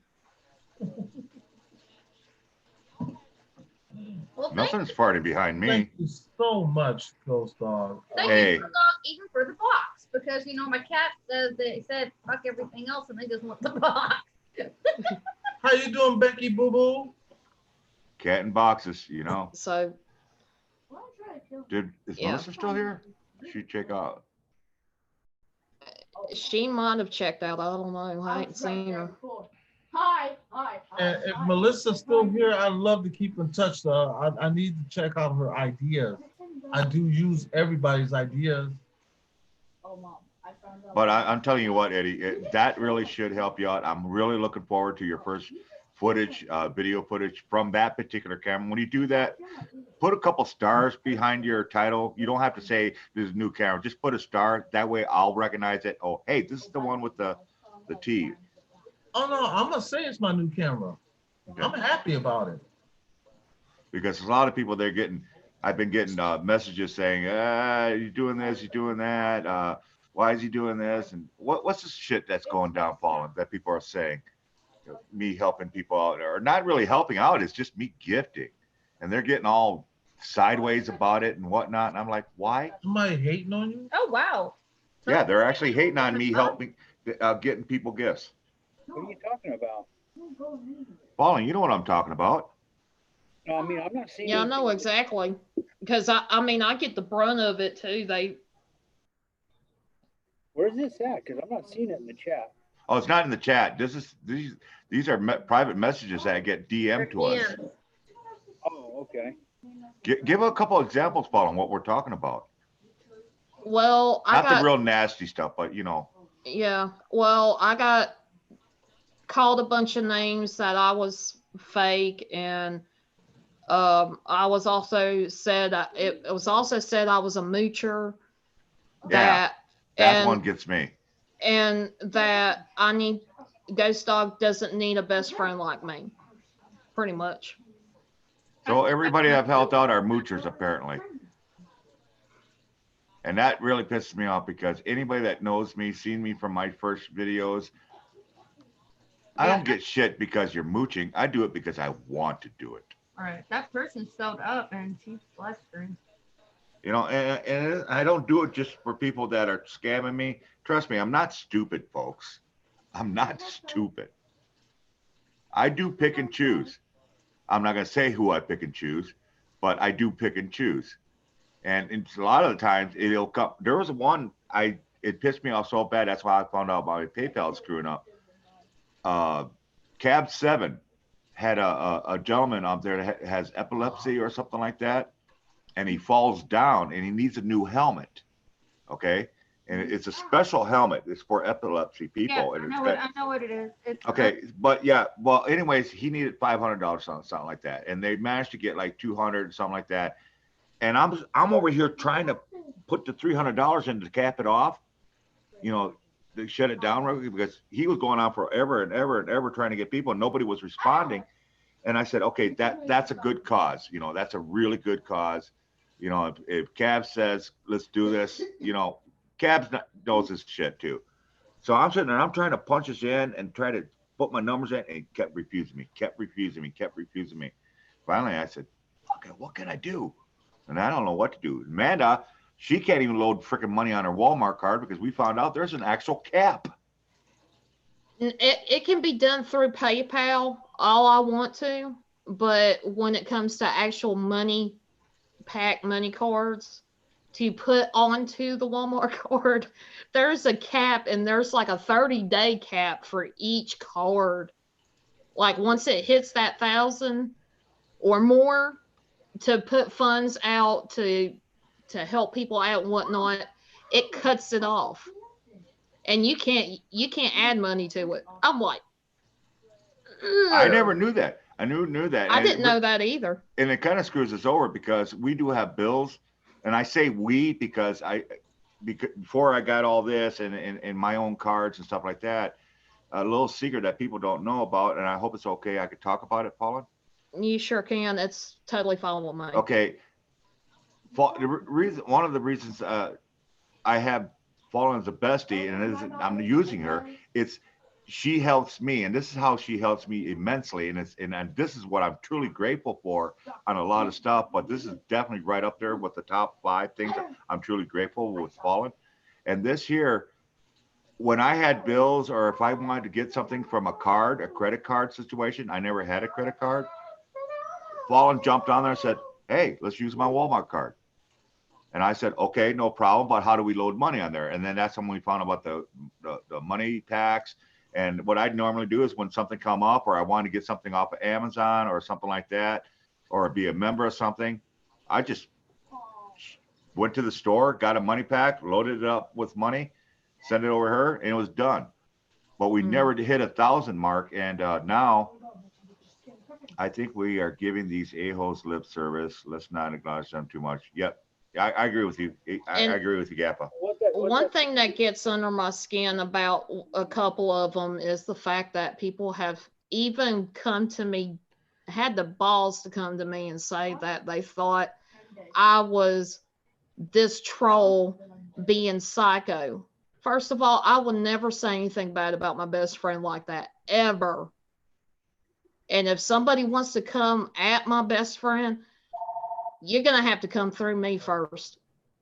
Well, Nothing's farting behind me. Thank you so much, Ghost Dog. Thank Hey. you, Ghost Dog, even for the box, because you know my cat says they said fuck everything else and they just want the box. How you doing, Becky Boo Boo? Cat in boxes, you know. So Is Yeah. Melissa still here? She check out. she might have checked out. I don't know. I ain't seen her. Hi. And if Melissa's still here, I'd love to keep in touch. I need to check out her ideas. I do use everybody's ideas. Oh, Mom, I found out. But I'm telling you what, Eddie, that really should help you out. I'm really looking forward to your first footage, video footage from that particular camera. When you do that, put a couple stars behind your title. You don't have to say this is a new camera. Just put a star. That way I'll recognize it. Oh, hey, this is the one with the T. Oh no, I'm gonna say it's my new camera. Okay. I'm happy about it. Because a lot of people I've been getting messages saying, you're doing this, you're doing that. Why is he doing this? And what's this shit that's going down, Fallen, that people are saying? You know, me helping people out, or not really helping out, it's just me gifting. And they're getting all sideways about it and whatnot. And I'm like, why? Somebody hating on you? Oh wow. Yeah, they're actually hating on me helping, getting people gifts. What are you talking about? Fallen, you know what I'm talking about. No, I mean, I'm not seeing. Yeah, I know exactly. Because I mean, I get the brunt of it too. Where's this at? Because I'm not seeing it in the chat. Oh, it's not in the chat. These are private messages that get DM'd to us. Oh, okay. Give a couple examples, Paul, on what we're talking about. Well, Not the real nasty stuff, but you know. Yeah. Well, I got called a bunch of names that I was fake, and I was also said it was also said I was a moocher. That one gets me. And that Ghost Dog doesn't need a best friend like me. Pretty much. So everybody I've helped out are moochers, apparently. And that really pisses me off because anybody that knows me, seen me from my first videos, I don't get shit because you're mooching. I do it because I want to do it. All right, that person showed up and she's blustering. You know, and I don't do it just for people that are scamming me. Trust me, I'm not stupid, folks. I'm not stupid. I do pick and choose. I'm not going to say who I pick and choose, but I do pick and choose. And it's a lot of the times it'll come. There was one, it pissed me off so bad. That's why I found out my PayPal screwing up. Cab 7 had a gentleman up there that has epilepsy or something like that. And he falls down and he needs a new helmet. Okay. And it's a special helmet. It's for epilepsy people. Yeah, And I know what it is. It's okay. But yeah, well, anyways, he needed $500, something like that. And they managed to get like 200, something like that. And I'm over here trying to put the $300 in to cap it off, you know, to shut it down real quick, because he was going on forever and ever and ever trying to get people and nobody was responding. And I said, okay, that's a good cause. You know, that's a really good cause. You know, if Cab says, let's do this, you know, Cabs knows his shit too. So I'm sitting there, I'm trying to punch this in and try to put my numbers in, and he kept refusing me. Finally, I said, okay, what can I do? And I don't know what to do. Amanda, she can't even load freaking money on her Walmart card because we found out there's an actual cap. It can be done through PayPal all I want to, but when it comes to actual money cards to put onto the Walmart card, there's a cap and there's like a 30-day cap for each card. Like once it hits that 1,000 or more, to put funds out to help people out and whatnot, it cuts it off. And you can't add money to it. I'm like, I ugh. never knew that. I knew that. I And didn't know that either. And it kind of screws us over because we do have bills, and I say we because before I got all this and my own cards and stuff like that, a little secret that people don't know about, and I hope it's okay. I could talk about it, Paula. You sure can. It's totally fine with me. Okay. One of the reasons I have Fallen as a bestie, and I'm using her. She helps me, and this is how she helps me immensely, and this is what I'm truly grateful for on a lot of stuff. But this is definitely right up there with the top 5 things that I'm truly grateful with Fallen. And this here, when I had bills or if I wanted to get something from a credit card situation, I never had a credit card. Fallen jumped on there and said, "Hey, let's use my Walmart card." And I said, "Okay, no problem, but how do we load money on there?" And then that's when we found about the money tax. And what I'd normally do is when something come up or I want to get something off of Amazon or something like that, or be a member of something, I just went to the store, got a money pack, loaded it up with money, sent it over to her, and it was done. But we never hit 1,000 mark. And now I think we are giving these a-holes lip service. Let's not acknowledge them too much. Yep. I agree with you. I agree with you, Gappa. One thing that gets under my skin about a couple of them is the fact that people have even come to me, had the balls to come to me and say that they thought I was this troll being psycho. First of all, I will never say anything bad about my best friend like that, ever. And if somebody wants to come at my best friend, you're going to have to come through me first.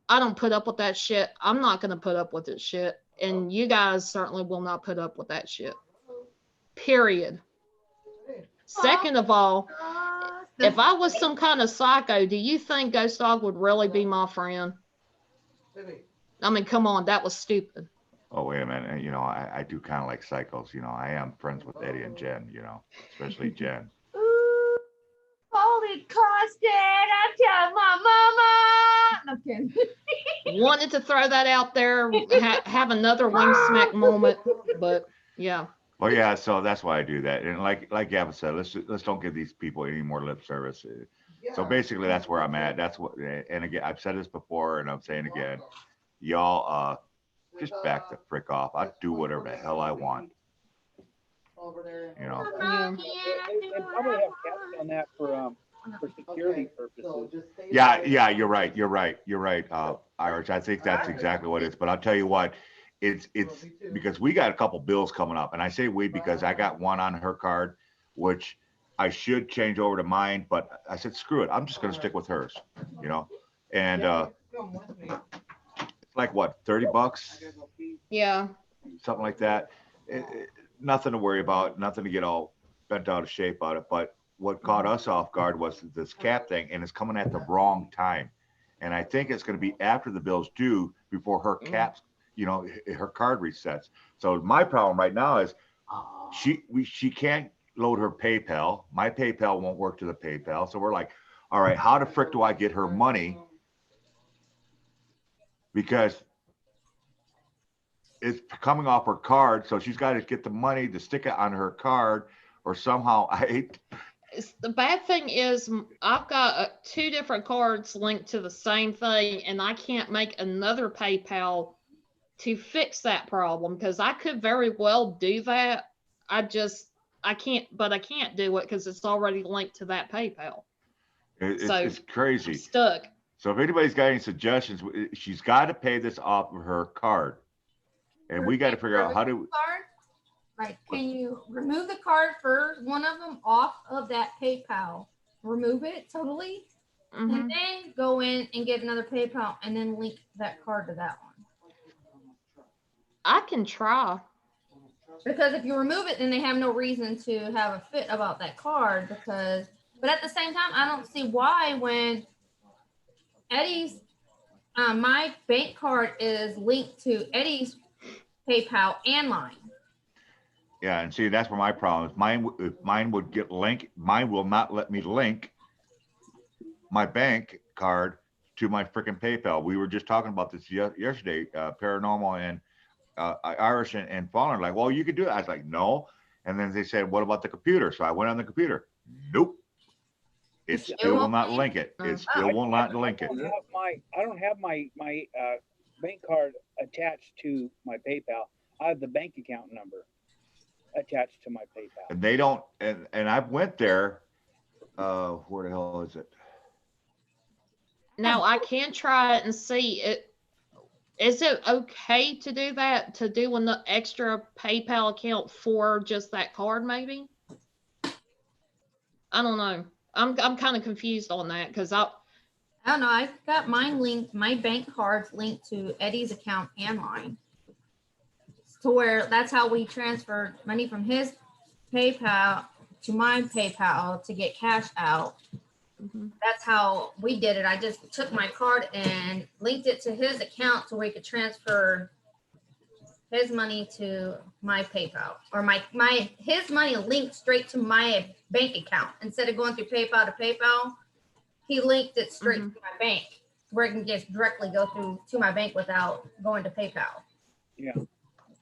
I don't put up with that shit. I'm not going to put up with this shit. And you guys certainly will not put up with that shit. Period. Second of all, if I was some kind of psycho, do you think Ghost Dog would really be my friend? I mean, come on, that was stupid. Oh, wait a minute. You know, I do kind of like psychos. You know, I am friends with Eddie and Jen, you know, especially Jen. Holy Costed, I'm telling my mama. No, I'm kidding. Wanted to throw that out there, have another wing smack moment, but yeah. Well, yeah, so that's why I do that. And like Gavin said, let's don't give these people any more lip service. So basically, that's where I'm at. That's what. And again, I've said this before, and I'm saying again, y'all, just back the frick off. I do whatever the hell I want. You know. Yeah. They probably have caps on that for security purposes. Yeah, you're right, Irish. I think that's exactly what it is. But I'll tell you what, it's because we got a couple bills coming up, and I say we because I got one on her card, which I should change over to mine, but I said screw it, I'm just gonna stick with hers, you know. And it's like what, $30? Yeah. Something like that. Nothing to worry about, nothing to get all bent out of shape out of it. But what caught us off guard was this cap thing, and it's coming at the wrong time. And I think it's going to be after the bill's due before her caps, you know, her card resets. So my problem right now is she can't load her PayPal. My PayPal won't work to the PayPal. So we're like, all right, how the frick do I get her money? Because it's coming off her card, so she's got to get the money to stick it on her card, or somehow The bad thing is I've got 2 different cards linked to the same thing, and I can't make another PayPal to fix that problem, because I could very well do that. I can't do it because it's already linked to that PayPal. It's crazy. I'm stuck. So if anybody's got any suggestions, she's got to pay this off of her card. And we got to figure out how to. Like, can you remove the card first, one of them off of that PayPal? Remove it totally, and then go in and get another PayPal, and then link that card to that one. I can try. Because if you remove it, then they have no reason to have a fit about that card because, but at the same time, I don't see why when Eddie's, my bank card is linked to Eddie's PayPal and mine. Yeah, and see, that's where my problem is. If mine would get linked, mine will not let me link my bank card to my freaking PayPal. We were just talking about this yesterday, Paranormal and Irish and Fallen, like, well, you could do it. I was like, no. And then they said, what about the computer? So I went on the computer. Nope. It still will not link it. It still will not link it. I don't have my bank card attached to my PayPal. I have the bank account number attached to my PayPal. And they don't, and I went there, where the hell is it? Now I can try it and see it. Is it okay to do that? To do an extra PayPal account for just that card, maybe? I don't know. I'm kind of confused on that because I don't know. I've got mine linked. My bank card's linked to Eddie's account and mine, to where that's how we transferred money from his PayPal to my PayPal to get cash out. That's how we did it. I just took my card and linked it to his account to where he could transfer his money to my PayPal, or his money linked straight to my bank account instead of going through PayPal to PayPal. He linked it straight to my bank where it can just directly go through to my bank without going to PayPal. Yeah.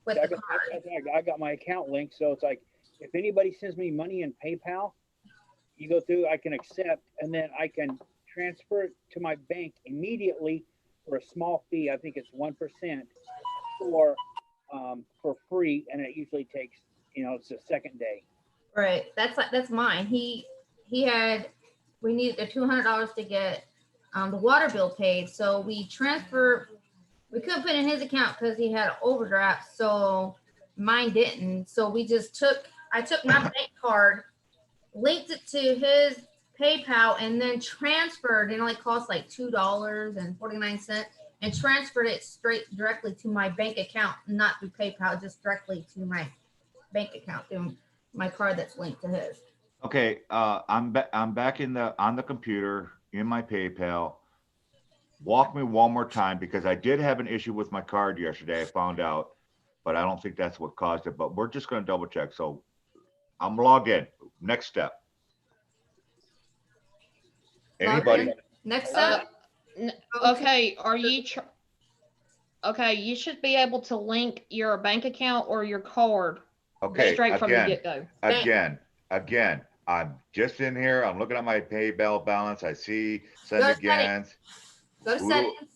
With the card. I got my account linked, so it's like if anybody sends me money in PayPal, you go through, I can accept, and then I can transfer it to my bank immediately for a small fee. I think it's 1% for free, and it usually takes, it's the second day. Right. That's mine. We needed the $200 to get the water bill paid, so we transferred. We couldn't put it in his account because he had an overdraft, so mine didn't. So I took my bank card, linked it to his PayPal, and then transferred. It only cost like $2.49, and transferred it directly to my bank account, not through PayPal, just directly to my bank account through my card that's linked to his. Okay, I'm back on the computer in my PayPal. Walk me one more time, because I did have an issue with my card yesterday. I found out, but I don't think that's what caused it. But we're just going to double check. So I'm logged in. Next step. Anybody? Next step. Okay. Are you? Okay, you should be able to link your bank account or your card. Okay. Straight from the get-go. Again. I'm just in here. I'm looking at my PayPal balance. I see send again. Go to settings.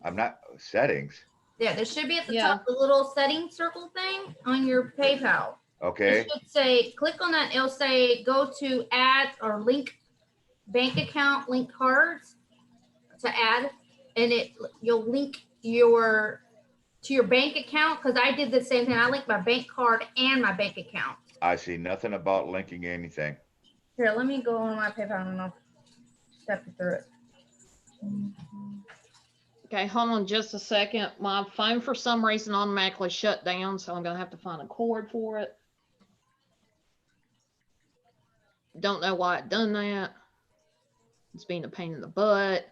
I'm not settings. Yeah, there should be at the top the little settings circle thing on your PayPal. Okay. It should say, click on that. It'll say, go to add or link bank account, link cards to add, and you'll link to your bank account, because I did the same thing. I linked my bank card and my bank account. I see nothing about linking anything. Here, let me go on my PayPal and I'll step you through it. Okay, hold on just a second. My phone for some reason automatically shut down, so I'm gonna have to find a cord for it. Don't know why it done that. It's being a pain in the butt.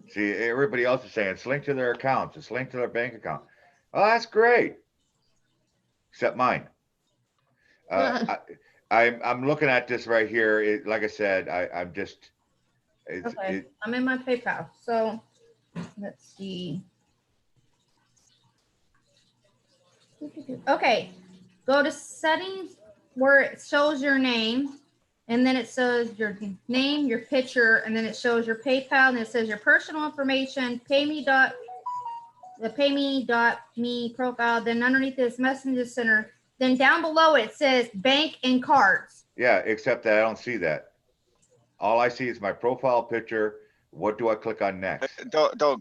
See, everybody else is saying it's linked to their accounts. It's linked to their bank account. Oh, that's great. Except mine. I'm looking at this right here. Like I said, I'm just. I'm in my PayPal. So let's see. Okay, go to settings where it shows your name, and then it says your name, your picture, and then it shows your PayPal, and it says your personal information, the payme.me profile. Then underneath this Messenger Center, then down below it says bank and cards. Yeah, except that I don't see that. All I see is my profile picture. What do I click on next? Dog, go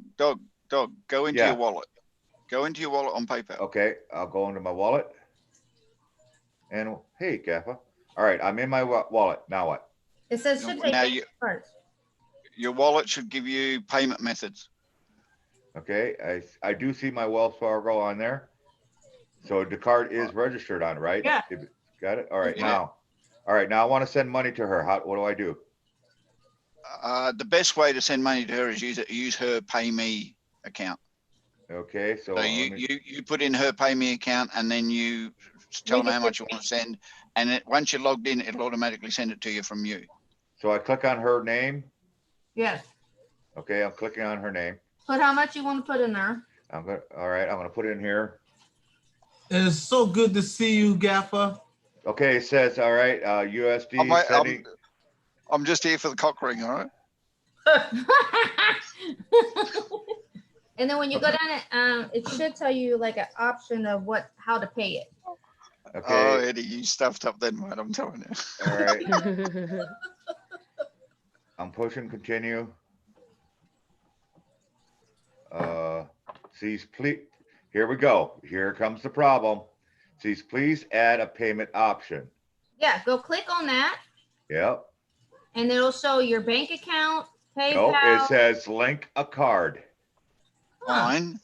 into your wallet. Go into your wallet on PayPal. Okay, I'll go into my wallet. And hey, Gaffa. All right, I'm in my wallet. Now what? It says should say cards. Your wallet should give you payment methods. Okay, I do see my Wells Fargo on there. So the card is registered on, right? Yeah. Got it? All right, Yeah. now. All right, now I want to send money to her. What do I do? The best way to send money to her is use her pay me account. Okay, so So you put in her pay me account and then you tell them how much you want to send. And once you're logged in, it'll automatically send it to you from you. So I click on her name. Yes. Okay, I'm clicking on her name. Put how much you want to put in there. All right, I'm gonna put it in here. It's so good to see you, Gaffer. Okay, it says, all right, USD sending. I'm just here for the cock ring, all right? And then when you go down it should tell you like an option of how to pay it. Okay. Oh, Eddie, you stuffed up then, mate, I'm telling you. All right. I'm pushing continue. Please, here we go. Here comes the problem. Please add a payment option. Yeah, go click on that. Yep. And it'll show your bank account, PayPal. Nope, it says link a card. Fine.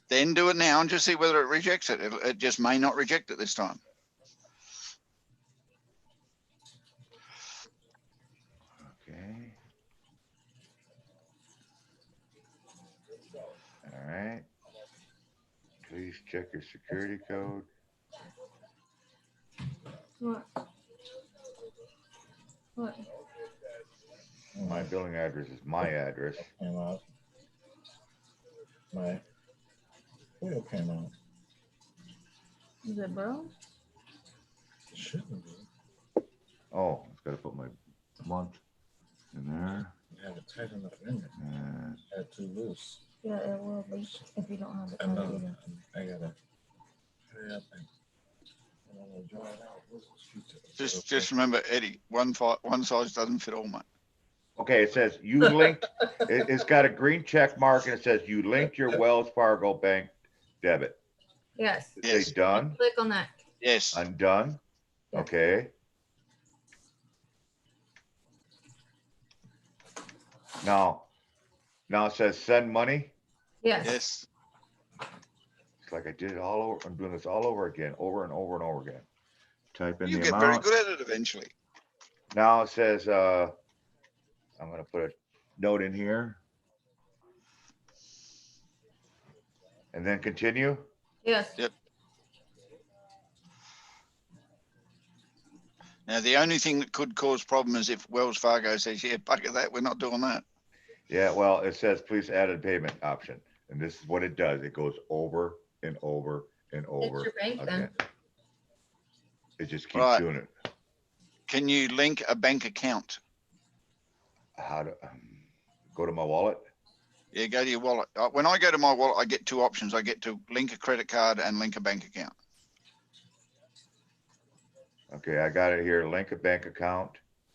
Then do it now and just see whether it rejects it. It just may not reject it this time. Okay. All right. Please check your security code. What? What? My billing address is my address. Came out. My wheel came out. Is it bro? Shouldn't be. Oh, I've got to put my month in there. You have it tight enough in there. And Had too loose. Yeah, it will be if you don't have it. I know. I gotta hurry up and I'm gonna draw it out. Just remember, Eddie, one size doesn't fit all, mate. okay, it says you linked. It's got a green check mark and it says you linked your Wells Fargo bank debit. Yes. Yes. Say done. Click on that. Yes. I'm done. Yeah. Okay. Now it says send money. Yes. Yes. It's like I did it all over. I'm doing this all over again, over and over and over again. Type in You the get very amount. good at it eventually. Now it says, I'm gonna put a note in here. And then continue. Yes. Yep. Now, the only thing that could cause problem is if Wells Fargo says, yeah, bugger that, we're not doing that. Yeah, well, it says please add a payment option. And this is what it does. It goes over and over and over. It's your bank again. then. It just keeps Right. doing it. Can you link a bank account? How to go to my wallet? Yeah, go to your wallet. When I go to my wallet, I get two options. I get to link a credit card and link a bank account. Okay, I got it here. Link a bank account.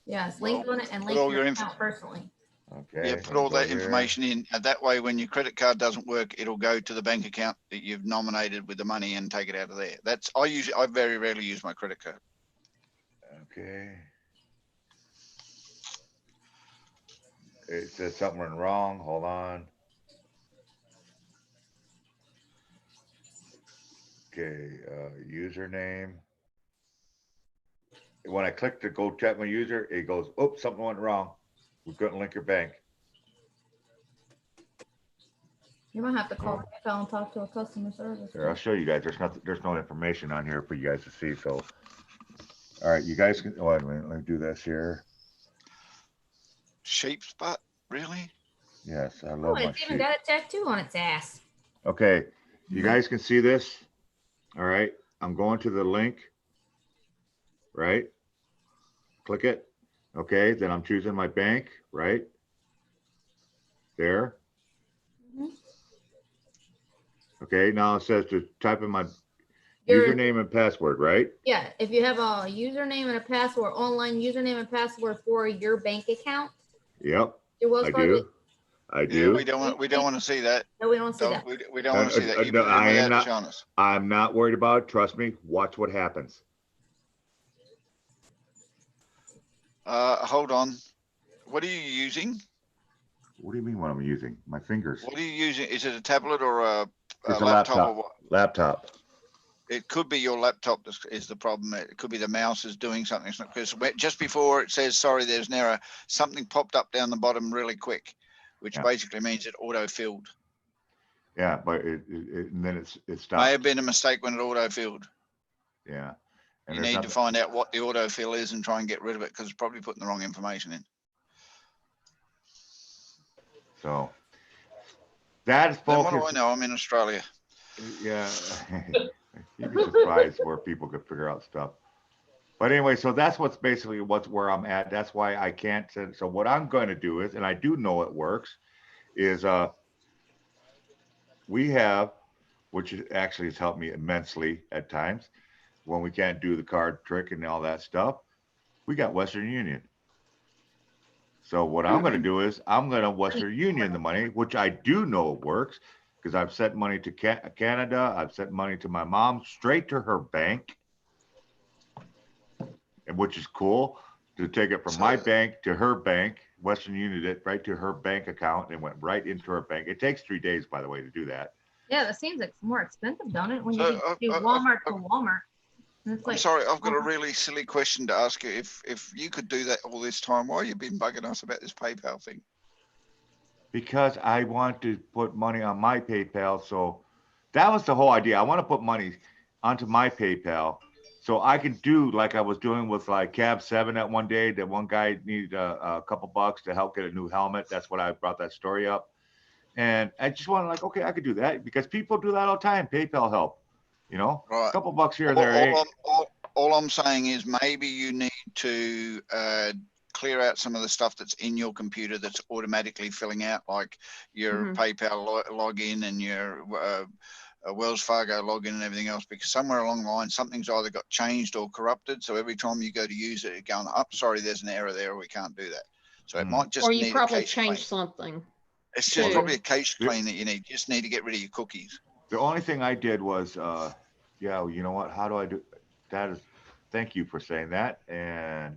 Yes. Link on it and link all your your account personally. Okay. Yeah, put all go that here. information in. And that way, when your credit card doesn't work, it'll go to the bank account that you've nominated with the money and take it out of there. I very rarely use my credit card. Okay. It says something went wrong. Hold on. Okay, username. When I click to go check my user, it goes, oops, something went wrong. We couldn't link your bank. You might have to call PayPal and talk to a customer service. Here, I'll show you guys. There's no information on here for you guys to see. So, all right, you guys can. Wait a minute. Let me do this here. Sheep's butt, really? Yes, I Oh, love my it's even sheep. got a tattoo on its ass. Okay, you guys can see this. All right, I'm going to the link. Right. Click it. Okay, then I'm choosing my bank. Right there. Mhm. Okay, now it says to type in my Your- username and password. Right. Yeah, if you have a username and a password, online username and password for your bank account, Yep. your Wells I Fargo. do. I Yeah, do. we don't want to see that. No, we don't see that. We don't want to see that. You No, put it in I am without not. showing us. I'm not worried about it. Trust me. Watch what happens. Hold on. What are you using? What do you mean what I'm using? My fingers. What are you using? Is it a tablet or a It's a laptop? Or laptop. what? Laptop. It could be your laptop is the problem. It could be the mouse is doing something. Because just before it says, sorry, there's an error, something popped up down the bottom really quick, which Yeah. basically means it auto-filled. Yeah, but and then it May stopped. have been a mistake when it auto-filled. Yeah. And You there's need to nothing- find out what the autofill is and try and get rid of it because it's probably putting the wrong information in. So that is Then what focused. do I know? I'm in Australia. Yeah. You'd be surprised where people could figure out stuff. But anyway, so that's what's basically where I'm at. That's why I can't. So what I'm going to do is, and I do know it works, is we have, which actually has helped me immensely at times when we can't do the card trick and all that stuff. We got Western Union. So what I'm going to do is I'm going to Western Union the money, which I do know works because I've sent money to Canada. I've sent money to my mom straight to her bank, and which is cool to take it from my bank to her bank. Western Union it right to her bank account and went right into her bank. It takes 3 days, by the way, to do that. Yeah, that seems like more expensive, don't it? When you So, do Walmart to Walmart. And it's I'm like, sorry, I've got a really silly question to ask you. If you could do that all this time, why have you been bugging us about this PayPal thing? Because I want to put money on my PayPal. So that was the whole idea. I want to put money onto my PayPal so I can do like I was doing with like Cab 7 that one day. That one guy needed a couple bucks to help get a new helmet. That's what I brought that story up. And I just wanted like, okay, I could do that because people do that all the time. PayPal help, you know, Right. a couple bucks here and there. All I'm saying is maybe you need to clear out some of the stuff that's in your computer that's automatically filling out, like your PayPal login and your Wells Fargo login and everything else, because somewhere along the line, something's either got changed or corrupted. So every time you go to use it, it's going, oh, sorry, there's an error there. We can't do that. So it might just or you need probably a case clean. changed something. It's just too. probably a case clean that you need. You just need to get rid of your cookies. The only thing I did was, yeah, you know what? How do I do that? Thank you for saying that. And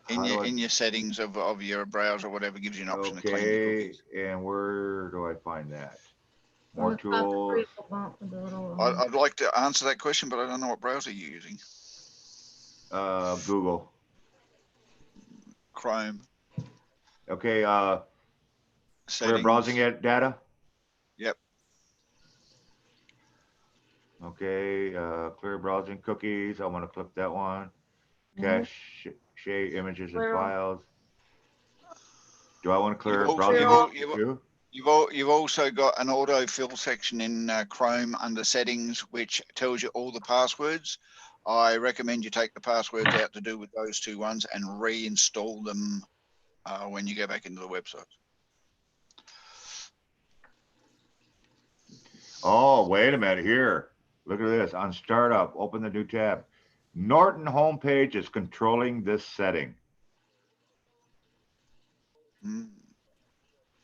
in your settings of your browser, whatever gives you an option to clean your okay, cookies. and where do I find that? on More the top tools. with the little, I'd like to answer that question, but I don't know what browser you're using. Google. Chrome. Okay, clear Settings. browsing data. Yep. Okay, clear browsing cookies. I want to click that one. Cache images and Clear. files. Do I want to clear You've browsing also- too? You've also got an autofill section in Chrome under settings, which tells you all the passwords. I recommend you take the passwords out to do with those two ones and reinstall them when you go back into the website. Oh, wait a minute here. Look at this on startup. Open the new tab. Norton homepage is controlling this setting.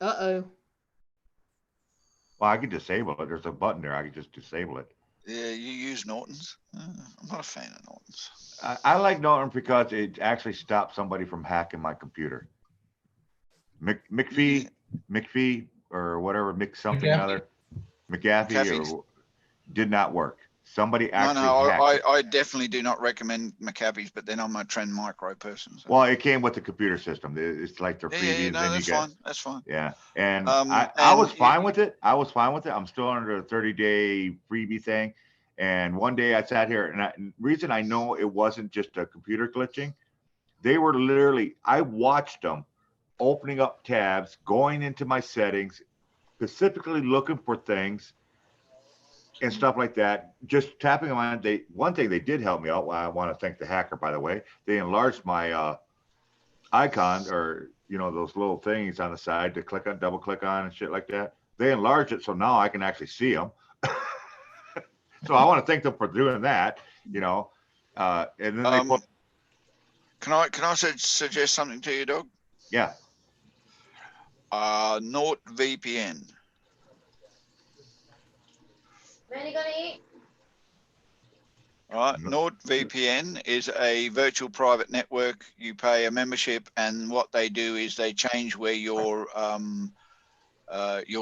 Uh-oh. Well, I could disable it. There's a button there. I could just disable it. Yeah, you use Norton's. I'm not a fan of Norton's. I like Norton because it actually stops somebody from hacking my computer. McPhee, or whatever, something or other, McAfee or, did not work. Somebody actually hacked it. I definitely do not recommend McAfee's, but then I'm a Trend Micro person. So. Well, it came with the computer system. It's like the freebies. No, that's fine. That's fine. Yeah, and I was fine with it. I was fine with it. I'm still under a 30-day freebie thing. And one day I sat here, and the reason I know it wasn't just a computer glitching, they were literally, I watched them opening up tabs, going into my settings, specifically looking for things and stuff like that, just tapping them on. One thing they did help me out. I want to thank the hacker, by the way. They enlarged my icon, or those little things on the side to click on, double click on, and shit like that. They enlarged it so now I can actually see them. So I want to thank them for doing that. And then they put. Can I suggest something to you, Doug? Yeah. NordVPN. Man, you gonna eat? All right. NordVPN is a virtual private network. You pay a membership, and what they do is they change where your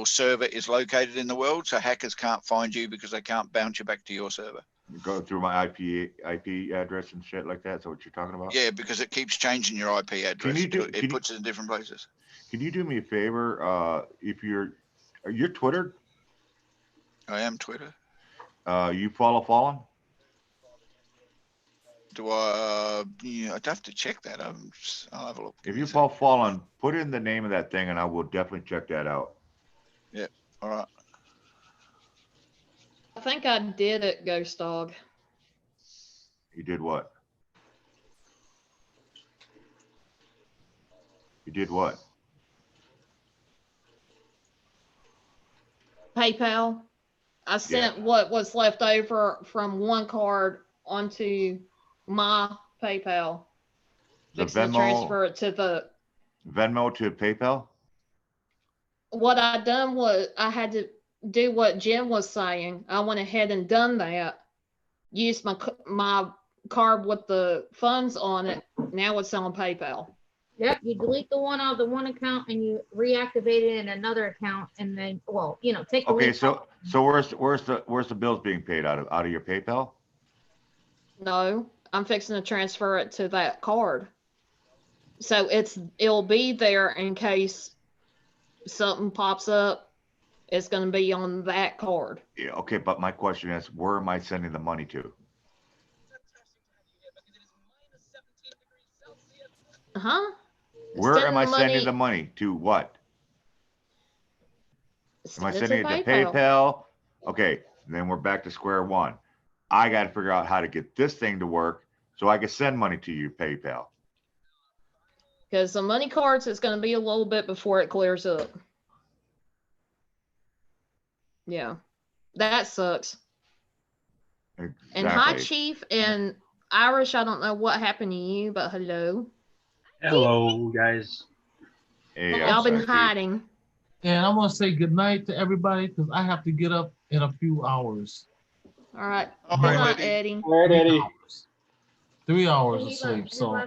server is located in the world, so hackers can't find you because they can't bounce you back to your server. Go through my IP address and shit like that. Is that what you're talking about? Yeah, because it keeps changing your IP address. It puts it in different places. Can you do me a favor? If you're Twitter? I am Twitter. You follow Fallen? Do I? Yeah, I'd have to check that. I'll have a look. If you follow Fallen, put in the name of that thing, and I will definitely check that out. Yeah. All right. I think I did it, Ghost Dog. You did what? You did what? PayPal. I sent what was left over from one card onto my PayPal. The Fixing to transfer it to the Venmo to PayPal? What I done was I had to do what Jim was saying. I went ahead and done that. Used my card with the funds on it. Now it's on PayPal. Yep, you delete the one out of the one account and you reactivate it in another account, and then, well, you know, take the Okay, link so off. where's the bills being paid out of your PayPal? No, I'm fixing to transfer it to that card. So it'll be there in case something pops up. It's going to be on that card. Yeah, okay, but my question is, where am I sending the money to? Huh? Where am I sending the money to? What? Am I sending it to PayPal? Okay, then we're back to square one. I got to figure out how to get this thing to work so I can send money to you, PayPal. Because the money cards, it's going to be a little bit before it clears up. Yeah, that sucks. Exactly. And hi, Chief, and Irish, I don't know what happened to you, but hello. Hello, guys. Hey, Y'all been hiding. And I want to say good night to everybody because I have to get up in a few hours. All right. All Good right, night, Eddie. Eddie. All right, Eddie. 3 hours of sleep. So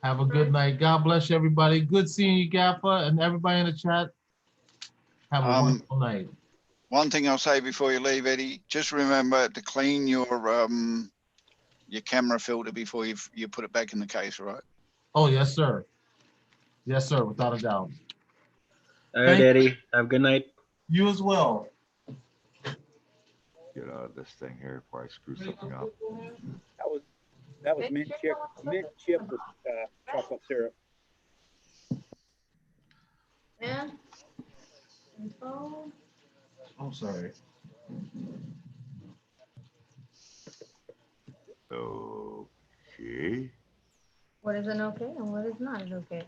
have a good night. God bless you, everybody. Good seeing you, Gaffa, and everybody in the chat. Have a wonderful night. One thing I'll say before you leave, Eddie, just remember to clean your camera filter before you put it back in the case, all right? Oh, yes, sir. Yes, sir, without a doubt. All right, Eddie. Have a good night. You as well. Get out of this thing here before I screw something up. That was mint chip with chocolate syrup. Yeah. I'm sorry. Okay. What is an okay and what is not an okay?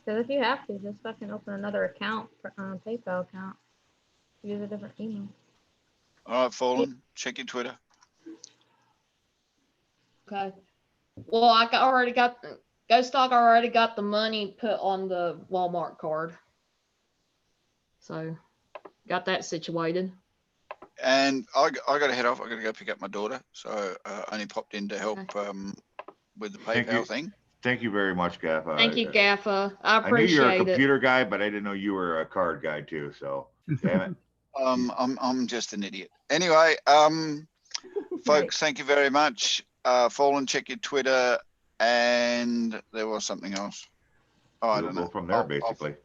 Because if you have to, just fucking open another account, PayPal account. Use a different email. All right, Fallen, check your Twitter. Okay. Well, already got Ghost Dog already got the money put on the Walmart card. So got that situated. And I got to head off. I got to go pick up my daughter. So I only popped in to help with the PayPal thing. Thank you very much, Gaffa. Thank you, Gaffa. I appreciate it. I knew you were a computer guy, but I didn't know you were a card guy too. So, damn it. I'm just an idiot. Anyway, folks, thank you very much. Fallen, check your Twitter, and there was something else. Oh, I don't know. Go from there, basically.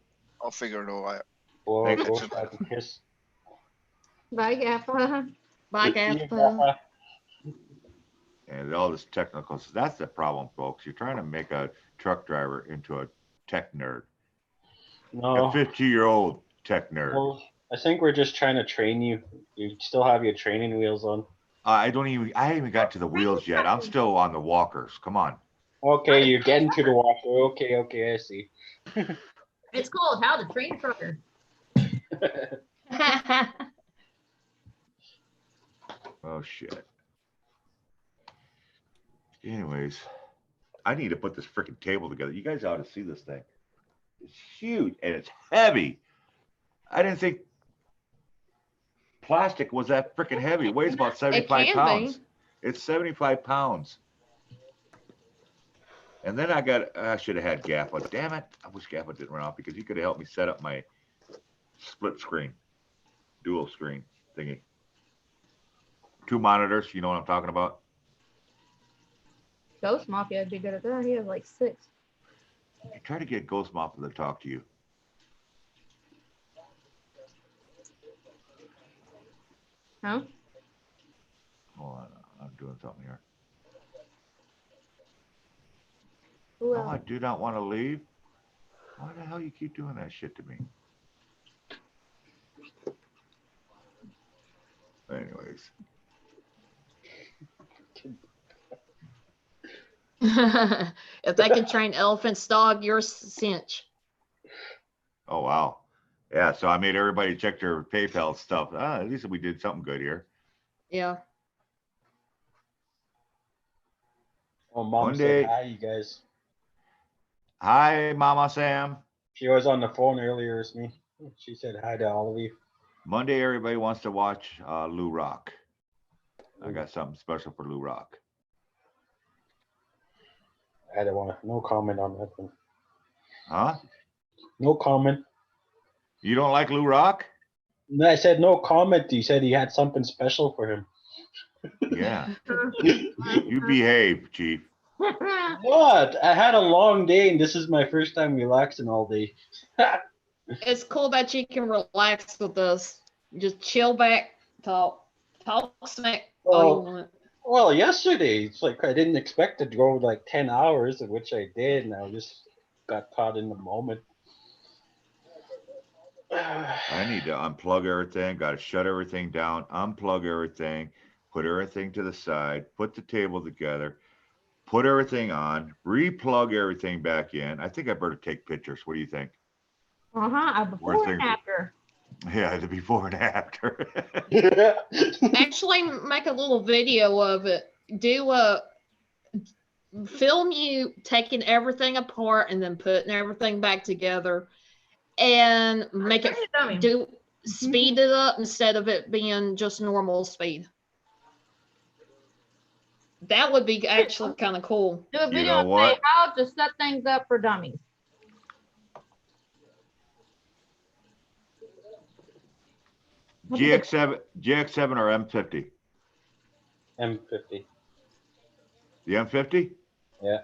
I'll figure it all out. Whoa, Kiss. Bye, Gaffa. Bye, Gaffa. And all this technical, so that's the problem, folks. You're trying to make a truck driver into a tech nerd. No. A 50-year-old tech nerd. Well, I think we're just trying to train you. You still have your training wheels on. I haven't even got to the wheels yet. I'm still on the walkers. Come on. Okay, you're getting to the walker. Okay, I see. It's called How to Train a Trucker. Oh, shit. Anyways, I need to put this freaking table together. You guys ought to see this thing. It's huge and it's heavy. I didn't think plastic was that freaking heavy. It weighs about 75 can pounds. be. It's 75 pounds. And then I should have had Gappa. Damn it. I wish Gappa didn't run off because he could have helped me set up my split screen, dual screen thingy. 2 monitors, you know what I'm talking about? Ghost Mafia would be good at that. He has like 6. You try to get Ghost Mafia to talk to you. Huh? Hold on, I'm doing something here. Who Oh, else? I do not want to leave. Why the hell you keep doing that shit to me? Anyways, If they can train elephants, dog, you're a cinch. oh wow. Yeah, so I made everybody check their PayPal stuff. At least we did something good here. Yeah. Oh, Mom Monday. said hi, you guys. Hi, Mama Sam. She was on the phone earlier with me. She said hi to all of you. Monday, everybody wants to watch Lou Rock. I got something special for Lou Rock. I don't want no comment on that one. Huh? No comment. You don't like Lou Rock? No, I said no comment. You said he had something special for him. Yeah. You behave, Chief. What? I had a long day and this is my first time relaxing all day. It's cool that you can relax with us. Just chill back, talk smack all you want. Well, yesterday, it's like I didn't expect it to go like 10 hours, of which I did, and I just got caught in the moment. I need to unplug everything, got to shut everything down, unplug everything, put everything to the side, put the table together, put everything on, replug everything back in. I think I better take pictures. What do you think? Before and after. Yeah, the before and after. Actually, make a little video of it. Film you taking everything apart and then putting everything back together, and make it speed it up instead of it being just normal speed. That would be actually kind of cool. Do a You video know and what? say how to set things up for dummies. GX7 or M50? M50. The M50? Yeah.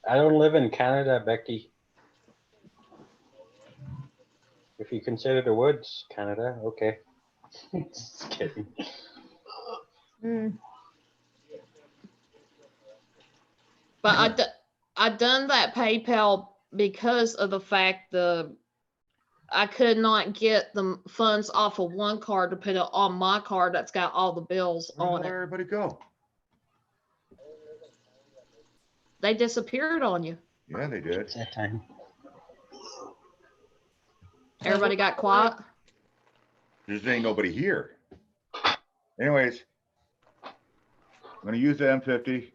I don't live in Canada, Becky. If you consider the woods Canada, okay. Just kidding. But I done that PayPal because of the fact I could not get the funds off of one card to put it on my card that's got all the bills on it. Where'd everybody go? They disappeared on you. Yeah, they did. It's that time. Everybody got quiet. There's ain't nobody here. Anyways, I'm gonna use the M50.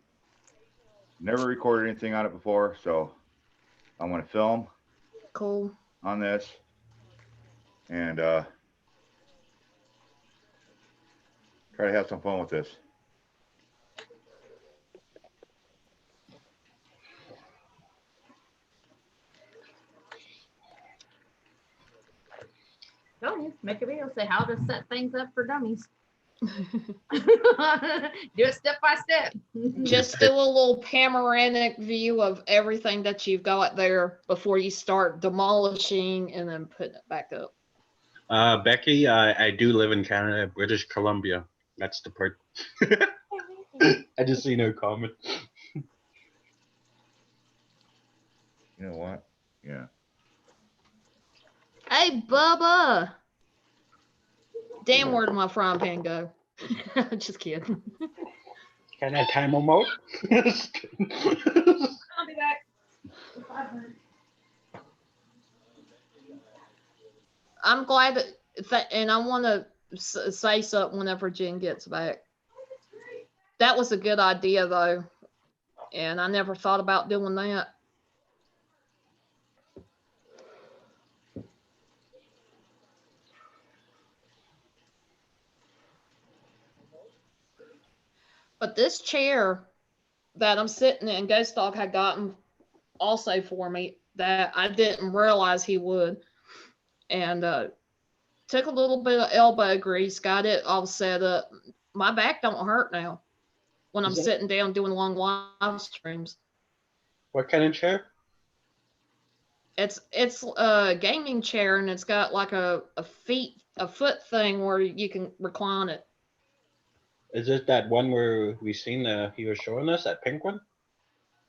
Never recorded anything on it before, so I'm gonna film Cool. on this and try to have some fun with this. Dummies, make a video, say how to set things up for dummies. Do it step by step. Just do a little panoramic view of everything that you've got there before you start demolishing and then putting it back up. Becky, I do live in Canada, British Columbia. That's the part. I just see no comment. You know what? Yeah. Hey, Bubba. Damn, where did my frying pan go? Just kidding. Can I time them out? I'll be back. I'm glad that, and I want to say something whenever Jen gets back. That was a good idea though. And I never thought about doing that. But this chair that I'm sitting in, Ghost Dog had gotten also for me that I didn't realize he would. And took a little bit of elbow grease, got it all set up. My back don't hurt now when I'm sitting down doing long live streams. What kind of chair? It's a gaming chair, and it's got like a foot thing where you can recline it. Is it that one where we seen he was showing us, that pink one?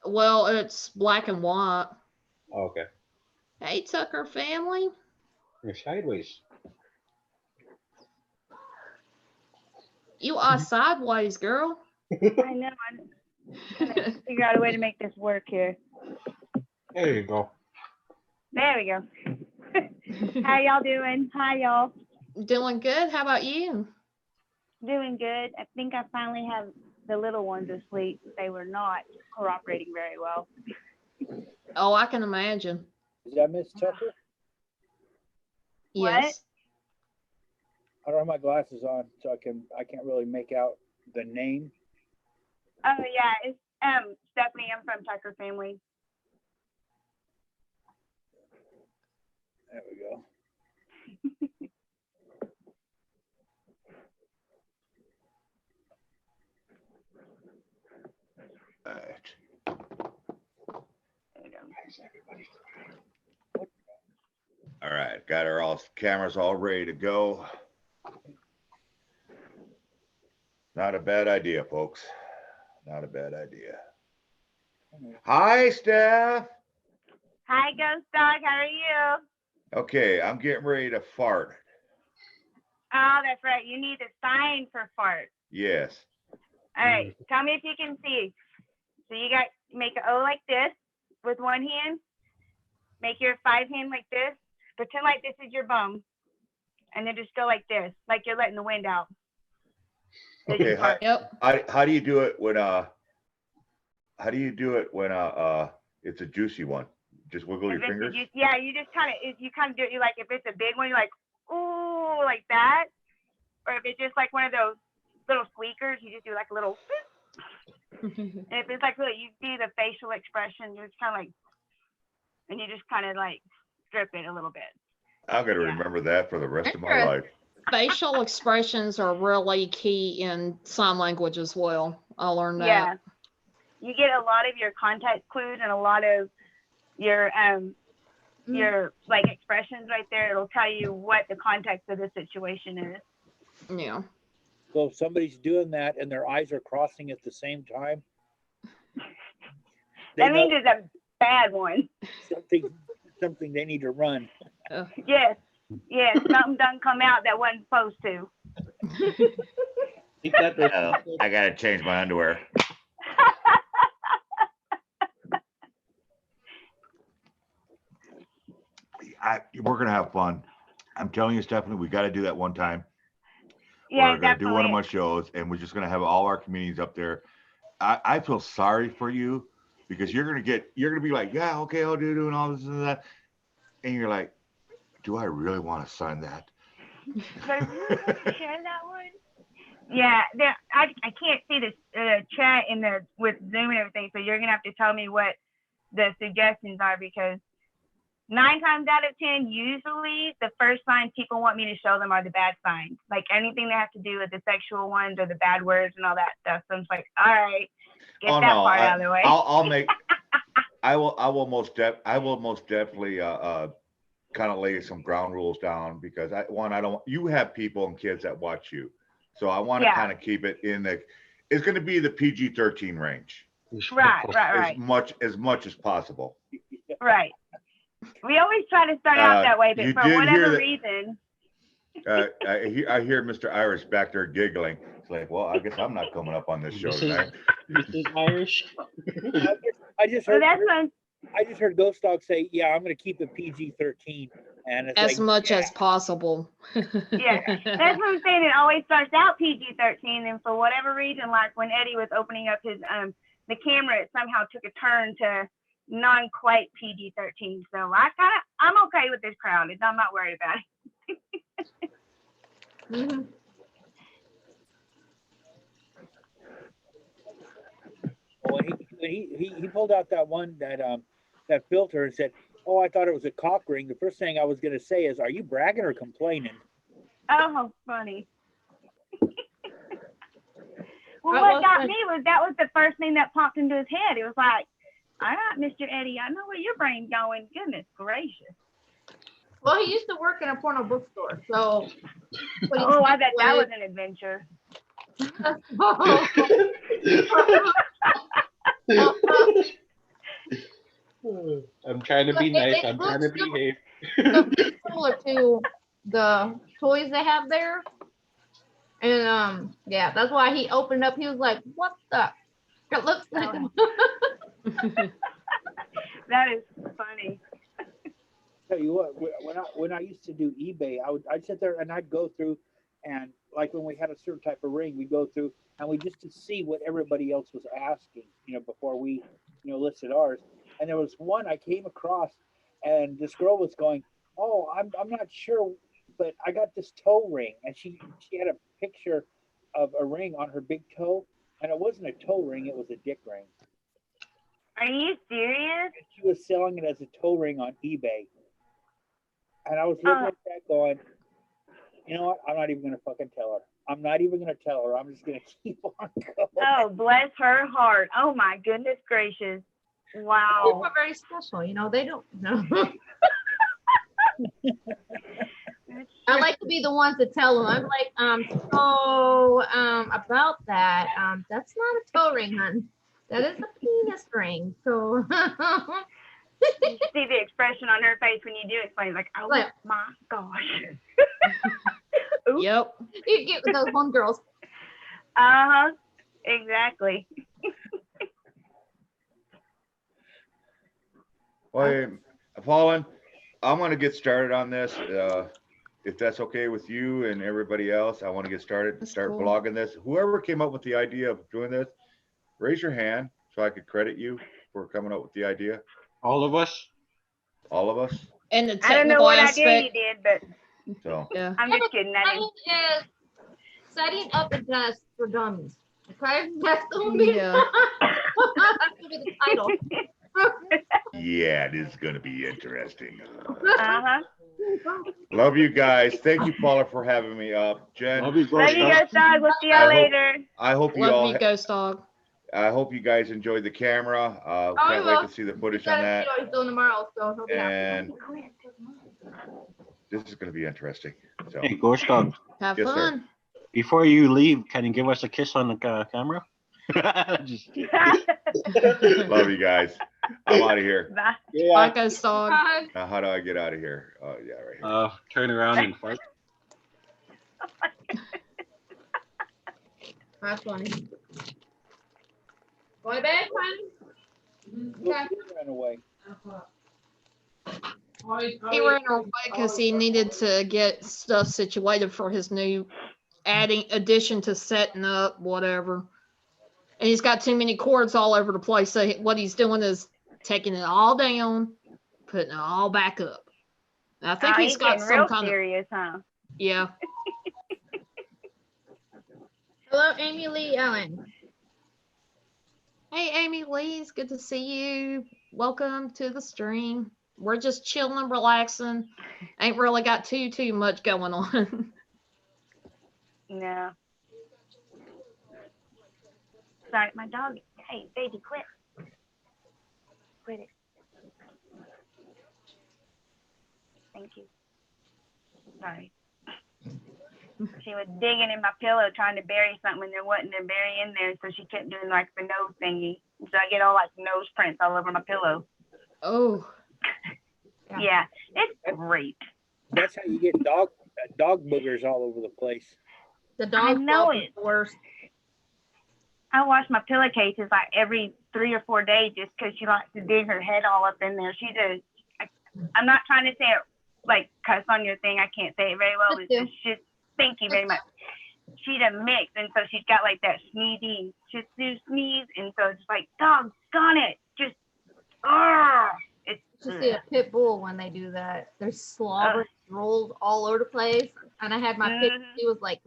Well, it's black and white. Oh, okay. Hey, Tucker family. You're sideways. You are sideways, girl. I know. I'm trying to figure out a way to make this work here. There you go. There we go. How y'all doing? Hi, y'all. Doing good. How about you? Doing good. I think I finally have the little ones asleep. They were not cooperating very well. Oh, I can imagine. Is that Miss Tucker? Yes. I don't have my glasses on, so I can't really make out the name. Oh yeah, it's Stephanie. I'm from Tucker family. There we go. All right. All right, got our cameras all ready to go. Not a bad idea, folks. Not a bad idea. Hi, Steph. Hi, Ghost Dog. How are you? Okay, I'm getting ready to fart. Oh, that's right. You need a sign for fart. Yes. All right. Tell me if you can see. So you got make an O like this with one hand. Make your 5 hand like this. Pretend like this is your bum, and then just go like this, like you're letting the wind out. Okay. Yep. How do you do it when it's a juicy one? Just wiggle your fingers. Yeah, you just kind of do it. You like if it's a big one, you're like ooh like that, or if it's just like one of those little squeakers, you just do like a little. And if it's like really, you see the facial expression, you're just kind of like, and you just kind of like strip it a little bit. I'm gonna remember that for the rest of my life. Facial expressions are really key in sign language as well. I learned that. Yeah, you get a lot of your context clues and a lot of your like expressions right there. It'll tell you what the context of the situation is. Yeah. So if somebody's doing that and their eyes are crossing at the same time, that means it's a bad one. Something they need to run. Yes, something done come out that wasn't supposed to. I gotta change my underwear. We're gonna have fun. I'm telling you, Stephanie, we got to do that one time. Yeah, we're gonna do one of my shows, and we're just gonna have all our comedians up there. I feel sorry for you because you're gonna be like, yeah, okay, I'll do and all this and that, and you're like, do I really want to sign that? Share that one. Yeah, I can't see the chat with Zoom and everything, so you're gonna have to tell me what the suggestions are because 9 times out of 10, usually the first signs people want me to show them are the bad signs, like anything that has to do with the sexual ones or the bad words and all that stuff. So I'm like, all right, get that part out of the way. I will most definitely kind of lay some ground rules down because you have people and kids that watch you, so I want to kind of keep it it's going to be the PG-13 range. Right. As much as possible. Right. We always try to start out that way, but for whatever reason. I hear Mr. Irish back there giggling. It's like, well, I guess I'm not coming up on this show tonight. Mrs. Irish. I just heard Ghost Dog say, yeah, I'm going to keep it PG-13. And it's as like, much yeah. as possible. Yeah, that's what I'm saying. It always starts out PG-13, and for whatever reason, like when Eddie was opening up his the camera, it somehow took a turn to non-quite PG-13. So I'm okay with this crowd. I'm not worried about it. Mhm. When he pulled out that one that filter and said, "Oh, I thought it was a cock ring." The first thing I was gonna say is, "Are you bragging or complaining?" Oh, how funny. Well, That what was got fun. me was that was the first thing that popped into his head. It was like, all right, Mr. Eddie, I know where your brain's going. Goodness gracious. Well, he used to work in a porno bookstore, so. but he Oh, I bet that was stepped an adventure. I'm trying to be nice. I'm trying to behave. Similar to the toys they have there. And yeah, that's why he opened up. He was like, "What the? It looks like." That is funny. Tell you what, when I used to do eBay, I'd sit there and I'd go through, and like when we had a certain type of ring, we'd go through and we just to see what everybody else was asking, before we, listed ours. And there was one I came across, and this girl was going, "Oh, I'm not sure, but I got this toe ring," and she had a picture of a ring on her big toe, and it wasn't a toe ring, it was a dick ring. Are you serious? And she was selling it as a toe ring on eBay. And I was looking at that going, you know what? I'm not even going to fucking tell her. I'm not even going to tell her. I'm just going to keep on going. Oh, bless her heart. Oh, my goodness gracious. People Wow. are very special, they don't know. I like to be the ones to tell them. I'm like, about that, that's not a toe ring, hun. That is a penis ring. So You see the expression on her face when you do explain, like, oh Like- my gosh. Yep. you get with those one girls. Uh-huh. Exactly. Well, Paulin, I'm gonna get started on this. If that's okay with you and everybody else, I want to get started, That's start cool. blogging this. Whoever came up with the idea of doing this, raise your hand so I could credit you for coming up with the idea. All of us. All of us. And the I don't know technical what idea you aspect. did, but So Yeah. I'm just kidding. I didn't. Setting up a desk for dummies. Okay, that's gonna be Yeah. that's gonna be the title. yeah, this is gonna be interesting. Uh-huh. Love you guys. Thank you, Paula, for having me up. Jen, Love you, Love you guys, dog. We'll see I y'all hope- later. I hope you Love all. you, Ghost Dog. I hope you guys enjoyed the camera. Oh, Can't we wait will. to see the footage You on gotta that. see what he's doing tomorrow, so he'll be happy. And this is going to be interesting. So, Hey, Ghost Dog. Have Yes, sir. fun. Before you leave, can you give us a kiss on the camera? Just kidding. love you guys. I'm out of here. Bye. Bye, Ghost Dog. Bye. Now, how do I get out of here? Oh, yeah, right here. Turn around and fart. That's funny. Going to bed, honey? Okay. Ran away. He ran away because he needed to get stuff situated for his new addition to setting up, whatever. And he's got too many cords all over the place. So what he's doing is taking it all down, putting it all back up. And I think Oh, he's got getting some real kind serious, huh? of, yeah. Hello, Amy Lee Ellen. Hey, Amy Lee, it's good to see you. Welcome to the stream. We're just chilling, relaxing. Ain't really got too much going on. No. Sorry, my dog. Hey, baby, quit. Quit it. Thank you. Sorry. She was digging in my pillow trying to bury something when there wasn't a berry in there, so she kept doing like the nose thingy. So I get all like nose prints all over my pillow. Oh. Yeah, it's great. That's how you get dog boogers all over the place. The I dog know is it. the worst. I wash my pillowcases like every 3 or 4 days just because she likes to dig her head all up in there. I'm not trying to say it like cuss on your thing. I can't say it very well. It's just shit. Thank you very much. She's a mix, and so she's got like that sneezy Shih Tzu sneeze, and so it's like, doggone it, just it's. You see a pit bull when they do that. There's slobber rolled all over the place, and I had my pit. She was like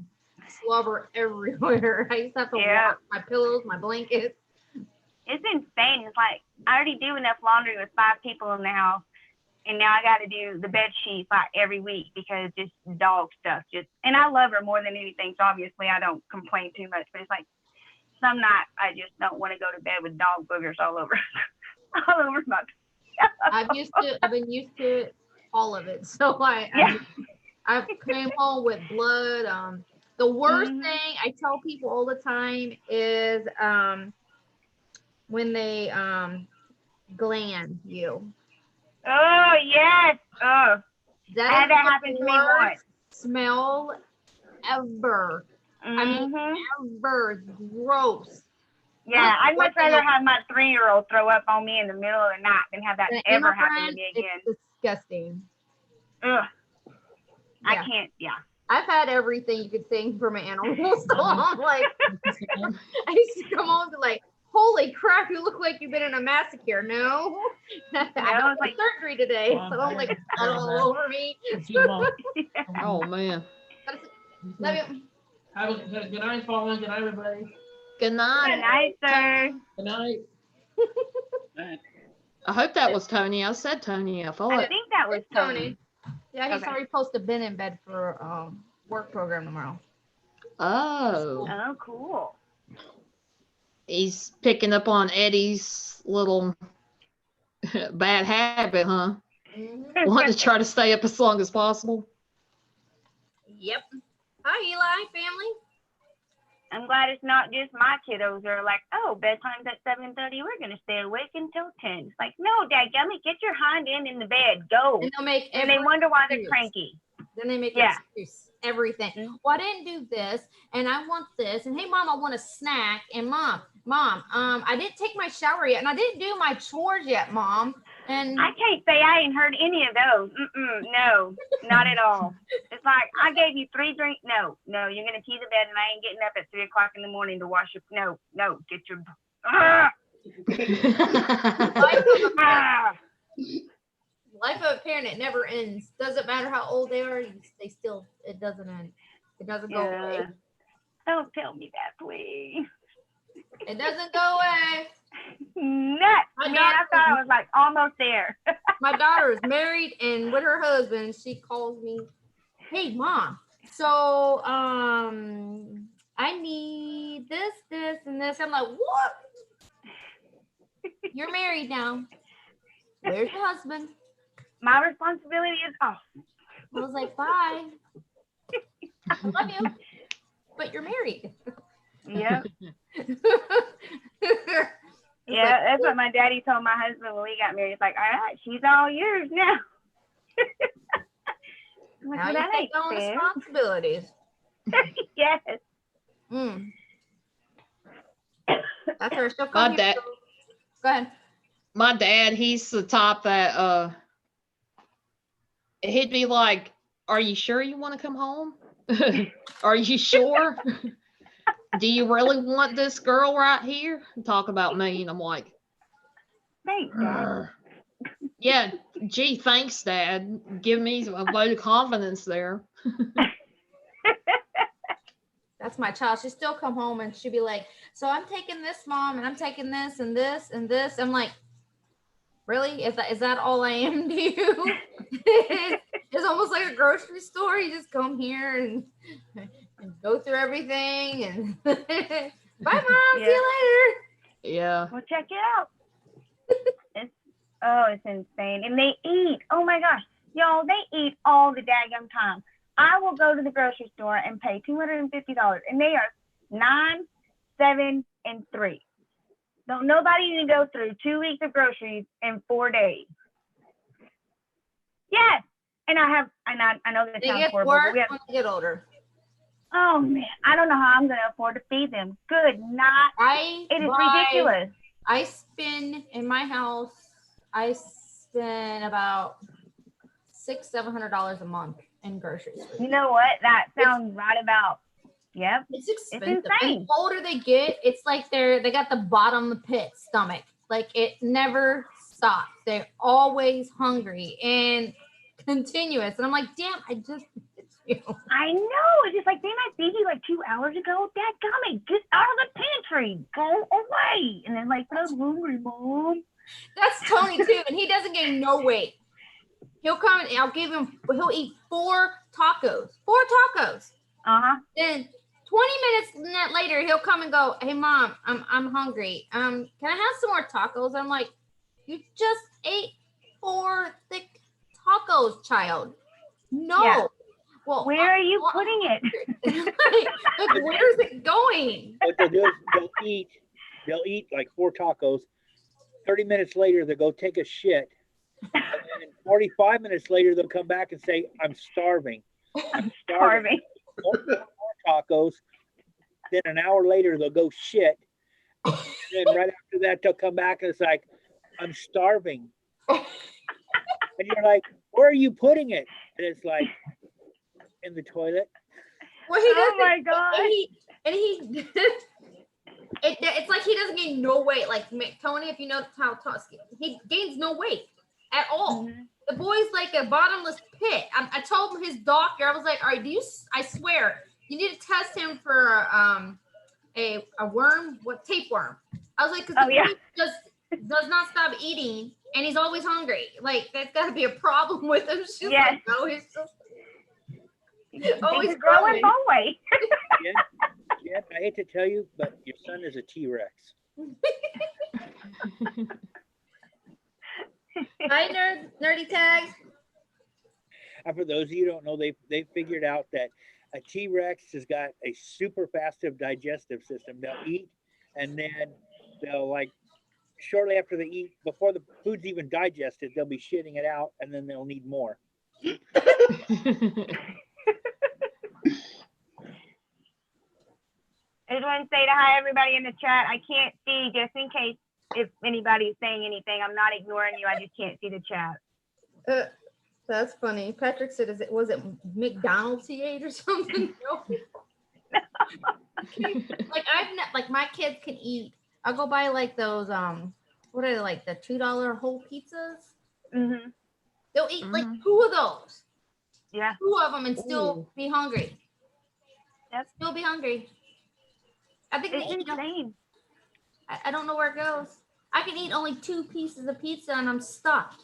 slobber everywhere. I used to have to wash my pillows, my blankets. It's insane. It's like I already do enough laundry with 5 people in the house, and now I got to do the bed sheets like every week because just dog stuff. And I love her more than anything, so obviously I don't complain too much. But it's like some nights I just don't want to go to bed with dog boogers all over, all over my. I've been used to all of it. So I came home with blood. The worst thing I tell people all the time is when they gland you. Oh yes. Oh, that happened to me once. Smell ever. I mean, ever. It's gross. Yeah, I'd much rather have my 3-year-old throw up on me in the middle of the night than have that ever happen to me again. It's disgusting. Ugh. I can't. Yeah. I've had everything you could think from an animal. So I'm like, I used to come home and be like, holy crap, you look like you've been in a massacre. No, I was like surgery today. So I'm like, all over me. Oh man. Love you. Have a good night, Paula. Good night, everybody. Good night. Good night, sir. Good night. I hope that was Tony. I said Tony. I thought. I think that was Tony. Yeah, he's already supposed to been in bed for work program tomorrow. Oh. Oh, cool. He's picking up on Eddie's little bad habit, huh? Wanting to try to stay up as long as possible. Yep. Hi, Eli family. I'm glad it's not just my kiddos who are like, oh, bedtime's at 7:30. We're going to stay awake until 10. It's like, no, dadgummit, get your hind end in the bed. Go. And they'll make and they wonder why they're cranky. Then they make excuse, everything. Well, I didn't do this, and I want this. And hey, Mom, I want a snack. And Mom, I didn't take my shower yet, and I didn't do my chores yet, Mom. And I can't say I ain't heard any of those. No, not at all. It's like, I gave you 3 drinks. No, you're going to pee the bed, and I ain't getting up at 3 o'clock in the morning to wash your, no, get your, Life of a parent, it never ends. Doesn't matter how old they are, it doesn't end. It doesn't go away. Don't tell me that, please. It doesn't go away. Nuts. I thought I was like almost there. My daughter is married and with her husband, she calls me, hey, Mom, so I need this, and this. I'm like, what? You're married now. Where's your husband? My responsibility is off. I was like, bye. I love you, but you're married. Yep. Yeah, that's what my daddy told my husband when we got married. It's like, all right, she's all yours now. Now you take on responsibilities. Yes. That's her. She'll come here. Go ahead. My dad, he's the type that he'd be like, are you sure you want to come home? Are you sure? Do you really want this girl right here? Talk about me. And I'm like, thanks, Dad. Yeah, gee, thanks, Dad. Give me a vote of confidence there. That's my child. She'll still come home and she'll be like, so I'm taking this, Mom, and I'm taking this and this and this. I'm like, really? Is that all I am to you? It's almost like a grocery store. You just come here and go through everything and bye, Mom. See you later. Yeah. Well, check it out. It's insane. And they eat. Oh my gosh. Y'all, they eat all the daggum time. I will go to the grocery store and pay $250, and they are 9, 7, and 3. Don't nobody even go through 2 weeks of groceries in 4 days. Yes. And I know that sounds horrible. Worse when they get older. Oh man, I don't know how I'm gonna afford to feed them. Good night. It is ridiculous. I spend in my house. I spend about $600-700 a month in groceries. You know what? That sounds right about. Yep. It's expensive. It's And insane. the older they get, it's like they got the bottom pit stomach. Like it never stops. They're always hungry and continuous. And I'm like, damn, I just I know. It's just like, didn't I feed you like 2 hours ago? Dadgummit, get out of the pantry. Go away. And then like, I'm hungry, Mom. That's Tony too, and he doesn't gain no weight. He'll come and I'll give him. He'll eat 4 tacos. 4 tacos. Then 20 minutes later, he'll come and go, "Hey, Mom, I'm hungry. Can I have some more tacos?" I'm like, "You just ate 4 thick tacos, child. No." Yeah. Well, where are you putting it? like, where's it going? What they'll do is they'll eat like 4 tacos. 30 minutes later, they'll go take a shit. And then 45 minutes later, they'll come back and say, I'm starving. I'm starving. More tacos. Then an hour later, they'll go shit. And then right after that, they'll come back and it's like, I'm starving. And you're like, where are you putting it? And it's like, in the toilet. Well, he doesn't. Oh my God. It's like he doesn't gain no weight. Like Tony, if you know how Tusky, he gains no weight at all. The boy's like a bottomless pit. I told him his doctor, I was like, all right, I swear, you need to test him for a worm, tapeworm. I was like, because he just does not stop eating and he's always hungry. Like, that's got to be a problem with him. She's like, no, he's just always growing. Always. Yeah, I hate to tell you, but your son is a T-Rex. Hi, nerdy tags. And for those of you who don't know, they figured out that a T-Rex has got a super fast digestive system. They'll eat, and then they'll like shortly after they eat, before the food's even digested, they'll be shitting it out, and then they'll need more. I just want to say to hi everybody in the chat. I can't see, just in case if anybody's saying anything. I'm not ignoring you. I just can't see the chat. That's funny. Patrick said, was it McDonald's he ate or something? Like my kids can eat. I'll go buy like those what are they, like the $2 whole pizzas? They'll eat like 2 of those. Yeah. 2 of them and still be hungry. Yep. Still be hungry. I think it's insane. I don't know where it goes. I can eat only 2 pieces of pizza and I'm stuffed.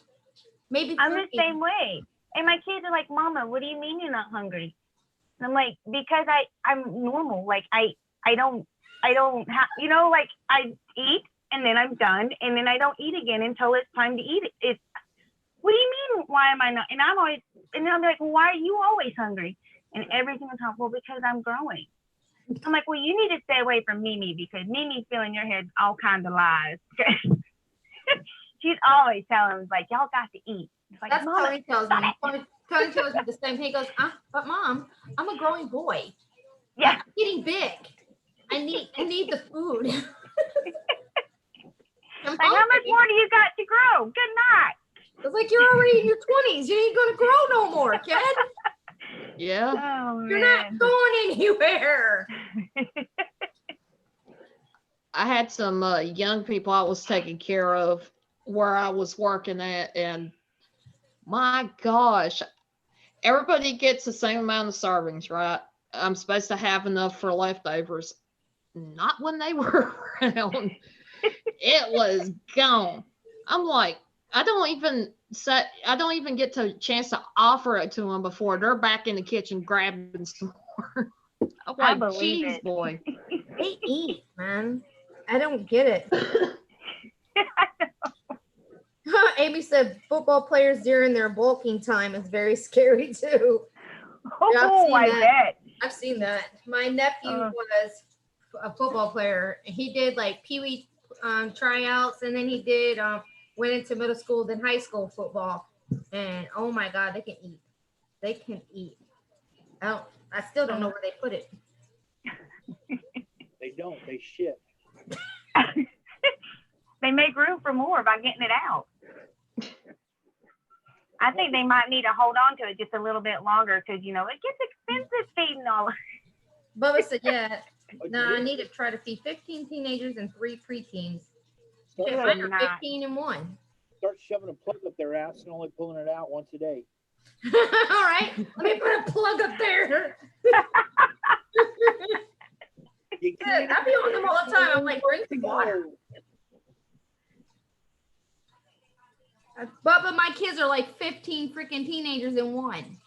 Maybe I'm the same way. And my kids are like, Mama, what do you mean you're not hungry? And I'm like, because I'm normal. Like I don't have, you know, like I eat and then I'm done and then I don't eat again until it's time to eat it. It's, what do you mean? Why am I not? And I'm like, well, why are you always hungry? And every single time, well, because I'm growing. I'm like, well, you need to stay away from Mimi because Mimi's filling your head all kinds of lies. She's always telling us, like, y'all got to eat. It's like, that's what Tony tells me. Tony tells me the same thing. He goes, but Mom, I'm a growing boy. Yeah. I'm getting big. I need the food. Like, how much more do you got to grow? Good night. It's like, you're already in your 20s. You ain't going to grow no more, kid. Yeah. Oh, you're not going anywhere. I had some young people I was taking care of where I was working at, and my gosh, everybody gets the same amount of servings, right? I'm supposed to have enough for leftovers. Not when they were around. It was gone. I'm like, I don't even get a chance to offer it to them before they're back in the kitchen grabbing some more. I'm like, I believe geez, it. boy. They eat, man. I don't get it. Amy said football players during their bulking time is very scary too. Oh, I bet. I've seen that. My nephew was a football player. He did like peewee tryouts, and then he did went into middle school, then high school football. And oh my God, they can eat. They can eat. I still don't know where they put it. They don't. They shit. They make room for more by getting it out. I think they might need to hold on to it just a little bit longer because, you know, it gets expensive feeding all. Bubba said, yeah, no, I need to try to feed 15 teenagers and 3 preteens. Start Mine shoving, are 15 and 1. start shoving a plug up their ass and only pulling it out once a day. All right, let me put a plug up there. Good. I be on them all the time. I'm like, drink some water. But my kids are like 15 freaking teenagers in one.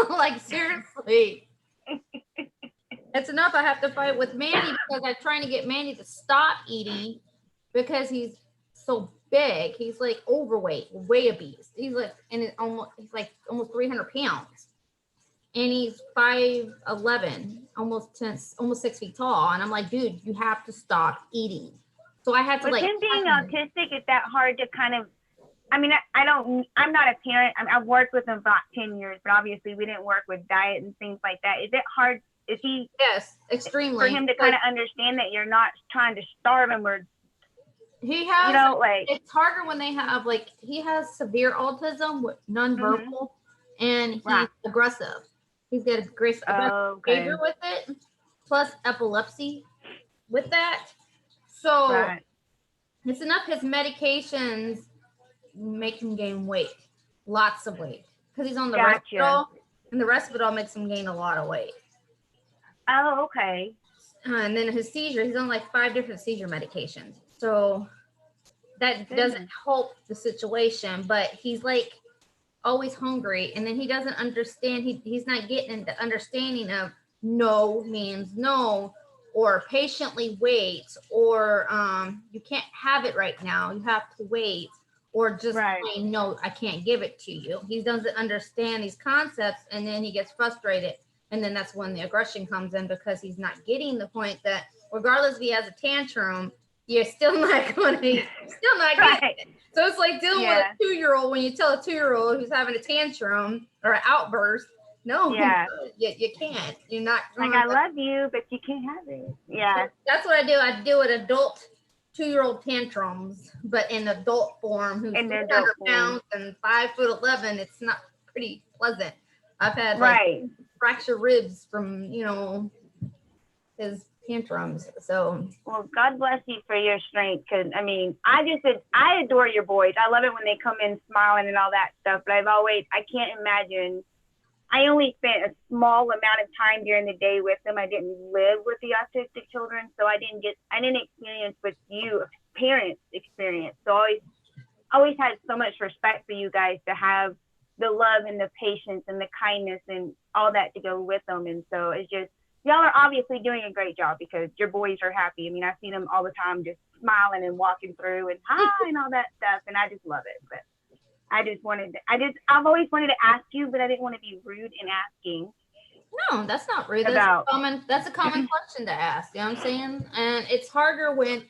Like, seriously. It's enough I have to fight with Manny because I'm trying to get Manny to stop eating because he's so big. He's like overweight, way a beast. He's like, and he's like almost 300 pounds. And he's 5'11", almost 6 feet tall. And I'm like, dude, you have to stop eating. So I had to With like. him being autistic, is that hard to kind of? I mean, I'm not a parent. I've worked with him about 10 years, but obviously we didn't work with diet and things like that. Is it hard? Is he? Yes, extremely. For him to kind of understand that you're not trying to starve him or. He has, you know, like it's harder when they have like he has severe autism with nonverbal, and he's aggressive. He's got aggressive behavior with it, plus epilepsy with that. So it's enough. His medications make him gain weight, lots of weight, because he's on the Risperdal, and the Risperdal makes him gain a lot of weight. Oh, okay. And then his seizure, he's on like 5 different seizure medications. So that doesn't help the situation, but he's like always hungry. And then he doesn't understand, he's not getting the understanding of no means no, or patiently wait, or you can't have it right now, you have to wait, or just say no, I can't give it to you. He doesn't understand these concepts, and then he gets frustrated. And then that's when the aggression comes in, because he's not getting the point that regardless if he has a tantrum, you're still not going to, still not getting it. So it's like dealing with a 2-year-old when you tell a 2-year-old who's having a tantrum or an outburst, no, you can't. You're not. Like, I love you, but you can't have it. Yeah. So that's what I do. I deal with adult 2-year-old tantrums, but in adult form, who's 300 pounds and 5'11". It's not pretty pleasant. I've had fracture ribs from, you know, his tantrums. So, well, God bless you for your strength. Cause I mean, I adore your boys. I love it when they come in smiling and all that stuff, but I can't imagine. I only spent a small amount of time during the day with them. I didn't live with the autistic children, so I didn't experience what you parents experience. So I always had so much respect for you guys to have the love and the patience and the kindness and all that to go with them. And so it's just, y'all are obviously doing a great job because your boys are happy. I mean, I see them all the time just smiling and walking through and hi and all that stuff. And I just love it. But I've always wanted to ask you, but I didn't want to be rude in asking. No, that's not rude. That's a common question to ask. You know what I'm saying? And it's harder when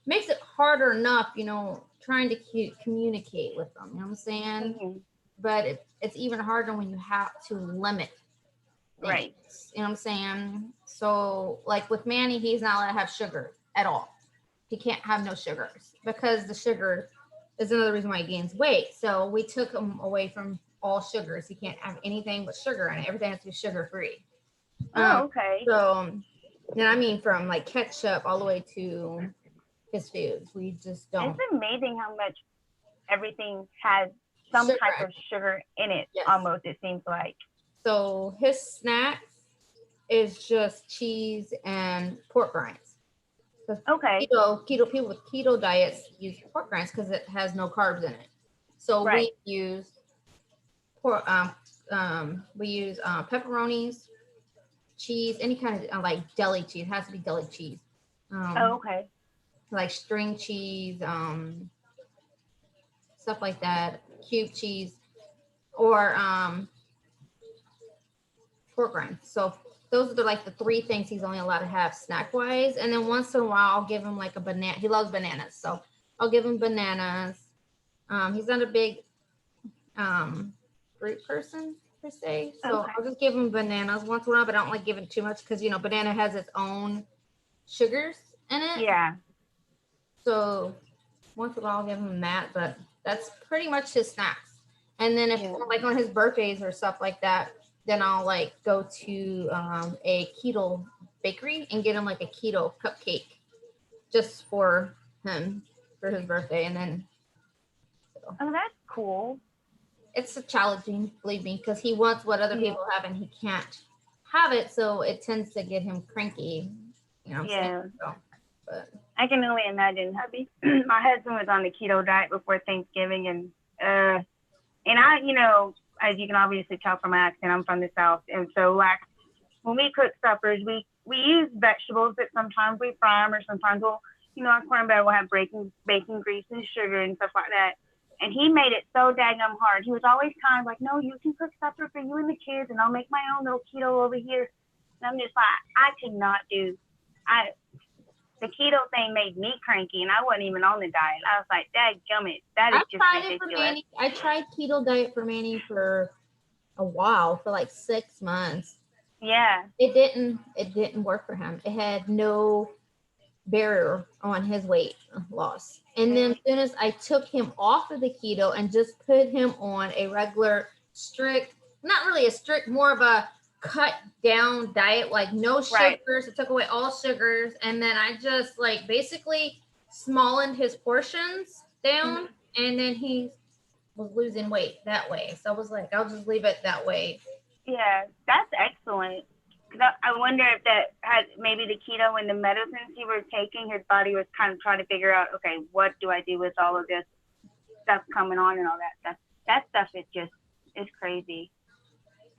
makes it harder enough, you know, trying to communicate with them. You know what I'm saying? But it's even harder when you have to limit things. You know what I'm saying? So like with Manny, he's not allowed to have sugar at all. He can't have no sugars because the sugar is another reason why he gains weight. So we took him away from all sugars. He can't have anything but sugar in it. Everything has to be sugar free. Oh, okay. So, and I mean from like ketchup all the way to his foods. We just don't. It's amazing how much everything has some type of sugar in it. Almost, it seems like. So his snacks is just cheese and pork rinds. Okay. Keto people with keto diets use pork rinds because it has no carbs in it. So we use pork. We use pepperonis, cheese, any kind of like deli cheese. It has to be deli cheese. Okay. Like string cheese, stuff like that, cube cheese, or pork rinds. So those are like the 3 things he's only allowed to have snack wise. And then once in a while, I'll give him like a banana. He loves bananas, so I'll give him bananas. He's not a big fruit person per se, so I'll just give him bananas once in a while. But I don't like giving too much because, you know, banana has its own sugars in it. Yeah. So once in a while I'll give him that, but That's pretty much his snacks. And then if like on his birthdays or stuff like that, then I'll like go to a keto bakery and get him like a keto cupcake just for him for his birthday. And then oh, that's cool. it's challenging, believe me, because he wants what other people have and he can't have it, so it tends to get him cranky. You know what I'm saying? So, but I can only imagine, hubby. My husband was on the keto diet before Thanksgiving, and I, you know, as you can obviously tell from my accent, I'm from the South, and so like when we cook suppers, we use vegetables, but sometimes we fry them, or sometimes we'll, you know, our cornbread will have bacon grease and sugar and stuff like that. And he made it so daggum hard. He was always kind of like, no, you can cook supper for you and the kids, and I'll make my own little keto over here. And I'm just like, I could not do. The keto thing made me cranky, and I wasn't even on the diet. I was like, dadgummit, that is just ridiculous. I tried keto diet for Manny for a while, for like 6 months. Yeah. It didn't work for him. It had no barrier on his weight loss. And then as soon as I took him off of the keto and just put him on a regular strict, not really a strict, more of a cut down diet, like no sugars. I took away all sugars, and then I just like basically smallened his portions down, and then he was losing weight that way. So I was like, I'll just leave it that way. Yeah, that's excellent. I wonder if that had maybe the keto and the medicines he was taking, his body was kind of trying to figure out, okay, what do I do with all of this stuff coming on and all that stuff. That stuff is just, it's crazy.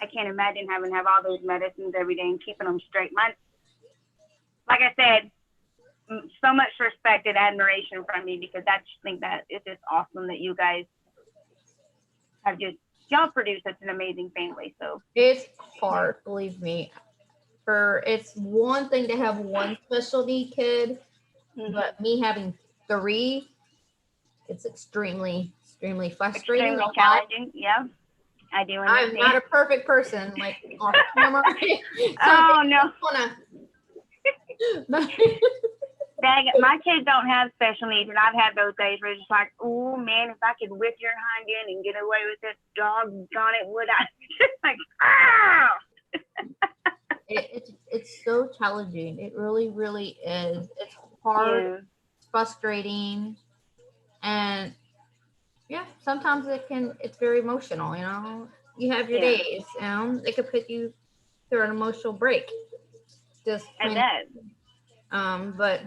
I can't imagine having to have all those medicines every day and keeping them straight. Like I said, so much respect and admiration from me, because I just think that it's just awesome that you guys have just, y'all produce such an amazing family. So it's hard, believe me. It's one thing to have one special need kid, but me having 3, it's extremely frustrating. Extremely challenging. Yeah, I do understand. I'm not a perfect person, like on camera. Oh no. My kids don't have special needs, and I've had those days where it's just like, oh man, if I could whip your hind end and get away with this, doggone it, would I? Just like, ah! It's so challenging. It really, really is. It's hard, it's frustrating, and yeah, sometimes it's very emotional, you know. You have your days, you know, it could put you through an emotional break. But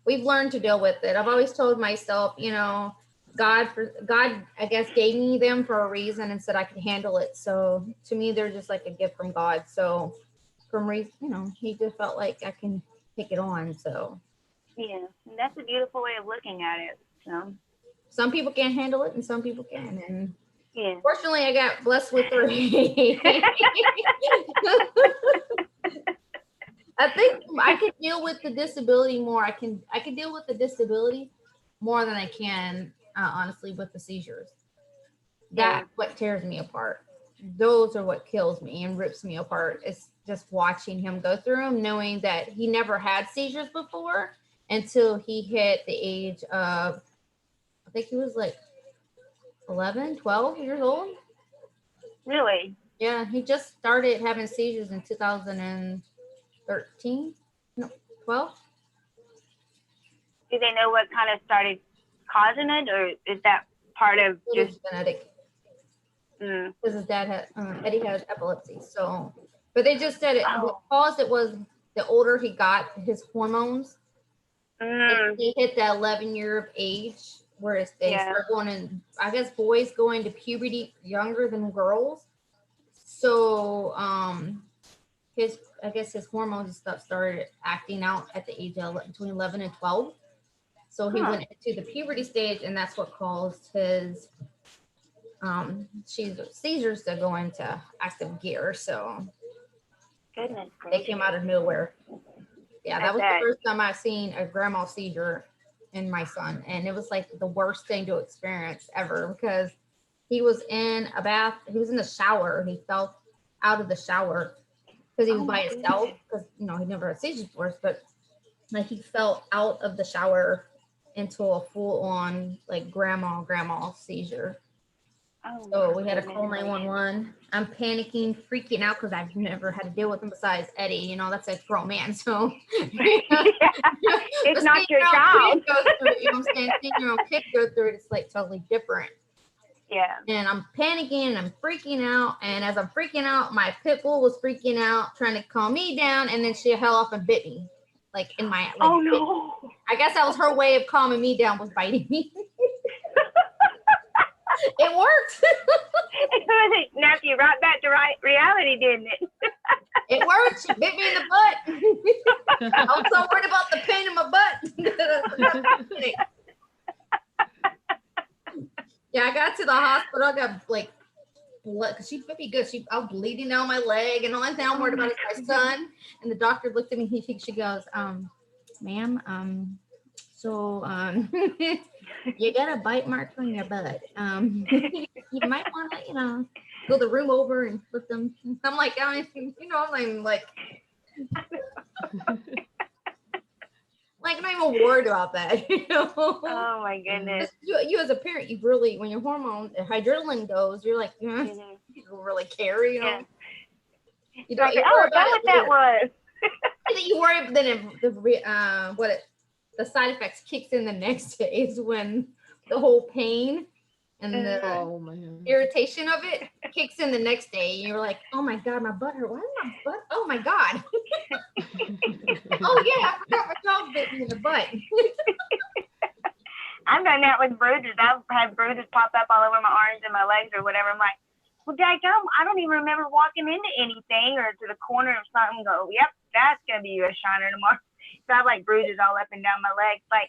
we've learned to deal with it. I've always told myself, you know, God, I guess, gave me them for a reason and said I could handle it. So to me, they're just like a gift from God. So you know, he just felt like I can take it on. So yeah, that's a beautiful way of looking at it. So some people can't handle it and some people can. And yeah, fortunately, I got blessed with 3. I think I could deal with the disability more. I can deal with the disability more than I can, honestly, with the seizures. That's what tears me apart. Those are what kills me and rips me apart. It's just watching him go through them, knowing that he never had seizures before until he hit the age of, I think he was like 11, 12 years old. Really? Yeah, he just started having seizures in 2013, no, 12. Do they know what kind of started causing it, or is that part of just genetic? Because his dad had, Eddie has epilepsy. So, but they just said it. What caused it was the older he got, his hormones. He hit that 11-year of age, where they start going in. I guess boys go into puberty younger than girls. So, his hormones and stuff started acting out at the age of between 11 and 12. So he went into the puberty stage, and that's what caused his seizures to go into active gear. So goodness, they came out of nowhere. Yeah, that was the first time I've seen a grandma seizure in my son, and it was like the worst thing to experience ever, because he was in a bath, he was in the shower, he fell out of the shower because he was by himself, because you know he never had seizures before, but like he fell out of the shower into a full-on like grandma seizure. Oh, So we had to goodness call gracious. 911. I'm panicking, freaking out because I've never had to deal with him besides Eddie. You know, that's a grown man. So It's not your child. Go through, you know what I'm saying? Seeing your own kid go through it, it's like totally different. Yeah. And I'm panicking and I'm freaking out. And as I'm freaking out, my pit bull was freaking out, trying to calm me down. And then she held off and bit me, like in my. Like, oh no! I guess that was her way of calming me down, was biting me. It worked. Nephew, brought back to reality, didn't it? It worked. She bit me in the butt. I was so worried about the pain in my butt. Yeah, I got to the hospital. I got like blood because she bit me good. I was bleeding down my leg, and the only thing I'm worried about is my son. And the doctor looked at me. She goes, "Ma'am, you got a bite mark on your butt. You might want to, go the room over and flip them." I'm like, I'm like, I'm not even worried about that. Oh my goodness. You as a parent, you really, when your adrenaline goes, you're like, you don't really care, You don't. Like, oh, is that what that was? And then you worry, but then the side effects kicks in the next day is when the whole pain and the irritation of it kicks in the next day. You're like, oh my God, my butt hurt. Why is my butt? Oh my God. Oh yeah, I forgot my dog bit me in the butt. I've done that with bruises. I've had bruises pop up all over my arms and my legs or whatever. I'm like, well, dadgum, I don't even remember walking into anything or to the corner of something and go, yep, that's going to be a shiner tomorrow. So I have like bruises all up and down my legs. Like,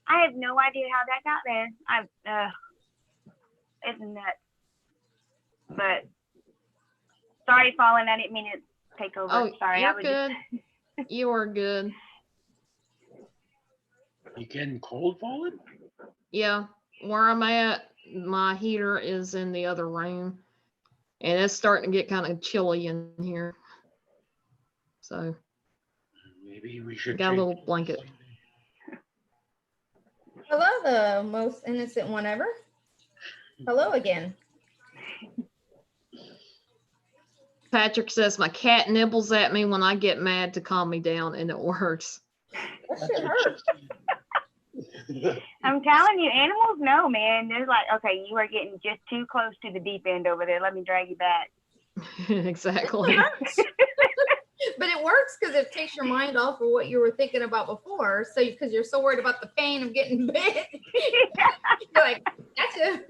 I have no idea how that got there. It's nuts. But sorry, Fallen. I didn't mean to take over. Oh, Sorry. you're good. You are good. You getting cold, Fallen? Yeah, where I'm at, my heater is in the other room, and it's starting to get kind of chilly in here. So maybe we should got a little blanket. Hello, the most innocent one ever. Hello again. Patrick says my cat nibbles at me when I get mad to calm me down, and it works. That shit hurts. I'm telling you, animals know, man. They're like, okay, you are getting just too close to the deep end over there. Let me drag you back. Exactly. But it works because it takes your mind off of what you were thinking about before. So because you're so worried about the pain of getting bit, you're like, gotcha.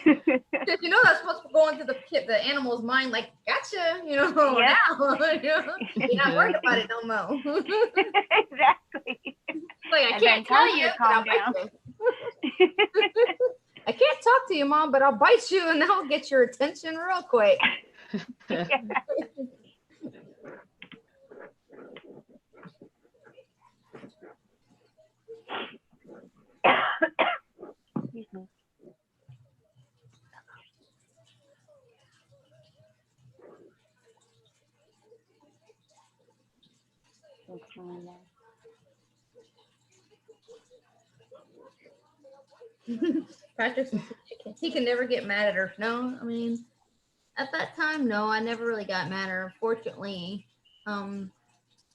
That's supposed to go into the animal's mind, like, gotcha, Yeah. Now, you're not worried about it no more. Exactly. Like, I can't tell you, calm down. I can't talk to you, Mom, but I'll bite you and that'll get your attention real quick. Excuse me. Patrick, he can never get mad at her. No, I mean, at that time, no, I never really got mad at her. Fortunately, I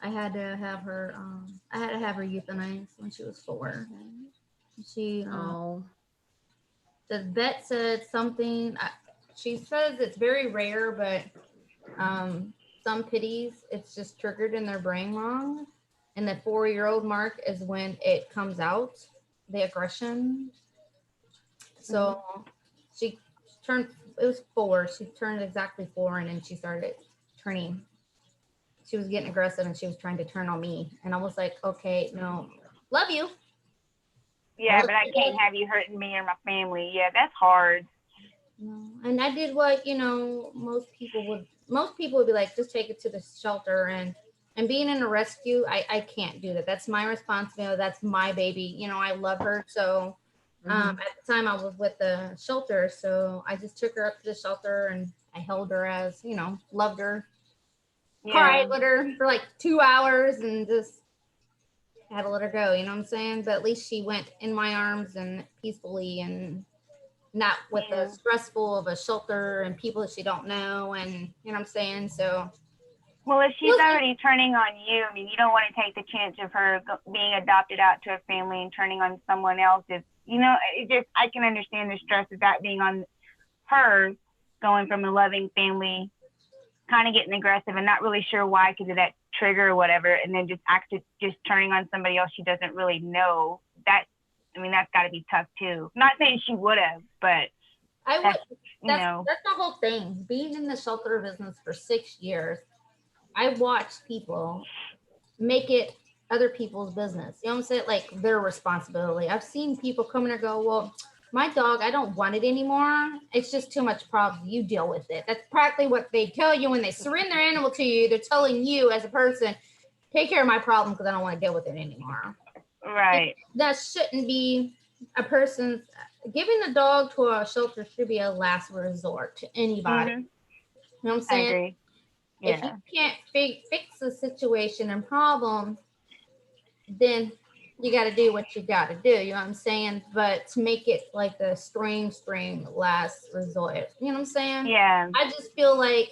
had to have her euthanized when she was 4. She, the vet said something. She says it's very rare, but some pitties, it's just triggered in their brain wrong. And the 4-year-old mark is when it comes out, the aggression. So she turned, it was 4. She turned exactly 4, and then she started turning. She was getting aggressive and she was trying to turn on me. And I was like, okay, no, love you. Yeah, but I can't have you hurting me or my family. Yeah, that's hard. And I did what, most people would be like, just take it to the shelter. And being in a rescue, I can't do that. That's my responsibility. That's my baby. I love her. So at the time I was with the shelter. So I just took her up to the shelter and I held her as, loved her. Yeah. Cried with her for like 2 hours and just I had to let her go, you know what I'm saying? But at least she went in my arms and peacefully and not with the stressful of a shelter and people that she don't know, and you know what I'm saying? So well, if she's already turning on you, I mean, you don't want to take the chance of her being adopted out to a family and turning on someone else. If, you know, it just, I can understand the stress of that being on her, going from a loving family, kind of getting aggressive and not really sure why, because of that trigger or whatever, and then just turning on somebody else she doesn't really know. That, I mean, that's got to be tough too. Not saying she would have, but that's you know, that's the whole thing. Being in the shelter business for 6 years, I watched people make it other people's business. You know what I'm saying? Like their responsibility. I've seen people come in and go, well, my dog, I don't want it anymore. It's just too much problem. You deal with it. That's practically what they tell you when they surrender their animal to you. They're telling you as a person, take care of my problem because I don't want to deal with it anymore. Right. And that shouldn't be a person's, giving a dog to a shelter should be a last resort to anybody. Mm-hmm. You know what I'm saying? I agree. Yeah. If you can't fix the situation and problem, then you got to do what you got to do. You know what I'm saying? But to make it like the string last resort, you know what I'm saying? Yeah. I just feel like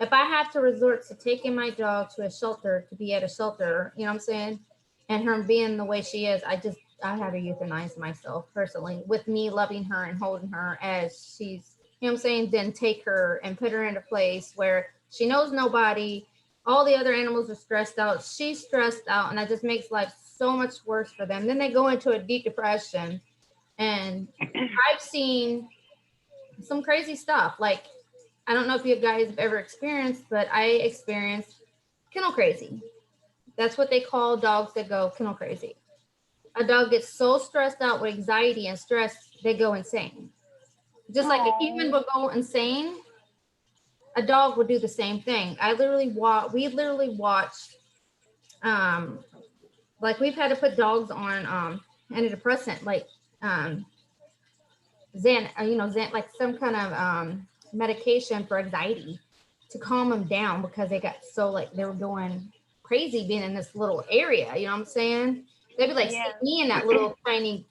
if I have to resort to taking my dog to a shelter to be at a shelter, you know what I'm saying? And her being the way she is, I have to euthanize myself personally with me loving her and holding her as she's, you know what I'm saying? Then take her and put her in a place where she knows nobody. All the other animals are stressed out. She's stressed out, and that just makes life so much worse for them. Then they go into a deep depression. And I've seen some crazy stuff. Like, I don't know if you guys have ever experienced, but I experienced kennel crazy. That's what they call dogs that go kennel crazy. A dog gets so stressed out with anxiety and stress, they go insane. Just like a human would go insane, a dog would do the same thing. We literally watched, like we've had to put dogs on antidepressant, like Xan, like some kind of medication for anxiety to calm them down because they got so like they were going crazy being in this little area. You know what I'm saying? They'd be like, stick me in that little tiny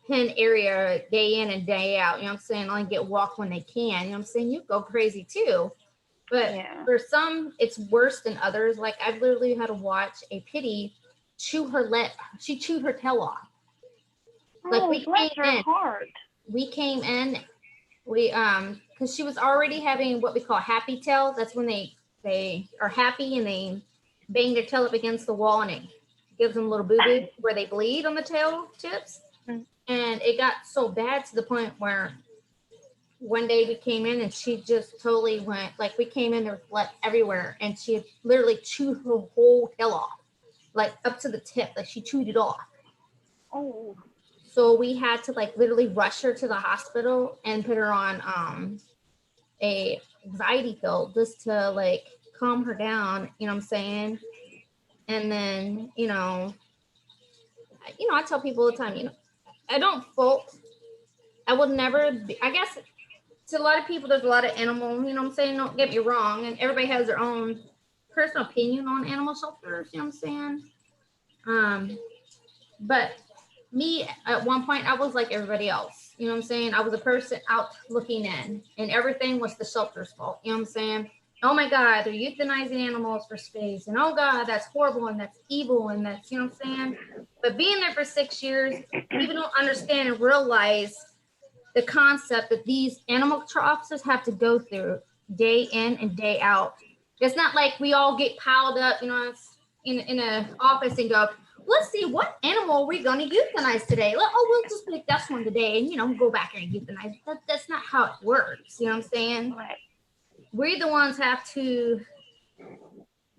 pen area day in and day out. You know what I'm saying? Only get walk when they can. You know what I'm saying? You go crazy too. But for some, it's worse than others. Like I've literally had to watch a pitty chew her she chewed her tail off. Like we came in, because she was already having what we call happy tail. That's when they are happy and they bang their tail up against the wall and it gives them a little boo-boo where they bleed on the tail tips. And it got so bad to the point where one day we came in and she just totally went, like we came in, there was blood everywhere and she had literally chewed her whole tail off, like up to the tip, like she chewed it off. Oh. So we had to like literally rush her to the hospital and put her on a anxiety pill just to like calm her down, you know what I'm saying? And then, I tell people all the time, I don't fault, I would never be, I guess to a lot of people, there's a lot of animal, you know what I'm saying? Don't get me wrong. And everybody has their own personal opinion on animal shelters, you know what I'm saying? But me, at one point, I was like everybody else, you know what I'm saying? I was a person out looking in and everything was the shelter's fault, you know what I'm saying? Oh my God, they're euthanizing animals for space. And oh God, that's horrible and that's evil and that's, you know what I'm saying? But being there for 6 years, people don't understand and realize the concept that these animal control officers have to go through day in and day out. It's not like we all get piled up, in an office and go, let's see, what animal are we going to euthanize today? We'll just pick this one today and, go back and euthanize. That's not how it works. You know what I'm saying? Right. We're the ones have to, you know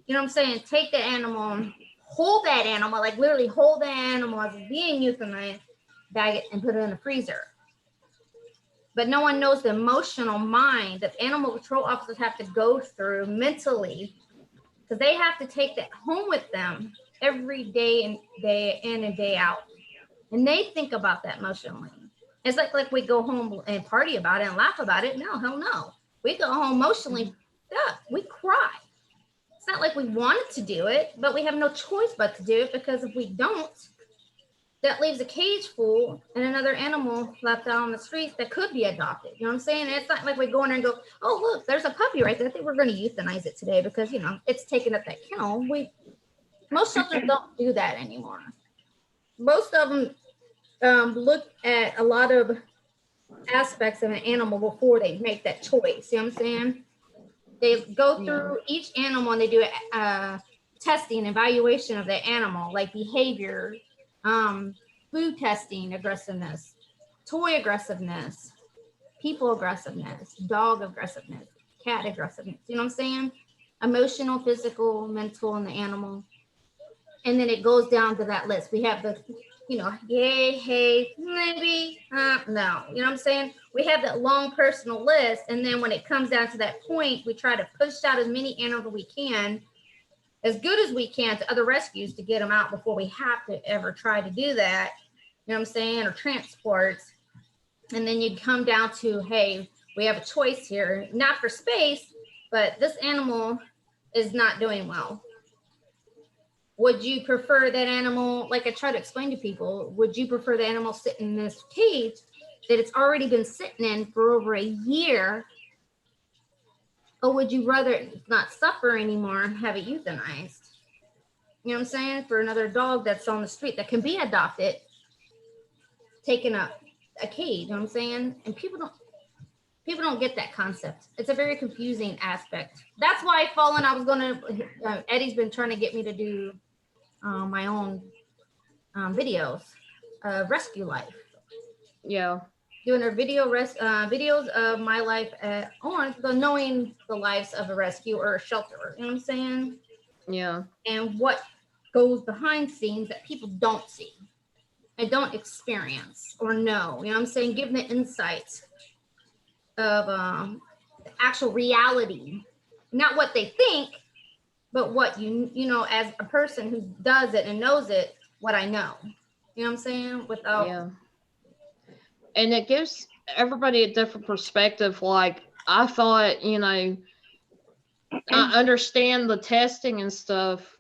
what I'm saying, take the animal, hold that animal, like literally hold the animal as it's being euthanized, bag it and put it in the freezer. But no one knows the emotional mind that animal control officers have to go through mentally, because they have to take that home with them every day and day in and day out. And they think about that emotionally. It's like we go home and party about it and laugh about it. No, hell no. We go home emotionally, we cry. It's not not like we wanted to do it, but we have no choice but to do it, because if we don't, that leaves a cage full and another animal left out on the streets that could be adopted. You know what I'm saying? It's not like we go in there and go, oh, look, there's a puppy right there. I think we're going to euthanize it today because, you know, it's taking up that kennel. Most shelters don't do that anymore. Most of them look at a lot of aspects of an animal before they make that choice. You know what I'm saying? They go through each animal and they do a testing, evaluation of the animal, like behavior, food testing, aggressiveness, toy aggressiveness, people aggressiveness, dog aggressiveness, cat aggressiveness. You know what I'm saying? Emotional, physical, mental in the animal. And then it goes down to that list. We have the, you know, yay, hey, maybe, no. You know what I'm saying? We have that long personal list. And then when it comes down to that point, we try to push out as many animals as we can, as good as we can, to other rescues to get them out before we have to ever try to do that. You know what I'm saying? Or transports. And then you come down to, hey, we have a choice here, not for space, but this animal is not doing well. Would you prefer that animal, like I try to explain to people, would you prefer the animal sitting in this cage that it's already been sitting in for over a year? Or would you rather not suffer anymore and have it euthanized? You know what I'm saying? For another dog that's on the street that can be adopted, taking up a cage, you know what I'm saying? And people don't get that concept. It's a very confusing aspect. That's why Fallen, I was gonna, Eddie's been trying to get me to do my own videos, rescue life. Yeah. Doing a videos of my life at Orange, knowing the lives of a rescue or a shelter. You know what I'm saying? Yeah. And what goes behind scenes that people don't see and don't experience or know. You know what I'm saying? Give them the insights of the actual reality, not what they think, but what you know, as a person who does it and knows it, what I know. You know what I'm saying? Without. Yeah. And it gives everybody a different perspective. Like, I thought, you know, I understand the testing and stuff,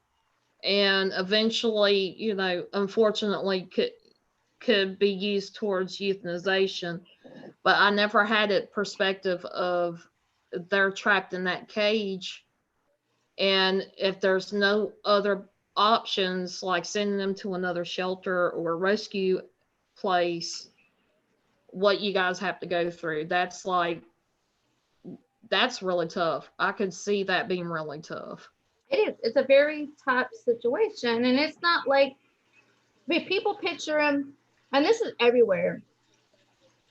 and eventually, you know, unfortunately could be used towards euthanization. But I never had a perspective of they're trapped in that cage, and if there's no other options, like sending them to another shelter or rescue place, what you guys have to go through. That's really tough. I could see that being really tough. It is. It's a very tough situation. And it's not like, I mean, people picture them, and this is everywhere.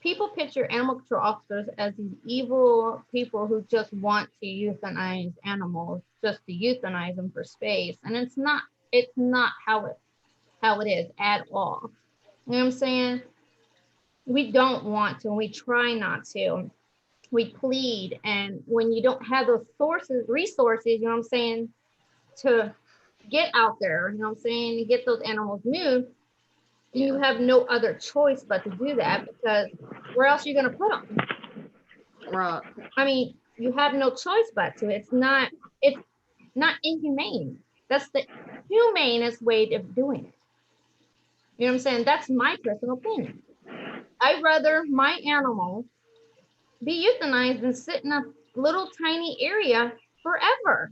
People picture animal control officers as these evil people who just want to euthanize animals, just to euthanize them for space. And it's not how it is at all. You know what I'm saying? We don't want to, and we try not to. We plead, and when you don't have those resources, you know what I'm saying, to get out there, you know what I'm saying, to get those animals moved, you have no other choice but to do that, because where else are you going to put them? Right. I mean, you have no choice but to. It's not inhumane. That's the humanest way of doing it. You know what I'm saying? That's my personal opinion. I'd rather my animal be euthanized than sit in a little tiny area forever.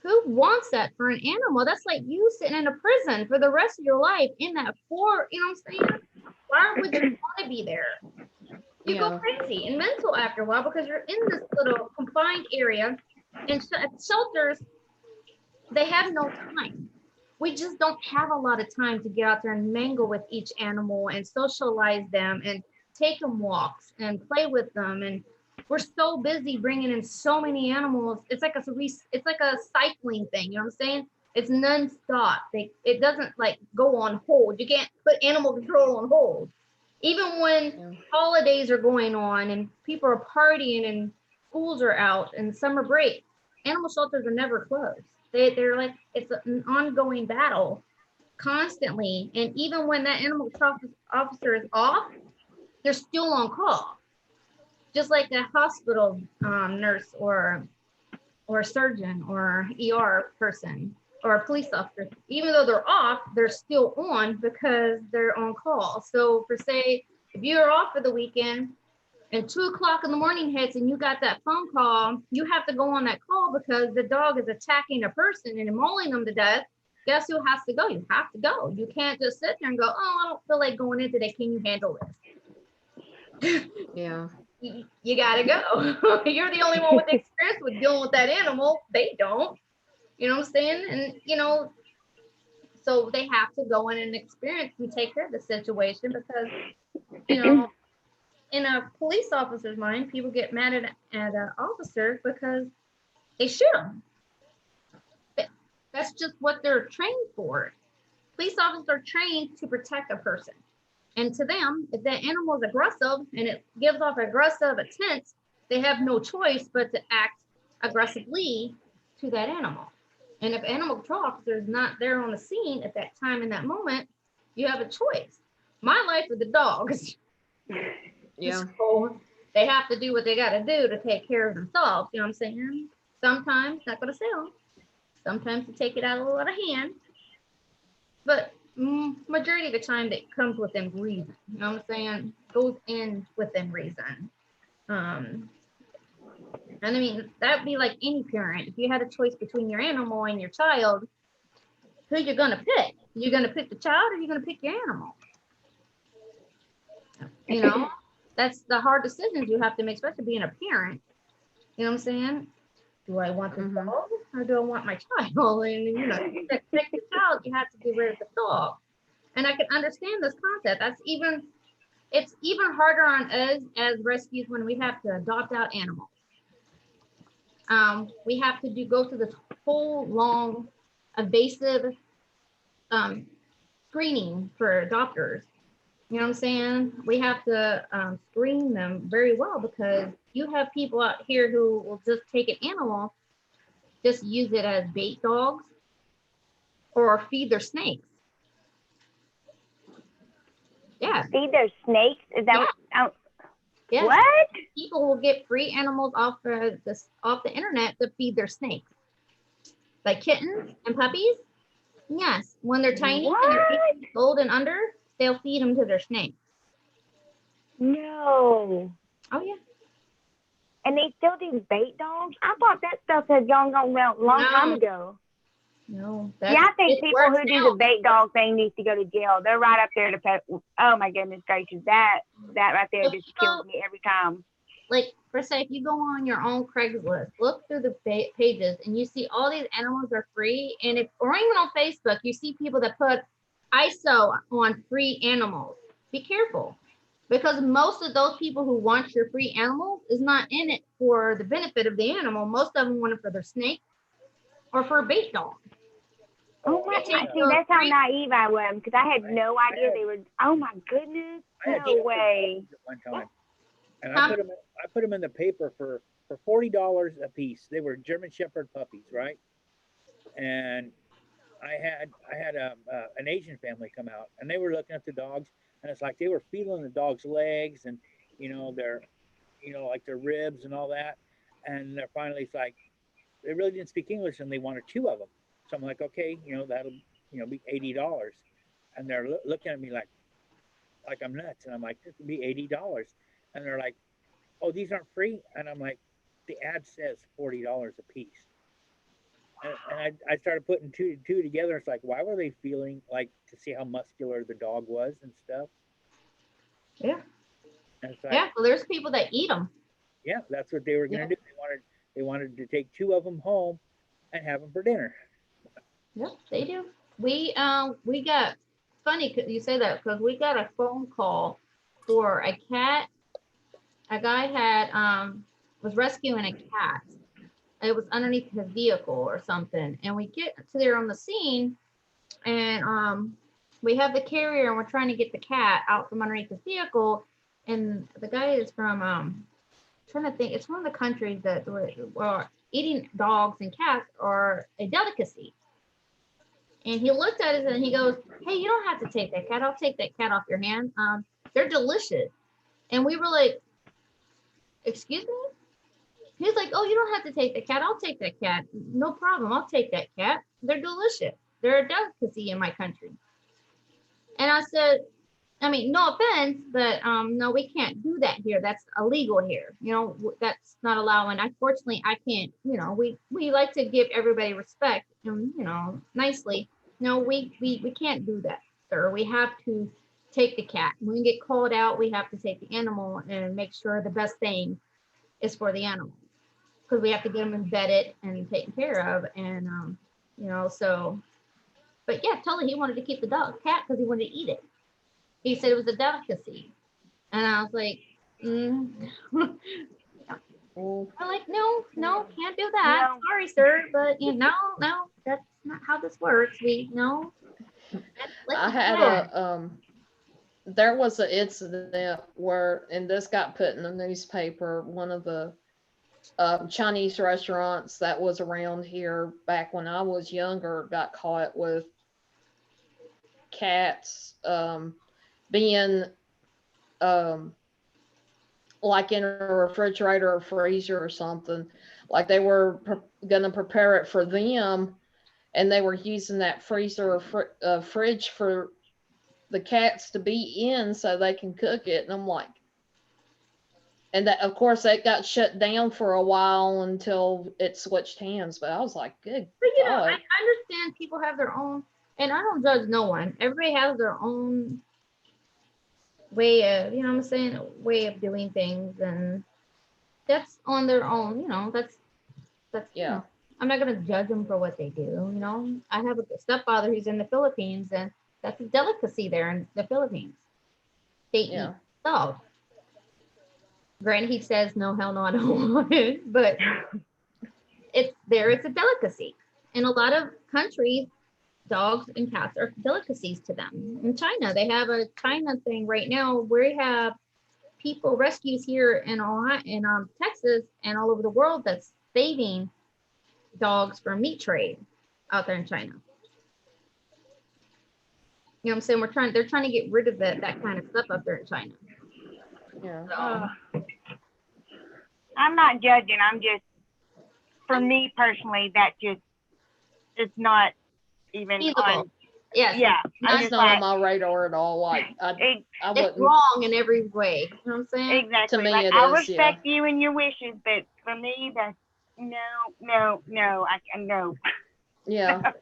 Who wants that for an animal? That's like you sitting in a prison for the rest of your life in that poor, you know what I'm saying? Why would you want to be there? You go crazy and mental after a while, because you're in this little confined area. And shelters, they have no time. We just don't have a lot of time to get out there and mingle with each animal and socialize them and take them walks and play with them. And we're so busy bringing in so many animals. It's like a cycling thing. You know what I'm saying? It's nonstop. It doesn't like go on hold. You can't put animal control on hold. Even when holidays are going on and people are partying and schools are out and summer break, animal shelters are never closed. They're like, it's an ongoing battle constantly. And even when that animal control officer is off, they're still on call. Just like a hospital nurse or or a surgeon or ER person or a police officer, even though they're off, they're still on because they're on call. So for say, if you're off for the weekend and 2 o'clock in the morning hits and you got that phone call, you have to go on that call because the dog is attacking a person and mauling them to death. Guess who has to go? You have to go. You can't just sit there and go, oh, I don't feel like going in today. Can you handle this? Yeah. You gotta go. You're the only one with experience with dealing with that animal. They don't. You know what I'm saying? And you know, so they have to go in and experience and take care of the situation because, you know, in a police officer's mind, people get mad at an officer because they shoot them. That's just what they're trained for. Police officers are trained to protect a person. And to them, if that animal is aggressive and it gives off aggressive intent, they have no choice but to act aggressively to that animal. And if animal control officer is not there on the scene at that time in that moment, you have a choice. My life with the dogs. Yeah. So they have to do what they got to do to take care of themselves. You know what I'm saying? Sometimes not going to sell. Sometimes you take it out a little out of hand. But majority of the time that comes within reason. You know what I'm saying? Goes in within reason. And I mean, that'd be like any parent. If you had a choice between your animal and your child, who you're gonna pick? You're gonna pick the child or you're gonna pick your animal? You know, that's the hard decisions you have to make, especially being a parent. You know what I'm saying? Do I want the dog or do I want my child? And you know, to pick the child, you have to get rid of the dog. And I can understand this concept. It's even harder on us as rescues when we have to adopt out animals. We have to go through this whole long, invasive screening for adopters. You know what I'm saying? We have to screen them very well because you have people out here who will just take an animal, just use it as bait dogs or feed their snakes. Yeah. Feed their snakes? Is that what? Yes. What? People will get free animals off the internet to feed their snakes. Like kittens and puppies. Yes. When they're tiny and they're 8 years old and under, they'll feed them to their snakes. No. Oh, yeah. And they still do bait dogs? I thought that stuff had gone around a long time ago. No. Yeah, I think people who do the bait dog thing need to go to jail. They're right up there to pay. Oh my goodness gracious. That right there just kills me every time. Like, for say, if you go on your own Craigslist, look through the pages and you see all these animals are free. And or even on Facebook, you see people that put ISO on free animals. Be careful. Because most of those people who want your free animals is not in it for the benefit of the animal. Most of them want it for their snake or for a bait dog. Oh my God. See, that's how naive I was because I had no idea they were. Oh my goodness. No way. One time. And I put them in the paper for $40 a piece. They were German Shepherd puppies, right? And I had an Asian family come out and they were looking at the dogs and it's like they were feeling the dog's legs and like their ribs and all that. And they're finally, it's like they really didn't speak English and they wanted 2 of them. So I'm like, okay, that'll be $80. And they're looking at me like I'm nuts. And I'm like, this would be $80. And they're like, oh, these aren't free? And I'm like, the ad says $40 a piece. And I started putting two together. It's like, why were they feeling like to see how muscular the dog was and stuff? Yeah. And it's like, yeah. Well, there's people that eat them. Yeah, that's what they were going to do. They wanted to take 2 of them home and have them for dinner. Yep, they do. We got funny you say that because we got a phone call for a cat. A guy had was rescuing a cat. It was underneath his vehicle or something, and we get to there on the scene, and we have the carrier, and we're trying to get the cat out from underneath the vehicle, and the guy is from trying to think. It's one of the countries that where eating dogs and cats are a delicacy. And he looked at us and he goes, hey, you don't have to take that cat. I'll take that cat off your hand. They're delicious. And we were like, excuse me? He's like, oh, you don't have to take the cat. I'll take that cat. No problem. I'll take that cat. They're delicious. They're a delicacy in my country. And I said, I mean, no offense, but no, we can't do that here. That's illegal here. You know, that's not allowed. And unfortunately, I can't, you know, we like to give everybody respect and, you know, nicely. No, we can't do that, sir. We have to take the cat. When we get called out, we have to take the animal and make sure the best thing is for the animal. Because we have to get them embedded and taken care of. And, you know, so, but yeah, totally, he wanted to keep the cat because he wanted to eat it. He said it was a delicacy. And I was like, I'm like, no, can't do that. No. Sorry, sir, but you know, no, that's not how this works. We know. I had there was an incident where, and this got put in the newspaper, one of the Chinese restaurants that was around here back when I was younger got caught with cats being like in a refrigerator or freezer or something. Like they were gonna prepare it for them, and they were using that freezer or fridge for the cats to be in so they can cook it. And I'm like, and that, of course, that got shut down for a while until it switched hands. But I was like, good But you know, God. I understand people have their own, and I don't judge no one. Everybody has their own way of, you know what I'm saying, way of doing things, and that's on their own, you know, that's Yeah. you know, I'm not gonna judge them for what they do, you know. I have a stepfather who's in the Philippines, and that's a delicacy there in the Philippines. They eat dog. Granted, he says, no, hell no, I don't want it, but it's a delicacy. In a lot of countries, dogs and cats are delicacies to them. In China, they have a China thing right now where we have people rescues here in Ohio, in Texas and all over the world that's saving dogs from meat trade out there in China. You know what I'm saying? They're trying to get rid of that kind of stuff up there in China. Yeah. I'm not judging. I'm just, for me personally, that just, it's not even feasible. on. Yes. Yeah. I'm That's just not like, on my radar at all. Like I It's wouldn't. wrong in every way. You know what I'm saying? exactly. To me, like, it I is, yeah. respect you and your wishes, but for me, that's no. Yeah.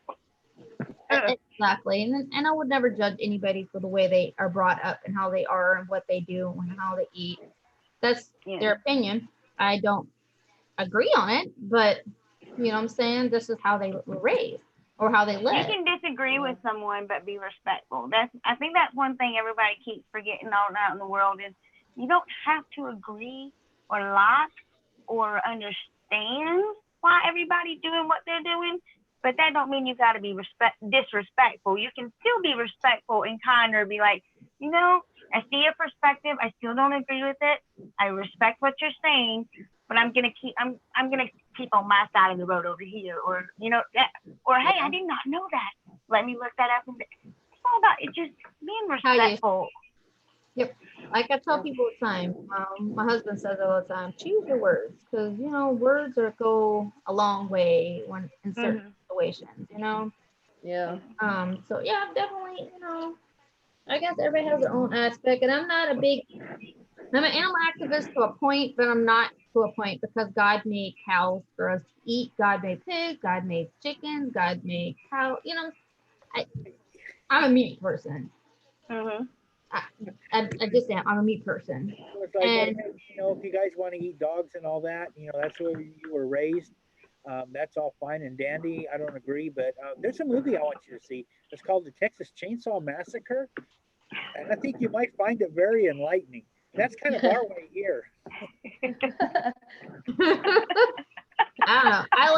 Exactly. And I would never judge anybody for the way they are brought up and how they are and what they do and how they eat. That's their opinion. I don't agree on it, but you know what I'm saying? This is how they were raised or how they live. You can disagree with someone, but be respectful. I think that's one thing everybody keeps forgetting all out in the world is you don't have to agree or like or understand why everybody's doing what they're doing, but that don't mean you got to be disrespectful. You can still be respectful and kind or be like, you know, I see your perspective. I still don't agree with it. I respect what you're saying, but I'm gonna keep on my side of the road over here, or you know that, or hey, I did not know that. Let me look that up. And it's all about it just being respectful. Yep. Like I tell people all the time, my husband says it all the time, choose your words, because you know words go a long way when in certain situations, you know. Yeah. So yeah, definitely, you know, I guess everybody has their own aspect, and I'm an animal activist to a point, but I'm not to a point because God made cows for us to eat. God made pigs. God made chickens. God made cow. You know, I'm a meat person. I just am. I'm a meat person. It's like, And you know, if you guys want to eat dogs and all that, you know, that's where you were raised. That's all fine and dandy. I don't agree, but there's a movie I want you to see. It's called The Texas Chainsaw Massacre. And I think you might find it very enlightening. That's kind of our way here. I don't know. I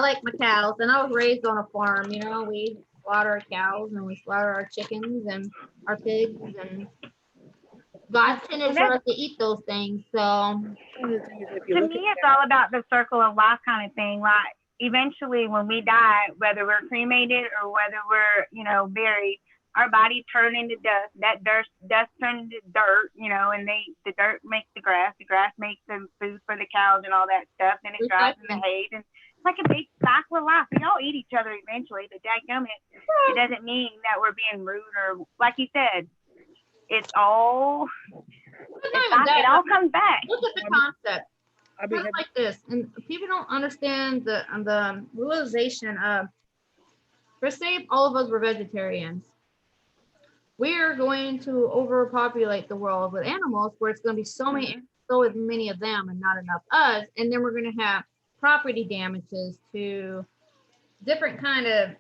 like my cows, and I was raised on a farm. You know, we slaughter our cows and we slaughter our chickens and our pigs, and God intended for us to eat those things. So To me, it's all about the circle of life kind of thing. Like eventually, when we die, whether we're cremated or whether we're, you know, buried, our bodies turn into dust. That dust turns into dirt, you know, and the dirt makes the grass makes the food for the cows and all that stuff. Then it dries in the hay, and it's like a big cycle of life. We all eat each other eventually, but dadgummit, it doesn't mean that we're being rude or, like you said, it all comes back. Look at the concept. I mean, like this, and people don't understand the realization of, for say all of us were vegetarians, we're going to overpopulate the world with animals where it's going to be so many of them and not enough us, and then we're going to have property damages to different kind of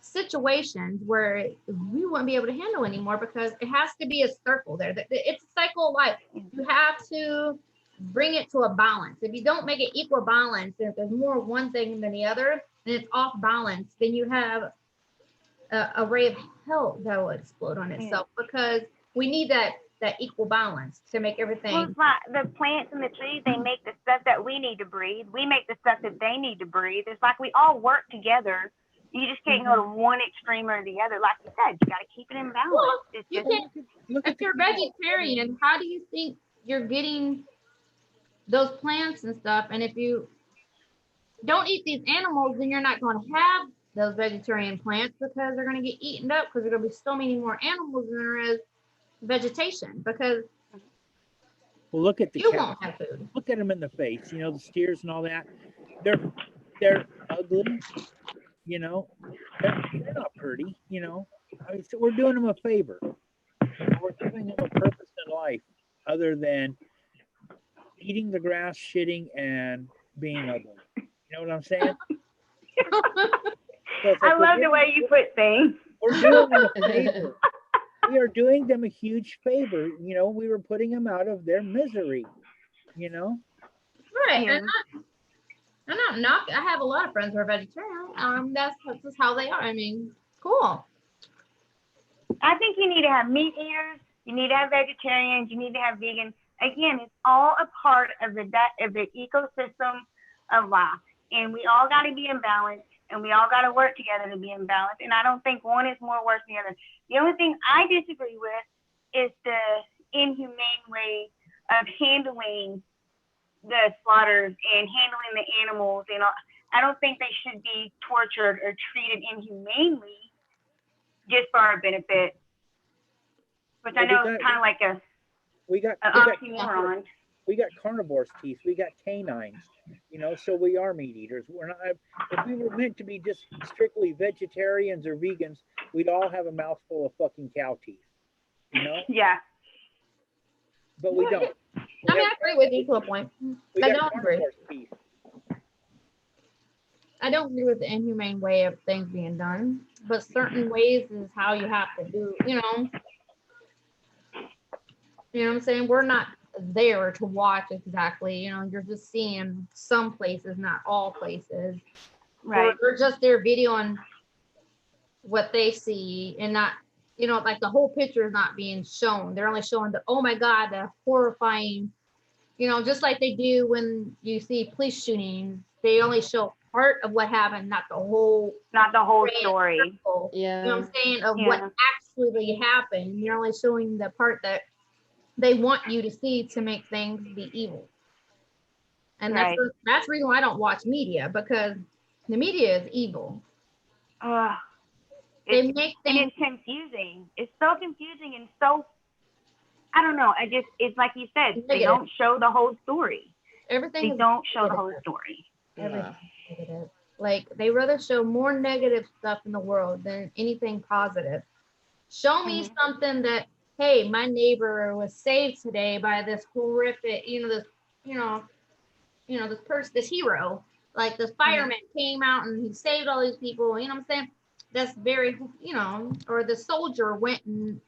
situations where we wouldn't be able to handle anymore, because it has to be a circle there. It's a cycle of life. You have to bring it to a balance. If you don't make it equal balance, if there's more one thing than the other, and it's off balance, then you have a ray of hell that will explode on itself, because we need that equal balance to make everything. Well, it's like the plants and the trees, they make the stuff that we need to breathe. We make the stuff that they need to breathe. It's like we all work together. You just can't go to one extreme or the other. Like you said, you got to keep it in balance. Well, if you're vegetarian, how do you think you're getting those plants and stuff? And if you don't eat these animals, then you're not going to have those vegetarian plants, because they're going to get eaten up, because there are going to be so many more animals than there is vegetation. Because well, look at the you cows. won't have food. Look at them in the face. You know, the steers and all that. They're ugly. You know, they're not pretty. You know, I mean, so we're doing them a favor. We're giving them a purpose in life other than eating the grass, shitting, and being ugly. You know what I'm saying? So I love the way you put things. We're doing them a favor. We are doing them a huge favor. You know, we were putting them out of their misery. You know? Right. And I'm not knocking. I have a lot of friends who are vegetarian. That's just how they are. I mean, cool. I think you need to have meat eaters. You need to have vegetarians. You need to have vegans. Again, it's all a part of the ecosystem of life, and we all got to be in balance, and we all got to work together to be in balance. And I don't think one is more worse than the other. The only thing I disagree with is the inhumane way of handling the slaughters and handling the animals. You know, I don't think they should be tortured or treated inhumanely just for our benefit. Which I know is kind of like an oxymoron. We got carnivores teeth. We got canines. You know, so we are meat eaters. We're not. If we were meant to be just strictly vegetarians or vegans, we'd all have a mouthful of fucking cow teeth. You know? Yeah. But we don't. I mean, I agree with you to a point. I don't agree. I don't agree with the inhumane way of things being done, but certain ways is how you have to do, you know. You know what I'm saying? We're not there to watch exactly, you know, you're just seeing some places, not all places. Right. Or just their video on what they see, and not, you know, like the whole picture is not being shown. They're only showing the, oh my God, the horrifying, you know, just like they do when you see police shootings, they only show part of what happened, not the whole story. Circle, yeah. You know what I'm saying? Of what actually happened. You're only showing the part that they want you to see to make things be evil. And that's the reason why I don't watch media, because the media is evil. They make things, and it's confusing. It's so confusing and so, I don't know. It's like you said, they don't show the whole story. Everything. They don't show the whole story. Everything negative. Like, they rather show more negative stuff in the world than anything positive. Show me something that, hey, my neighbor was saved today by this horrific, this hero, like this fireman came out and he saved all these people, you know what I'm saying? That's very, you know, or the soldier went and, you know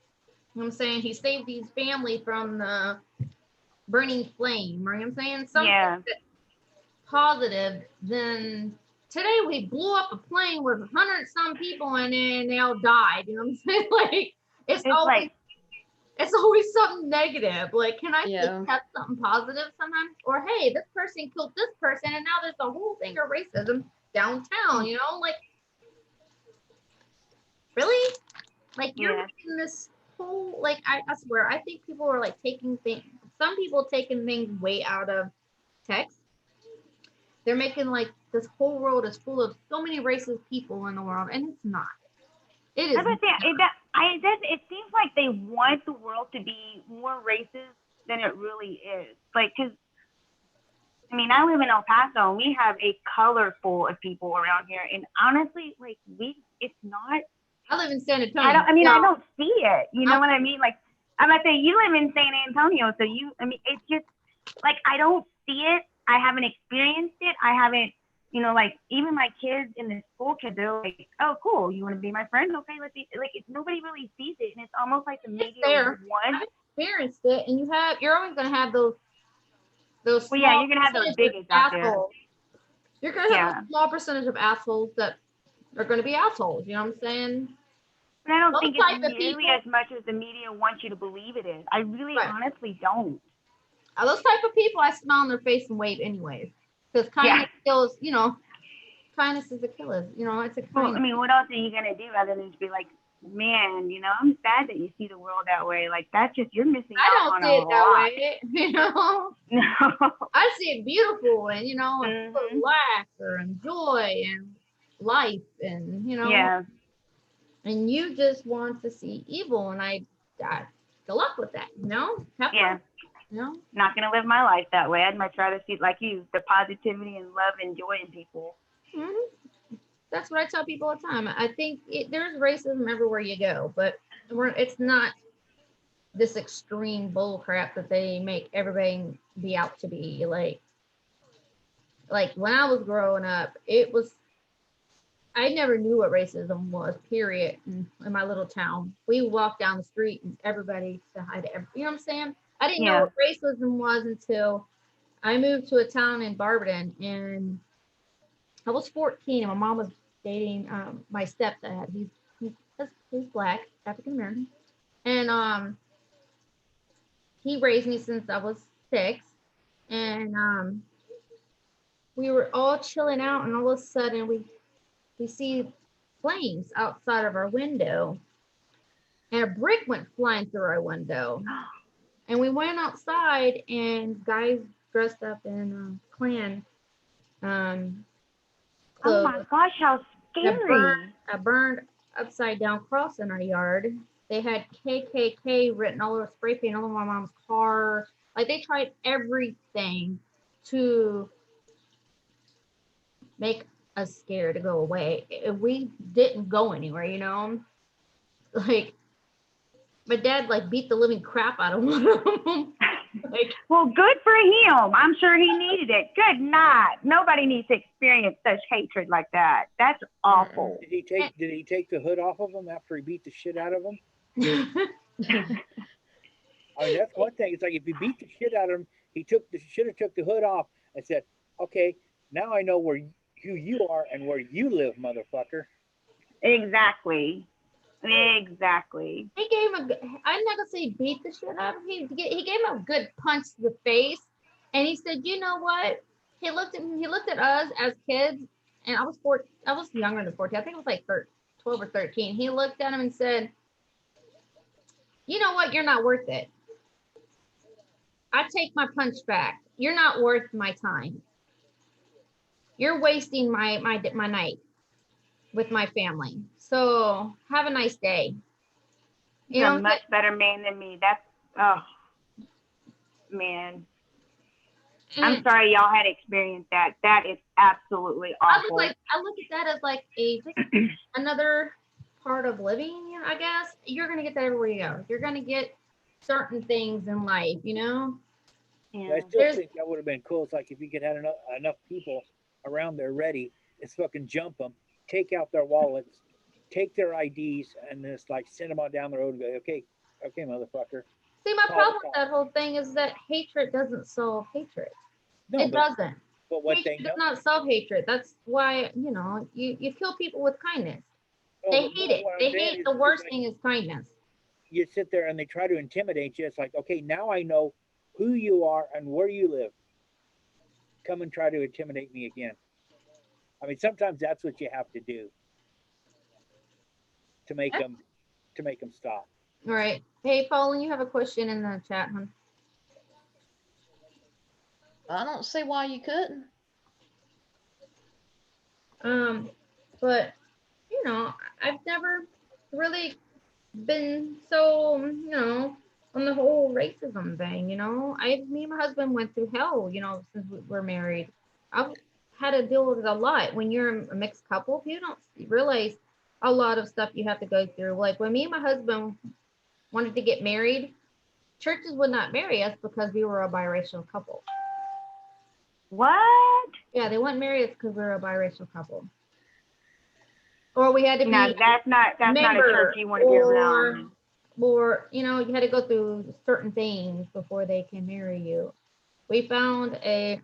what I'm saying, he saved these family from the burning flame, or you know what I'm saying? Something positive. Then today we blew up a plane with 100 some people in it and they all died, you know what I'm saying? Like, it's always something negative. Like, can I just have something positive sometimes? Or, hey, this person killed this person and now there's a whole thing of racism downtown, you know? Like, really? Like you're Yeah. making this whole like I swear I think people are like taking things. Some people taking things way out of text. They're making like this whole world is full of so many racist people in the world, and it's not. It is. I was gonna say, it seems like they want the world to be more racist than it really is. Like, cause I mean, I live in El Paso, and we have a colorful of people around here, and honestly, like it's not. I live in San Antonio. I don't see it. You know what I mean? Like, I'm gonna say you live in San Antonio, so it's just like I don't see it. I haven't experienced it. I haven't, like even my kids in the school kids, they're like, oh, cool, you want to be my friend? Okay, let's be. Like, nobody really sees it, and it's almost like the media there. one. I've experienced it, and you're always gonna have those. Well, yeah, you're gonna have those bigots out there. Assholes. You're gonna have a small percentage of assholes that are gonna be assholes. You know what I'm saying? And I don't Those think type it's of nearly people- as much as the media wants you to believe it is. I really honestly don't. Those type of people, I smile on their face and wave anyways, because kindness kills. Kindness is a killer. It's a kindness. Well, I mean, what else are you gonna do other than just be like, man, I'm sad that you see the world that way. Like, that's just, you're missing out on a lot. I don't see it that way. No. I see it beautiful and full of laughter and joy and life and Yeah. And you just want to see evil, and I good luck with that. Have Yeah. fun. Not gonna live my life that way. I'd much rather see, like you, the positivity and love and joy in people. Mm-hmm. That's what I tell people all the time. I think there's racism everywhere you go, but it's not this extreme bull crap that they make everybody be out to be. Like when I was growing up, I never knew what racism was, period, in my little town. We walked down the street and everybody said hi to everybody. You know what I'm saying? I didn't know what racism was until I moved to a town in Barberton, and I was 14 and my mom was dating my stepdad. He's black, African American, and he raised me since I was 6, and we were all chilling out, and all of a sudden we see flames outside of our window, and a brick went flying through our window, and we went outside, and guys dressed up in Klan oh my gosh, how scary. A burned upside down cross in our yard. They had KKK written all over, spray paint all over my mom's car. Like, they tried everything to make us scared to go away. We didn't go anywhere, Like, my dad beat the living crap out of one of them. Well, good for him. I'm sure he needed it. Good night. Nobody needs to experience such hatred like that. That's awful. Did he take the hood off of him after he beat the shit out of him? I mean, that's one thing. It's like, if he beat the shit out of him, he should have took the hood off and said, okay, now I know who you are and where you live, motherfucker. Exactly. He gave him I'm not gonna say beat the shit out of him. He gave him a good punch to the face, and he said, you know what? He looked at us as kids, and I was younger than 14. I think it was like 12 or 13. He looked at him and said, you know what? You're not worth it. I take my punch back. You're not worth my time. You're wasting my night with my family. So have a nice day. You're a much better man than me. That's, oh, man. I'm sorry y'all had experienced that. That is absolutely awful. I look at that as like another part of living, I guess. You're going to get that everywhere you go. You're going to get certain things in life, Yeah. I still think that would have been cool. It's like, if you could have enough people around there ready, it's fucking jump them, take out their wallets, take their IDs, and just send them on down the road and go, okay, motherfucker. See, my problem with that whole thing is that hatred doesn't solve hatred. No, it doesn't. But what hatred does not solve hatred. That's why, you kill people with kindness. They hate it. They hate the worst thing is kindness. You sit there and they try to intimidate you. It's like, okay, now I know who you are and where you live. Come and try to intimidate me again. I mean, sometimes that's what you have to do to make them to make them stop. All right. Hey, Paulin, you have a question in the chat, huh? I don't see why you couldn't. But you know, I've never really been so, on the whole racism thing, me and my husband went through hell, since we were married. I've had to deal with it a lot. When you're a mixed couple, you don't realize a lot of stuff you have to go through. Like when me and my husband wanted to get married, churches would not marry us because we were a biracial couple. What? Yeah, they wouldn't marry us because we were a biracial couple. Or we had to be No, that's not a church you want to be around. Or, you had to go through certain things before they can marry you. We found a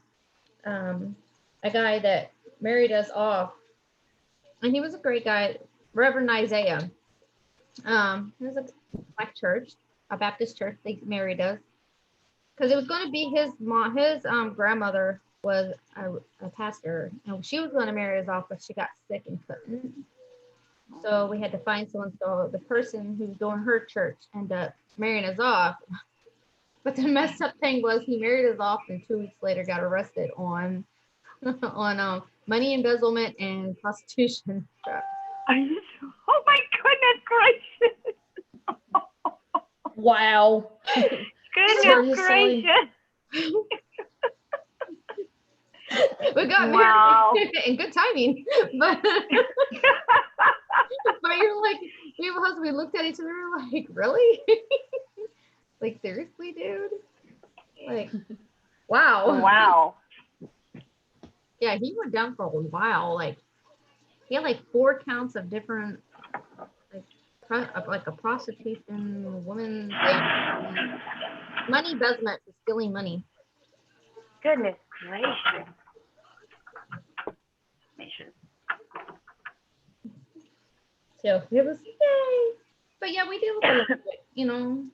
guy that married us off, and he was a great guy, Reverend Isaiah. It was a black church, a Baptist church. They married us because it was going to be his mom. His grandmother was a pastor, and she was going to marry us off, but she got sick and couldn't. So we had to find someone. So the person who's doing her church ended up marrying us off. But the messed up thing was he married us off, and 2 weeks later got arrested on money embezzlement and prostitution. Oh my goodness gracious! Wow. Goodness Seriously? gracious! We got Wow. married in good timing, but but you're like, me and my husband, we looked at each other like, really? Like, seriously, dude? Like, wow. Wow. Yeah, he went down for a while. Like, he had like 4 counts of different, like a prostitution, woman, money embezzlement, for stealing money. Goodness gracious. So it was yay. But yeah, we deal with a little bit,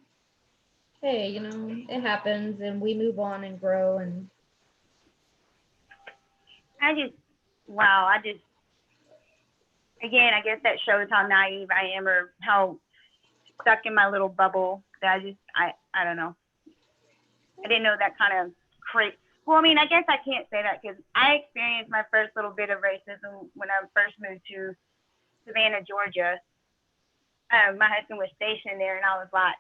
Hey, it happens, and we move on and grow. And again, I guess that shows how naive I am, or how stuck in my little bubble that I don't know. I didn't know that kind of crazy. Well, I mean, I guess I can't say that because I experienced my first little bit of racism when I first moved to Savannah, Georgia. My husband was stationed there, and I was like,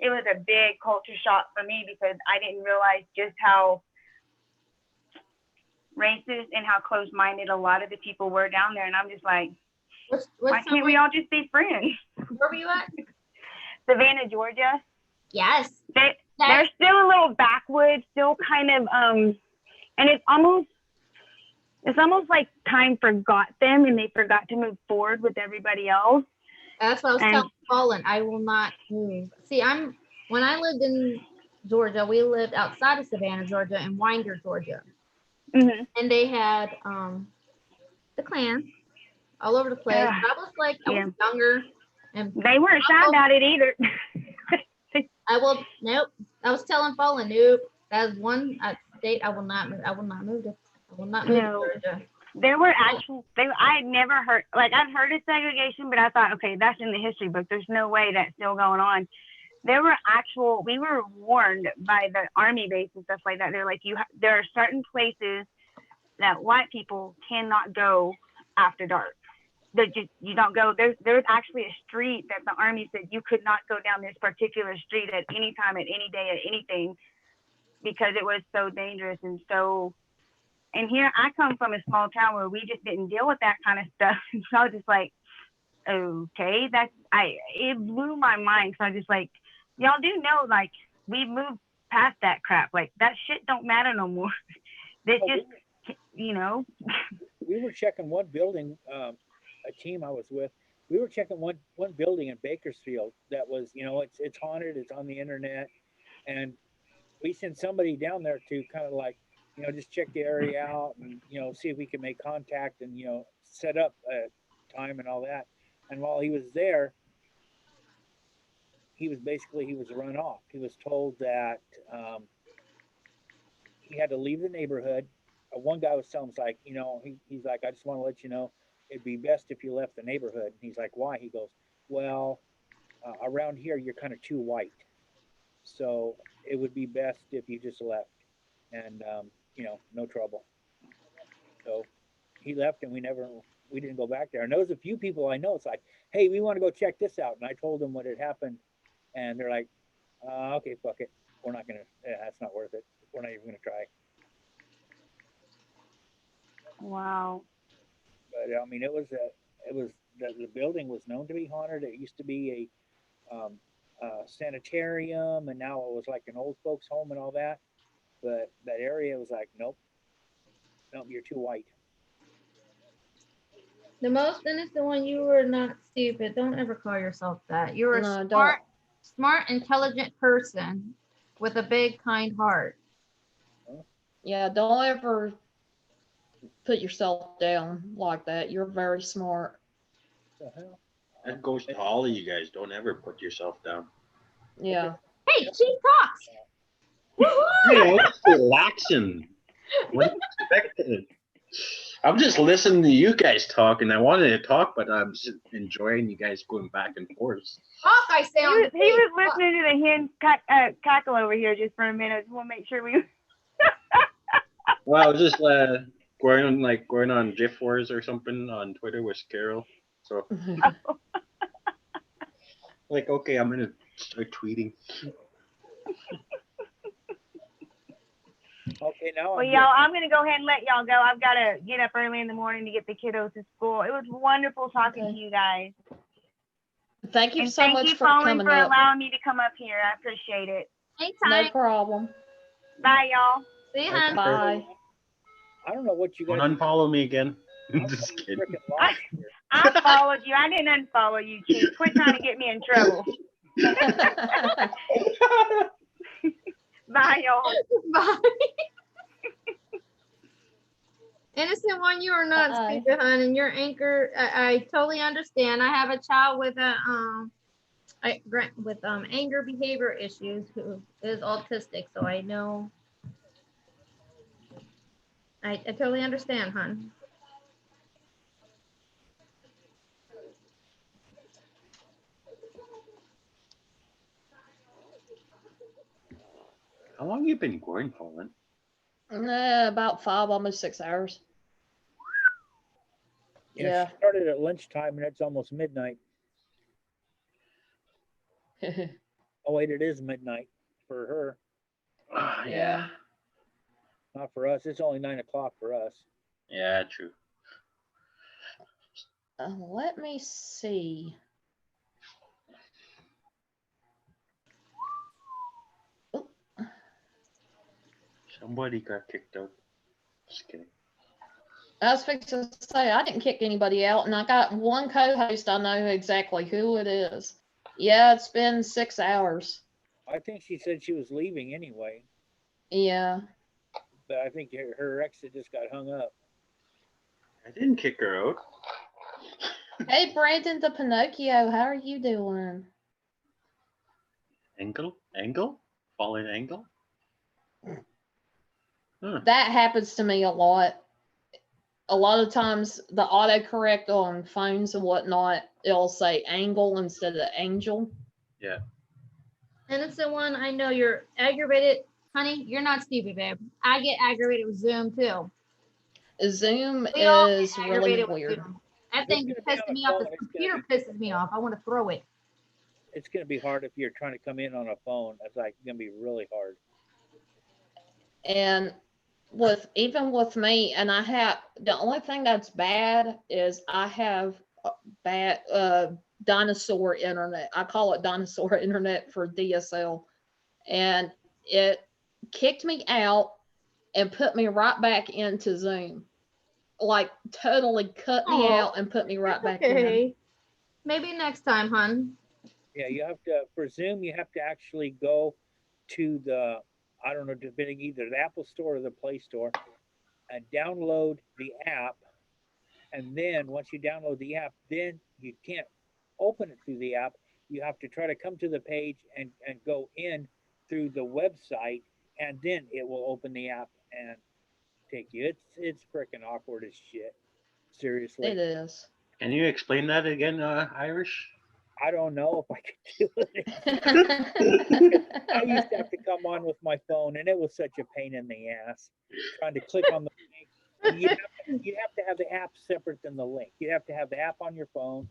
it was a big culture shock for me because I didn't realize just how racist and how close-minded a lot of the people were down there. And I'm just like, why can't we all just be friends? Where were you at? Savannah, Georgia. Yes. They're still a little backwoods, still kind of, and it's almost like time forgot them, and they forgot to move forward with everybody else. That's what I was telling Colin. I will not move. See, when I lived in Georgia, we lived outside of Savannah, Georgia, in Winder, Georgia. Mm-hmm. And they had the Klan all over the place. Yeah. I was younger. And they weren't shy about it either. Nope. I was telling Colin, nope. That's one state I will not move. I will not move to. I will not move to Georgia. There were I had never heard, like, I'd heard of segregation, but I thought, okay, that's in the history book. There's no way that's still going on. We were warned by the army base and stuff like that. They're like, there are certain places that white people cannot go after dark. You don't go. There's actually a street that the army said you could not go down this particular street at any time, at any day, at anything, because it was so dangerous and so. And here I come from a small town where we just didn't deal with that kind of stuff. And so I was just like, okay, it blew my mind. So I was just like, y'all do know, like, we moved past that crap. Like, that shit don't matter no more. They just, We were checking one building, a team I was with, we were checking one building in Bakersfield that was, it's haunted, it's on the internet. And we sent somebody down there to kind of like, just check the area out and, see if we can make contact and, set up a time and all that. And while he was there, he was run off. He was told that he had to leave the neighborhood. One guy was telling him, like, he's like, I just want to let you know, it'd be best if you left the neighborhood. And he's like, why? He goes, well, around here, you're kind of too white. So it would be best if you just left and, you know, no trouble. So he left and we didn't go back there. And there was a few people I know, it's like, hey, we want to go check this out. And I told them what had happened. And they're like, okay, fuck it. We're not going to, that's not worth it. We're not even going to try. Wow. But I mean, the building was known to be haunted. It used to be a sanitarium, and now it was like an old folks home and all that. But that area was like, nope, you're too white. The most innocent one, you were not stupid. Don't ever call yourself that. You're a No, smart, intelligent person with a big, kind heart. Yeah, don't ever put yourself down like that. You're very smart. The hell? That goes to all of you guys. Don't ever put yourself down. Yeah. Hey, she talks. Hey, I'm relaxing. What do you expected? I'm just listening to you guys talk, and I wanted to talk, but I'm just enjoying you guys going back and forth. Talk, I say. He was listening to the hen cackle over here just for a minute. Just want to make sure we. Well, I was just going on GIF Wars or something on Twitter with Carol. So, like, okay, I'm gonna start tweeting. Okay, now. Well, y'all, I'm gonna go ahead and let y'all go. I've got to get up early in the morning to get the kiddos to school. It was wonderful talking to you guys. Thank you And so thank much you, for Colin, coming for up. allowing me to come up here. I appreciate it. No problem. Bye, y'all. See you, hon. Bye. I don't know what you Don't guys. unfollow me again. Just kidding. I followed you. I didn't unfollow you, Chief. Quit trying to get me in trouble. Bye, y'all. Bye. Innocent one, you are not Bye. stupid, hon, and your anchor. I totally understand. I have a child with anger behavior issues who is autistic, so I know. I totally understand, hon. How long you been going, Colin? About 5, almost 6 hours. Yeah. She started at lunchtime and it's almost midnight. Oh wait, it is midnight for her. Yeah. Not for us. It's only 9 o'clock for us. Yeah, true. Let me see. Somebody got kicked out. Just kidding. I was fixing to say, I didn't kick anybody out, and I got one co-host I know exactly who it is. Yeah, it's been 6 hours. I think she said she was leaving anyway, Yeah. but I think her exit just got hung up. I didn't kick her out. Hey, Brandon the Pinocchio, how are you doing? Angle? Fallen angle? Huh. That happens to me a lot. A lot of times the autocorrect on phones and whatnot, it'll say angle instead of angel. Yeah. Innocent one, I know you're aggravated. Honey, you're not stupid, babe. I get aggravated with Zoom too. Zoom We all get is really aggravated with weird. Zoom. That thing is pissing me off. This computer pisses me off. I want to throw it. It's going to be hard if you're trying to come in on a phone. It's like going to be really hard. And even with me, and I have, the only thing that's bad is I have bad dinosaur internet. I call it dinosaur internet for DSL. And it kicked me out and put me right back into Zoom. Like totally cut me Aw, out and put me right back in. Okay. Maybe next time, hon. Yeah, you have to, for Zoom, you have to actually go to the, I don't know, depending either the Apple Store or the Play Store, and download the app. And then once you download the app, then you can't open it through the app. You have to try to come to the page and go in through the website, and then it will open the app and take you. It's freaking awkward as shit. Seriously. It is. Can you explain that again, Irish? I don't know if I could do it. I used to have to come on with my phone, and it was such a pain in the ass trying to click on the link. And you'd have to have the app separate than the link. You'd have to have the app on your phone,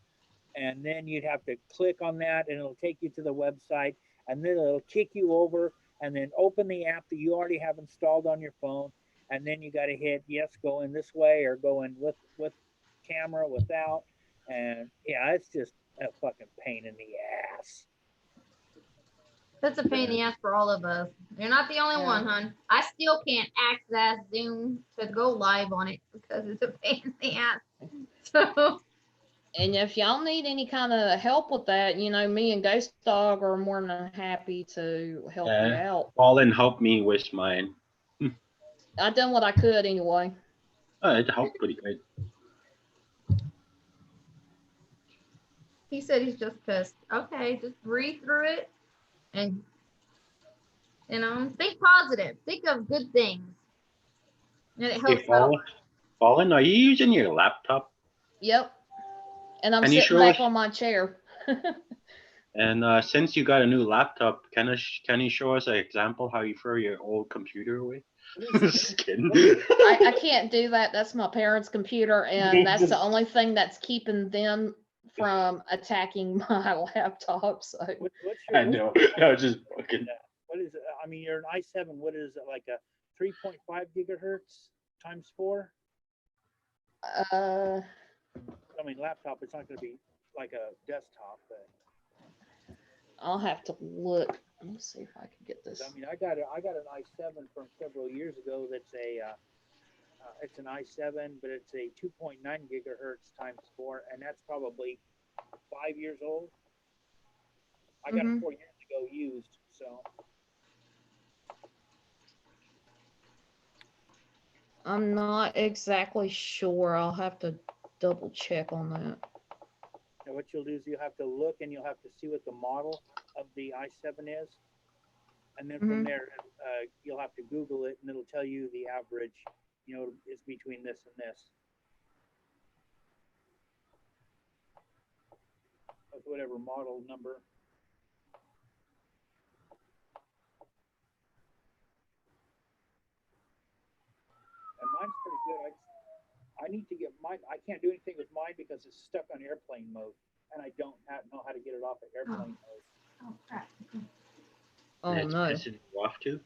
and then you'd have to click on that, and it'll take you to the website, and then it'll kick you over, and then open the app that you already have installed on your phone, and then you got to hit yes, go in this way, or go in with camera, without, and yeah, it's just a fucking pain in the ass. That's a pain in the ass for all of us. You're not the only one, hon. I still can't access Zoom to go live on it because it's a pain in the ass. So. And if y'all need any kind of help with that, you know, me and Ghost Dog are more than happy to help you out. Colin helped me with mine. I done what I could anyway. It helped pretty good. He said he's just pissed. Okay, just breathe through it and, you know, think positive. Think of good things. And it helps out. Colin, are you using your laptop? Yep. And I'm Can you sitting show back us- on my chair. And since you got a new laptop, can you show us an example how you throw your old computer away? Just kidding. I can't do that. That's my parents' computer, and that's the only thing that's keeping them from attacking my laptop. So I know. I was just fucking. What is it? I mean, you're an i7. What is it, like a 3.5 gigahertz times 4? I mean, laptop. It's not going to be like a desktop, but I'll have to look. Let's see if I can get this. I mean, I got an i7 from several years ago. That's it's an i7, but it's a 2.9 gigahertz times 4, and that's probably 5 years old. I got it 4 years ago used, so. I'm not exactly sure. I'll have to double check on that. And what you'll do is you'll have to look, and you'll have to see what the model of the i7 is, and then from there you'll have to Google it, and it'll tell you the average. You know, is between this and this. Of whatever model number. And mine's pretty good. I need to get mine. I can't do anything with mine because it's stuck on airplane mode, and I don't know how to get it off of airplane mode. Oh crap. Oh no. Pissing you off too?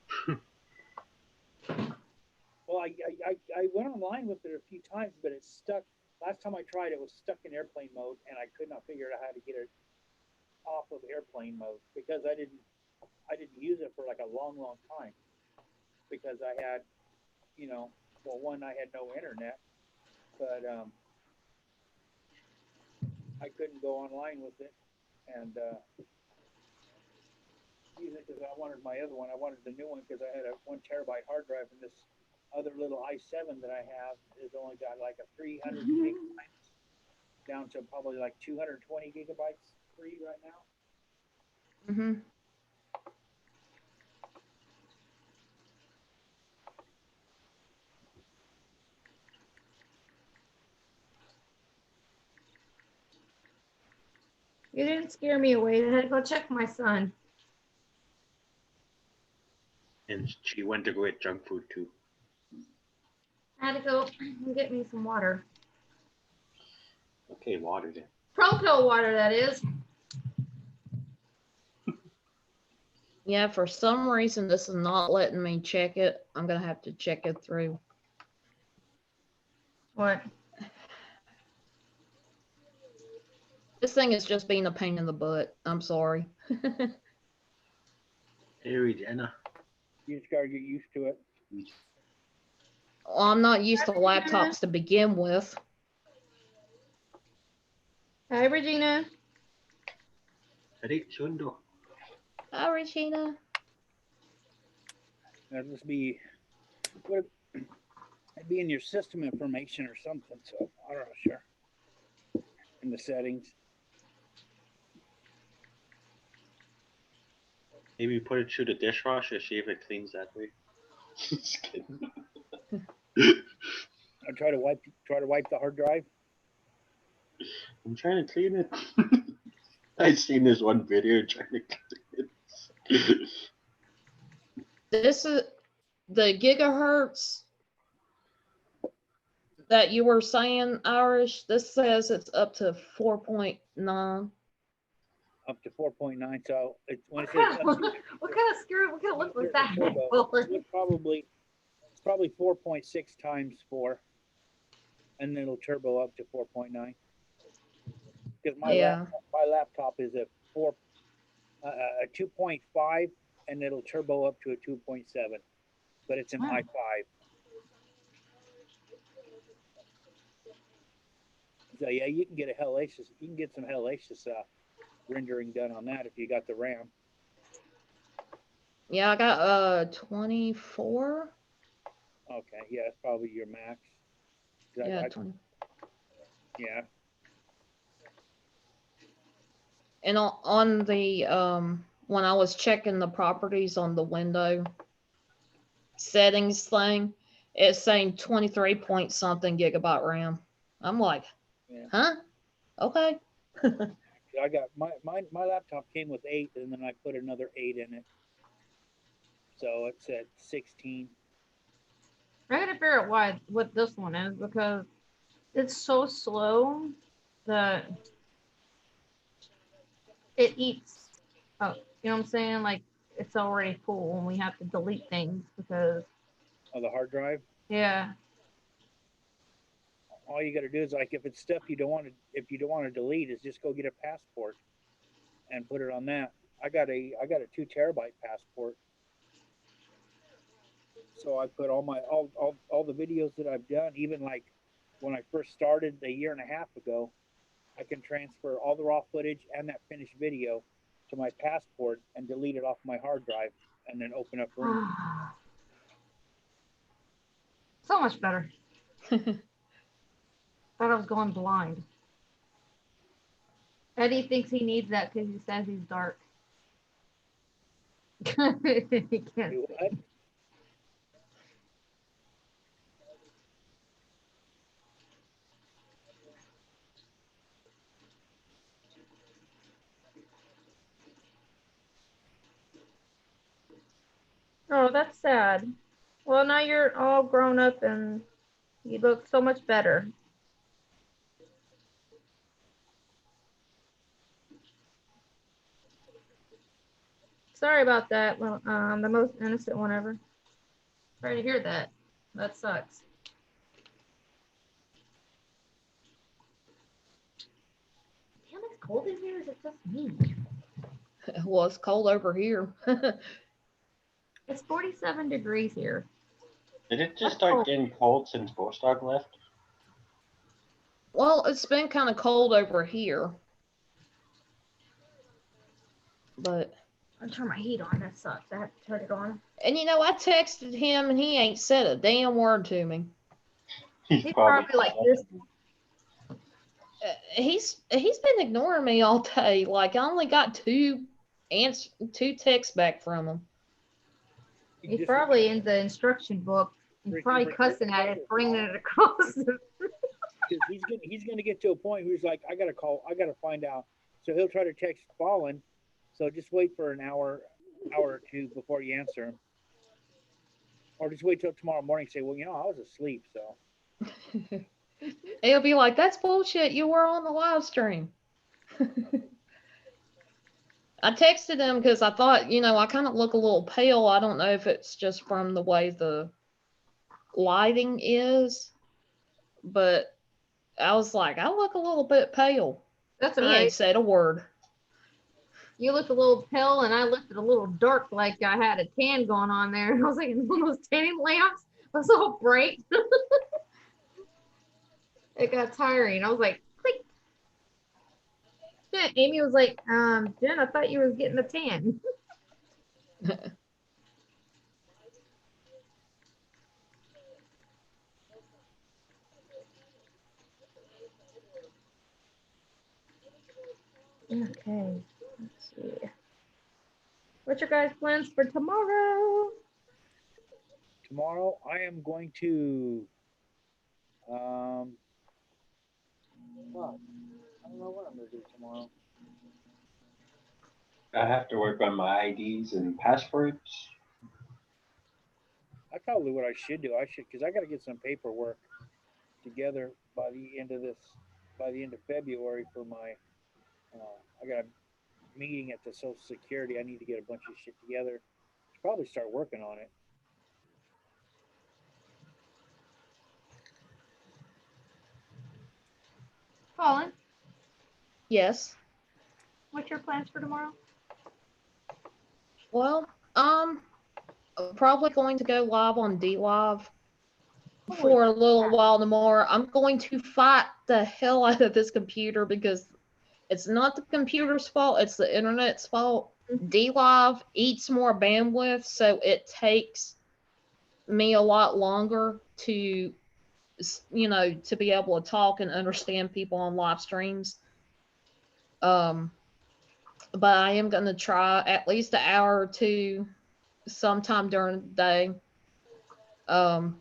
Well, I went online with it a few times, but it's stuck. Last time I tried, it was stuck in airplane mode, and I could not figure out how to get it off of airplane mode because I didn't use it for like a long time because I had, you know, well, one, I had no internet, but I couldn't go online with it and use it because I wanted my other one. I wanted the new one because I had a 1 terabyte hard drive, and this other little i7 that I have is only got like a 300 gigabytes down to probably like 220 gigabytes free right now. Mm-hmm. You didn't scare me away. I had to go check my son. And she went to go get junk food too. I had to go and get me some water. Okay, water then. Pro-pill water, that is. Yeah, for some reason this is not letting me check it. I'm gonna have to check it through. What? This thing is just being a pain in the butt. I'm sorry. Hey, Regina. You just gotta get used to it. Well, I'm not used to laptops to begin with. Hi, Regina. Hi, Regina. That'd just be it'd be in your system information or something. So I don't know, sure. In the settings. Maybe put it through the dishwasher, see if it cleans that way. Just kidding. I try to wipe the hard drive. I'm trying to clean it. I seen this one video trying to. This is the gigahertz that you were saying, Irish. This says it's up to 4.9. Up to 4.9. So it's when it What says kind of, what kind of screw? What kind of look was that? it's probably 4.6 times 4, and then it'll turbo up to 4.9. Because my laptop is a 2.5, and it'll turbo up to a 2.7, but it's in i5. So yeah, you can get a hellacious. You can get some hellacious rendering done on that if you got the RAM. Yeah, I got 24. Okay, yeah, that's probably your max. Yeah, 20. Yeah. And on the when I was checking the properties on the window settings thing, it's saying 23 point something gigabyte RAM. I'm like, huh? Okay. I got my laptop came with 8, and then I put another 8 in it, so it's at 16. I gotta figure out what this one is because it's so slow that it eats up. You know what I'm saying? Like it's already full and we have to delete things because. Oh, the hard drive. Yeah. All you got to do is, like, if it's stuff you don't want to delete, is just go get a passport and put it on that. I got a 2 terabyte passport, so I put all the videos that I've done, even like when I first started a year and a half ago. I can transfer all the raw footage and that finished video to my passport and delete it off my hard drive, and then open up room. So much better. Thought I was going blind. Eddie thinks he needs that because he says he's dark. He can't see. Oh, that's sad. Well, now you're all grown up and you look so much better. Sorry about that. Well, the most innocent one ever. Sorry to hear that. That sucks. Damn, it's cold in here. Is it just me? Well, it's cold over here. It's 47 degrees here. Did it just start getting cold since Vostok left? Well, it's been kind of cold over here, but I'll turn my heat on. That sucks. I have to turn it on. and you know, I texted him and he ain't said a damn word to me. He's probably like this. He's been ignoring me all day. Like I only got two texts back from him. He's probably in the instruction book. He's probably cussing at it, bringing it across. He's gonna get to a point where he's like, I gotta find out. So he'll try to text Fallen. So just wait for an hour or two before you answer him. Or just wait till tomorrow morning and say, well, you know, I was asleep, so. He'll be like, that's bullshit. You were on the live stream. I texted him because I thought, you know, I kind of look a little pale. I don't know if it's just from the way the lighting is, but I was like, I look a little bit pale. That's he all right. ain't said a word. You looked a little pale and I looked a little dark, like I had a tan going on there. I was like, one of those tanning lamps was all bright. It got tiring. I was like, click. Yeah, Amy was like, Jen, I thought you was getting a tan. Okay, let's see. What's your guys' plans for tomorrow? Tomorrow I am going to fuck. I don't know what I'm gonna do tomorrow. I have to work on my IDs and passports. That's probably what I should do. I should, because I got to get some paperwork together by the end of February for my, I got a meeting at the Social Security. I need to get a bunch of shit together. Should probably start working on it. Colin, Yes. what's your plans for tomorrow? Well, I'm probably going to go live on DLive for a little while tomorrow. I'm going to fight the hell out of this computer because it's not the computer's fault, it's the internet's fault. DLive eats more bandwidth, so it takes me a lot longer to, you know, to be able to talk and understand people on live streams. But I am going to try at least an hour or two sometime during the day. Hi,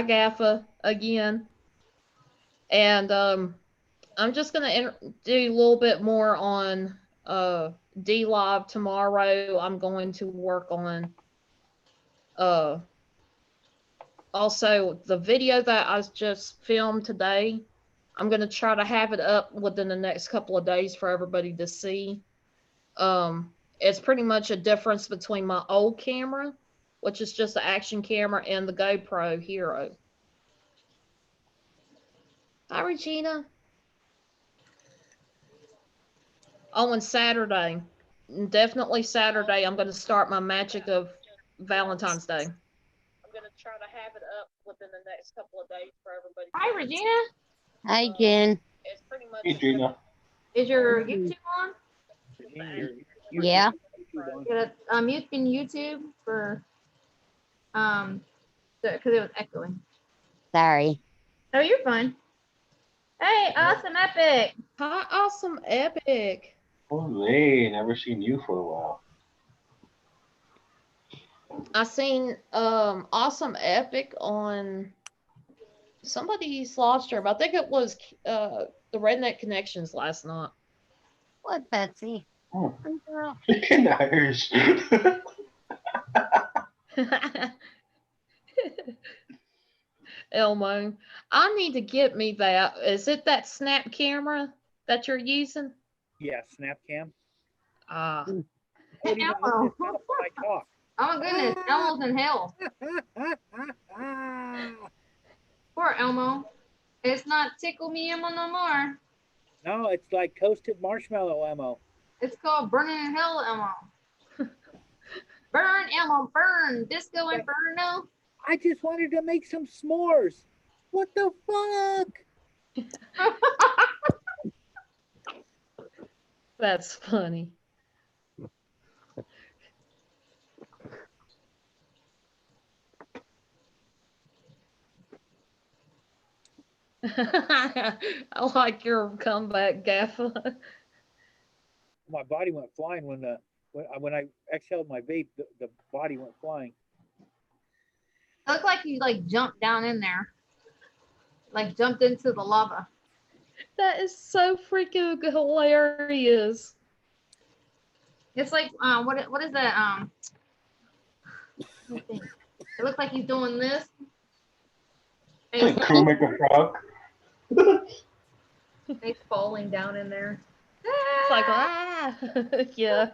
Gaffa, again. And I'm just going to do a little bit more on DLive tomorrow. I'm going to work on also the video that I just filmed today. I'm going to try to have it up within the next couple of days for everybody to see. It's pretty much a difference between my old camera, which is just an action camera, and the GoPro Hero. Hi, Regina. Oh, and Saturday. Definitely Saturday, I'm going to start my Magic of Valentine's Day. I'm going to try to have it up within the next couple of days for everybody. Hi, Regina. Hi, Jen. It's pretty much. Hey, Gina. Is your YouTube on? Yeah. I'm muting YouTube for because it was echoing. Sorry. Oh, you're fine. Hey, Awesome Epic. Hi, Awesome Epic. Holy, never seen you for a while. I seen Awesome Epic on somebody's live stream. I think it was the Redneck Connections last night. What, Betsy? Oh. Girl. Freaking Irish. Elmo, I need to get me that. Is it that Snap camera that you're using? Yeah, Snapcam. Ah. Elmo. Oh my goodness, Elmo's in hell. Poor Elmo. It's not Tickle Me Elmo no more. No, it's like toasted marshmallow Elmo. It's called Burning in Hell Elmo. Burn Elmo, burn. Disco Inferno. I just wanted to make some s'mores. What the fuck? That's funny. I like your comeback, Gaffa. My body went flying when I exhaled my vape. The body went flying. It looked like you like jumped down in there. Like jumped into the lava. That is so freaking hilarious. It's like what is that? It looks like he's doing this. Like Kermit the Frog. He's falling down in there. It's like yeah.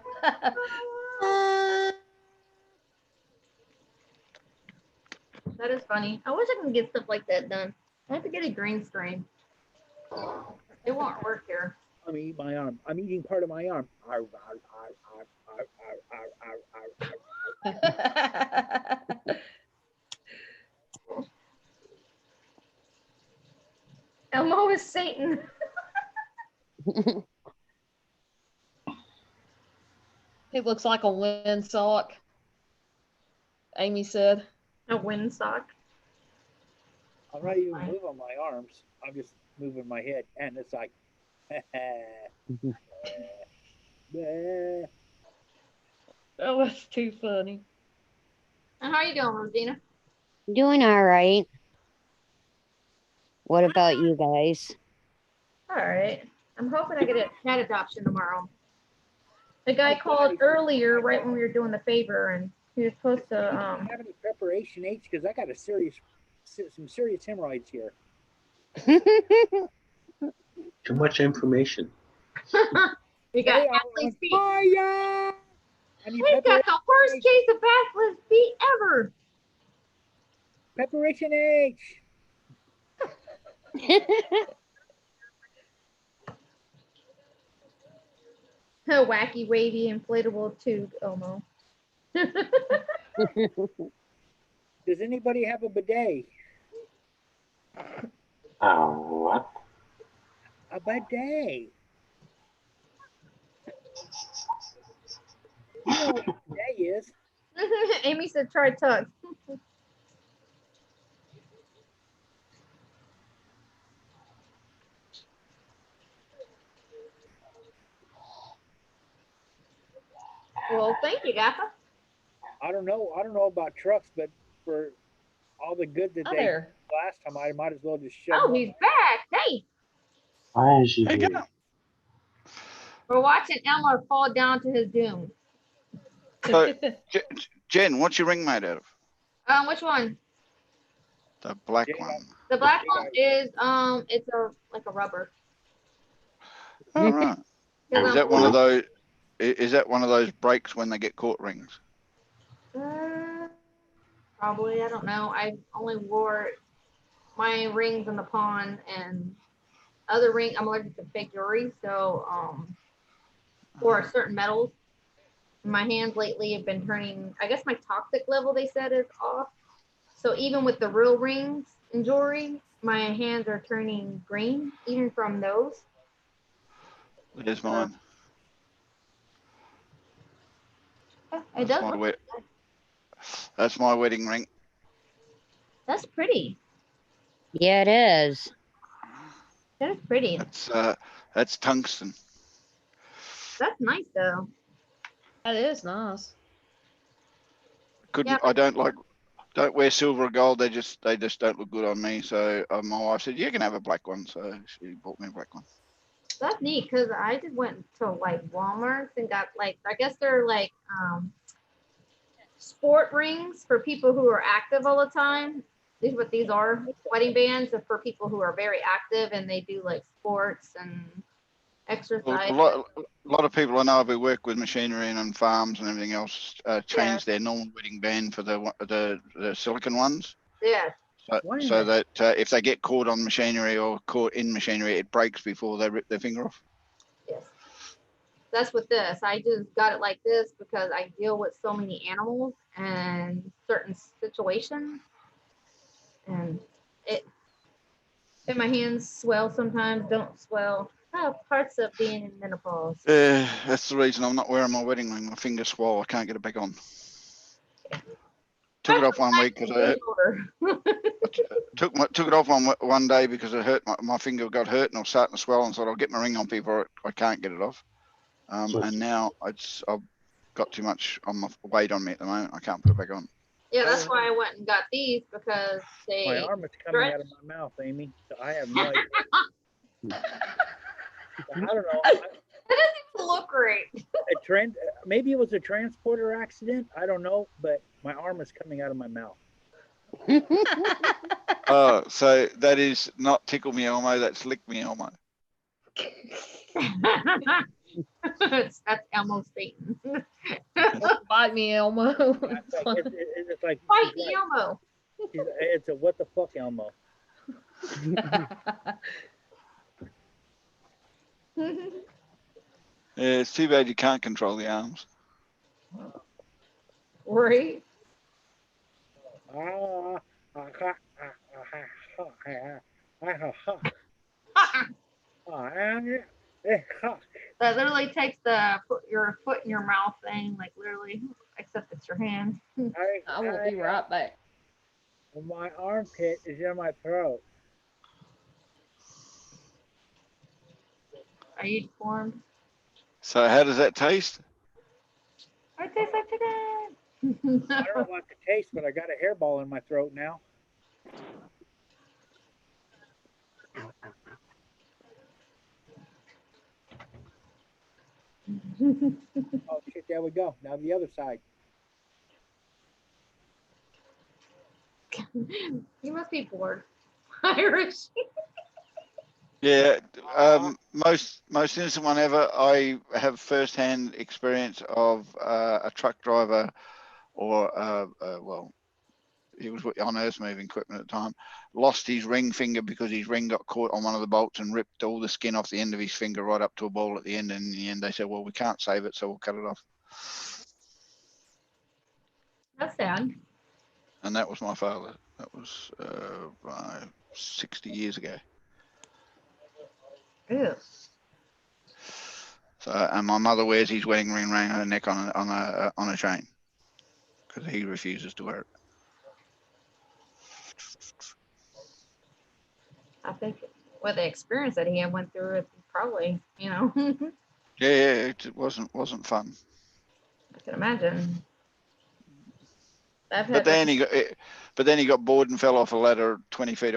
That is funny. I wish I could get stuff like that done. I have to get a green screen. It won't work here. I'm eating my arm. I'm eating part of my arm. Elmo is Satan. He looks like a windsock, Amy said. A windsock. I'm not even moving my arms. I'm just moving my head, and it's like. Oh, that's too funny. And how are you doing, Rosina? Doing all right. What about you guys? All right. I'm hoping I get a cat adoption tomorrow. The guy called earlier, right when we were doing the favor, and he was supposed to. Have any preparation H? Because I got some serious hemorrhoids here. Too much information. We got Hey, athlete's feet. fire! I need We got the worst case of athlete's feet ever. preparation H. A wacky, wavy, inflatable tube, Elmo. Does anybody have a bidet? What? A bidet. You know what a bidet is? Amy said try tug. Well, thank you, Gaffa. I don't know about trucks, but for all the good that Oh, they there. last time, I might as well just shove Oh, them he's back. Hey, Why is he Hey, here? go. we're watching Elmo fall down to his doom. So, Jen, what's your ring made out of? Which one? The black one. The black one is it's like a rubber. All right. Is that one of those? Is that one of those breaks when they get caught rings? Probably, I don't know. I only wore my rings in the pond and other ring. I'm allergic to fake jewelry, so or certain metals. My hands lately have been turning. I guess my toxic level they said is off. So even with the real rings and jewelry, my hands are turning green, even from those. There's mine. It does look. That's my wedding ring. That's pretty. Yeah, it is. That is pretty. That's tungsten. That's nice though. That is nice. I don't wear silver or gold. They just don't look good on me. So my wife said, "You can have a black one." So she bought me a black one. That's neat because I just went to like Walmart and got like, I guess they're like sport rings for people who are active all the time. These are what these are. Wedding bands are for people who are very active and they do like sports and exercise. A lot of people I know who work with machinery and on farms and everything else change their normal wedding band for the silicon ones. Yeah. So that if they get caught on machinery or caught in machinery, it breaks before they rip their finger off. Yes. That's with this. I just got it like this because I deal with so many animals and certain situations. And my hands swell sometimes, don't swell. Parts of being in menopause. That's the reason I'm not wearing my wedding ring. My finger's swole. I can't get it back on. Took it off one week because took it off one day because it hurt. My finger got hurt and I was starting to swell, and so I'll get my ring on before I can't get it off. And now I've got too much on my weight on me at the moment. I can't put it back on. Yeah, that's why I went and got these because they. My arm is coming out of my mouth, Amy. So I have no idea. I don't know. That doesn't even look great. Maybe it was a transporter accident. I don't know, but my arm is coming out of my mouth. Oh, so that is not tickle me Elmo. That's lick me Elmo. That's Elmo Satan. Bite me, Elmo. It's like Bite me, Elmo. It's a what the fuck, Elmo. Yeah, it's too bad you can't control the arms. Right. That literally takes your foot in your mouth thing, like literally, except it's your hand. I will be right back. My armpit is in my throat. Are you deformed? So how does that taste? It tastes like chicken. I don't know about the taste, but I got a hairball in my throat now. Oh shit, there we go. Now the other side. You must be bored. Irish. Yeah, most innocent one ever. I have first-hand experience of a truck driver, or well, he was on earth moving equipment at the time, lost his ring finger because his ring got caught on one of the bolts and ripped all the skin off the end of his finger right up to a ball at the end. And in the end, they said, "Well, we can't save it, so we'll cut it off." That's sad. And that was my father. That was 60 years ago. Ew. So, and my mother wears his wedding ring around her neck on a chain because he refuses to wear it. I think with the experience that he had went through, it probably, you know. Yeah, it wasn't fun. I can imagine. But then he got bored and fell off a ladder 20 feet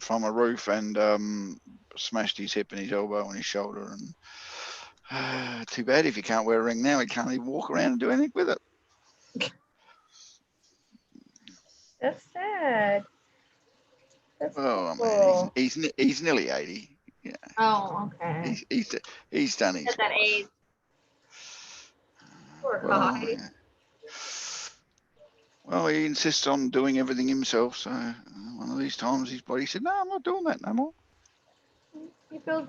from a roof and smashed his hip and his elbow and his shoulder. And too bad if you can't wear a ring now, he can't even walk around and do anything with it. That's sad. That's Oh cool. man, he's nearly 80. Yeah. Oh, okay. He's done his At that life. age. Poor Well, guy. yeah. Well, he insists on doing everything himself. So one of these times his body said, "No, I'm not doing that no more." He feels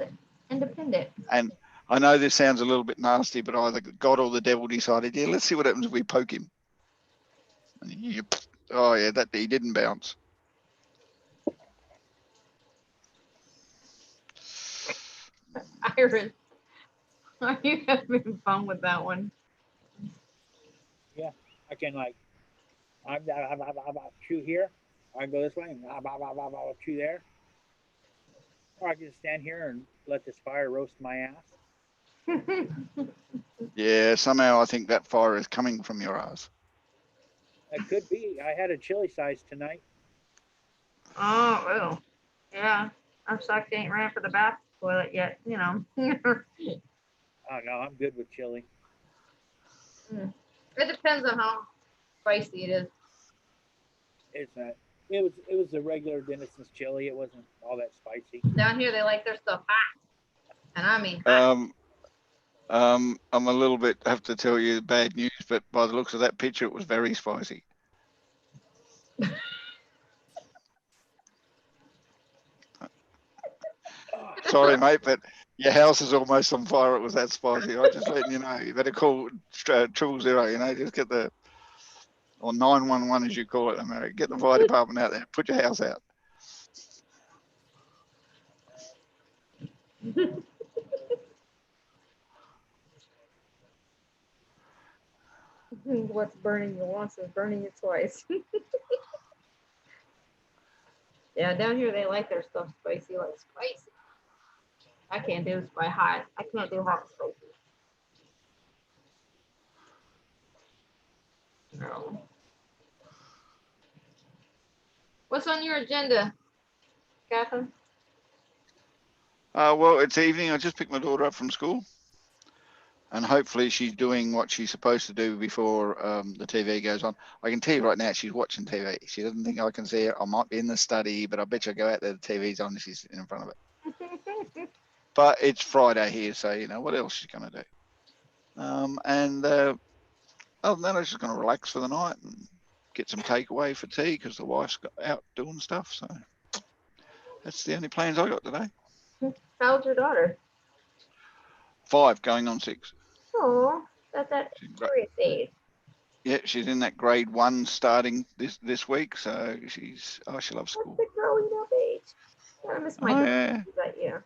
independent. And I know this sounds a little bit nasty, but either God or the devil decided, yeah, let's see what happens if we poke him. And oh yeah, that he didn't bounce. Iris, are you having fun with that one? Yeah, I can like, I'm chew here. I can go this way and chew there. Or I can just stand here and let this fire roast my ass. Yeah, somehow I think that fire is coming from your ass. It could be. I had a chili size tonight. Oh, well, yeah. I'm shocked they ain't ran for the bath toilet yet, you know. Oh no, I'm good with chili. It depends on how spicy it is. It's not. It was the regular Denison's chili. It wasn't all that spicy. Down here, they like their stuff hot. And I mean hot. I'm a little bit, have to tell you bad news, but by the looks of that picture, it was very spicy. Sorry, mate, but your house is almost on fire. It was that spicy. I'm just letting you know. You better call 000, you know, just get the, or 911 as you call it, America. Get the fire department out there. Put your house out. What's burning you once is burning you twice. Yeah, down here they like their stuff spicy, like spicy. I can't do hot. I can't do hot spicy. No. What's on your agenda, Catherine? Well, it's evening. I just picked my daughter up from school. And hopefully she's doing what she's supposed to do before the TV goes on. I can tell you right now, she's watching TV. She doesn't think I can see her. I might be in the study, but I bet you I go out there, the TV's on and she's in front of it. But it's Friday here, so you know, what else she's going to do? Other than that, I'm just going to relax for the night and get some takeaway for tea because the wife's got out doing stuff. So that's the only plans I got today. How old's your daughter? 5 going on 6. Oh, that's that curious age. Yeah, she's in that grade 1 starting this week, so she loves school. That's the growing up age. I miss my daughter that year.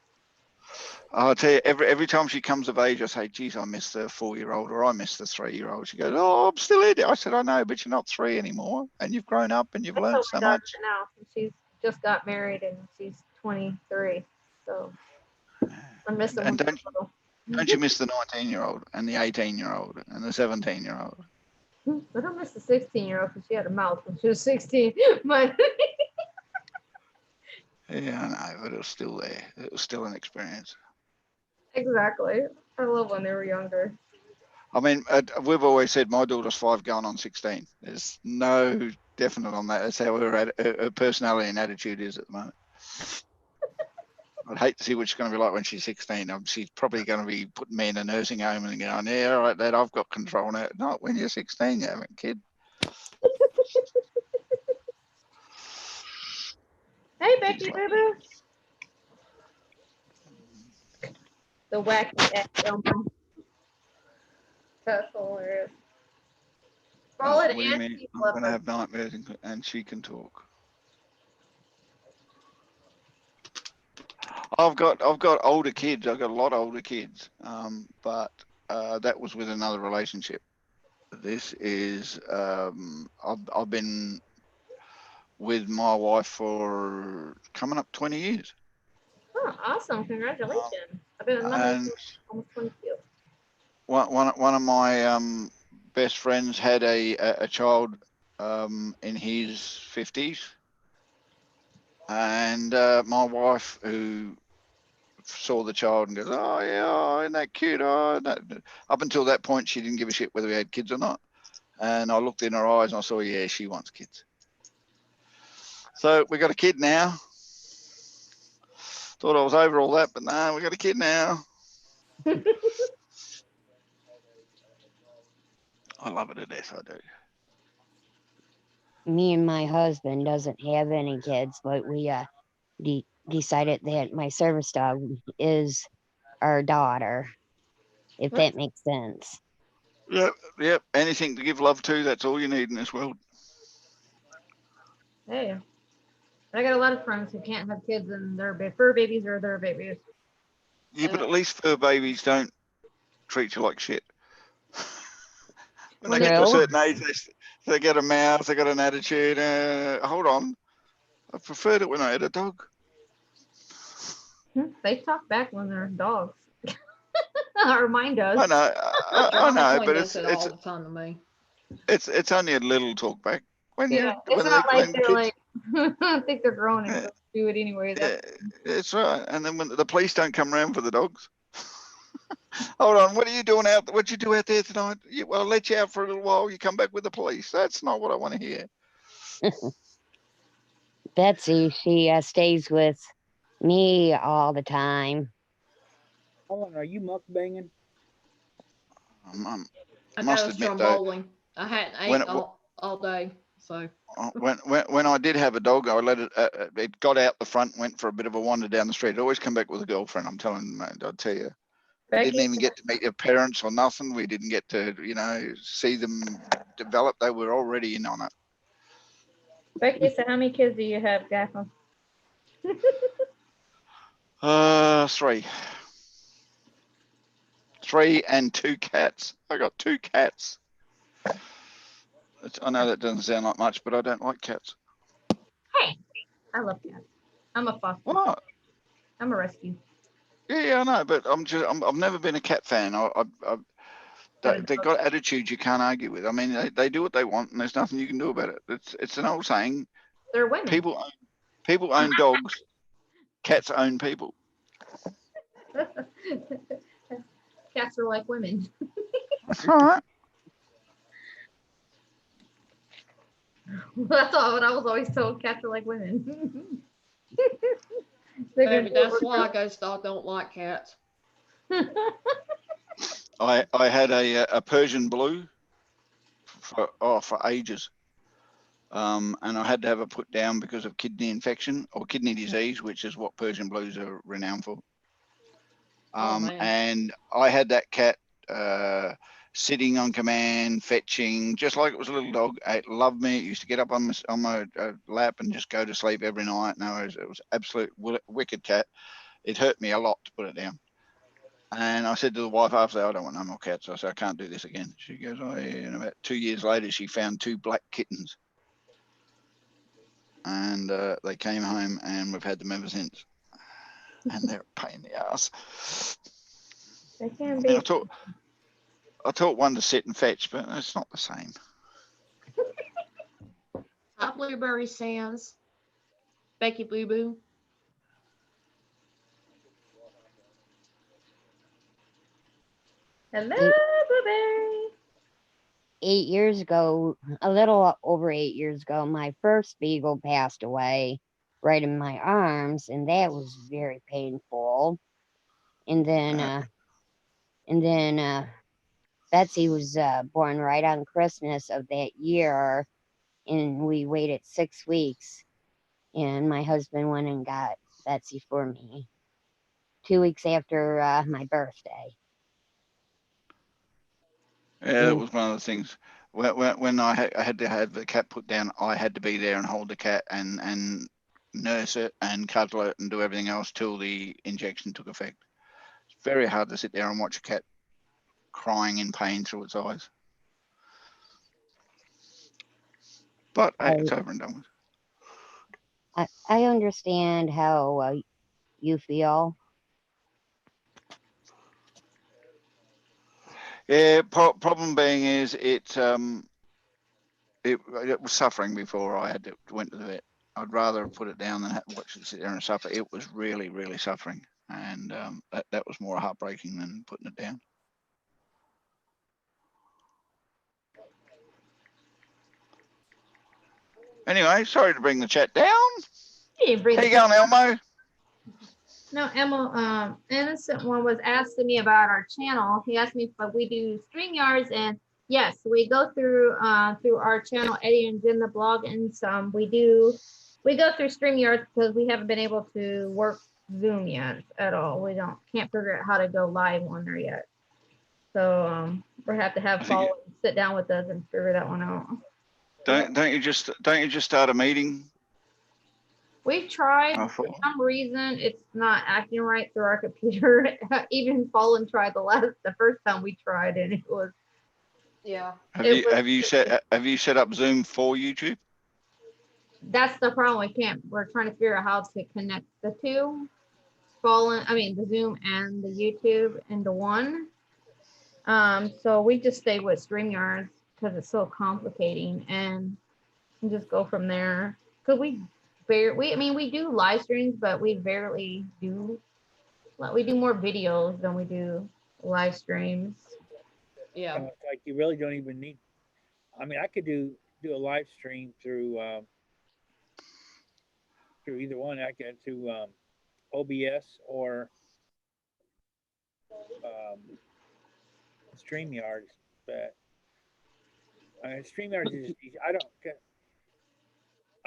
I'll tell you, every time she comes of age, I say, geez, I miss the 4-year-old or I miss the 3-year-old. She goes, oh, I'm still in it. I said, I know, but you're not 3 anymore. And you've grown up and you've learned so much. Now, she's just got married and she's 23. So I miss them. And don't you miss the 19-year-old and the 18-year-old and the 17-year-old? I don't miss the 16-year-old because she had a mouth when she was 16. But yeah, I know, but it was still there. It was still an experience. Exactly. I love when they were younger. I mean, we've always said my daughter's 5 going on 16. There's no definite on that. That's how her personality and attitude is at the moment. I'd hate to see what she's going to be like when she's 16. She's probably going to be putting me in a nursing home and going, yeah, all right, Dad, I've got control now. Not when you're 16, you haven't, kid. Hey, Becky, boo. The wacky ass Elmo. That's hilarious. What do you mean? I'm going to have nightmares and she can talk. I've got older kids. I've got a lot of older kids, but that was with another relationship. This is I've been with my wife for coming up 20 years. Oh, awesome! Congratulations. I've been married almost 22. One of my best friends had a child in his 50s, and my wife, who saw the child and goes, oh yeah, oh, isn't that cute? Oh, no. Up until that point, she didn't give a shit whether we had kids or not. And I looked in her eyes and I saw, yeah, she wants kids. So we got a kid now. Thought I was over all that, but no, we got a kid now. I love it to death, I do. Me and my husband doesn't have any kids, but we decided that my service dog is our daughter, if that makes sense. Yep. Anything to give love to, that's all you need in this world. Hey, I got a lot of friends who can't have kids and their fur babies are their babies. Yeah, but at least fur babies don't treat you like shit. When they get to a certain age, they get a mouth, they got an attitude. Hold on. I preferred it when I had a dog. They talk back when they're dogs. Or mine does. I know, I know, but it's all the time to me. It's only a little talk back. When it's not like they're like, I think they're grown and do it anyway. It's right. And then when the police don't come around for the dogs. Hold on, what are you doing out? What'd you do out there tonight? Well, I'll let you out for a little while. You come back with the police. That's not what I want to hear. Betsy, she stays with me all the time. Hold on, are you mukbanging? I must got us admit from though, bowling. I hadn't ate all day, so. When I did have a dog, I let it. It got out the front, went for a bit of a wander down the street. It always come back with a girlfriend. I'm telling you, mate. I'll tell you. We didn't even get to meet their parents or nothing. We didn't get to, see them develop. They were already in on it. Becky, so how many kids do you have, Gaffa? 3. 3 and 2 cats. I got 2 cats. I know that doesn't sound like much, but I don't like cats. Hey, I love cats. I'm a foster. What? I'm a rescue. Yeah, I know, but I've never been a cat fan. They got attitudes you can't argue with. I mean, they do what they want, and there's nothing you can do about it. It's an old saying. They're women. People own dogs. Cats own people. Cats are like women. That's all right. That's what I was always told. Cats are like women. Maybe that's why Ghost Dog don't like cats. I had a Persian blue for ages, and I had to have it put down because of kidney infection or kidney disease, which is what Persian blues are renowned for. And I had that cat sitting on command, fetching, just like it was a little dog. It loved me. It used to get up on my lap and just go to sleep every night. No, it was absolute wicked cat. It hurt me a lot to put it down. And I said to the wife after that, I don't want no more cats. I said, I can't do this again. She goes, oh, yeah. And about 2 years later, she found 2 black kittens. And they came home and we've had them ever since. And they're a pain in the ass. They can be. I taught one to sit and fetch, but it's not the same. Hi, Blueberry Sands. Becky Boo Boo. Hello, Eight- Blueberry. 8 years ago, a little over 8 years ago, my first beagle passed away right in my arms, and that was very painful. And then Betsy was born right on Christmas of that year, and we waited 6 weeks, and my husband went and got Betsy for me 2 weeks after my birthday. Yeah, that was one of the things. When I had to have the cat put down, I had to be there and hold the cat and nurse it and cuddle it and do everything else till the injection took effect. It's very hard to sit there and watch a cat crying in pain through its eyes. But hey, it's over and done with. I understand how you feel. Yeah, problem being is it was suffering before I went to the vet. I'd rather have put it down than watch it sit there and suffer. It was really, really suffering, and that was more heartbreaking than putting it down. Anyway, sorry to bring the chat down. How you going, Elmo? No, Emma, Innocent One was asking me about our channel. He asked me if we do StreamYards, and yes, we go through our channel, Eddie and Jim the blog, and some. We go through StreamYards because we haven't been able to work Zoom yet at all. We can't figure out how to go live on there yet. So we'll have to have Paul sit down with us and figure that one out. Don't you just start a meeting? We've tried. For some reason, it's not acting right through our computer. Even Fallen tried the first time we tried, and it was. Yeah. Have you set up Zoom for YouTube? That's the problem. We can't. We're trying to figure out how to connect the two. The Zoom and the YouTube into one. So we just stay with StreamYards because it's so complicating, and just go from there. Because we do live streams, but we barely do. We do more videos than we do live streams. Yeah. It's like you really don't even need. I mean, I could do a live stream through either one. I could through OBS or StreamYards, but StreamYards is just easy.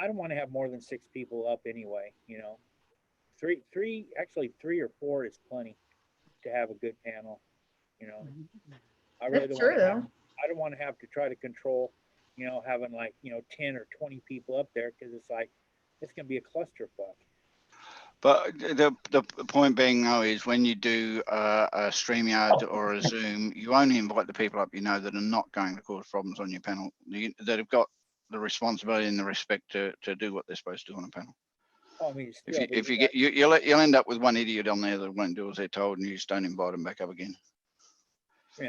I don't want to have more than 6 people up anyway. You know, actually 3 or 4 is plenty to have a good panel. You know, I really don't. I don't want to have to try to control. You know, having 10 or 20 people up there, because it's going to be a clusterfuck. But the point being, though, is when you do a StreamYard or a Zoom, you only invite the people up you know that are not going to cause problems on your panel, that have got the responsibility and the respect to do what they're supposed to do on a panel. Oh, I mean, you'll end up with one idiot on there that won't do as they're told, and you just don't invite them back up again. Yeah,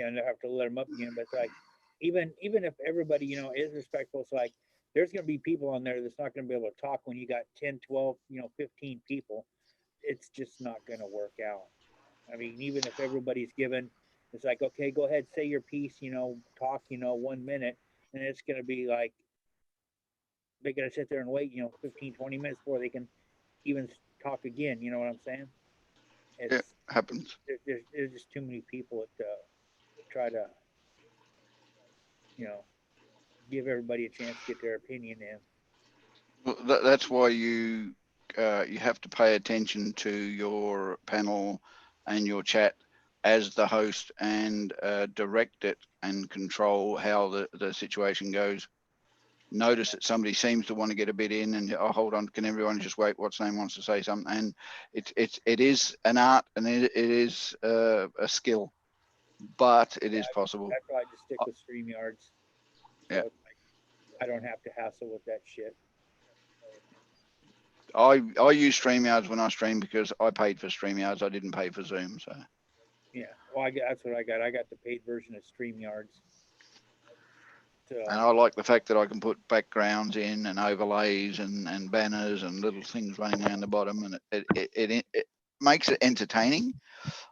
and I have to let them up again. But it's even if everybody is respectful, it's there's going to be people on there that's not going to be able to talk when you got 10, 12, 15 people. It's just not going to work out. I mean, even if everybody's given, it's okay, go ahead, say your piece, talk, 1 minute. And it's going to be they got to sit there and wait, 15, 20 minutes before they can even talk again. You know what I'm saying? It happens. There's just too many people that try to, give everybody a chance to get their opinion in. Well, that's why you have to pay attention to your panel and your chat as the host, and direct it and control how the situation goes. Notice that somebody seems to want to get a bit in, and hold on, can everyone just wait? What's name wants to say something? And it is an art, and it is a skill, but it is possible. That's why I just stick with StreamYards. Yeah. I don't have to hassle with that shit. I use StreamYards when I stream because I paid for StreamYards. I didn't pay for Zoom, so. Yeah, well, that's what I got. I got the paid version of StreamYards. And I like the fact that I can put backgrounds in and overlays and banners and little things running around the bottom, and it makes it entertaining.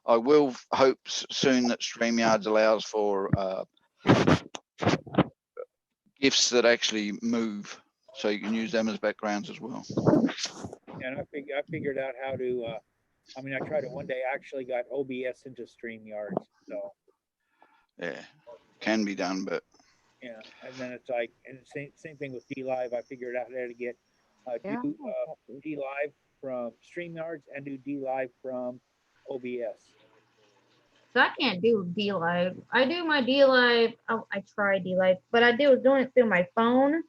I will hope soon that StreamYards allows for GIFs that actually move, so you can use them as backgrounds as well. And I figured out how to. I mean, I tried it one day. I actually got OBS into StreamYards. So Yeah, can be done, but yeah. And then it's like, and same thing with DLive. I figured out how to get do DLive from StreamYards and do DLive from OBS. So I can't do DLive. I do my DLive. Oh, I try DLive, but I was doing it through my phone.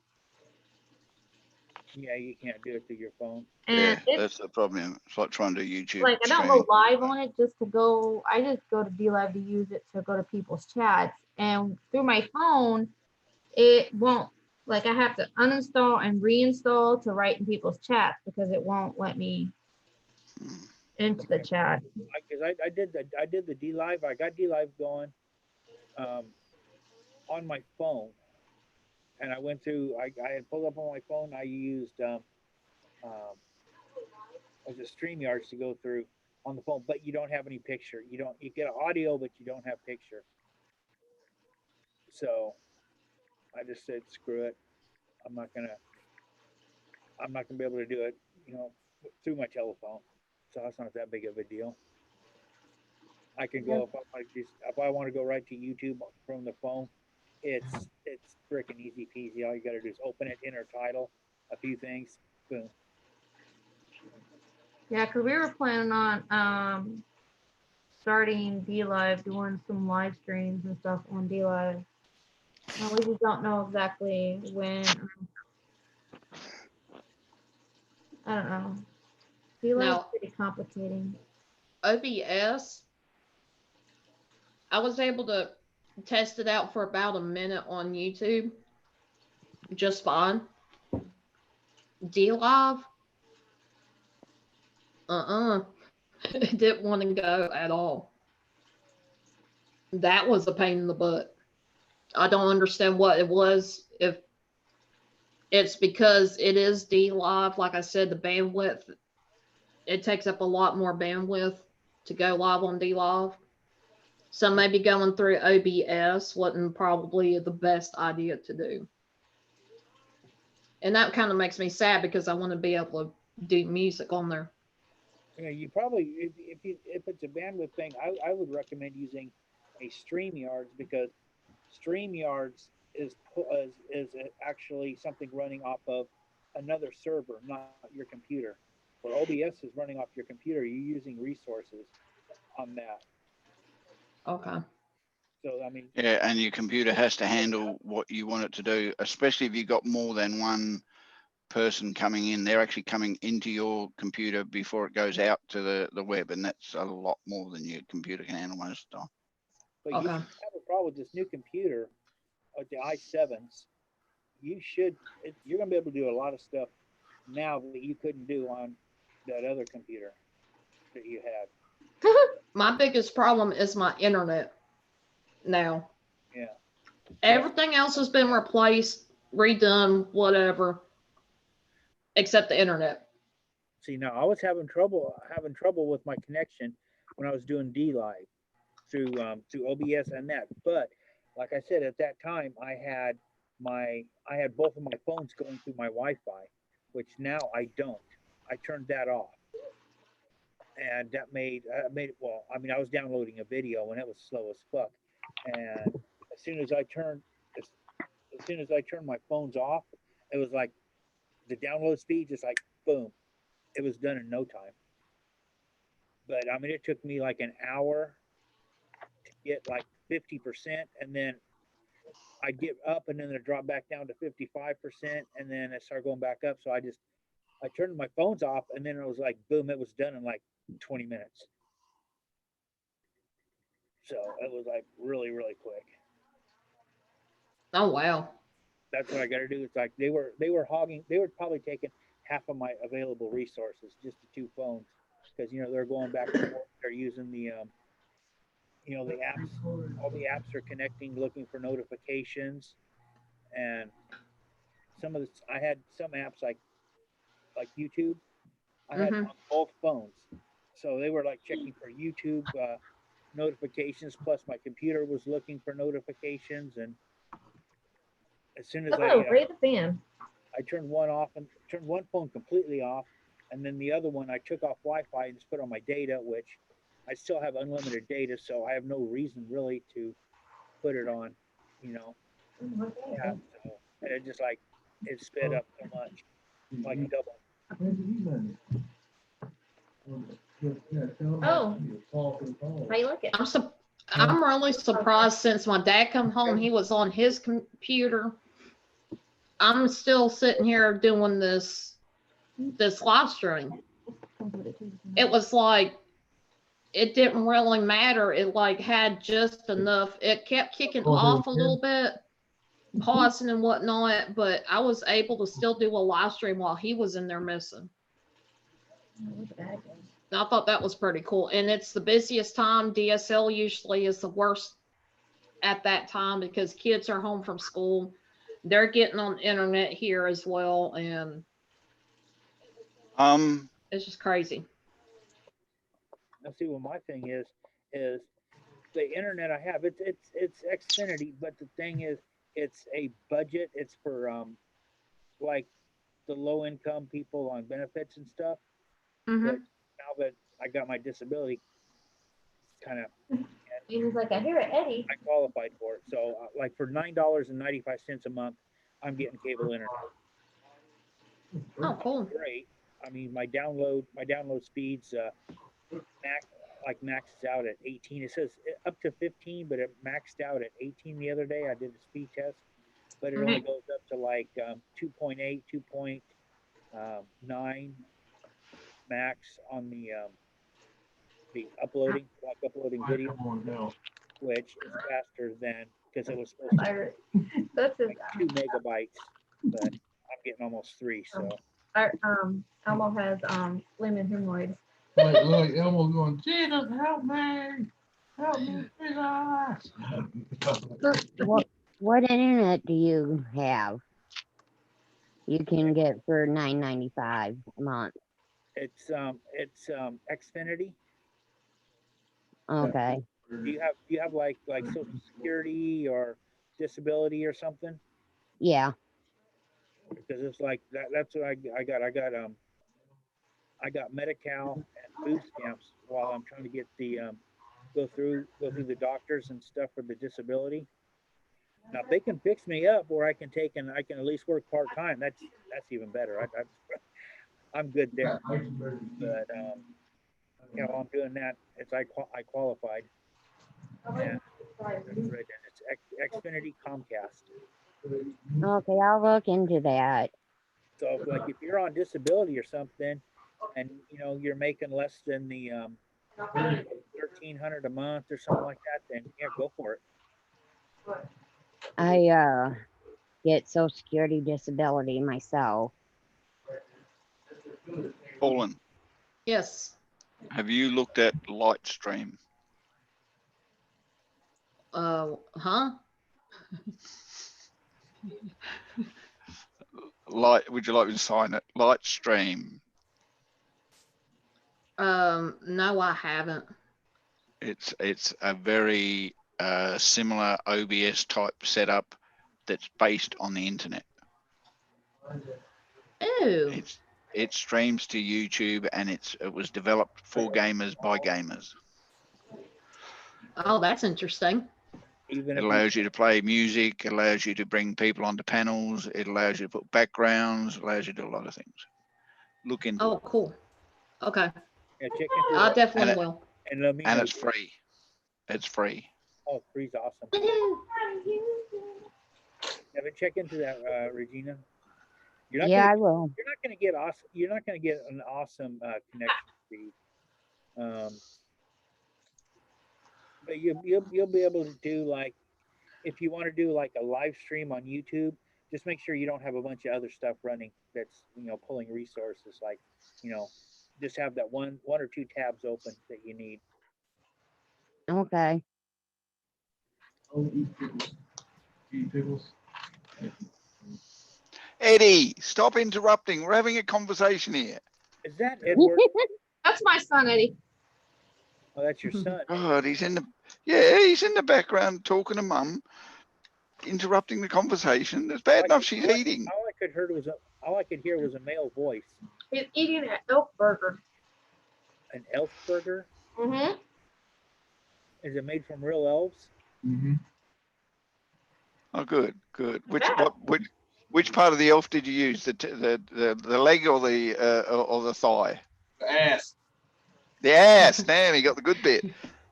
Yeah, you can't do it through your phone. And yeah, that's the problem. It's like trying to do YouTube. Like I don't streaming. go live on it just to go. I just go to DLive to use it to go to people's chats, and through my phone, it won't. Like I have to uninstall and reinstall to write in people's chats because it won't let me into the chat. Because I did the DLive. I got DLive going on my phone, and I went through. I had pulled up on my phone. I used was a StreamYards to go through on the phone, but you don't have any picture. You get audio, but you don't have picture. So I just said, screw it. I'm not gonna be able to do it, through my telephone. So that's not that big of a deal. I can go if I want to go right to YouTube from the phone. It's freaking easy peasy. All you got to do is open it, enter title, a few things, boom. Yeah, because we were planning on starting DLive, doing some live streams and stuff on DLive. And we just don't know exactly when. I don't know. DLive is pretty complicating. OBS, I was able to test it out for about a minute on YouTube, just fine. DLive, it didn't want to go at all. That was a pain in the butt. I don't understand what it was. If it's because it is DLive, like I said, the bandwidth, it takes up a lot more bandwidth to go live on DLive. So maybe going through OBS wasn't probably the best idea to do. And that kind of makes me sad because I want to be able to do music on there. Yeah, you probably, if it's a bandwidth thing, I would recommend using a StreamYards, because StreamYards is actually something running off of another server, not your computer. Where OBS is running off your computer, you're using resources on that. Okay. So I mean. Yeah, and your computer has to handle what you want it to do, especially if you've got more than one person coming in. They're actually coming into your computer before it goes out to the web, and that's a lot more than your computer can handle most of the time. But you have a problem with this new computer, the i7s. You're going to be able to do a lot of stuff now that you couldn't do on that other computer that you had. My biggest problem is my internet now. Yeah. Everything else has been replaced, redone, whatever, except the internet. See, now I was having trouble with my connection when I was doing DLive through OBS and that. But like I said, at that time I had both of my phones going through my Wi-Fi, which now I don't. I turned that off. And that made it, well, I mean, I was downloading a video and it was slow as fuck. And as soon as I turned my phones off, it was like the download speed, just like boom, it was done in no time. But I mean, it took me like an hour to get like 50%, and then I'd get up and then it'd drop back down to 55%, and then it started going back up. So I turned my phones off, and then it was like boom, it was done in like 20 minutes. So it was like really, really quick. Oh wow. That's what I got to do. It's like they were probably taking half of my available resources, just the two phones, because they're going back and forth. They're using the the apps. All the apps are connecting, looking for notifications, and I had some apps like YouTube. I had on both phones, So they were like checking for YouTube notifications, plus my computer was looking for notifications, and as soon as Oh, raise the fan. I turned one off and turned one phone completely off, and then the other one I took off Wi-Fi and just put on my data, which I still have unlimited data, so I have no reason really to put it on, you know. Yeah, so, and it just like it sped up so much, like double. Oh, how you like it? I'm really surprised since my dad come home, he was on his computer. I'm still sitting here doing this live stream. It was like, it didn't really matter. It like had just enough. It kept kicking off a little bit, pausing and whatnot, but I was able to still do a live stream while he was in there missing. I thought that was pretty cool. And it's the busiest time. DSL usually is the worst at that time because kids are home from school. They're getting on the internet here as well. And it's just crazy. Now see what my thing is the internet I have, it's Xfinity, but the thing is it's a budget. It's for like the low income people on benefits and stuff. But now that I got my disability, kind of, He was like, I hear it, Eddie. I qualified for it. So like for $9.95 a month, I'm getting cable internet. Oh, cool. Great. I mean, my download speeds maxes out at 18. It says up to 15, but it maxed out at 18 the other day. I did a speed test, but it only goes up to like 2.8, 2.9 max on the uploading, like uploading video, which is faster than, because it was supposed to be like 2 megabytes, but I'm getting almost 3. So Elmo has lemon hemorrhoids. Like Elmo going, Jesus, help me, Jesus. What internet do you have? You can get for $9.95 a month. It's Xfinity. Okay. Do you have like Social Security or disability or something? Yeah. Because it's like that's what I got. I got Medi-Cal and food stamps while I'm trying to get the go through the doctors and stuff for the disability. Now if they can fix me up where I can at least work part-time, that's even better. I'm good there. But you know, I'm doing that. I qualified. And it's Xfinity Comcast. Okay, I'll look into that. So like if you're on disability or something, and you know you're making less than the $1,300 a month or something like that, then yeah, go for it. I get Social Security disability myself. Pauline, Yes. have you looked at Lightstream? Huh? Would you like me to sign it? Lightstream. No, I haven't. It's a very similar OBS type setup that's based on the internet. Ooh. It streams to YouTube, and it was developed for gamers by gamers. Oh, that's interesting. It allows you to play music, it allows you to bring people onto panels, it allows you to put backgrounds, it allows you to do a lot of things. Look into Oh, cool. Okay. Yeah, check into I it. definitely will. And let me And know. it's free. It's free. Oh, free's awesome. Yeah, but check into that, Regina. I will. You're not going to get awesome. You're not going to get an awesome connection speed. But you'll be able to do, like, if you want to do like a live stream on YouTube, just make sure you don't have a bunch of other stuff running that's, you know, pulling resources. Like, you know, just have that one or two tabs open that you need. Okay. Eddie, stop interrupting. We're having a conversation here. Is that Edward? That's my son, Eddie. Oh, that's your son. God, he's in the background talking to mum, interrupting the conversation. It's bad enough she's eating. All I could hear was a male voice. He's eating an elk burger. An elf burger? Mm-hmm. Is it made from real elves? Mm-hmm. Oh, good. Which part of the elf did you use? The leg or the thigh? The ass. The ass. Damn, he got the good bit.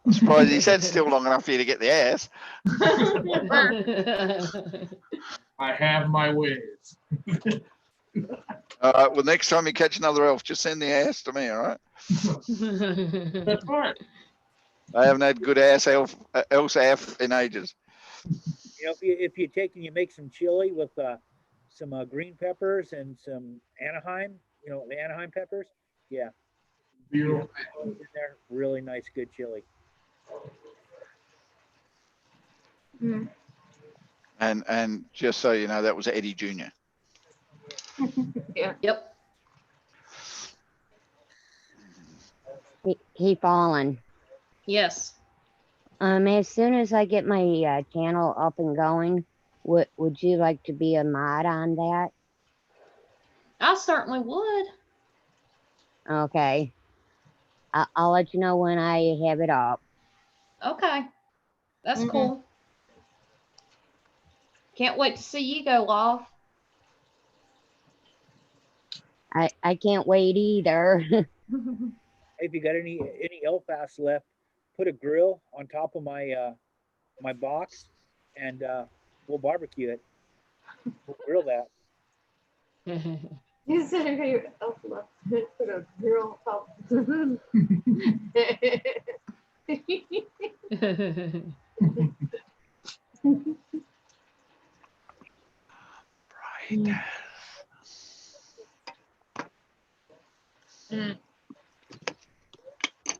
I'm surprised he said still long enough for you to get the ass. I have my ways. All right. Well, next time you catch another elf, just send the ass to me. All right. That's right. I haven't had good ass elf in ages. You know, if you take and you make some chili with some green peppers and some Anaheim, you know, the Anaheim peppers, yeah. Beautiful. They're really nice, good chili. Mm. And just so you know, that was Eddie Jr. Yeah. Yep. He fallen. Yes. As soon as I get my channel up and going, would you like to be a mod on that? I certainly would. Okay. I'll let you know when I have it up. Okay. That's Mhm. cool. Can't wait to see you go live. I can't wait either. If you got any elf ass left, put a grill on top of my my box, and we'll barbecue it. We'll grill that. You said your elf left. Put a grill up. Right. Mm.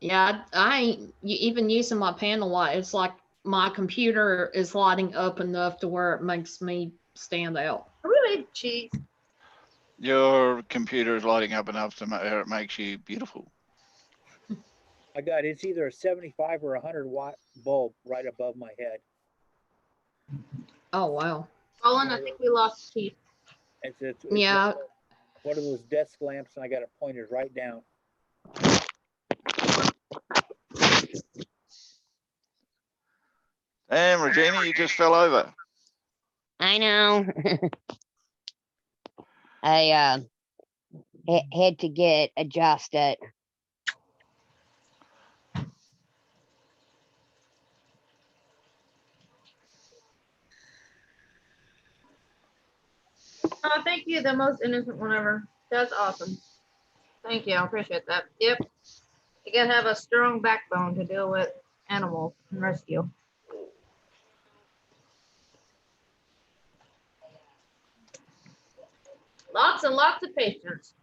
Yeah, I ain't even using my panel light. It's like my computer is lighting up enough to where it makes me stand out. Really cheese. Your computer is lighting up enough to it makes you beautiful. It's either a 75 or 100-watt bulb right above my head. Oh, wow. Colin, I think we lost Keith. It's Yeah. one of those desk lamps, and I got it pointed right down. Damn, Regina, you just fell over. I know. I had to get adjusted. Oh, thank you. The most innocent one ever. That's awesome. Thank you. I appreciate that. Yep. You gotta have a strong backbone to deal with animals and rescue. Lots and lots of patience.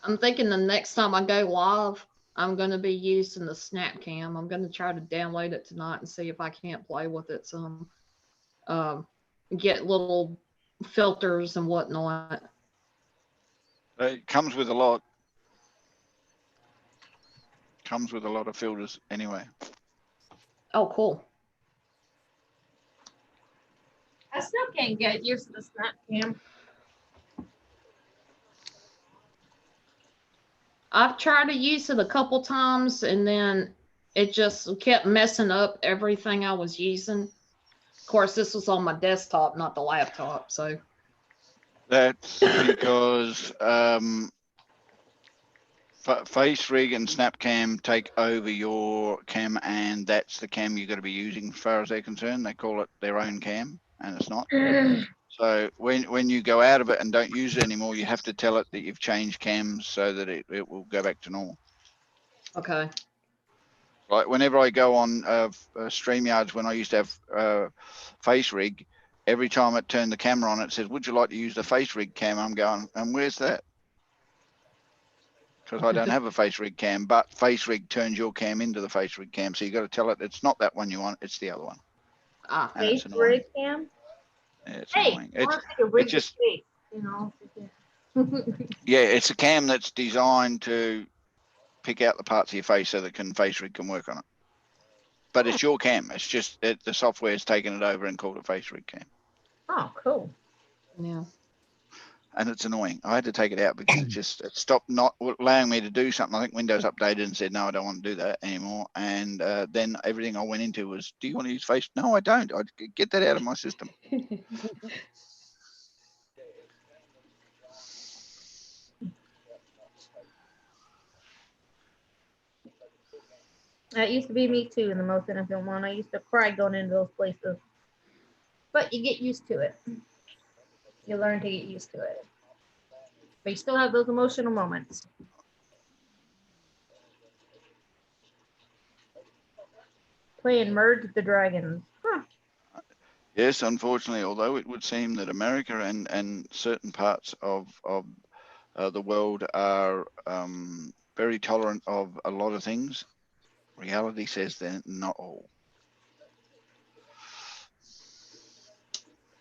I'm thinking the next time I go live, I'm going to be using the SnapCam. I'm going to try to download it tonight and see if I can't play with it some. Get little filters and whatnot. It comes with a lot. Comes with a lot of filters anyway. Oh, cool. I still can't get used to the SnapCam. I've tried to use it a couple times and then it just kept messing up everything I was using. Of course, this was on my desktop, not the laptop. So That's because FaceRig and SnapCam take over your cam, and that's the cam you've got to be using as far as they're concerned. They call it their own cam, and it's not. So when you go out of it and don't use it anymore, you have to tell it that you've changed cams so that it will go back to normal. okay. Like whenever I go on StreamYards, when I used to have FaceRig, every time it turned the camera on, it says, "Would you like to use the FaceRig cam?" I'm going, and where's that? because I don't have a face rig cam, but face rig turns your cam into the face rig cam. So you got to tell it it's not that one you want, it's the other one. Ah, And it's Face annoying. rig cam. Yeah, it's Hey, annoying. I want to take a rig just, face, you know. yeah, it's a cam that's designed to pick out the parts of your face so that face rig can work on it. But it's your cam. It's just the software's taken it over and called it face rig cam. Oh, cool. Yeah. And it's annoying. I had to take it out because it stopped not allowing me to do something. I think Windows updated and said, no, I don't want to do that anymore. And then everything I went into was, do you want to use face? No, I don't. I'd get that out of my system. That used to be me too in the most innocent one. I used to cry going into those places. But you get used to it. You learn to get used to it. But you still have those emotional moments. Playing Merge the Dragons. Huh. Yes, unfortunately, although it would seem that America and certain parts of the world are very tolerant of a lot of things, reality says they're not all.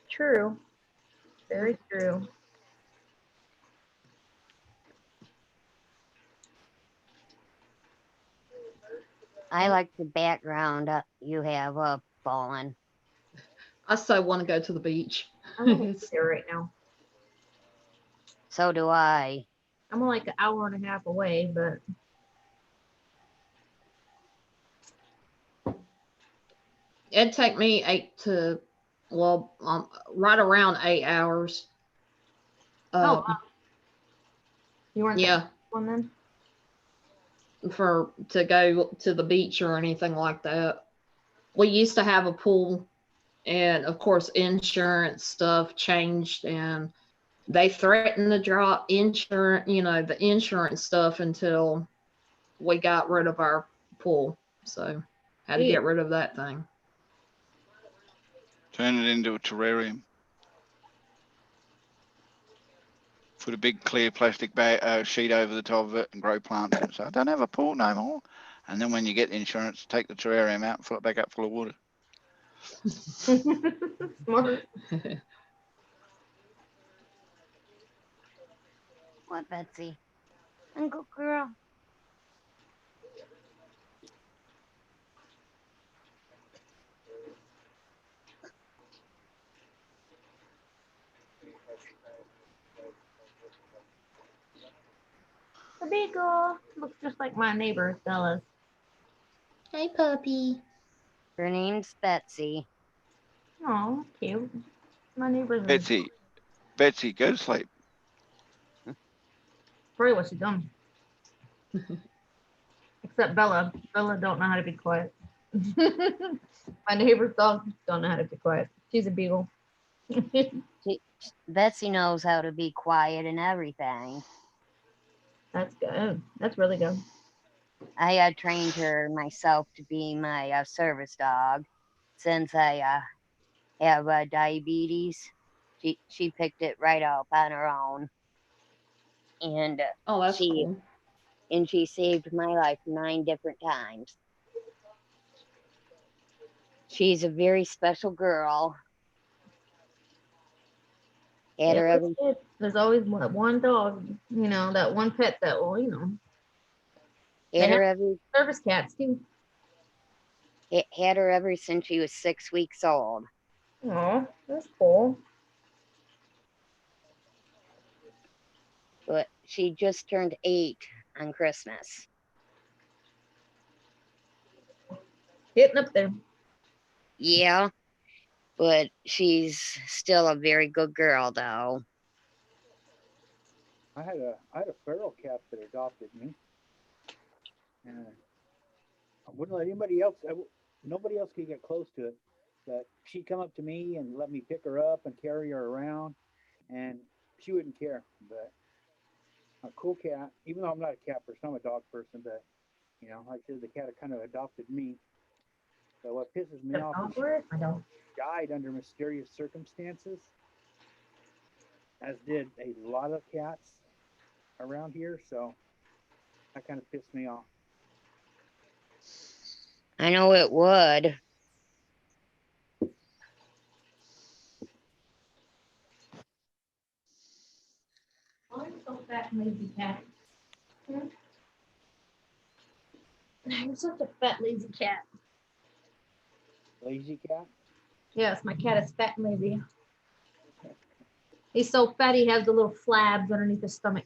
True. Very true. I like the background you have up, Fallen. I so want to go to the beach. I'm there right now. So do I. I'm like an hour and a half away, but It'd take me right around 8 hours. wow. You weren't Yeah, one then? to go to the beach or anything like that. We used to have a pool, and of course insurance stuff changed, and they threatened to drop the insurance stuff until we got rid of our pool. So had to get rid of that thing. Turn it into a terrarium. Put a big clear plastic sheet over the top of it and grow plants. And so I don't have a pool no more. And then when you get the insurance, take the terrarium out and fill it back up full of water. Smart. What, Betsy? Uncle girl. The beagle looks just like my neighbor, Stella's. Hey, puppy. Her name's Betsy. Oh, cute. My neighbor's Betsy, go to sleep. probably what she's done. Except Bella. Bella don't know how to be quiet. My neighbor's dog don't know how to be quiet. She's a beagle. Betsy knows how to be quiet and everything. That's good. That's really good. I trained her myself to be my service dog. Since I have diabetes, she picked it right up on her own. And oh, that's cool. And she saved my life 9 different times. She's a very special girl. There's always one dog, that one pet that will, Had her every service cats too. Had her ever since she was 6 weeks old. Oh, that's cool. But she just turned 8 on Christmas. Getting up there. Yeah, but she's still a very good girl, though. I had a feral cat that adopted me, and I wouldn't let anybody else. Nobody else could get close to it. But she'd come up to me and let me pick her up and carry her around, and she wouldn't care. But a cool cat, even though I'm not a cat person, I'm a dog person. But like I said, the cat kind of adopted me. So what pisses me off is she died under mysterious circumstances, as did a lot of cats around here. So That kind of pissed me off. I know it would. I'm so fat and lazy cat. You're such a fat lazy cat. Lazy cat? Yes, my cat is fat and lazy. He's so fat he has the little flabs underneath his stomach.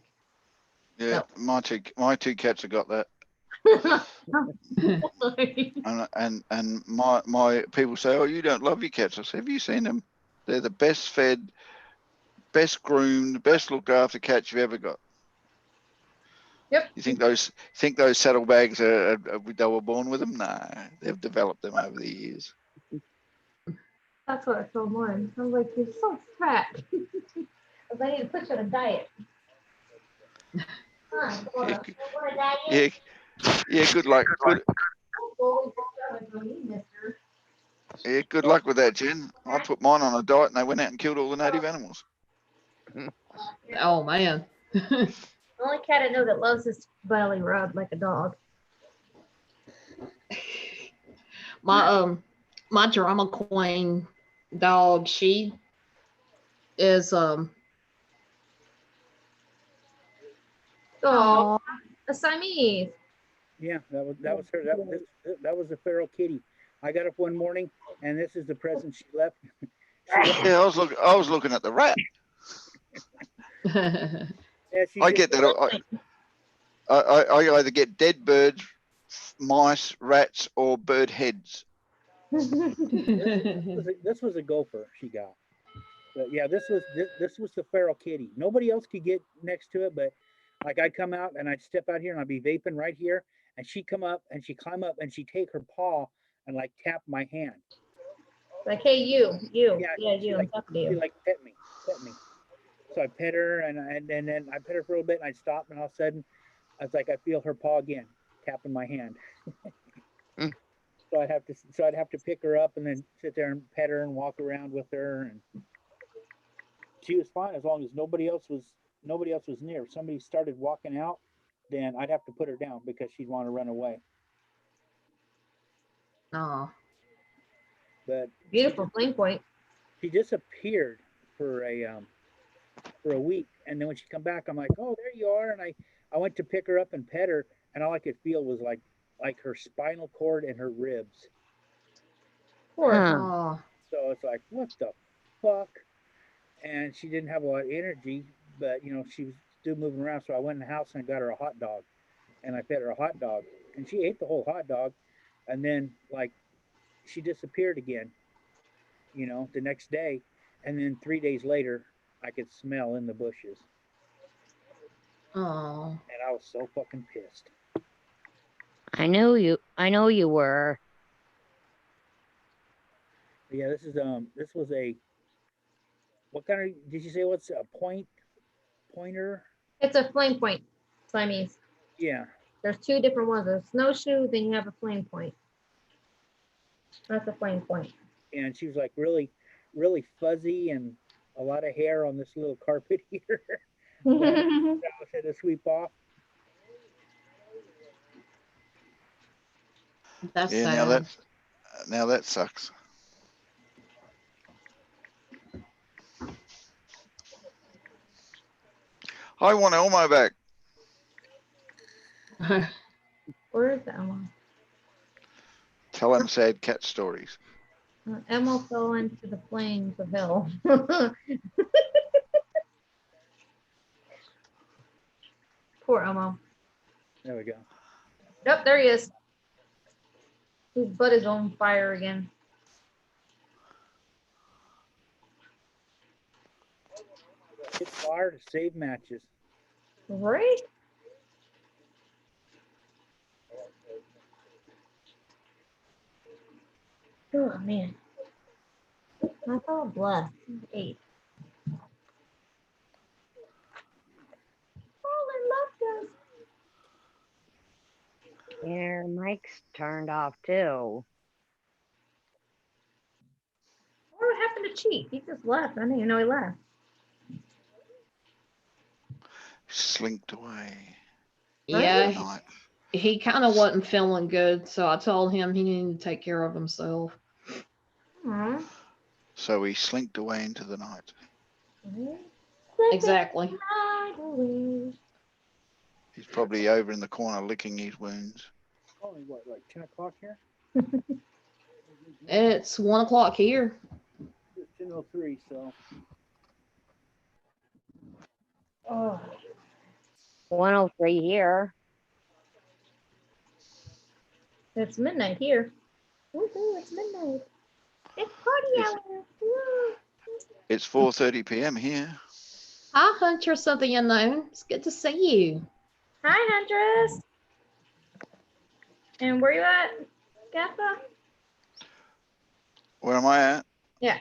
Yeah, my two cats have got that. and my people say, oh, you don't love your cats. I say, have you seen them? They're the best fed, best groomed, best looked after cats you've ever got. Yep. You think those saddlebags they were born with them? Nah, they've developed them over the years. That's what I told mine. I'm like, you're so fat. I need to put you on a diet. Huh, go on a diet? Yeah, good luck. Yeah, good luck with that, Jen. I put mine on a diet and they went out and killed all the native animals. Oh man. The only cat I know that loves his belly rub like a dog. My drama queen dog, she is Oh, a Siamese. Yeah, that was her. That was a feral kitty. I got up one morning, and this is the present she left. Yeah, I was looking at the rat. Yeah, I get that. I either get dead birds, mice, rats, or bird heads. This was a gopher she got. But yeah, this was the feral kitty. Nobody else could get next to it, but like I'd come out and I'd step out here and I'd be vaping right here, and she'd come up and she'd climb up and she'd take her paw and like tap my hand. Like, hey, you. Yeah, You. I'm talking to you. She like pet me. So I pet her and then I pet her for a little bit and I'd stop and all of a sudden I was like, I feel her paw again tapping my hand. So I'd have to pick her up and then sit there and pet her and walk around with her, and she was fine as long as nobody else was near. If somebody started walking out, then I'd have to put her down because she'd want to run away. Oh. But beautiful flame point. She disappeared for a week, and then when she come back, I'm like, oh, there you are. And I went to pick her up and pet her, and all I could feel was like her spinal cord and her ribs. Poor. Oh. So it's like, what the fuck? And she didn't have a lot of energy, but you know, she was still moving around. So I went in the house and got her a hot dog, and I fed her a hot dog, and she ate the whole hot dog, and then like she disappeared again, you know, the next day, and then 3 days later, I could smell in the bushes. Oh. And I was so fucking pissed. I know you were. But yeah, this was a, what kind of, did you say what's a pointer? It's a flame point, Siamese. Yeah. There's two different ones. There's snowshoe, then you have a flame point. That's a flame point. And she was like really, really fuzzy and a lot of hair on this little carpet here. I had to sweep off. That's yeah, sad. now that sucks. I want Elmo back. Where is Elmo? Tell him sad cat stories. Elmo fell into the flames of hell. Poor Elmo. There we go. Yep, there he is. His butt is on fire again. It's fire to save matches. Right? Oh man. I felt blessed. 8. Oh, Your mic's turned off too. what happened to Chief? He just left. I didn't even know he left. Slinked away. Yeah, Night. he kind of wasn't feeling good, so I told him he needed to take care of himself. Aw. So he slinked away into the night. Exactly. He's probably over in the corner licking his wounds. Only what, like 10 o'clock here? It's 1 o'clock here. It's 10:03, so. Oh. 103 here. It's midnight here. Woohoo, it's midnight. It's party hour. Woo. It's 4:30 p.m. here. Hi, Huntress of the Unknown. It's good to see you. Hi, Huntress. And where you at, Gatha? Where am I at? Yeah.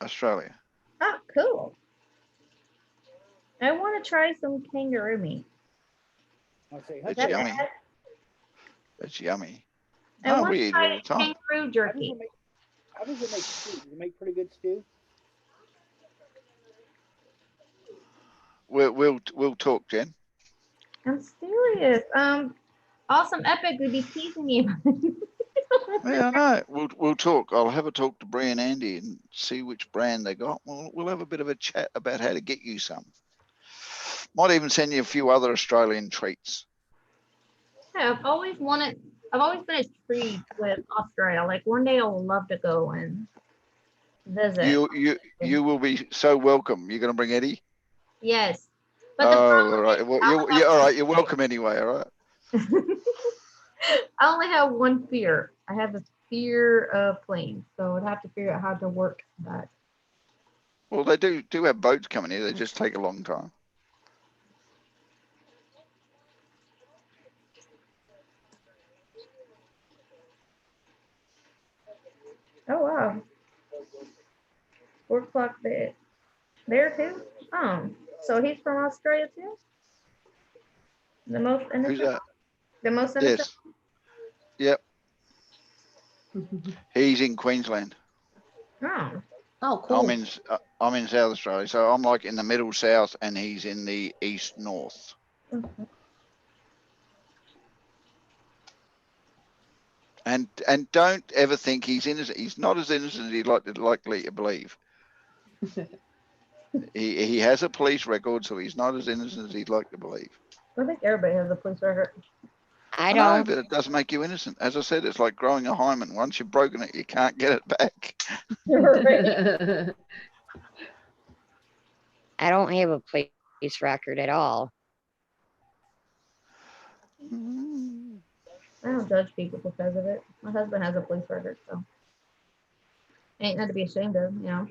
Australia. Oh, cool. I want to try some kangaroo meat. I'll say, It's That yummy. bad? It's yummy. I Oh, want we to eat it all try the time. kangaroo jerky. How does it make stew? Does it make pretty good stew? We'll talk, Jen. I'm serious. Awesome Epic would be teasing me. Yeah, I know. We'll talk. I'll have a talk to Brie and Andy and see which brand they got. We'll have a bit of a chat about how to get you some. Might even send you a few other Australian treats. Yeah, I've always been intrigued with Australia. Like one day I would love to go and visit. You will be so welcome. You're gonna bring Eddie? Yes. But the Oh, problem all right. is Well, I all right. You're welcome anyway. All right. I only have one fear. I have the fear of planes, so I'd have to figure out how to work that. Well, they do have boats coming here. They just take a long time. Oh wow. 4 o'clock there too? Oh, so he's from Australia too? The most Who's innocent? that? The most innocent? Yes. Yep. He's in Queensland. Oh. Oh, cool. I'm in South Australia, so I'm like in the middle south, and he's in the east north. Okay. And don't ever think he's innocent. He's not as innocent as you'd likely to believe. he has a police record, so he's not as innocent as he'd like to believe. I think everybody has a police record. I know, don't. but it doesn't make you innocent. As I said, it's like growing a hymen. Once you've broken it, you can't get it back. I don't have a police record at all. I don't judge people because of it. My husband has a police record, so ain't nothing to be ashamed of, you know.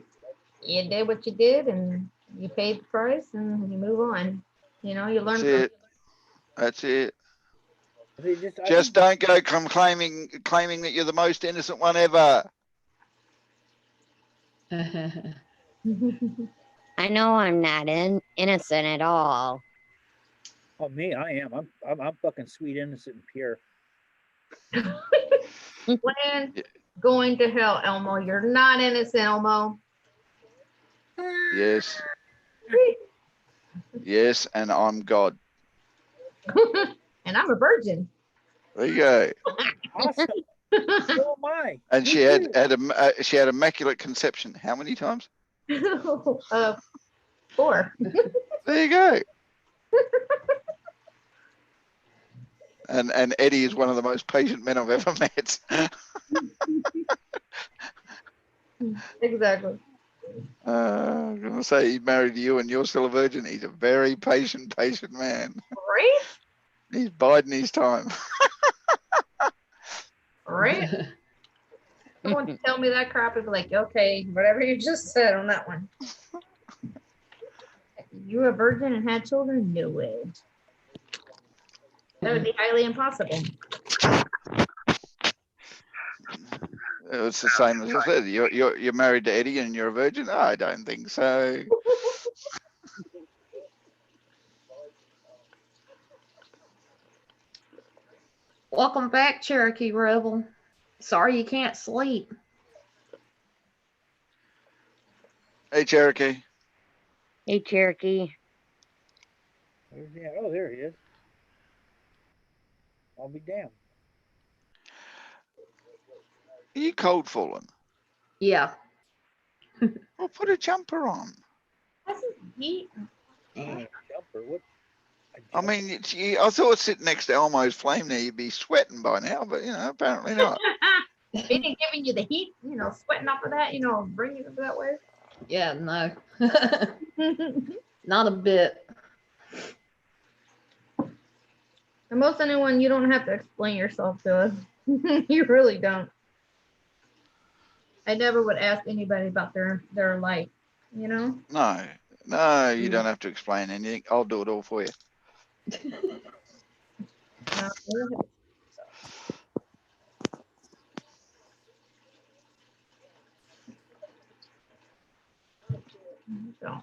You did what you did and you paid the price and you move on. You know, you learn That's it. I Just don't go claiming that you're the most innocent one ever. I know I'm not innocent at all. Oh, me, I am. I'm fucking sweet, innocent, and pure. When going to hell, Elmo. You're not innocent, Elmo. Yes. Yes, and I'm God. And I'm a virgin. There you go. Awesome. So am I. And Me she too. had immaculate conception. How many times? 4. There you go. And Eddie is one of the most patient men I've ever met. Exactly. I'm gonna say he married you and you're still a virgin. He's a very patient man. Right? He's biding his time. Right? Someone to tell me that crap and be like, okay, whatever you just said on that one. You were a virgin and had children? No way. That would be highly impossible. It's the same as I said. You're married to Eddie and you're a virgin? I don't think so. Welcome back, Cherokee Rebel. Sorry you can't sleep. Hey, Cherokee. Hey, Cherokee. Where's he at? Oh, there he is. I'll be damned. Are you cold falling? Yeah. Well, put a jumper on. He, Jumper, what? I mean, I thought sitting next to Elmo's flame there, you'd be sweating by now, but you know, apparently not. Being giving you the heat, sweating off of that, bringing it that way. Yeah, no. Not a bit. And most anyone, you don't have to explain yourself to us. You really don't. I never would ask anybody about their life, No, you don't have to explain anything. I'll do it all for you. No, so.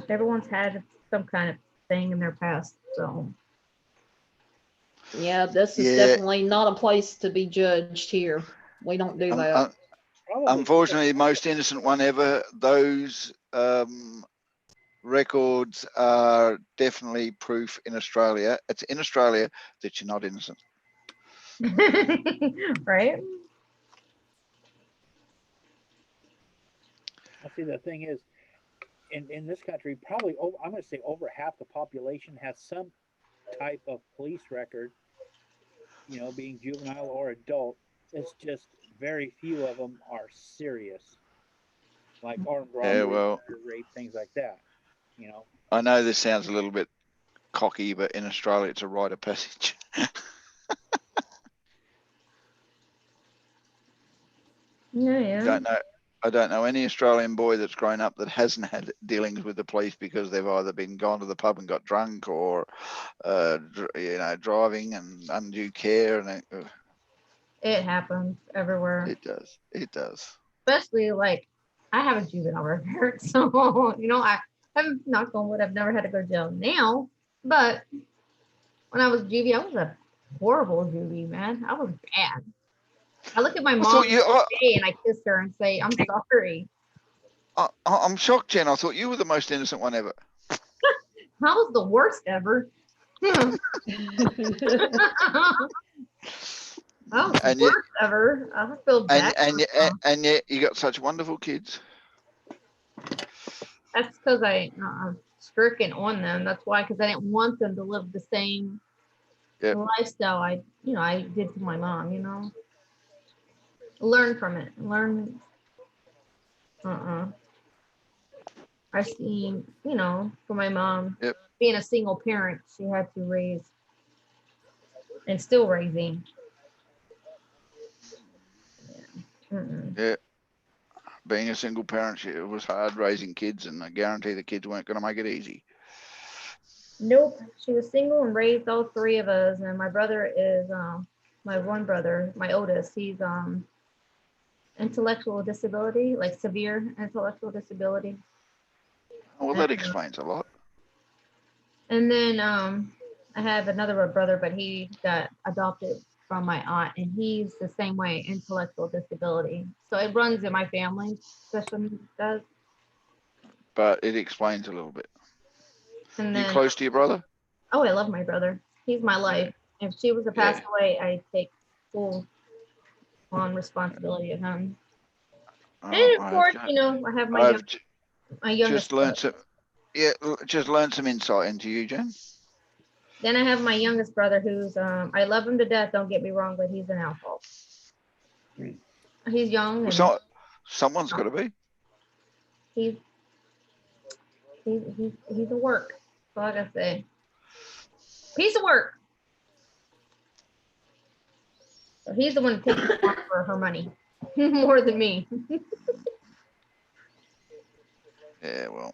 Everyone's had some kind of thing in their past, so. Yeah, this is definitely not a place to be judged here. We don't do that. Unfortunately, the most innocent one ever. Those records are definitely proof in Australia. It's in Australia that you're not innocent. Right? Well, see, the thing is, in this country, probably I'm going to say over half the population has some type of police record, being juvenile or adult. It's just very few of them are serious, like armed robbery, murder, rape, things like that. I know this sounds a little bit cocky, but in Australia, it's a rite of passage. Yeah. I don't know any Australian boy that's grown up that hasn't had dealings with the police because they've either been gone to the pub and got drunk, or driving and undue care, and It happens everywhere. it does. Especially like I have a juvenile record, so I haven't, knocked on wood, I've never had to go to jail now. But when I was juvie, I was a horrible juvie, man. I was bad. I look at my mom today and I kiss her and say, "I'm sorry." I'm shocked, Jen. I thought you were the most innocent one ever. I was the worst ever. I was the worst ever. I feel bad. And yet you got such wonderful kids. That's because I'm stricken on them. That's why, because I didn't want them to live the same lifestyle I did to my mom. Learn from it. Learn. I seen, for my mom, being a single parent, she had to raise and still raising. Yeah. Being a single parent, it was hard raising kids, and I guarantee the kids weren't going to make it easy. Nope. She was single and raised all three of us. And my brother is, my one brother, my oldest, he's intellectual disability, like severe intellectual disability. Well, that explains a lot. And then I have another brother, but he got adopted from my aunt, and he's the same way, intellectual disability. So it runs in my family, special needs does. But it explains a little bit. And You close to your brother? Oh, I love my brother. He's my life. If she was to pass away, I take full on responsibility of him. And of course, I have my youngest. Just learn some insight into you, Jen. Then I have my youngest brother, who's I love him to death. Don't get me wrong, but he's an alcoholic. He's young. Well, someone's got to be. He's a work. That's all I gotta say. Piece of work. So he's the one who takes for her money more than me. Yeah, well.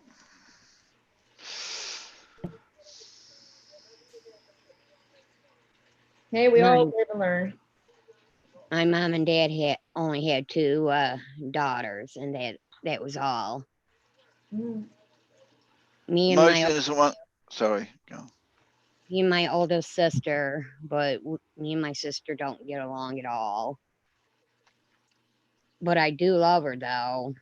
Hey, we all live and learn. My mom and dad only had two daughters, and that was all. Me and Most my innocent one. Sorry, go. Me and my oldest sister, but me and my sister don't get along at all. But I do love her, though.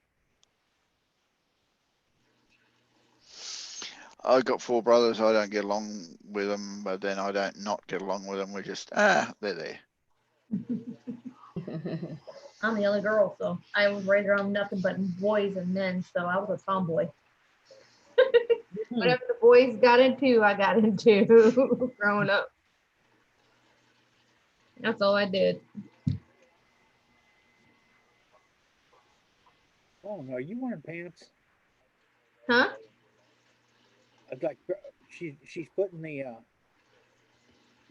I got 4 brothers. I don't get along with them, but then I don't not get along with them. We're just, they're there. I'm the only girl, so I was raised around nothing but boys and men, so I was a tomboy. Whatever the boys got into, I got into growing up. That's all I did. Oh, are you wearing pants? Huh? I'd like she's putting the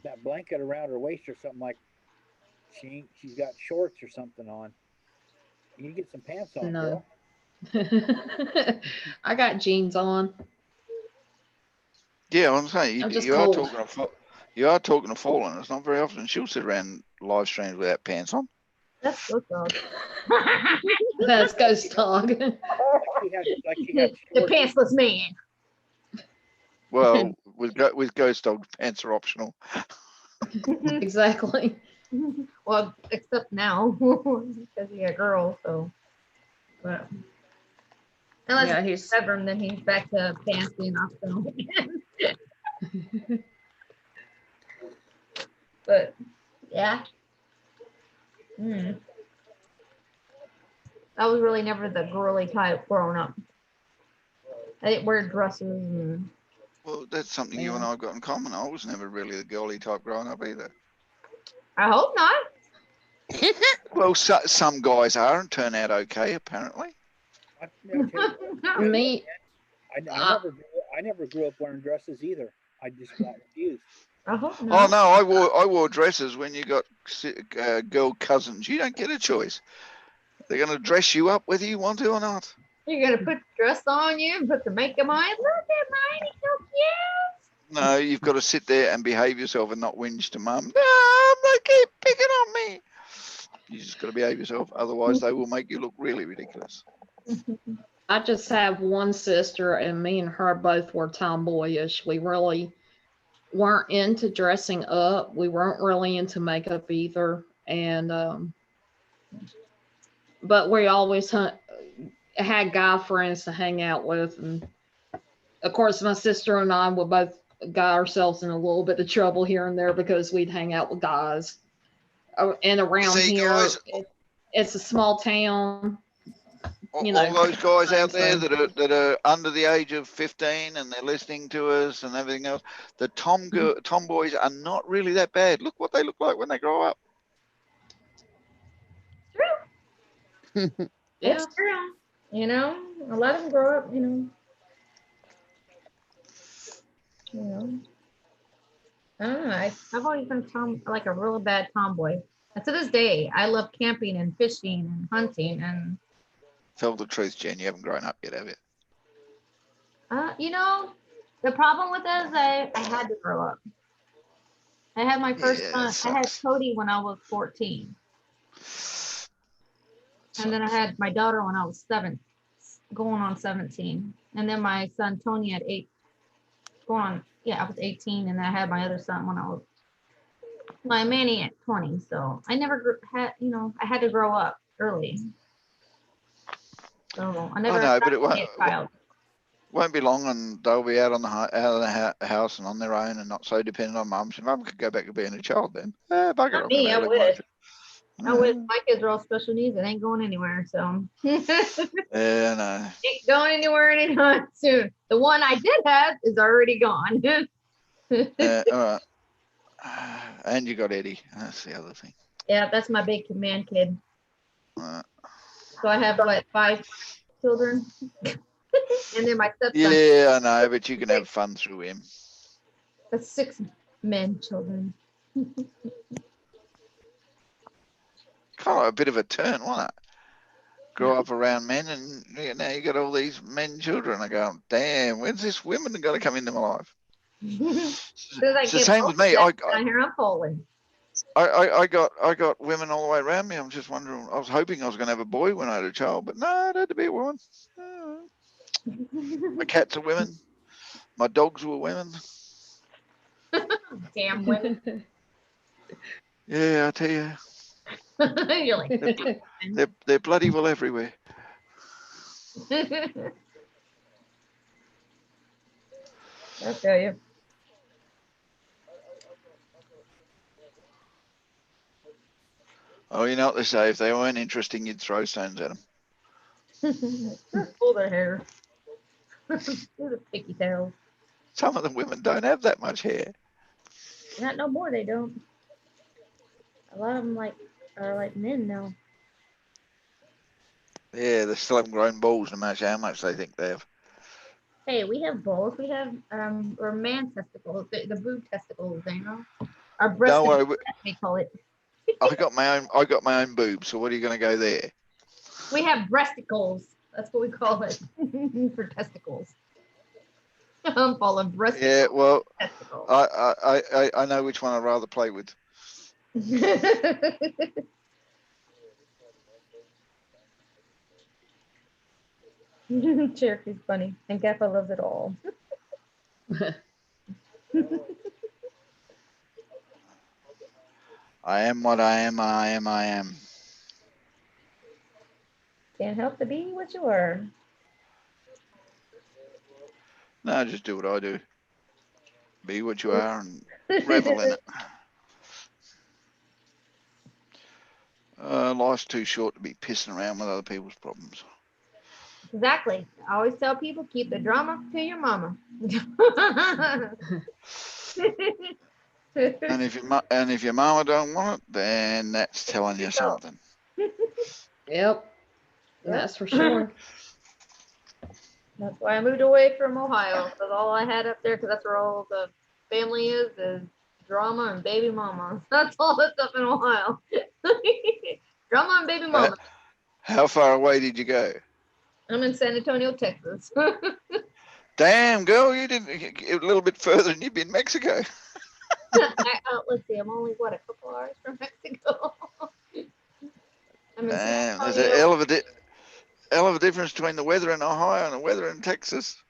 that blanket around her waist or something like she's got shorts or something on. You get some pants on, No. girl. I got jeans on. Yeah, I'm saying I'm just you are cold. talking to Fallen. It's not very often she'll sit around live streams without pants on. That's Ghost Dog. That's Ghost Dog. Like she had The shorts. pantsless man. Well, with Ghost Dog, pants are optional. Exactly. Well, except now because he's a girl, so. But unless Yeah, he's stubborn, then he's back to pants being optional again. But yeah. I was really never the girly type growing up. I didn't wear dresses and Well, that's something you and I have got in common. I was never really the girly type growing up either. I hope not. Well, some guys are and turn out okay, apparently. Me. I never grew up wearing dresses either. I just got confused. I hope Oh not. no, I wore dresses when you got girl cousins. You don't get a choice. They're going to dress you up whether you want to or not. You're gonna put the dress on you and put the makeup on. Look at mine, it's so cute. No, you've got to sit there and behave yourself and not whinge to mum. No, they keep picking on me. You just got to behave yourself. Otherwise, they will make you look really ridiculous. I just have one sister, and me and her both were tomboyish. We really weren't into dressing up. We weren't really into makeup either. And but we always had guy friends to hang out with. And of course, my sister and I would both got ourselves in a little bit of trouble here and there because we'd hang out with guys. And around here, it's a small town. You know, all those guys out there that are under the age of 15 and they're listening to us and everything else, the tomboys are not really that bad. Look what they look like when they grow up. True. It's true. You know, I let them grow up. You know. I don't know. I've always been like a real bad tomboy. And to this day, I love camping and fishing and hunting and. Tell the truth, Jen. You haven't grown up yet, have you? You know, the problem with that is I had to grow up. I had my first son. I had Cody when I was 14. And then I had my daughter when I was 7, going on 17. And then my son Tony at 8, I was 18. And then I had my other son when I was, my Manny at 20. So I never had, I had to grow up early. So I never know, but it won't be long and they'll be out of the house and on their own and not so dependent on mum. So mum could go back to being a child then. Bugger, not me, I wish. I wish my kids are all special needs. It ain't going anywhere. So yeah, no. Ain't going anywhere anytime soon. The one I did have is already gone. All right. And you got Eddie. That's the other thing. Yeah, that's my big man kid. So I have 5 children, and then my stepson. Yeah, I know, but you can have fun through him. That's 6 men children. Kind of a bit of a turn, wasn't it? Grow up around men, and now you got all these men children. I go, damn, when's this women going to come into my life? It's the same with me. I hear I'm falling. I got women all the way around me. I'm just wondering. I was hoping I was going to have a boy when I had a child, but no, it had to be a woman. My cats are women. My dogs were women. Damn women. Yeah, I tell you. You're like, they're bloody well I tell you. Oh, you know what they say, if they weren't interesting, you'd throw stones at them. Pull their hair. They're the picky tails. Some of the women don't have that much hair. Not no more, they don't. A lot of them are like men now. Yeah, they still haven't grown balls no matter how much they think they have. Hey, we have balls. We have or man testicles, the boob testicles, you know. Our breast Don't worry, we call it. I got my own boobs, so what are you gonna go there? We have breasticles. That's what we call it for testicles. I'm falling breast. Yeah, well, testicles. I know which one I'd rather play with. Cherokee's funny, and Kappa loves it all. I am what I am. I am. Can't help to be what you are. No, just do what I do. Be what you are and revel in it. Life's too short to be pissing around with other people's problems. Exactly. I always tell people, keep the drama to your mama. And if your mama don't want it, then that's telling you something. Yep. That's for sure. That's why I moved away from Ohio, because all I had up there, because that's where all the family is drama and baby mama. That's all that's up in Ohio. Drama and baby mama. How far away did you go? I'm in San Antonio, Texas. Damn, girl, you didn't a little bit further than you've been Mexico. Let's see, I'm only a couple hours from Mexico. I'm in San There's a hell of a difference between the weather in Ohio and the weather in Texas.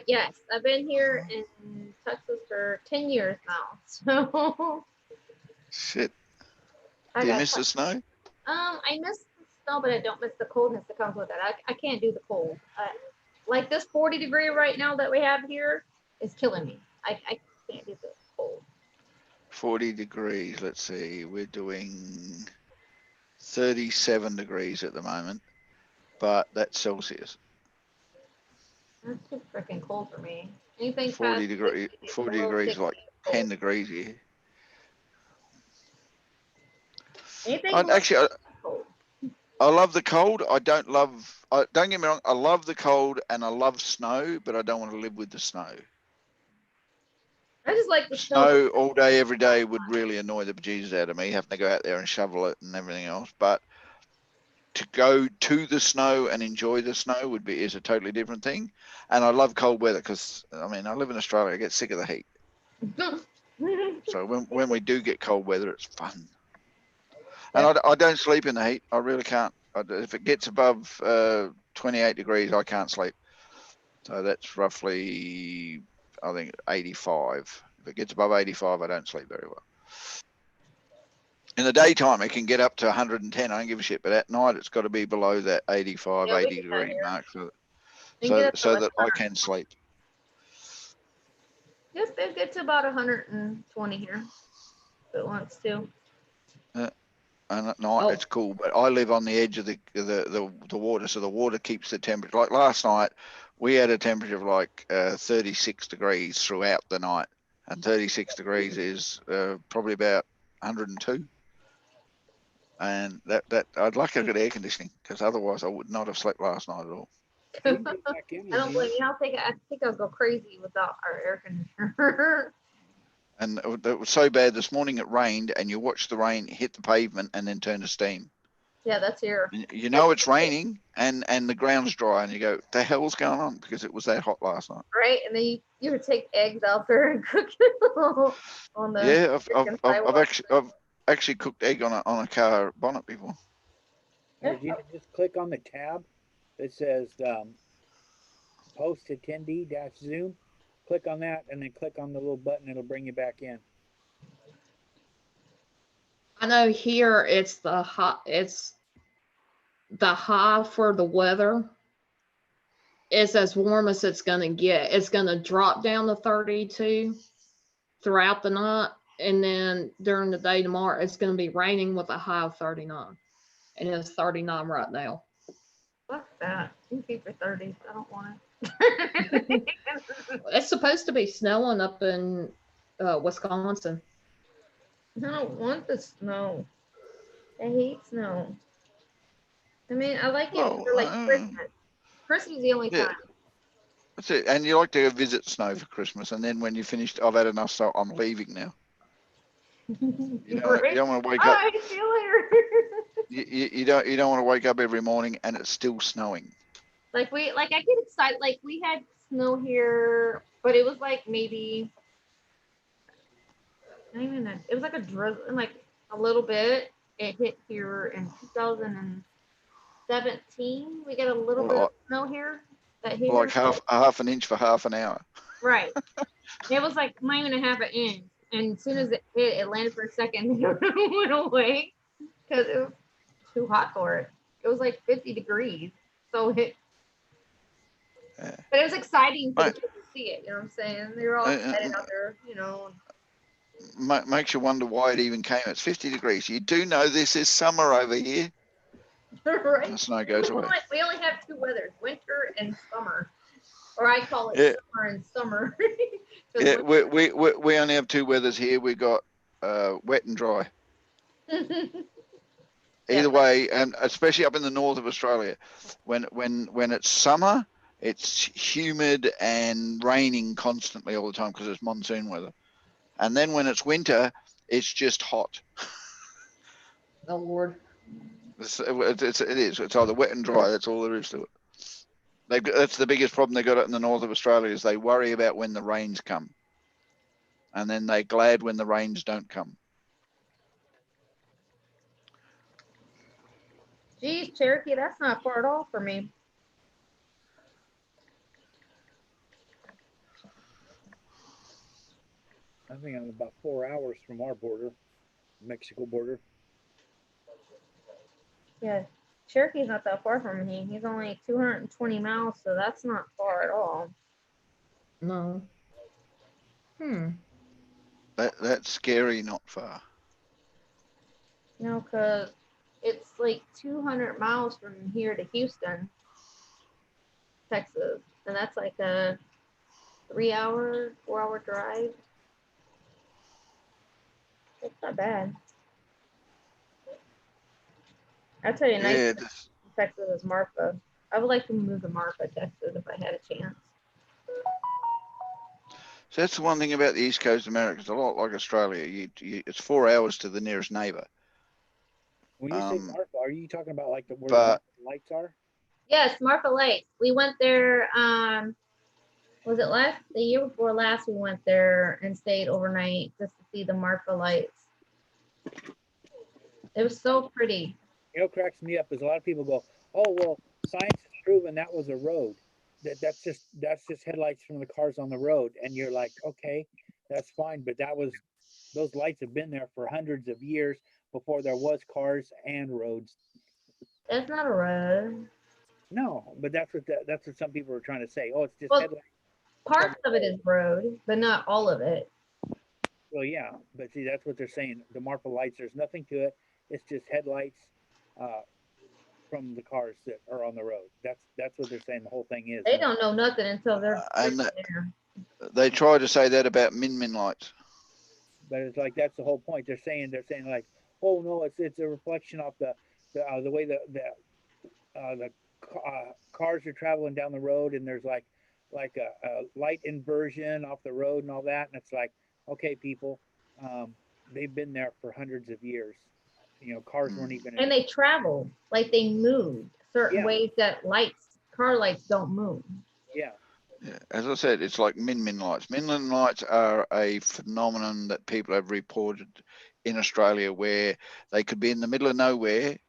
Yes, I've been here in Texas for 10 years now. So shit. Do you miss the snow? I miss the snow, but I don't miss the coldness that comes with it. I can't do the cold. Like this 40-degree right now that we have here is killing me. I can't do the cold. 40 degrees. Let's see. We're doing 37 degrees at the moment, but that's Celsius. That's too freaking cold for me. Anything 40 degrees is like 10 degrees here. I love the cold. Don't get me wrong, I love the cold and I love snow, but I don't want to live with the snow. I just like the Snow all day, every day would really annoy the bejesus out of me, having to go out there and shovel it and everything else. But to go to the snow and enjoy the snow is a totally different thing. And I love cold weather because, I mean, I live in Australia. I get sick of the heat. So when we do get cold weather, it's fun. And I don't sleep in the heat. I really can't. If it gets above 28 degrees, I can't sleep. So that's roughly, I think, 85. If it gets above 85, I don't sleep very well. In the daytime, it can get up to 110. I don't give a shit. But at night, it's got to be below that 85, 80 degree mark so that I can sleep. Yes, it gets to about 120 here if it wants to. And at night it's cool, but I live on the edge of the water, so the water keeps the temperature. Like last night, we had a temperature of like 36 degrees throughout the night, and 36 degrees is probably about 102. And that I'd like a good air conditioning because otherwise I would not have slept last night at all. I don't blame you. I think I'll go crazy without our air conditioner. And it was so bad this morning. It rained, and you watch the rain hit the pavement and then turn to steam. Yeah, that's here. You know it's raining, and the ground's dry, and you go, "The hell's going on?" Because it was that hot last night. Right, and then you would take eggs out there and cook it on the. Yeah, I've actually cooked egg on a car bonnet before. If you just click on the tab that says post attendee -Zoom. Click on that and then click on the little button. It'll bring you back in. I know here it's the high for the weather it's as warm as it's gonna get. It's gonna drop down to 32 throughout the night, and then during the day tomorrow, it's gonna be raining with a high of 39, and it's 39 right now. Fuck that. You can keep your 30s. I don't want it. It's supposed to be snowing up in Wisconsin. I don't want the snow. I hate snow. I mean, I like it Well, for like Christmas. Christmas is the only yeah. time. That's it. And you like to go visit snow for Christmas, and then when you finished, I've had enough, so I'm leaving now. You don't want to wake up. Alright, see you later. You don't want to wake up every morning and it's still snowing. I get excited. Like we had snow here, but it was like maybe not even it was like a drizzle, like a little bit. It hit here in 2017. We got a little bit of snow here. That hit Like here. half an inch for half an hour. Right. It was like not even a half an inch. And as soon as it hit, it landed for a second and it went away because it was too hot for it. It was like 50 degrees. So but it was exciting for the kids to see it. You know what I'm saying? They were all excited out there, you know. Makes you wonder why it even came. It's 50 degrees. You do know this is summer over here. Right. And the snow goes away. We only have two weathers, winter and summer. Or I call it summer and summer. Yeah, we only have two weathers here. We got wet and dry. Either way, and especially up in the north of Australia, when it's summer, it's humid and raining constantly all the time because it's monsoon weather. And then when it's winter, it's just hot. Oh Lord. It is. It's either wet and dry. That's all there is to it. That's the biggest problem they got in the north of Australia is they worry about when the rains come. And then they're glad when the rains don't come. Geez, Cherokee, that's not far at all for me. I think I'm about 4 hours from our border, Mexico border. Yeah, Cherokee's not that far from me. He's only 220 miles, so that's not far at all. No. That's scary, not far. No, because it's like 200 miles from here to Houston, Texas. And that's like a 4 hour drive. It's not bad. I'll tell you, nice Texas is Marfa. I would like to move to Marfa, Texas, if I had a chance. So that's the one thing about the East Coast of America. It's a lot like Australia. It's 4 hours to the nearest neighbor. When you say Marfa, are you talking about like where the lights are? Yes, Marfa Lakes. We went there. Was it the year before last? We went there and stayed overnight just to see the Marfa lights. It was so pretty. You know, what cracks me up is a lot of people go, "Oh well, science has proven that was a road. That's just headlights from the cars on the road." And you're like, "Okay, that's fine," but those lights have been there for hundreds of years before there was cars and roads. That's not a road. No, but that's what some people are trying to say. Oh, it's just headlights. Parts of it is road, but not all of it. Well, yeah, but see, that's what they're saying. The Marfa lights, there's nothing to it. It's just headlights from the cars that are on the road. That's what they're saying. The whole thing is. They don't know nothing until they're there. They try to say that about Min lights. But it's like that's the whole point. They're saying like, oh no, it's a reflection of the way the cars are traveling down the road, and there's like a light inversion off the road and all that. And it's like, okay, people, they've been there for hundreds of years. You know, cars weren't even. And they travel, like they move certain ways that car lights don't move. Yeah. Yeah, as I said, it's like Min lights. Min lights are a phenomenon that people have reported in Australia where they could be in the middle of nowhere,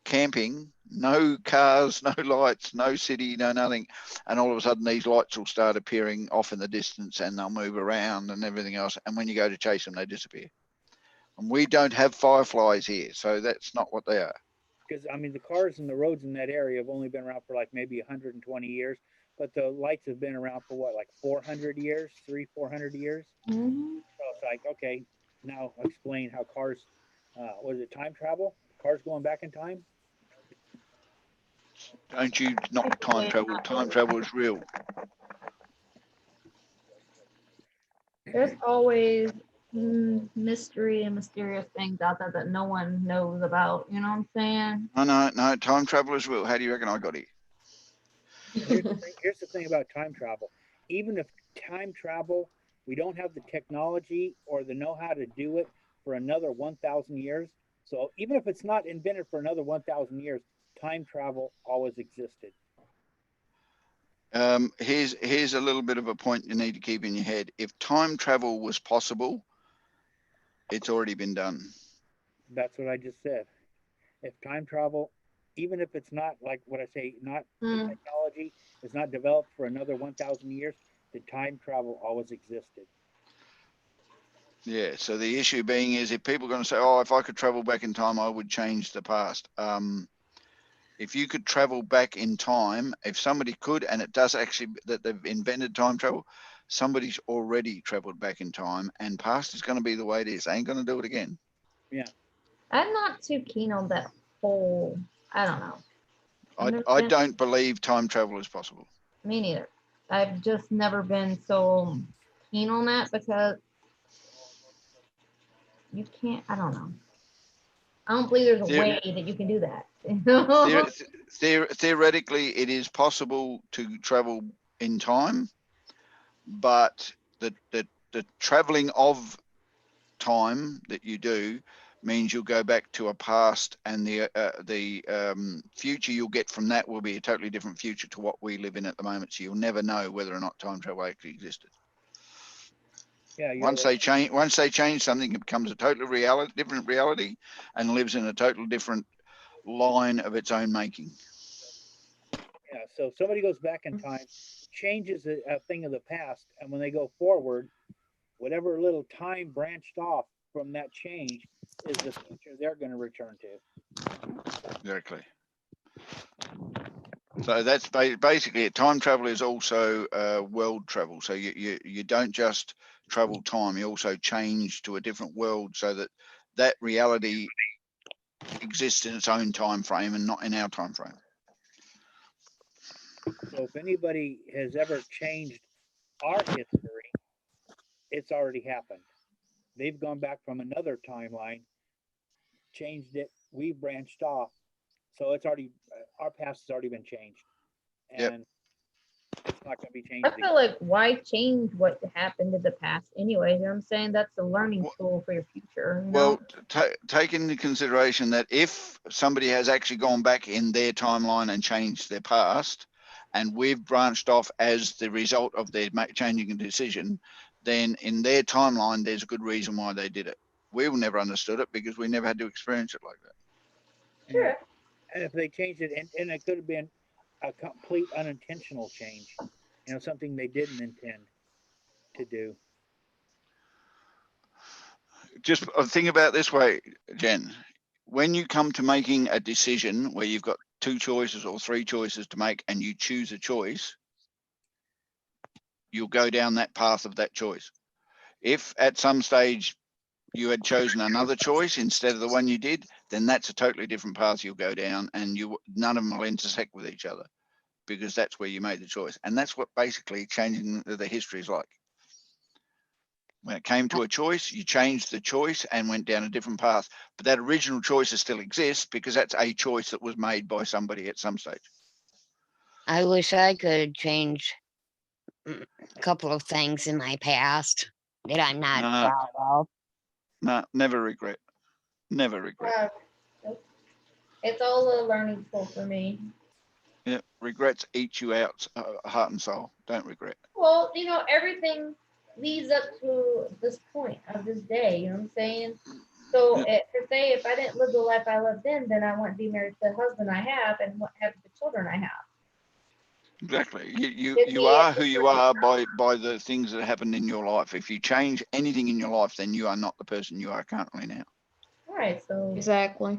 camping, no cars, no lights, no city, no nothing, and all of a sudden these lights will start appearing off in the distance and they'll move around and everything else, and when you go to chase them, they disappear. And we don't have fireflies here, so that's not what they are. Because I mean, the cars and the roads in that area have only been around for like maybe 120 years. but the lights have been around for what, like 400 years, 400 years. Mhm. So it's like, okay, now explain how cars, was it time travel? Cars going back in time? Don't you not time travel? Time travel is real. There's always mystery and mysterious things out there that no one knows about. You know what I'm saying? No, time travel is real. How do you reckon I got here? Here's the thing about time travel. Even if time travel, we don't have the technology or the know-how to do it for another 1,000 years. So even if it's not invented for another 1,000 years, time travel always existed. Here's a little bit of a point you need to keep in your head. If time travel was possible, it's already been done. That's what I just said. If time travel, even if it's not like what I say, not the technology is not developed for another 1,000 years, the time travel always existed. Yeah. So the issue being is if people are going to say, oh, if I could travel back in time, I would change the past. If you could travel back in time, if somebody could, and it does actually, that they've invented time travel, somebody's already traveled back in time, and past is going to be the way it is. They ain't going to do it again. Yeah. I'm not too keen on that whole. I don't know. I don't believe time travel is possible. Me neither. I've just never been so keen on that because you can't. I don't know. I don't believe there's a way that you can do that. Theoretically, it is possible to travel in time, but the traveling of time that you do means you'll go back to a past, and the future you'll get from that will be a totally different future to what we live in at the moment. So you'll never know whether or not time travel actually existed. Yeah. Once they change something, it becomes a totally different reality, and lives in a totally different line of its own making. Yeah. So if somebody goes back in time, changes a thing of the past, and when they go forward, whatever little time branched off from that change is the future they're going to return to. Exactly. So that's basically it. Time travel is also world travel. So you don't just travel time, you also change to a different world so that reality exists in its own time frame and not in our time frame. So if anybody has ever changed our history, it's already happened. They've gone back from another timeline, changed it, we branched off. So it's already, our past has already been changed. And it's not going to be changed. I feel like why change what happened in the past anyway? You know what I'm saying? That's a learning tool for your future. You know? Well, take into consideration that if somebody has actually gone back in their timeline and changed their past, and we've branched off as the result of their changing a decision, then in their timeline, there's a good reason why they did it. We will never understood it because we never had to experience it like that. Sure. And if they changed it, and it could have been a complete unintentional change, you know, something they didn't intend to do. Just think about it this way, Jen. When you come to making a decision where you've got 2 choices or 3 choices to make, and you choose a choice, you'll go down that path of that choice. If at some stage you had chosen another choice instead of the one you did, then that's a totally different path you'll go down, and none of them will intersect with each other because that's where you made the choice. And that's what basically changing the history is like. When it came to a choice, you changed the choice and went down a different path. But that original choice still exists because that's a choice that was made by somebody at some stage. I wish I could change a couple of things in my past that I'm not proud of. No, never regret. Never regret. It's all a learning tool for me. Yeah, regrets eat you out, heart and soul. Don't regret. Well, you know, everything leads up to this point of this day, you know what I'm saying? So if I didn't live the life I lived then I wouldn't be married to the husband I have and wouldn't have the children I have. Exactly. You are who you are by the things that happened in your life. If you change anything in your life, then you are not the person you are currently now. All right, so exactly.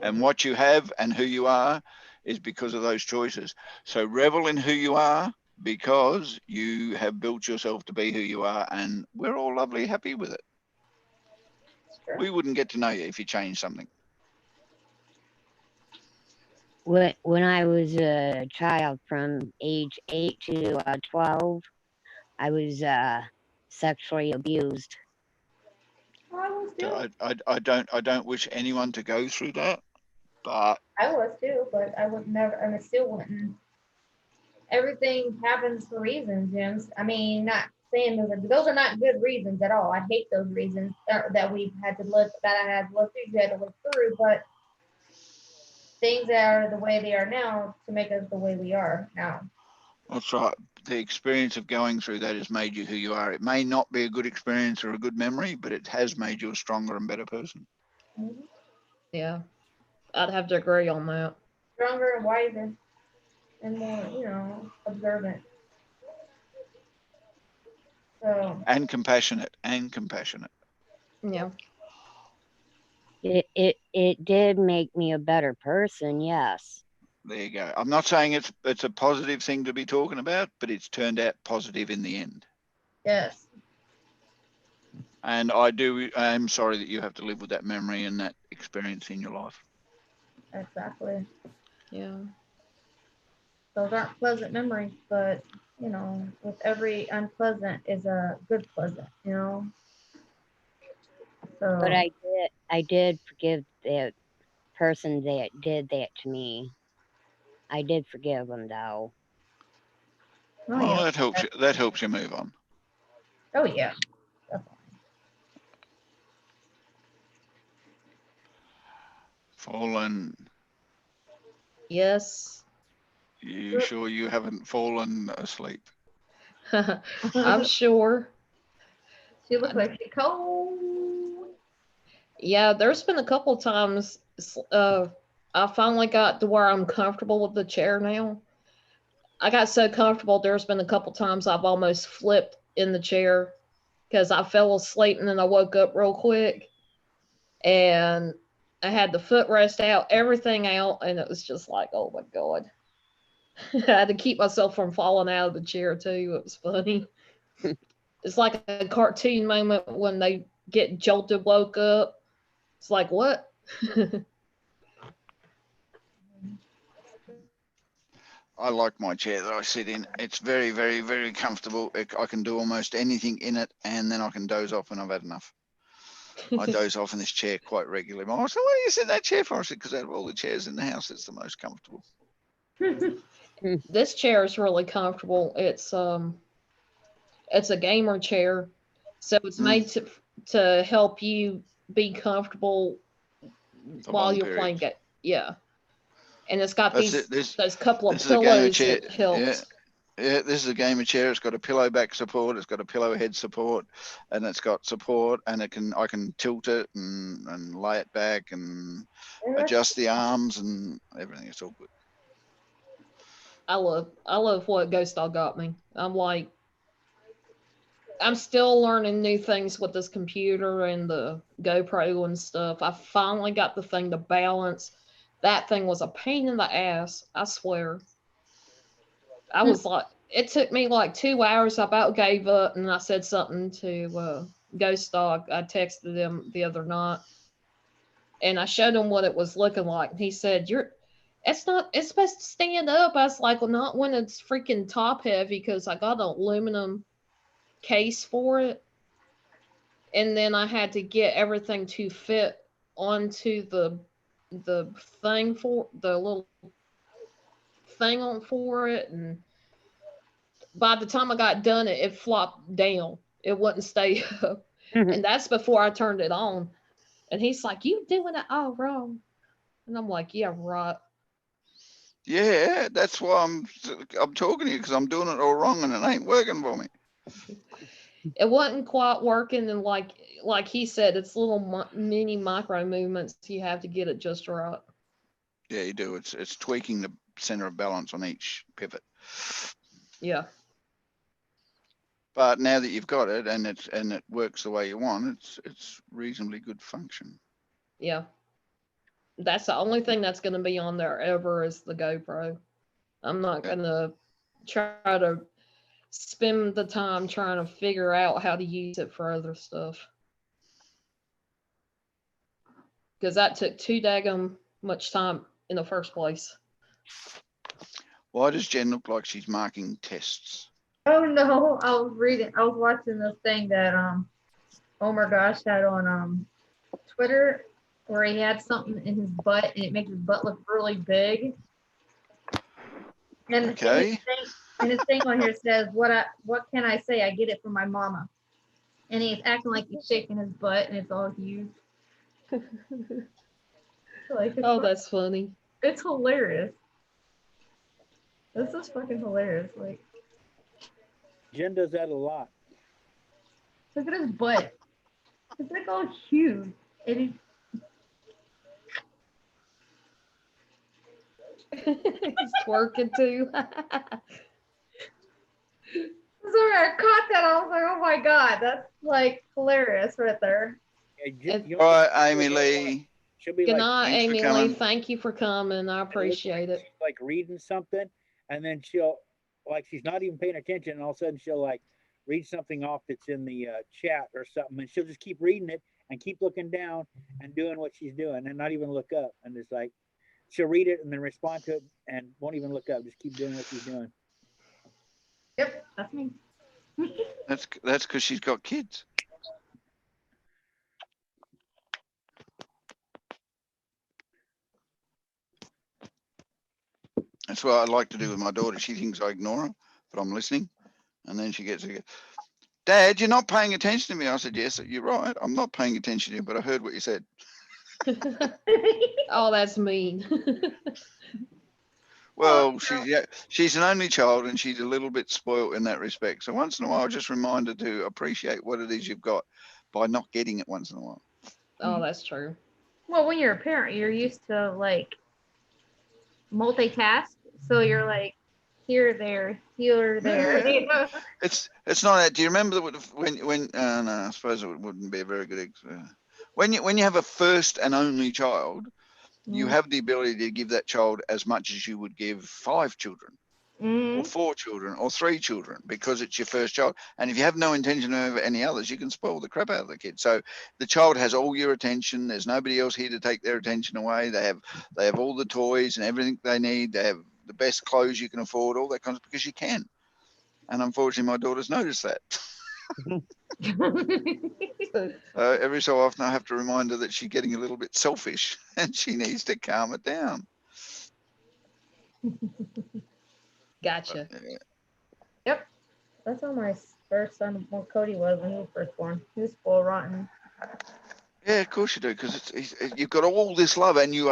And what you have and who you are is because of those choices. So revel in who you are, because you have built yourself to be who you are, and we're all lovely happy with it. We wouldn't get to know you if you changed something. When I was a child from age 8 to 12, I was sexually abused. I don't wish anyone to go through that, but I was too, but I would never, and I still wouldn't. Everything happens for reasons, James. I mean, not saying those are not good reasons at all. I hate those reasons that we've had to live, that I had to live through, you had to live through, but things are the way they are now to make us the way we are now. that's right. The experience of going through that has made you who you are. It may not be a good experience or a good memory, but it has made you a stronger and better person. Yeah, I'd have to agree on that. Stronger and wiser and more, observant. So. And compassionate. Yeah. It did make me a better person, yes. There you go. I'm not saying it's a positive thing to be talking about, but it's turned out positive in the end. Yes. And I'm sorry that you have to live with that memory and that experience in your life. Exactly. Yeah. Those aren't pleasant memories, but with every unpleasant is a good pleasant, So. But I did forgive the person that did that to me. I did forgive him though. Well, that helps you move on. Oh yeah. Fallen. Yes. You sure you haven't fallen asleep? I'm sure. She looks like she's cold. Yeah, there's been a couple times I finally got to where I'm comfortable with the chair now. I got so comfortable, there's been a couple times I've almost flipped in the chair because I fell asleep and then I woke up real quick and I had the footrest out, everything out, and it was just like, oh my God. I had to keep myself from falling out of the chair too. It was funny. It's like a cartoon moment when they get jolted, woke up. It's like, what? I like my chair that I sit in. It's very, very, very comfortable. I can do almost anything in it, and then I can doze off when I've had enough. I doze off in this chair quite regularly. My wife said, "What do you sit in that chair for?" I said, "Because out of all the chairs in the house, it's the most comfortable." This chair is really comfortable. It's a gamer chair, so it's made to help you be comfortable while you're playing it. Yeah, and it's got those couple of pillows that helps. Yeah, this is a gamer chair. It's got a pillow back support. It's got a pillow head support, and it's got support. And I can tilt it and lay it back and adjust the arms and everything. It's all good. I love what Ghost Dog got me. I'm still learning new things with this computer and the GoPro and stuff. I finally got the thing to balance. That thing was a pain in the ass, I swear. I was like, it took me like 2 hours. I about gave up, and I said something to Ghost Dog. I texted him the other night, and I showed him what it was looking like. And he said, it's supposed to stand up. I was like, well, not when it's freaking top heavy, because I got an aluminum case for it. And then I had to get everything to fit onto the thing for the little thing on for it. And by the time I got done, it flopped down. It wouldn't stay up. And that's before I turned it on. And he's like, you doing it all wrong. And I'm like, yeah, right. Yeah, that's why I'm talking to you, because I'm doing it all wrong and it ain't working for me. It wasn't quite working, and like he said, it's little mini micro movements. You have to get it just right. Yeah, you do. It's tweaking the center of balance on each pivot. Yeah. But now that you've got it and it works the way you want, it's reasonably good function. Yeah. That's the only thing that's gonna be on there ever is the GoPro. I'm not gonna try to spend the time trying to figure out how to use it for other stuff. Because that took too daggum much time in the first place. Why does Jen look like she's marking tests? Oh no, I was watching this thing that oh my gosh, had on Twitter where he had something in his butt and it makes his butt look really big. And Okay. his thing on here says, what can I say? I get it from my mama. And he's acting like he's shaking his butt and it's all huge. Like, Oh, that's funny. It's hilarious. This is fucking hilarious. Like, Jen does that a lot. look at his butt. It's like all huge. And He's twerking too. Sorry, I caught that. I was like, oh my God, that's like hilarious right there. All right, Amy Lee. She'll be Good like, night, thanks for Amy Lee. coming. Thank you for coming. I appreciate it. like reading something, and then she'll, like, she's not even paying attention, and all of a sudden she'll like read something off that's in the chat or something, and she'll just keep reading it and keep looking down and doing what she's doing and not even look up. And it's like she'll read it and then respond to it and won't even look up, just keep doing what she's doing. Yep, that's me. That's because she's got kids. That's what I like to do with my daughter. She thinks I ignore her, but I'm listening. And then she gets, Dad, you're not paying attention to me. I said, yes, you're right. I'm not paying attention to you, but I heard what you said. Oh, that's mean. Well, she's an only child and she's a little bit spoilt in that respect. So once in a while, just remind her to appreciate what it is you've got by not getting it once in a while. Oh, that's true. Well, when you're a parent, you're used to like multitask. So you're like here, there, here, there. You know? It's not that. Do you remember that when no, I suppose it wouldn't be a very good when you have a first and only child, you have the ability to give that child as much as you would give 5 children or 4 children or 3 children, because it's your first child. And if you have no intention of any others, you can spoil the crap out of the kid. So the child has all your attention. There's nobody else here to take their attention away. They have all the toys and everything they need. They have the best clothes you can afford, all that kind of, because you can. And unfortunately, my daughter's noticed that. Every so often I have to remind her that she's getting a little bit selfish and she needs to calm it down. Gotcha. Yep. That's how my first son, well, Cody was when he was first born. He was spoiled rotten. Yeah, of course you do, because you've got all this love and you've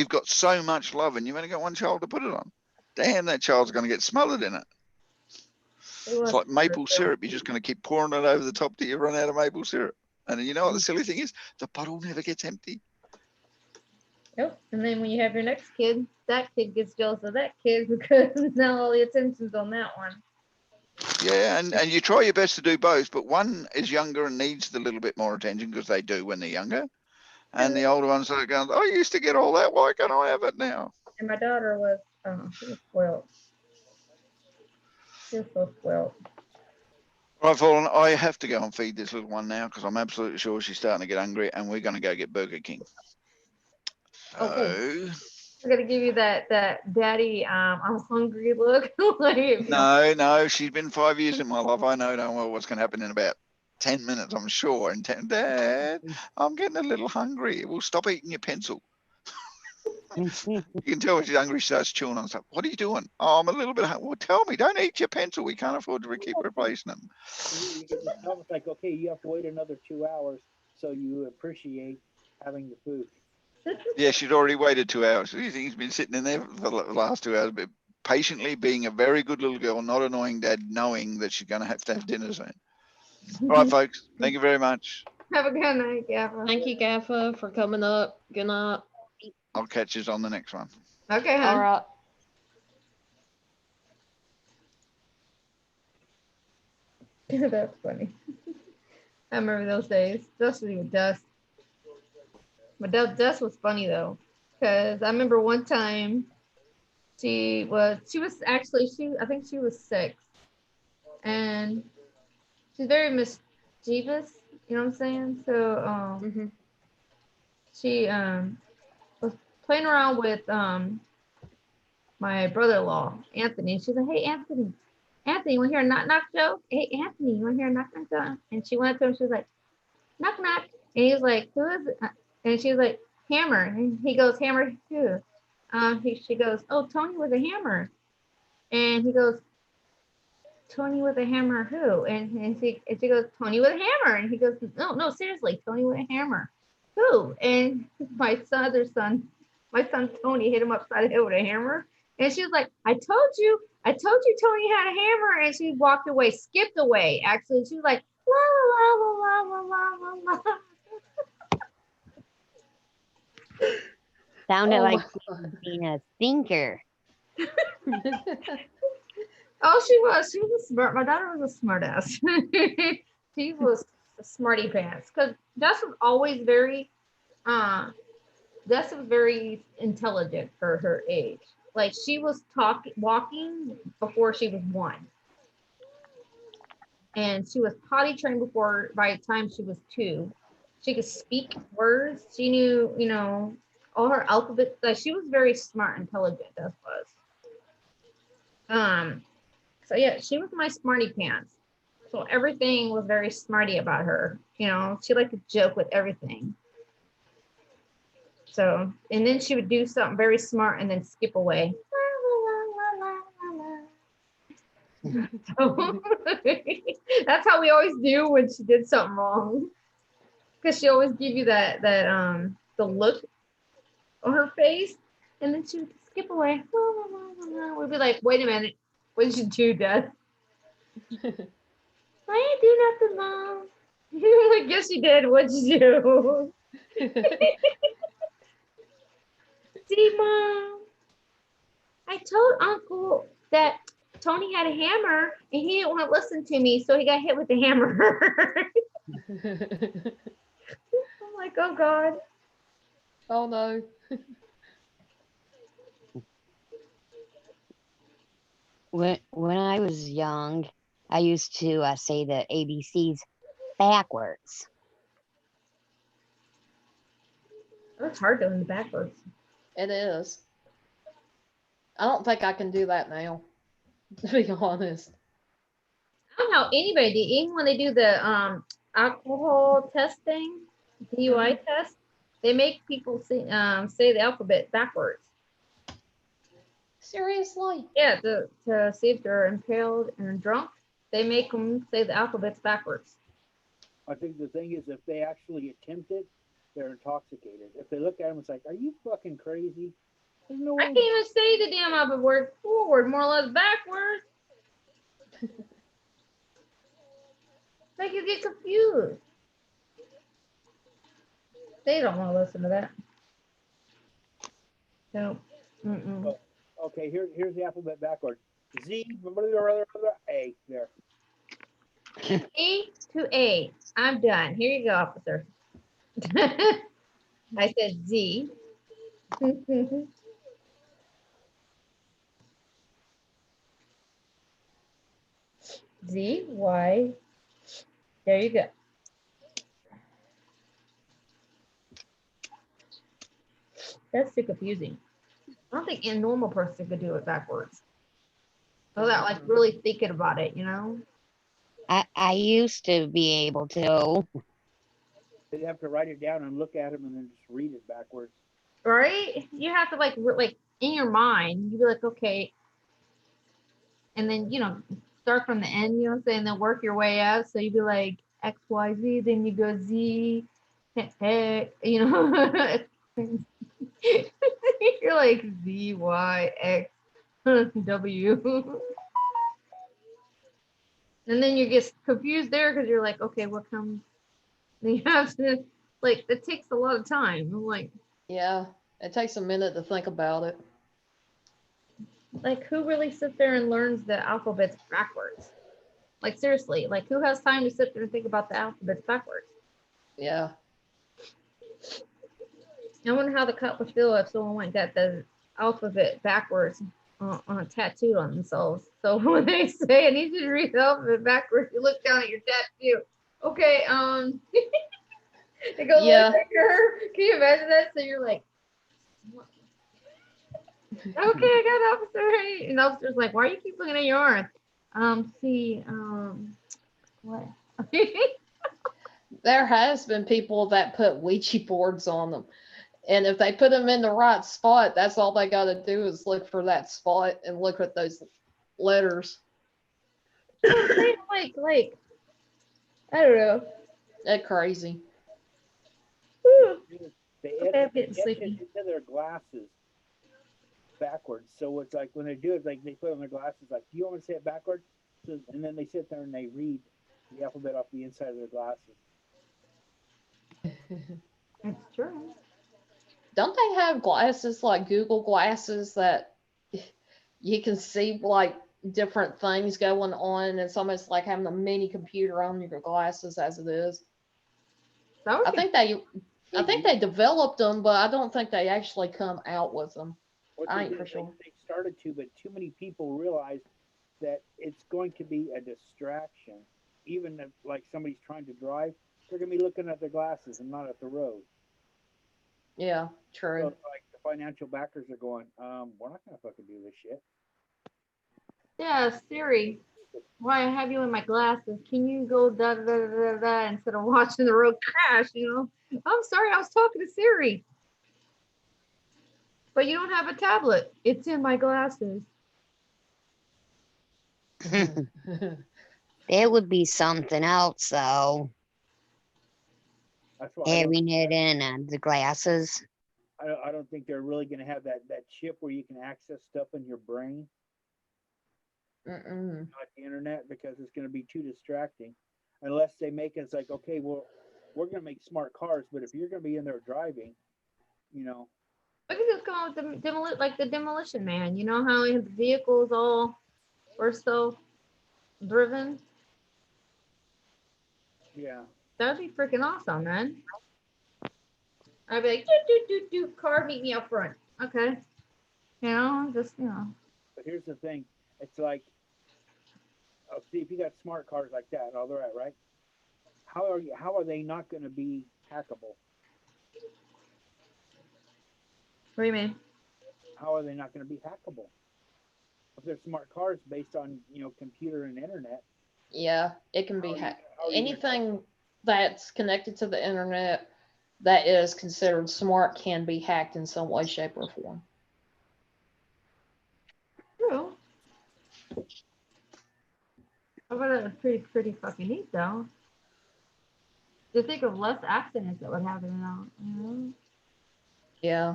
got so much love and you've only got one child to put it on. Damn, that child's going to get smothered in it. It's like maple syrup. You're just going to keep pouring it over the top till you run out of maple syrup. And you know what the silly thing is? The bottle never gets empty. Yep. And then when you have your next kid, that kid gets jealous of that kid because now all the attention's on that one. Yeah, and you try your best to do both, but one is younger and needs the little bit more attention because they do when they're younger. And the older ones are going, I used to get all that. Why can't I have it now? And my daughter was, she was spoiled. She was so spoiled. Right, Fallen, I have to go and feed this little one now because I'm absolutely sure she's starting to get hungry and we're going to go get Burger King. Okay. I'm going to give you that daddy, I'm hungry look. Like, No, she's been 5 years in my life. I know damn well what's going to happen in about 10 minutes, I'm sure. And Dad, I'm getting a little hungry. Well, stop eating your pencil. You can tell when she's hungry, she starts chewing on stuff. What are you doing? Oh, I'm a little bit hungry. Well, tell me, don't eat your pencil. We can't afford to keep replacing them. It's almost like, okay, you have to wait another 2 hours so you appreciate having the food. Yeah, she'd already waited 2 hours. He's been sitting in there for the last 2 hours, but patiently being a very good little girl, not annoying Dad, knowing that she's going to have dinner soon. All right, folks. Thank you very much. Have a good night, Gaffa. Thank you, Gaffa, for coming up. Good night. I'll catch you on the next one. Okay, All right. That's funny. I remember those days, especially with Dust. But Dust was funny though, because I remember one time she was actually, I think she was 6, and she's very mischievous, you know what I'm saying? So she was playing around with my brother-in-law, Anthony. She's like, hey, Anthony, you want to hear a knock knock joke? Hey, Anthony, you want to hear a knock knock joke? And she went up to him, she was like, knock knock. And he was like, who is it? And she was like, Hammer. And he goes, Hammer who? She goes, oh, Tony with a hammer. And he goes, Tony with a hammer who? And she goes, Tony with a hammer. And he goes, no, seriously, Tony with a hammer. Who? And my son Tony hit him upside the head with a hammer. And she was like, I told you Tony had a hammer. And she walked away, skipped away. Actually, she was like, la la la la la la la. Sounded Oh like my she was being a thinker. Oh, she was smart. My daughter was a smart ass. She was a smarty pants. Because Jess was always very intelligent for her age. Like she was walking before she was 1. And she was potty trained by the time she was 2. She could speak words. She knew, all her alphabet. Like she was very smart, intelligent. That was. So yeah, she was my smarty pants. So everything was very smarty about her. She liked to joke with everything. So, and then she would do something very smart and then skip away. So, that's how we always do when she did something wrong. Because she always give you that the look on her face, and then she would skip away. We'd be like, wait a minute, what did you do, Dad? I ain't do nothing, Mom. I guess you did. What'd you do? See, Mom, I told Uncle that Tony had a hammer and he didn't want to listen to me, so he got hit with the hammer. I'm like, oh God. Oh no. When I was young, I used to say the ABCs backwards. It's hard doing the backwards. It is. I don't think I can do that now, to be honest. I don't know how anybody did, even when they do the alcohol testing, DUI test, they make people say the alphabet backwards. Seriously? Yeah, to see if they're impaled and drunk, they make them say the alphabets backwards. I think the thing is, if they actually attempt it, they're intoxicated. If they look at them, it's like, are you fucking crazy? There's no I way. can't even say the damn alphabet word forward, more or less backwards. Like you get confused. They don't want to listen to that. No. Oh, okay, here's the alphabet backwards. Z, A, there. A to A. I'm done. Here you go, officer. I said Z. Z, Y. There you go. That's too confusing. I don't think a normal person could do it backwards. Without like really thinking about it, I used to be able to. They'd have to write it down and look at them and then just read it backwards. Right? You have to like in your mind, you'd be like, okay. And then, start from the end, you know what I'm saying? Then work your way out. So you'd be like X, Y, Z, then you go Z, You're like Z, Y, X, W. And then you get confused there because you're like, okay, what comes? And you have to, it takes a lot of time. I'm like, yeah, it takes a minute to think about it. Like, who really sits there and learns the alphabets backwards? Like, seriously, who has time to sit there and think about the alphabets backwards? Yeah. I wonder how the cup would feel if someone went got the alphabet backwards on a tattoo on themselves. So when they say I need you to read the alphabet backwards, you look down at your tattoo. Okay, it goes Yeah. like her. Can you imagine that? So you're like, what? Okay, I got officer. Hey. And the officer's like, why do you keep looking at your arm? What? There has been people that put Ouija boards on them. And if they put them in the right spot, that's all they got to do is look for that spot and look at those letters. like, I don't know. That's crazy. Whew. They Okay, I'm etch getting it sleepy. into their glasses backwards. So it's like when they do it, like they put on their glasses, like, do you want me to say it backwards? So, and then they sit there and they read the alphabet off the inside of their glasses. It's true. Don't they have glasses like Google glasses that you can see like different things going on? It's almost like having a mini computer on your glasses as it is. I think they developed them, but I don't think they actually come out with them. What I they ain't did, for sure. they started to, but too many people realized that it's going to be a distraction. Even if like somebody's trying to drive, they're going to be looking at their glasses and not at the road. Yeah, So true. it's like the financial backers are going, we're not going to fucking do this shit. Yeah, Siri. Why I have you in my glasses? Can you go da da da da da instead of watching the road crash? You know, I'm sorry, I was talking to Siri. But you don't have a tablet. It's in my glasses. It would be something else, though. That's why I don't, Having it in the glasses. I don't think they're really going to have that chip where you can access stuff in your brain, Mm-mm. not the internet, because it's going to be too distracting. Unless they make it like, okay, well, we're going to make smart cars, but if you're going to be in there driving, you know. Look at this going with the Demolition Man. You know how his vehicles all were so driven? Yeah. That'd be freaking awesome, man. I'd be like, do, car, meet me up front. Okay. You know, just, you know. But here's the thing. It's like, see, if you got smart cars like that, all they're at, right? How are they not going to be hackable? What do you mean? How are they not going to be hackable? If they're smart cars based on, computer and internet. Yeah, it can be hacked. how are you gonna- Anything that's connected to the internet that is considered smart can be hacked in some way, shape, or form. True. I bet it's pretty fucking neat, though. To think of less accidents that would happen now, you know? Yeah.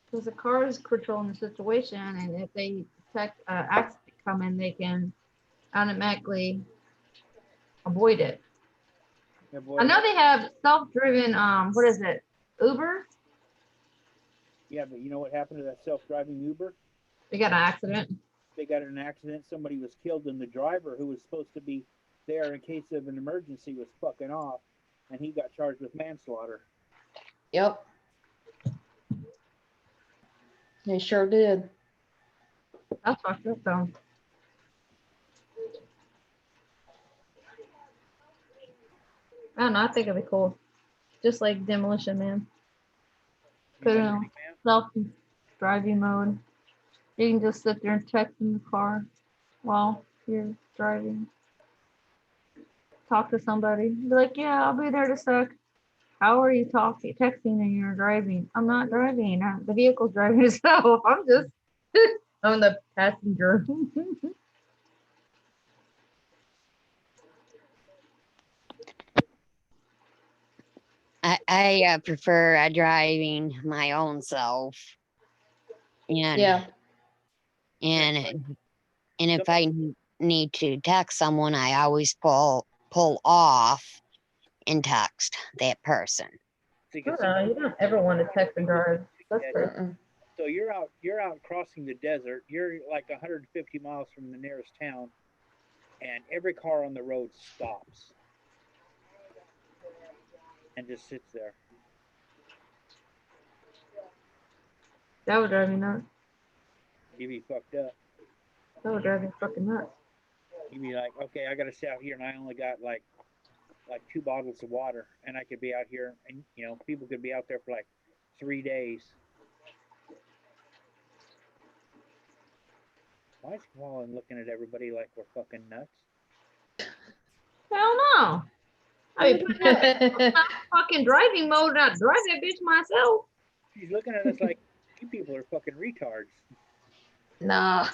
Because the car is controlling the situation, and if they detect an accident coming, they can automatically avoid it. Yeah, boy, I know they have self-driven, what is it, Uber? Yeah, but you know what happened to that self-driving Uber? They got an accident. They got in an accident. Somebody was killed, and the driver, who was supposed to be there in case of an emergency, was fucking off, and he got charged with manslaughter. Yep. They sure did. That's fucked up, though. I don't know. I think it'd be cool. Just like Demolition Man. Put it on self-driving mode. You can just sit there and text in the car while you're driving. Talk to somebody. Be like, yeah, I'll be there in a sec. How are you texting and you're driving? I'm not driving. The vehicle's driving itself. I'm just, I'm the passenger. I prefer driving my own self. And, Yeah. And if I need to text someone, I always pull off and text that person. You don't ever want to text and drive. That's good. So you're out crossing the desert. You're like 150 miles from the nearest town, and every car on the road stops and just sits there. That would drive me nuts. You'd be fucked up. That would drive me fucking nuts. You'd be like, okay, I gotta sit out here and I only got like 2 bottles of water, and I could be out here, and you know, people could be out there for like 3 days. Why is Colin looking at everybody like we're fucking nuts? Hell no. I mean, fucking driving mode, not drive that bitch myself. She's looking at us like, you people are fucking retards. Nah.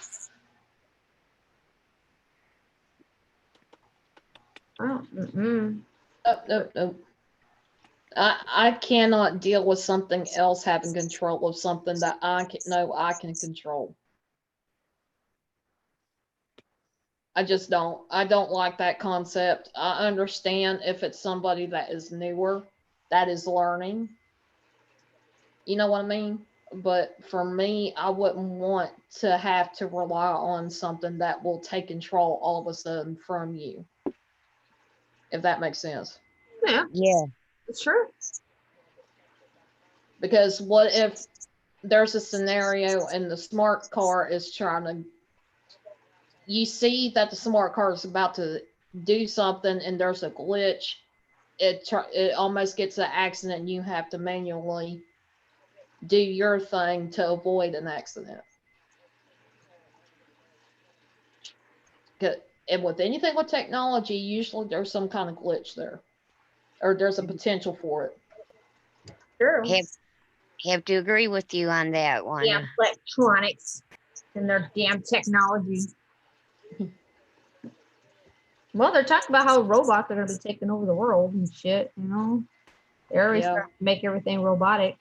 Oh, Nope. I cannot deal with something else having control of something that I can control. I just don't. I don't like that concept. I understand if it's somebody that is newer, that is learning. You know what I mean? But for me, I wouldn't want to have to rely on something that will take control all of a sudden from you. If that makes sense. Yeah. Yeah. It's true. Because what if there's a scenario and the smart car is trying to, you see that the smart car is about to do something and there's a glitch, it almost gets an accident and you have to manually do your thing to avoid an accident. And with anything with technology, usually there's some kind of glitch there, or there's a potential for it. Sure. Have to agree with you on that one. Yeah, electronics and their damn technology. Well, they're talking about how robots are going to be taking over the world and shit, you know? They're already starting to make everything robotic.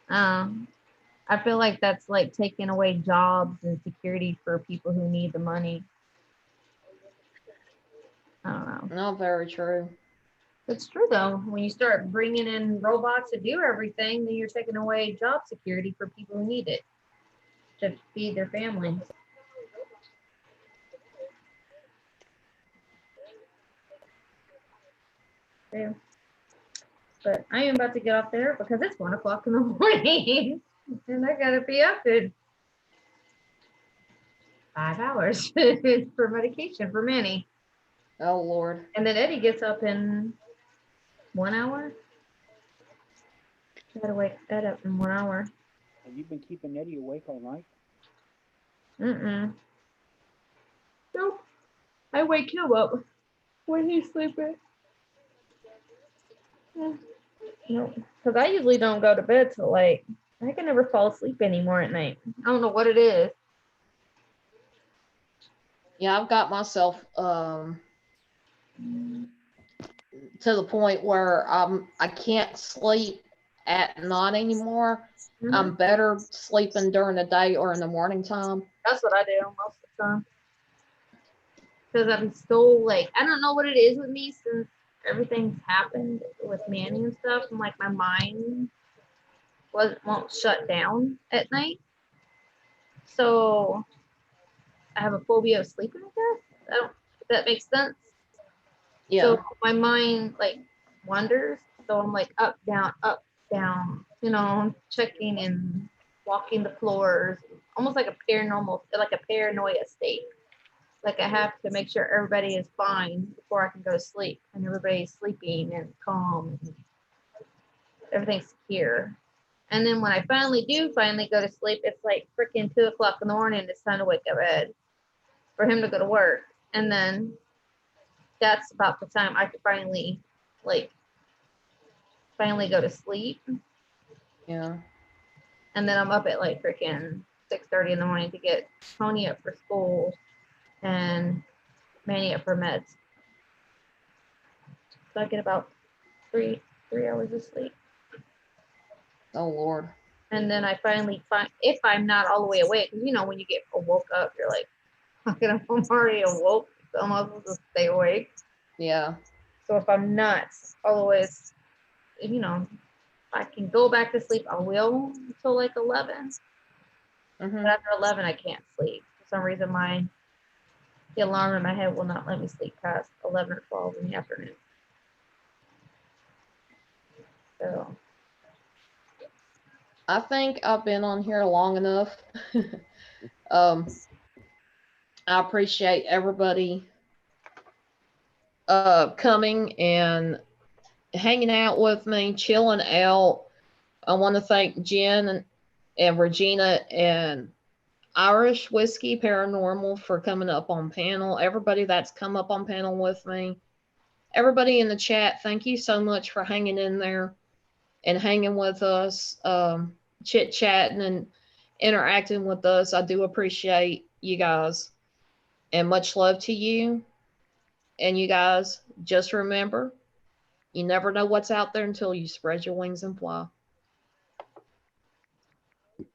I feel like that's like taking away jobs and security for people who need the money. I don't know. Not very true. It's true though. When you start bringing in robots to do everything, then you're taking away job security for people who need it to feed their families. Yeah. But I am about to get off there because it's 1 o'clock in the morning and I gotta be up in 5 hours for medication for Manny. Oh Lord. And then Eddie gets up in 1 hour. I gotta wake Ed up in 1 hour. Have you been keeping Eddie awake all night? Nope. I wake him up when he's sleeping. No, because I usually don't go to bed till like, I can never fall asleep anymore at night. I don't know what it is. Yeah, I've got myself to the point where I can't sleep at night anymore. I'm better sleeping during the day or in the morning time. That's what I do most of the time. Because I'm so like, I don't know what it is with me since everything's happened with Manny and stuff. And like my mind won't shut down at night. So I have a phobia of sleeping, I guess. If that makes sense. Yeah. So my mind like wanders. So I'm like up, down, you know, checking and walking the floors, almost like a paranoia state. Like I have to make sure everybody is fine before I can go to sleep, and everybody's sleeping and calm, and everything's secure. And then when I finally go to sleep, it's like freaking 2 o'clock in the morning. It's time to wake up Ed for him to go to work, and then that's about the time I could finally go to sleep. Yeah. And then I'm up at like freaking 6:30 in the morning to get Tony up for school and Manny up for meds. So I get about three hours of sleep. Oh Lord. And then I finally if I'm not all the way awake, because you know when you get woke up, you're like, I'm already awoke, so I'm supposed to stay awake. Yeah. So if I'm not always, you know, I can go back to sleep, I will until like 11. But after 11, I can't sleep. For some reason, the alarm in my head will not let me sleep past 11 or 12 in the afternoon. So I think I've been on here long enough. I appreciate everybody coming and hanging out with me, chilling out. I want to thank Jen and Regina and Irish Whiskey Paranormal for coming up on panel. Everybody that's come up on panel with me. Everybody in the chat, thank you so much for hanging in there and hanging with us, chit-chatting and interacting with us. I do appreciate you guys. And much love to you. And you guys, just remember, you never know what's out there until you spread your wings and fly.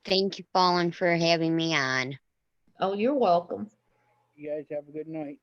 Thank you, Fallen, for having me on. Oh, you're welcome. You guys have a good night.